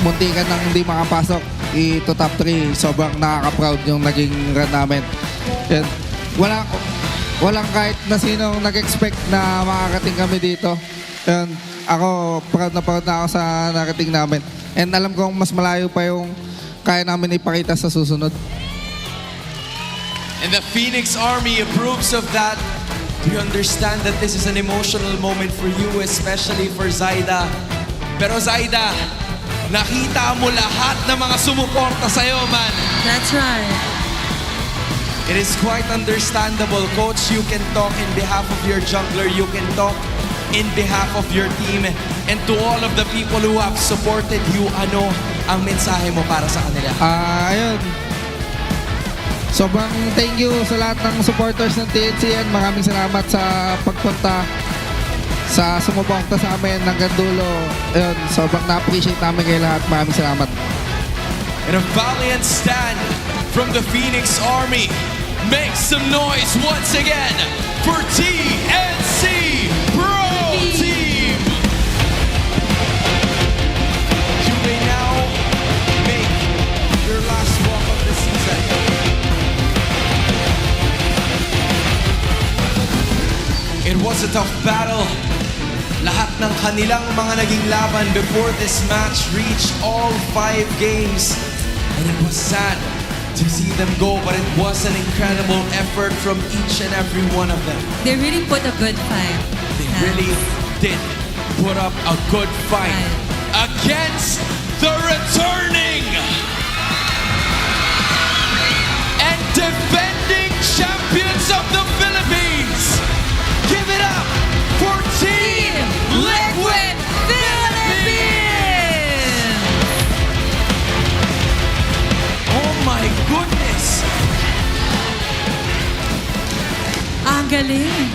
muntikan nang hindi makapasok ito top 3. Sobrang nakaka-proud yung naging run namin. And walang kahit na sino nag-expect na makakating kami dito. And ako, proud na ako sa narating namin. And alam kong mas malayo pa yung kaya namin ipakita sa susunod. And the Phoenix Army approves of that. We understand that this is an emotional moment for you, especially for Zaida. Pero Zaida, nakita mo lahat ng mga sumuporta sa'yo, man. That's right. It is quite understandable. Coach, you can talk in behalf of your jungler. You can talk in behalf of your team. And to all of the people who have supported you, ano ang mensahe mo para sa kanila? Ayun. Sobrang thank you sa lahat ng supporters ng TNC and maraming salamat sa pagpunta sa sumuporta sa amin hanggang dulo. Ayun, sobrang na-appreciate namin kayo lahat. Maraming salamat. And a valiant stand from the Phoenix Army. Make some noise once again for TNC Pro Team. You may now make your last walk of the season. It was a tough battle. Lahat ng kanilang mga naging laban before this match reached all 5 games. And it was sad to see them go, but it was an incredible effort from each and every one of them. They really put a good fight. They really did put up a good fight against the returning and defending champions of the Philippines. Give it up for Team Liquid Philippines! Oh my goodness! Ang galing.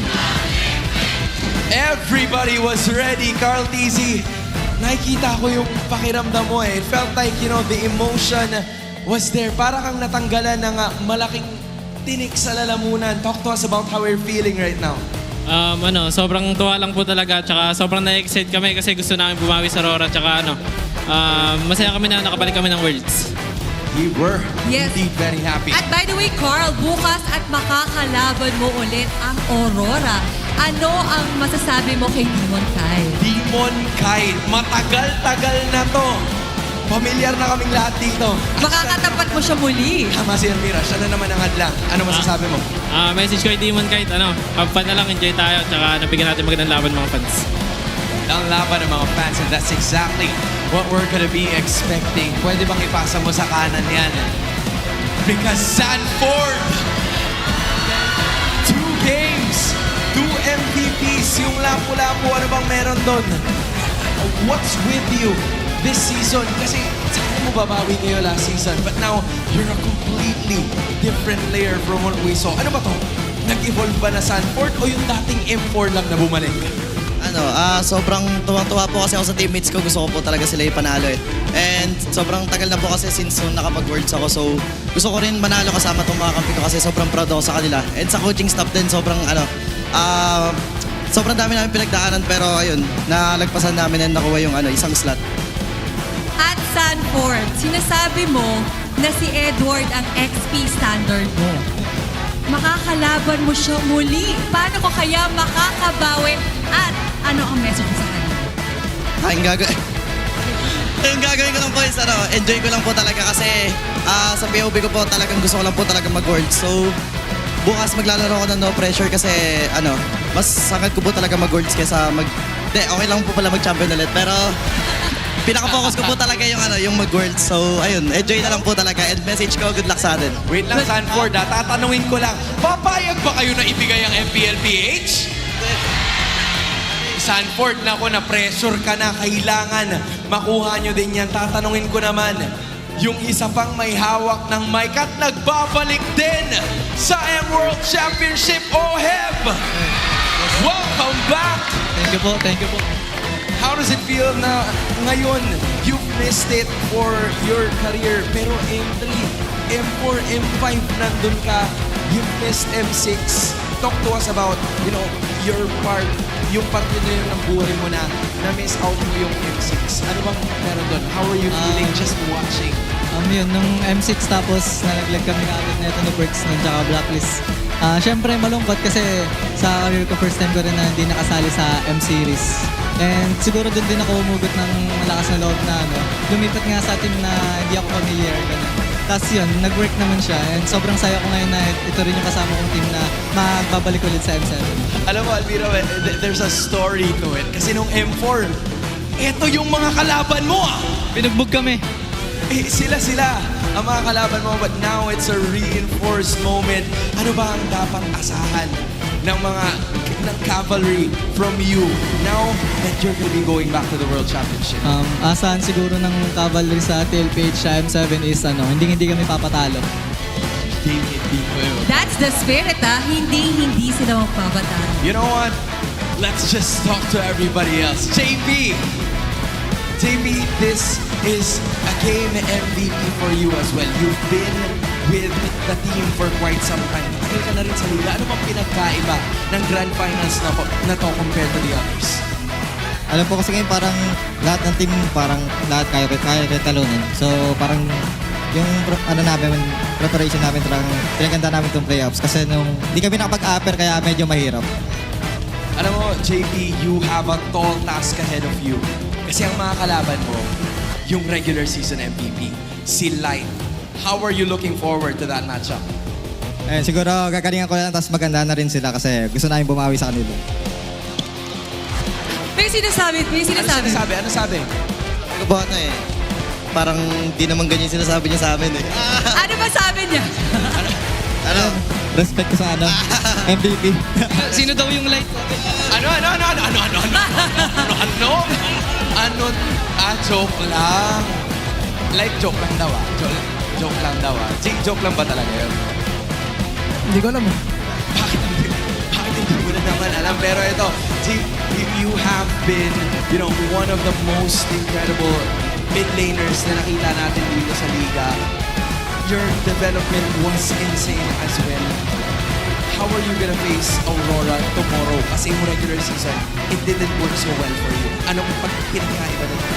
Everybody was ready, Carl Tizzy. Nakikita ko yung pakiramdam mo eh. It felt like, you know, the emotion was there. Para kang natanggalan ng malaking tinik sa lalamunan. Talk to us about how we're feeling right now. Sobrang tuwa lang po talaga. Tsaka sobrang na-excite kami kasi gusto namin bumawi sa Aurora. Tsaka masaya kami na nakabalik kami ng Worlds. We were Yes. indeed very happy. At by the way, Carl, bukas at makakalaban mo ulit ang Aurora. Ano ang masasabi mo kay Demon Kite? Demon Kite, matagal-tagal na to Pamilyar na kaming lahat dito. Makakatapat mo siya muli. Tama si Elmira, siya na naman ang hadlang. Ano masasabi mo? Message ko kay Demon kahit have fun na lang, enjoy tayo, tsaka nabigyan natin magandang laban mga fans. Ang laban ng mga fans, and that's exactly what we're gonna be expecting. Pwede bang ipasa mo sa kanan yan? Because Sanford, 2 games, 2 MVPs, yung lapu-lapu, ano bang meron doon? What's with you this season? Kasi sabi mo babawi kayo last season, but now you're a completely different player from what we saw. Ano ba to? Nag-evolve ba na Sanford o yung dating M4 lang na bumalik? Sobrang tuwang-tuwa po kasi ako sa teammates ko. Gusto ko po talaga sila ipanalo eh. And sobrang tagal na po kasi since nung nakapag-worlds ako. So gusto ko rin manalo kasama itong mga kampi ko kasi sobrang proud ako sa kanila. And sa coaching staff din, sobrang dami namin pinagdaanan pero ayun, nalagpasan namin and nakuha yung isang slot. At Sanford, sinasabi mo na si Edward ang XP standard mo. Makakalaban mo siya muli. Paano ko kaya makakabawi? At ano ang message mo sa kanya? Yung gagawin ko lang po is enjoy ko lang po talaga kasi sa POV ko po talagang gusto ko lang po talaga mag-world. So bukas maglalaro ako ng no pressure kasi mas sakit ko po talaga mag-worlds kaysa okay lang po pala mag-champion ulit pero pinaka-focus ko po talaga yung mag-worlds. So ayun, enjoy na lang po talaga and message ko, good luck sa atin. Wait lang Sanford, tatanungin ko lang, papayag ba kayo na ibigay ang MPL PH? Sanford, nako na pressure ka na, kailangan makuha nyo din yan. Tatanungin ko naman, yung isa pang may hawak ng mic at nagbabalik din sa M-World Championship, OHEB! Welcome back! Thank you po, thank you po. How does it feel na ngayon you've missed it for your career pero M3, M4, M5 nandun ka, you've missed M6. Talk to us about, your part, yung part yun ng buhay mo na na-miss out mo yung M6. Ano bang meron doon? How are you feeling just watching? Yun, nung M6 tapos nalaglag kami agad na ito ni Perks nun tsaka Blacklist. Siyempre malungkot kasi sa career ko first time ko rin na hindi nakasali sa M-Series. And siguro doon din ako umugot ng malakas na loob na lumipat nga sa team na hindi ako familiar. Ganun. Tapos yun, nag-work naman siya. And sobrang saya ko ngayon na ito rin yung kasama kong team na magbabalik ulit sa M7. Alam mo, Alvira, there's a story to it. Kasi nung M4, ito yung mga kalaban mo Binugbog kami. Sila ang mga kalaban mo, but now it's a reinforced moment. Ano ba ang dapat asahan ng cavalry from you now that you're gonna be going back to the World Championship? Asahan siguro ng cavalry sa TLPH sa M7 is hindi kami papatalo. That's the spirit, Hindi sila magpapatalo. You know what? Let's just talk to everybody else. JP, this is a game MVP for you as well. You've been with the team for quite some time. Tagal ka na rin sa liga. Ano bang pinagkaiba ng Grand Finals na to compared to the others? Alam po kasi ngayon parang lahat ng team lahat kaya talunin. So parang yung preparation namin pinaganda namin itong playoffs kasi hindi kami nakapag-upper kaya medyo mahirap. Alam mo, JP, you have a tall task ahead of you. Kasi ang mga kalaban mo, yung regular season MVP, si Light. How are you looking forward to that matchup? Siguro gagalingan ko lang tapos maganda na rin sila kasi gusto namin bumawi sa kanila. May sinasabi. Ano sabi? Parang di naman ganyan sinasabi niya sa amin eh. Ano ba sabi niya? Respect ko sa MVP. Sino daw yung Light? Joke lang. Like, joke lang daw Joke lang daw Joke lang ba talaga yun? Hindi ko alam Bakit hindi mo na naman alam? Pero ito, you have been, one of the most incredible mid laners na nakita natin dito sa liga. Your development was insane as well. How are you gonna face Aurora tomorrow? Kasi yung regular season, it didn't work so well for you. Anong pinagkaiba na ito?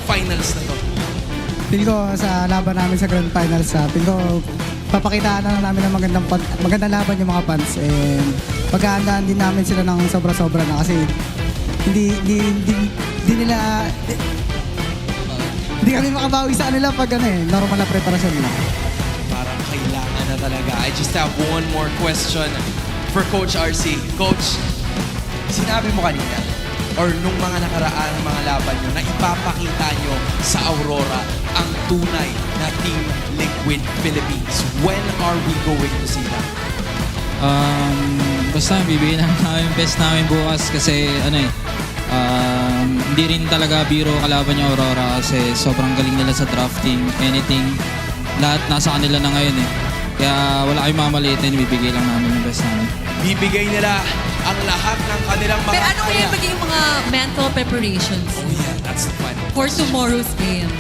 Finals na to. Tingin ko sa laban namin sa Grand Finals, tingin ko papakitaan na namin ng magandang laban yung mga fans. And pagkahandaan din namin sila ng sobra-sobra na kasi hindi Hindi kami makabawi sa kanila pag normal na preparasyon lang. Parang kailangan na talaga. I just have one more question for Coach RC. Coach, sinabi mo kanina, or nung mga nakaraan mga laban nyo, na ipapakita nyo sa Aurora ang tunay na Team Liquid Philippines. When are we going to see that? Basta bibigyan namin yung best namin bukas kasi hindi rin talaga biro kalaban yung Aurora kasi sobrang galing nila sa drafting, anything, lahat nasa kanila na ngayon Kaya wala kayong mamalitin, bibigay lang namin yung best namin. Bibigay nila ang lahat ng kanilang mga... Pero ano kaya magiging mga mental preparations? Oh yeah, that's the fun. For tomorrow's game?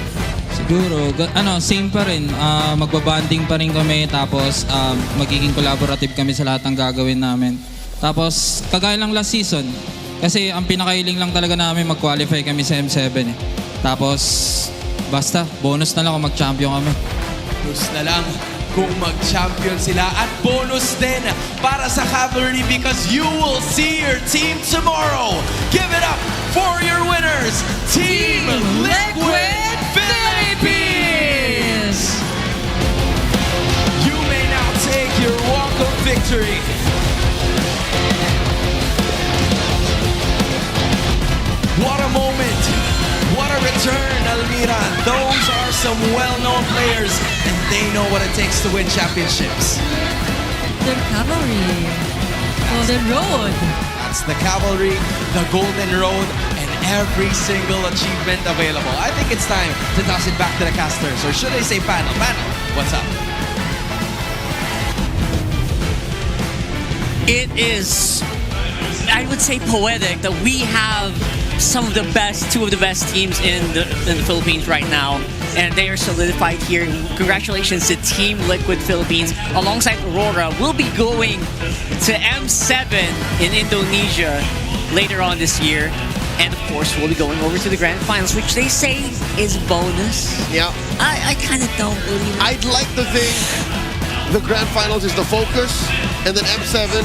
Siguro, same pa rin. Magbabanding pa rin kami, tapos magiging collaborative kami sa lahat ng gagawin namin. Tapos, kagaya lang last season, kasi ang pinakailing lang talaga namin mag-qualify kami sa M7 Tapos, basta, bonus na lang kung mag-champion kami. Bonus na lang kung mag-champion sila. At bonus din para sa Cavalry because you will see your team tomorrow. Give it up for your winners, Team Liquid Philippines! You may now take your walk of victory. What a moment! What a return, Almira. Those are some well-known players, and they know what it takes to win championships. The Cavalry. Golden Road. That's the Cavalry, the Golden Road, and every single achievement available. I think it's time to toss it back to the casters, or should I say panel? Panel, what's up? It is, I would say, poetic that we have two of the best teams in the Philippines right now, and they are solidified here. Congratulations to Team Liquid Philippines. Alongside Aurora, we'll be going to M7 in Indonesia later on this year. And of course, we'll be going over to the Grand Finals, which they say is bonus. Yeah. I kind of don't believe it. I'd like to think the Grand Finals is the focus, and then M7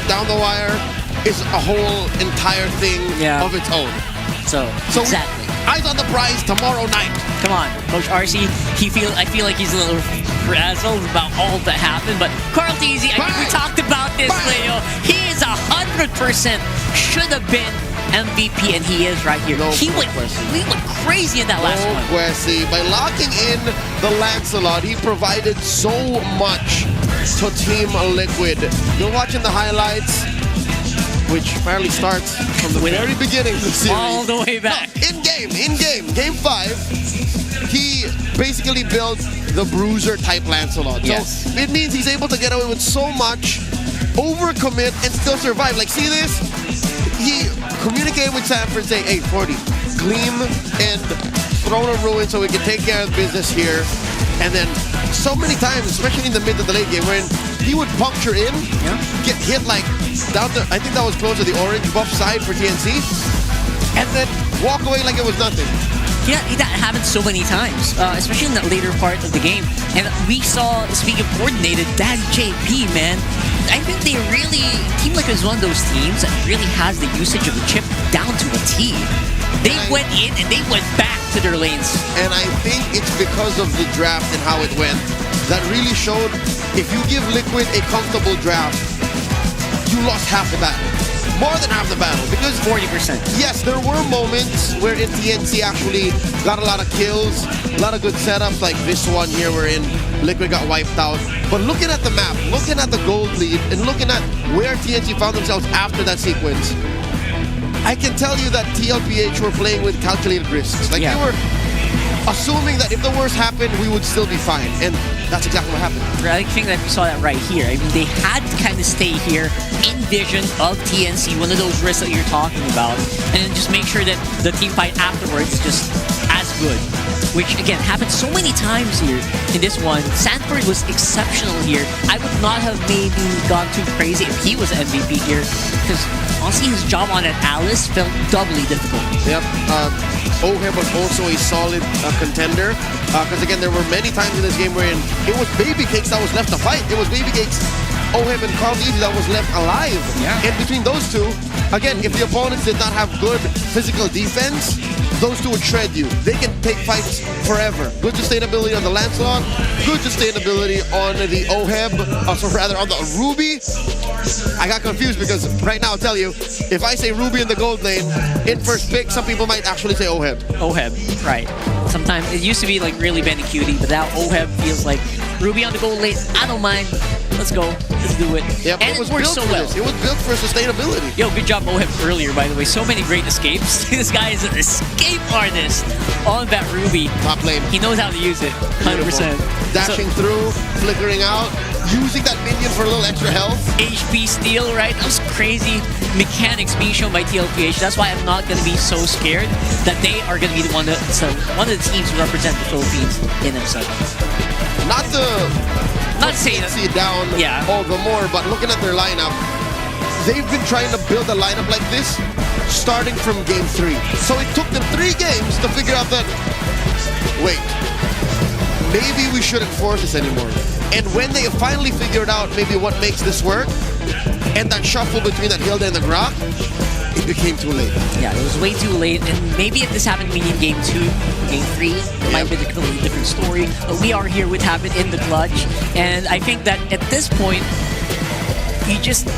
down the wire is a whole entire thing of its own. So exactly. Eyes on the prize tomorrow night. Come on, Coach RC. I feel like he's a little frazzled about all that happened, but Carl Teasy, I think we talked about this, Leo. He is 100% should have been MVP, and he is right here. He went crazy in that last one. By locking in the Lancelot, he provided so much to Team Liquid. You're watching the highlights, which apparently starts from the very beginning of the series. All the way back. Game 5, he basically built the Bruiser type Lancelot. Yes. So it means he's able to get away with so much, overcommit, and still survive. Like, see this? He communicated with Sanford saying, hey, 40, Gleam and Throne of Ruin so we can take care of business here. And then so many times, especially in the mid to the late game, when he would puncture in, get hit like down to, I think that was close to the orange buff side for TNC, and then walk away like it was nothing. Yeah, that happened so many times, especially in that later part of the game. And we saw, speaking of coordinated, Daddy JP, man. I think they really, Team Liquid is one of those teams that really has the usage of the chip down to a T. They went in and they went back to their lanes. And I think it's because of the draft and how it went that really showed if you give Liquid a comfortable draft, you lost half the battle. More than half the battle, because 40%. Yes, there were moments where in TNC actually got a lot of kills, a lot of good setups, like this one here wherein Liquid got wiped out. But looking at the map, looking at the gold lead, and looking at where TNC found themselves after that sequence, I can tell you that TLPH were playing with calculated risks. Like they were assuming that if the worst happened, we would still be fine. And that's exactly what happened. I think that we saw that right here. I mean, they had to kind of stay here in vision of TNC, one of those risks that you're talking about, and then just make sure that the team fight afterwards is just as good. Which, again, happened so many times here in this one. Sanford was exceptional here. I would not have maybe gone too crazy if he was MVP here, because honestly, his job on that Alice felt doubly difficult. Yep. Ohem was also a solid contender, because again, there were many times in this game wherein it was Baby Cakes that was left to fight. It was Baby Cakes OHEB and Carl Easy that was left alive. Yeah. And between those two, again, if the opponents did not have good physical defense, those two would shred you. They can take fights forever. Good sustainability on the Lancelot, good sustainability on the OHEB, rather on the Ruby. I got confused because right now I'll tell you, if I say Ruby in the gold lane, in first pick, some people might actually say OHEB. OHEB, right. Sometimes it used to be like really Benny Cutie, but now OHEB feels like Ruby on the gold lane. I don't mind. Let's go. Let's do it. Yeah, and it works so well. It was built for sustainability. Yo, good job OHEB earlier, by the way. So many great escapes. This guy is an escape artist on that Ruby. Top lane. He knows how to use it. 100%. Dashing through, flickering out, using that minion for a little extra health. HP steal, right? Those crazy mechanics being shown by TLPH. That's why I'm not going to be so scared that they are going to be one of the teams who represent the Philippines in themselves. Not to say that see down all the more, but looking at their lineup, they've been trying to build a lineup like this starting from game 3. So it took them 3 games to figure out that, wait, maybe we shouldn't force this anymore. And when they finally figured out maybe what makes this work, and that shuffle between that Hilda and the Grok, it became too late. Yeah, it was way too late. And maybe if this happened to me in game 2, game 3, it might have been a completely different story. But we are here with Habit in the clutch. And I think that at this point, you just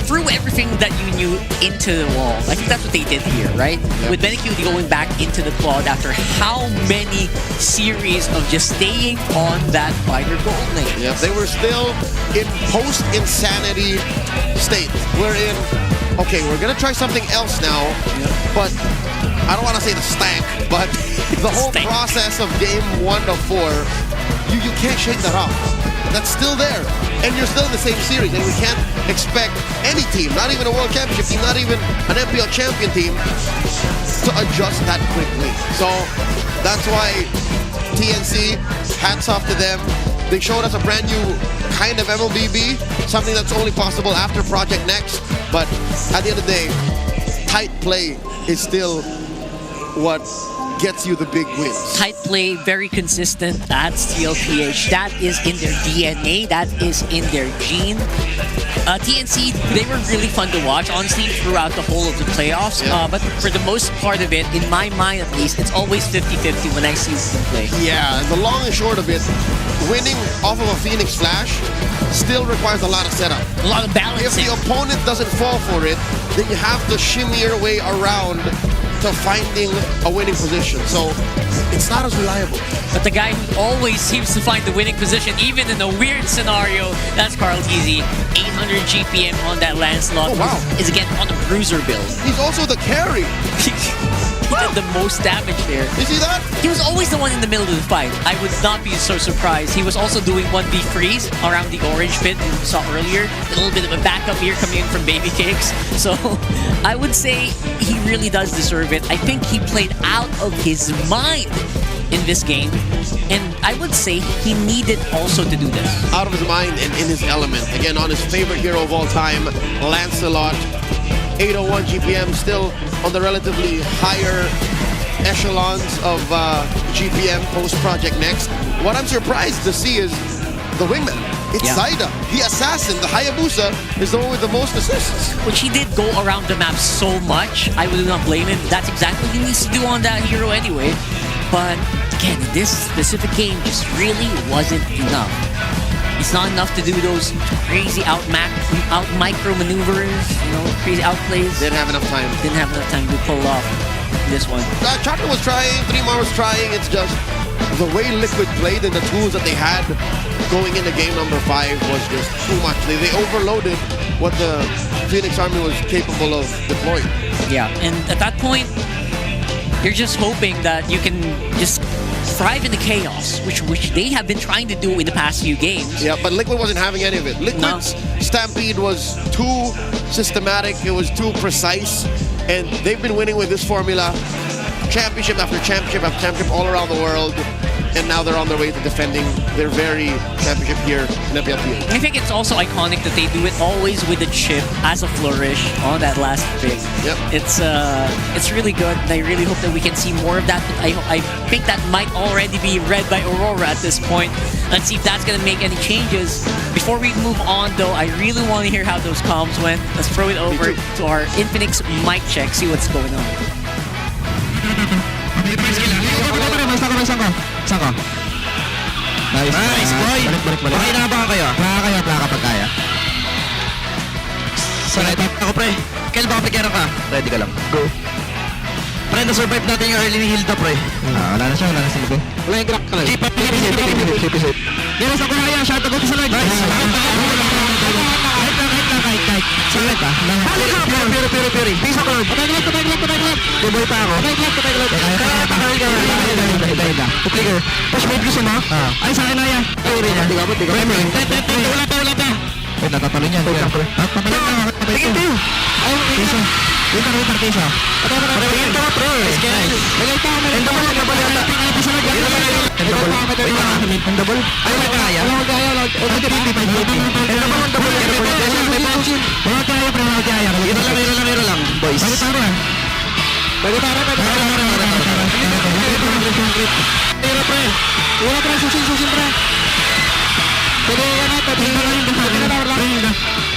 threw everything that you knew into the wall. I think that's what they did here, right? Yep. With Benny Cutie going back into the quad after how many series of just staying on that fighter gold lane. Yeah, they were still in post-insanity state. We're in, okay, we're gonna try something else now, but I don't want to say the stank, but the whole process of game 1 to 4, you can't shake that off. That's still there. And you're still in the same series, and we can't expect any team, not even a World Championship team, not even an MPL champion team, to adjust that quickly. So that's why TNC, hats off to them. They showed us a brand new kind of MLBB, something that's only possible after Project Next. But at the end of the day, tight play is still what gets you the big wins. Tight play, very consistent. That's TLPH. That is in their DNA. That is in their gene. TNC, they were really fun to watch, honestly, throughout the whole of the playoffs. But for the most part of it, in my mind at least, it's always 50-50 when I see them play. Yeah, and the long and short of it, winning off of a Phoenix Flash still requires a lot of setup. A lot of balancing. If the opponent doesn't fall for it, then you have to shimmy your way around to finding a winning position. So it's not as reliable. But the guy who always seems to find the winning position, even in a weird scenario, that's Carl Easy. 800 GPM on that Lancelot. Oh, wow. Is again on a bruiser build. He's also the carry. He did the most damage there. You see that? He was always the one in the middle of the fight. I would not be so surprised. He was also doing 1v freeze around the orange pit we saw earlier. A little bit of a backup here coming in from Baby Cakes. So I would say he really does deserve it. I think he played out of his mind in this game. And I would say he needed also to do this. Out of his mind and in his element. Again, on his favorite hero of all time, Lancelot. 801 GPM, still on the relatively higher echelons of GPM post-Project Next. What I'm surprised to see is the wingman. It's Zaida, the assassin, the Hayabusa, is the one with the most assists. Which he did go around the map so much, I would not blame him. That's exactly what he needs to do on that hero anyway. But again, this specific game just really wasn't enough. It's not enough to do those crazy out micro maneuvers, you know, crazy outplays. Didn't have enough time. Didn't have enough time to pull off this one. Chaka was trying, 3mar was trying. It's just the way Liquid played and the tools that they had going into game number 5 was just too much. They overloaded what the Phoenix Army was capable of deploying. Yeah, and at that point, you're just hoping that you can just thrive in the chaos, which they have been trying to do in the past few games. Yeah, but Liquid wasn't having any of it. Liquid's Stampede was too systematic, it was too precise, and they've been winning with this formula championship after championship after championship all around the world. and now they're on their way to defending their very championship here in MPL Philippines. I think it's also iconic that they do it always with a chip as a flourish on that last pick. Yep. It's really good, and I really hope that we can see more of that. I think that might already be read by Aurora at this point. Let's see if that's going to make any changes. Before we move on, though, I really want to hear how those comms went. Let's throw it over to our Infinix mic check, see what's going on. Nice, boy! Okay na ba kayo? Plaka pag kaya. Sanay ako, pre. Kailan ba kaplikero ka? Ready ka lang. Go. Pre, na-survive natin yung early ni Hilda, pre. Wala na siya, wala na silbi. Wala yung crack ka lang. Keep it. Pero sa kaya, shout out sa line. Nice. Kahit. Sakit ah. Piri. Piso ko. Patay-glove. Buboy pa ako. Patay-glove. Kaya. Pupliger. Push made gusto mo? Ay, sa akin na yan. Piri niya. Wala pa. Ay, natatalo niyan. Papalin na. Tingin tayo. Ay, piso. Winter, piso. Tingin ka, pre. Lagay pa kami. Endo mo lang. Ang double. Ay, may kaya. Mga kaya. Hero lang, boys. Hero, pre. Hero, pre. Susin, pre. Pwede yan natin.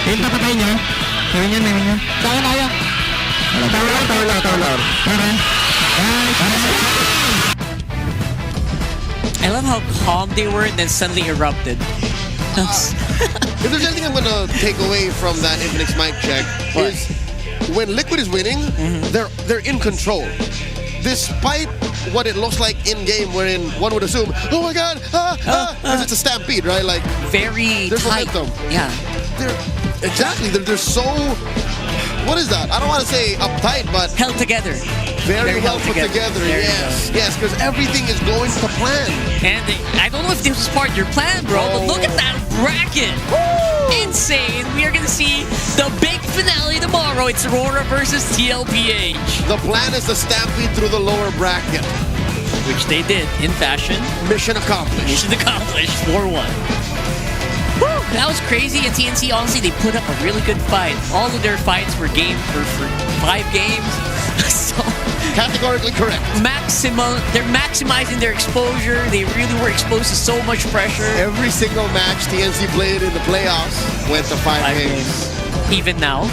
Hinta pa tayo niya. Gawin yan. Kaya. Tower lang. I love how calm they were and then suddenly erupted. If there's anything I'm going to take away from that Infinix mic check is when Liquid is winning, they're in control. Despite what it looks like in-game, wherein one would assume, oh my god, because it's a stampede, right? Like, very there's tight. momentum. Yeah. They're so, what is that? I don't want to say uptight, but held together. Very well put together. Yes, because everything is going to plan. And I don't know if this was part of your plan, bro, but look at that bracket. Woo! Insane. We are going to see the big finale tomorrow. It's Aurora versus TLPH. The plan is to stampede through the lower bracket. Which they did in fashion. Mission accomplished. 4-1. Woo! That was crazy. And TNC, honestly, they put up a really good fight. All of their fights were game for 5 games. So categorically correct. They're maximizing their exposure. They really were exposed to so much pressure. Every single match TNC played in the playoffs went to 5 games. Even now,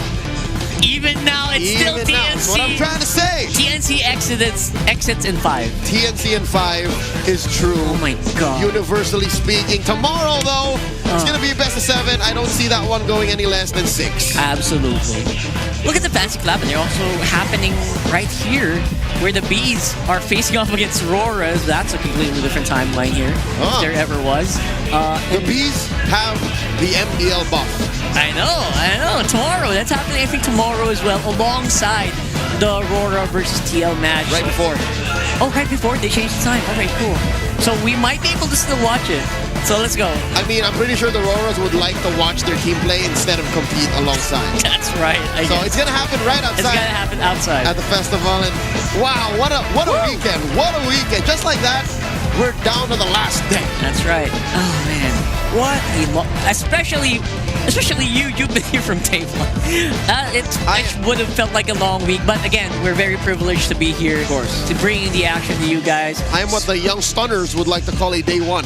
it's still TNC. That's what I'm trying to say. TNC exits in 5. TNC in 5 is true. Oh my god. Universally speaking. Tomorrow, though, it's going to be a best of 7. I don't see that one going any less than 6. Absolutely. Look at the Fancy Club, and they're also happening right here, where the Bees are facing off against Auroras. That's a completely different timeline here, if there ever was. The Bees have the MPL buff. I know. Tomorrow, that's happening, I think, tomorrow as well, alongside the Aurora versus TL match. Right before. Oh, right before? They changed the time. All right, cool. So we might be able to still watch it. So let's go. I mean, I'm pretty sure the Auroras would like to watch their team play instead of compete alongside. That's right. So it's going to happen right outside. It's going to happen outside. At the festival. And wow, what a weekend. What a weekend. Just like that, we're down to the last day. That's right. Oh, man. What a especially you've been here from day one. It would have felt like a long week, but again, we're very privileged to be here, of course, to bring the action to you guys. I am what the young stunners would like to call a day one.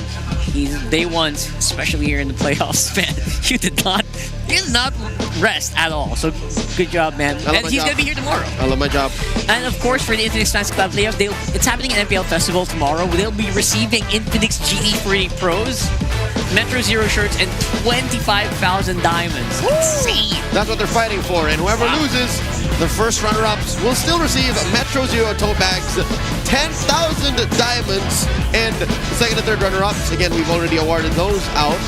Day ones, especially here in the playoffs, man. You did not rest at all. So good job, man. And he's gonna be here tomorrow. I love my job. And of course, for the Infinix Fancy Club playoffs, it's happening at MPL Festival tomorrow. They'll be receiving Infinix GD48 Pros, Metro Zero shirts, and 25,000 diamonds. Insane. That's what they're fighting for. And whoever loses, the first runner-ups will still receive Metro Zero tote bags, 10,000 diamonds, and the second and third runner-ups, again, we've already awarded those out.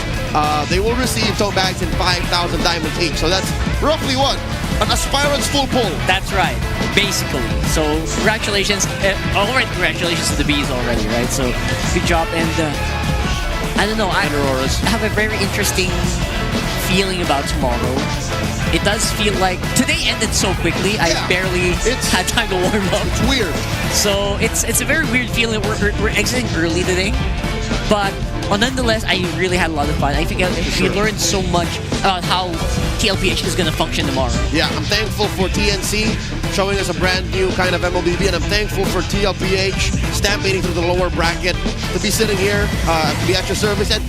They will receive tote bags and 5,000 diamonds each. So that's roughly what? An aspirant's full pull. That's right, basically. So congratulations. Alright, congratulations to the Bees already, right? So good job. And I don't know, I have a very interesting feeling about tomorrow. it does feel like today ended so quickly. I barely had time to warm up. It's weird. So it's a very weird feeling. We're exiting early today, but nonetheless, I really had a lot of fun. I think we learned so much about how TLPH is going to function tomorrow. Yeah, I'm thankful for TNC showing us a brand new kind of MLBB, and I'm thankful for TLPH stampeding through the lower bracket, to be sitting here, to be at your service, and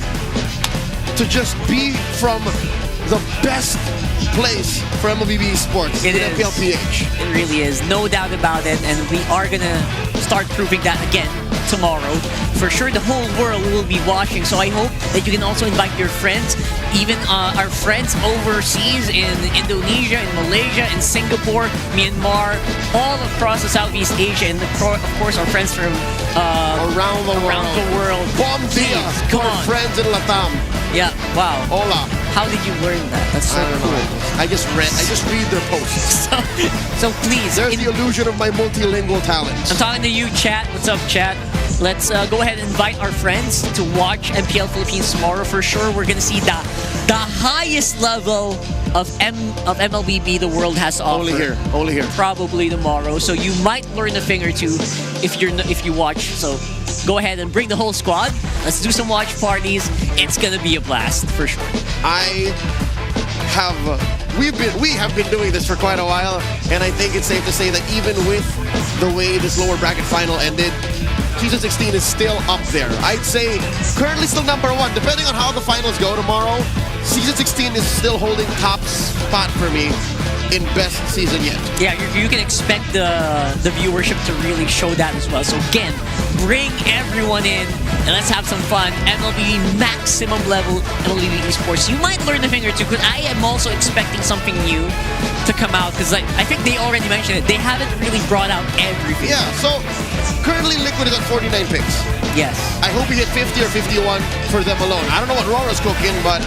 to just be from the best place for MLBB Esports in MPLPH. It really is. No doubt about it. And we are going to start proving that again tomorrow. For sure, the whole world will be watching. So I hope that you can also invite your friends, even our friends overseas in Indonesia, in Malaysia, in Singapore, Myanmar, all across the Southeast Asia, and of course our friends from around the world. Bom dia to our friends in Latam. Yeah, wow. Hola. How did you learn that? That's so cool. I just read their posts. So please. There's the illusion of my multilingual talent. I'm talking to you, chat. What's up, chat? Let's go ahead and invite our friends to watch MPL Philippines tomorrow. For sure, we're gonna see the highest level of MLBB the world has to offer. Only here. Probably tomorrow. So you might learn a thing or two if you watch. So go ahead and bring the whole squad. Let's do some watch parties. It's gonna be a blast for sure. We have been doing this for quite a while, and I think it's safe to say that even with the way this lower bracket final ended, Season 16 is still up there. I'd say currently still number 1. Depending on how the finals go tomorrow, Season 16 is still holding top spot for me in best season yet. Yeah, you can expect the viewership to really show that as well. So again, bring everyone in and let's have some fun. MLB maximum level MLB Esports. You might learn a thing or two, because I am also expecting something new to come out, because I think they already mentioned it. They haven't really brought out everything. Yeah, so currently Liquid is at 49 picks. Yes. I hope we hit 50 or 51 for them alone. I don't know what Rora's cooking, but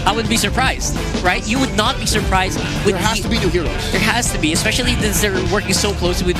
I wouldn't be surprised, right? You would not be surprised. There has to be new heroes. There has to be, especially since they're working so closely with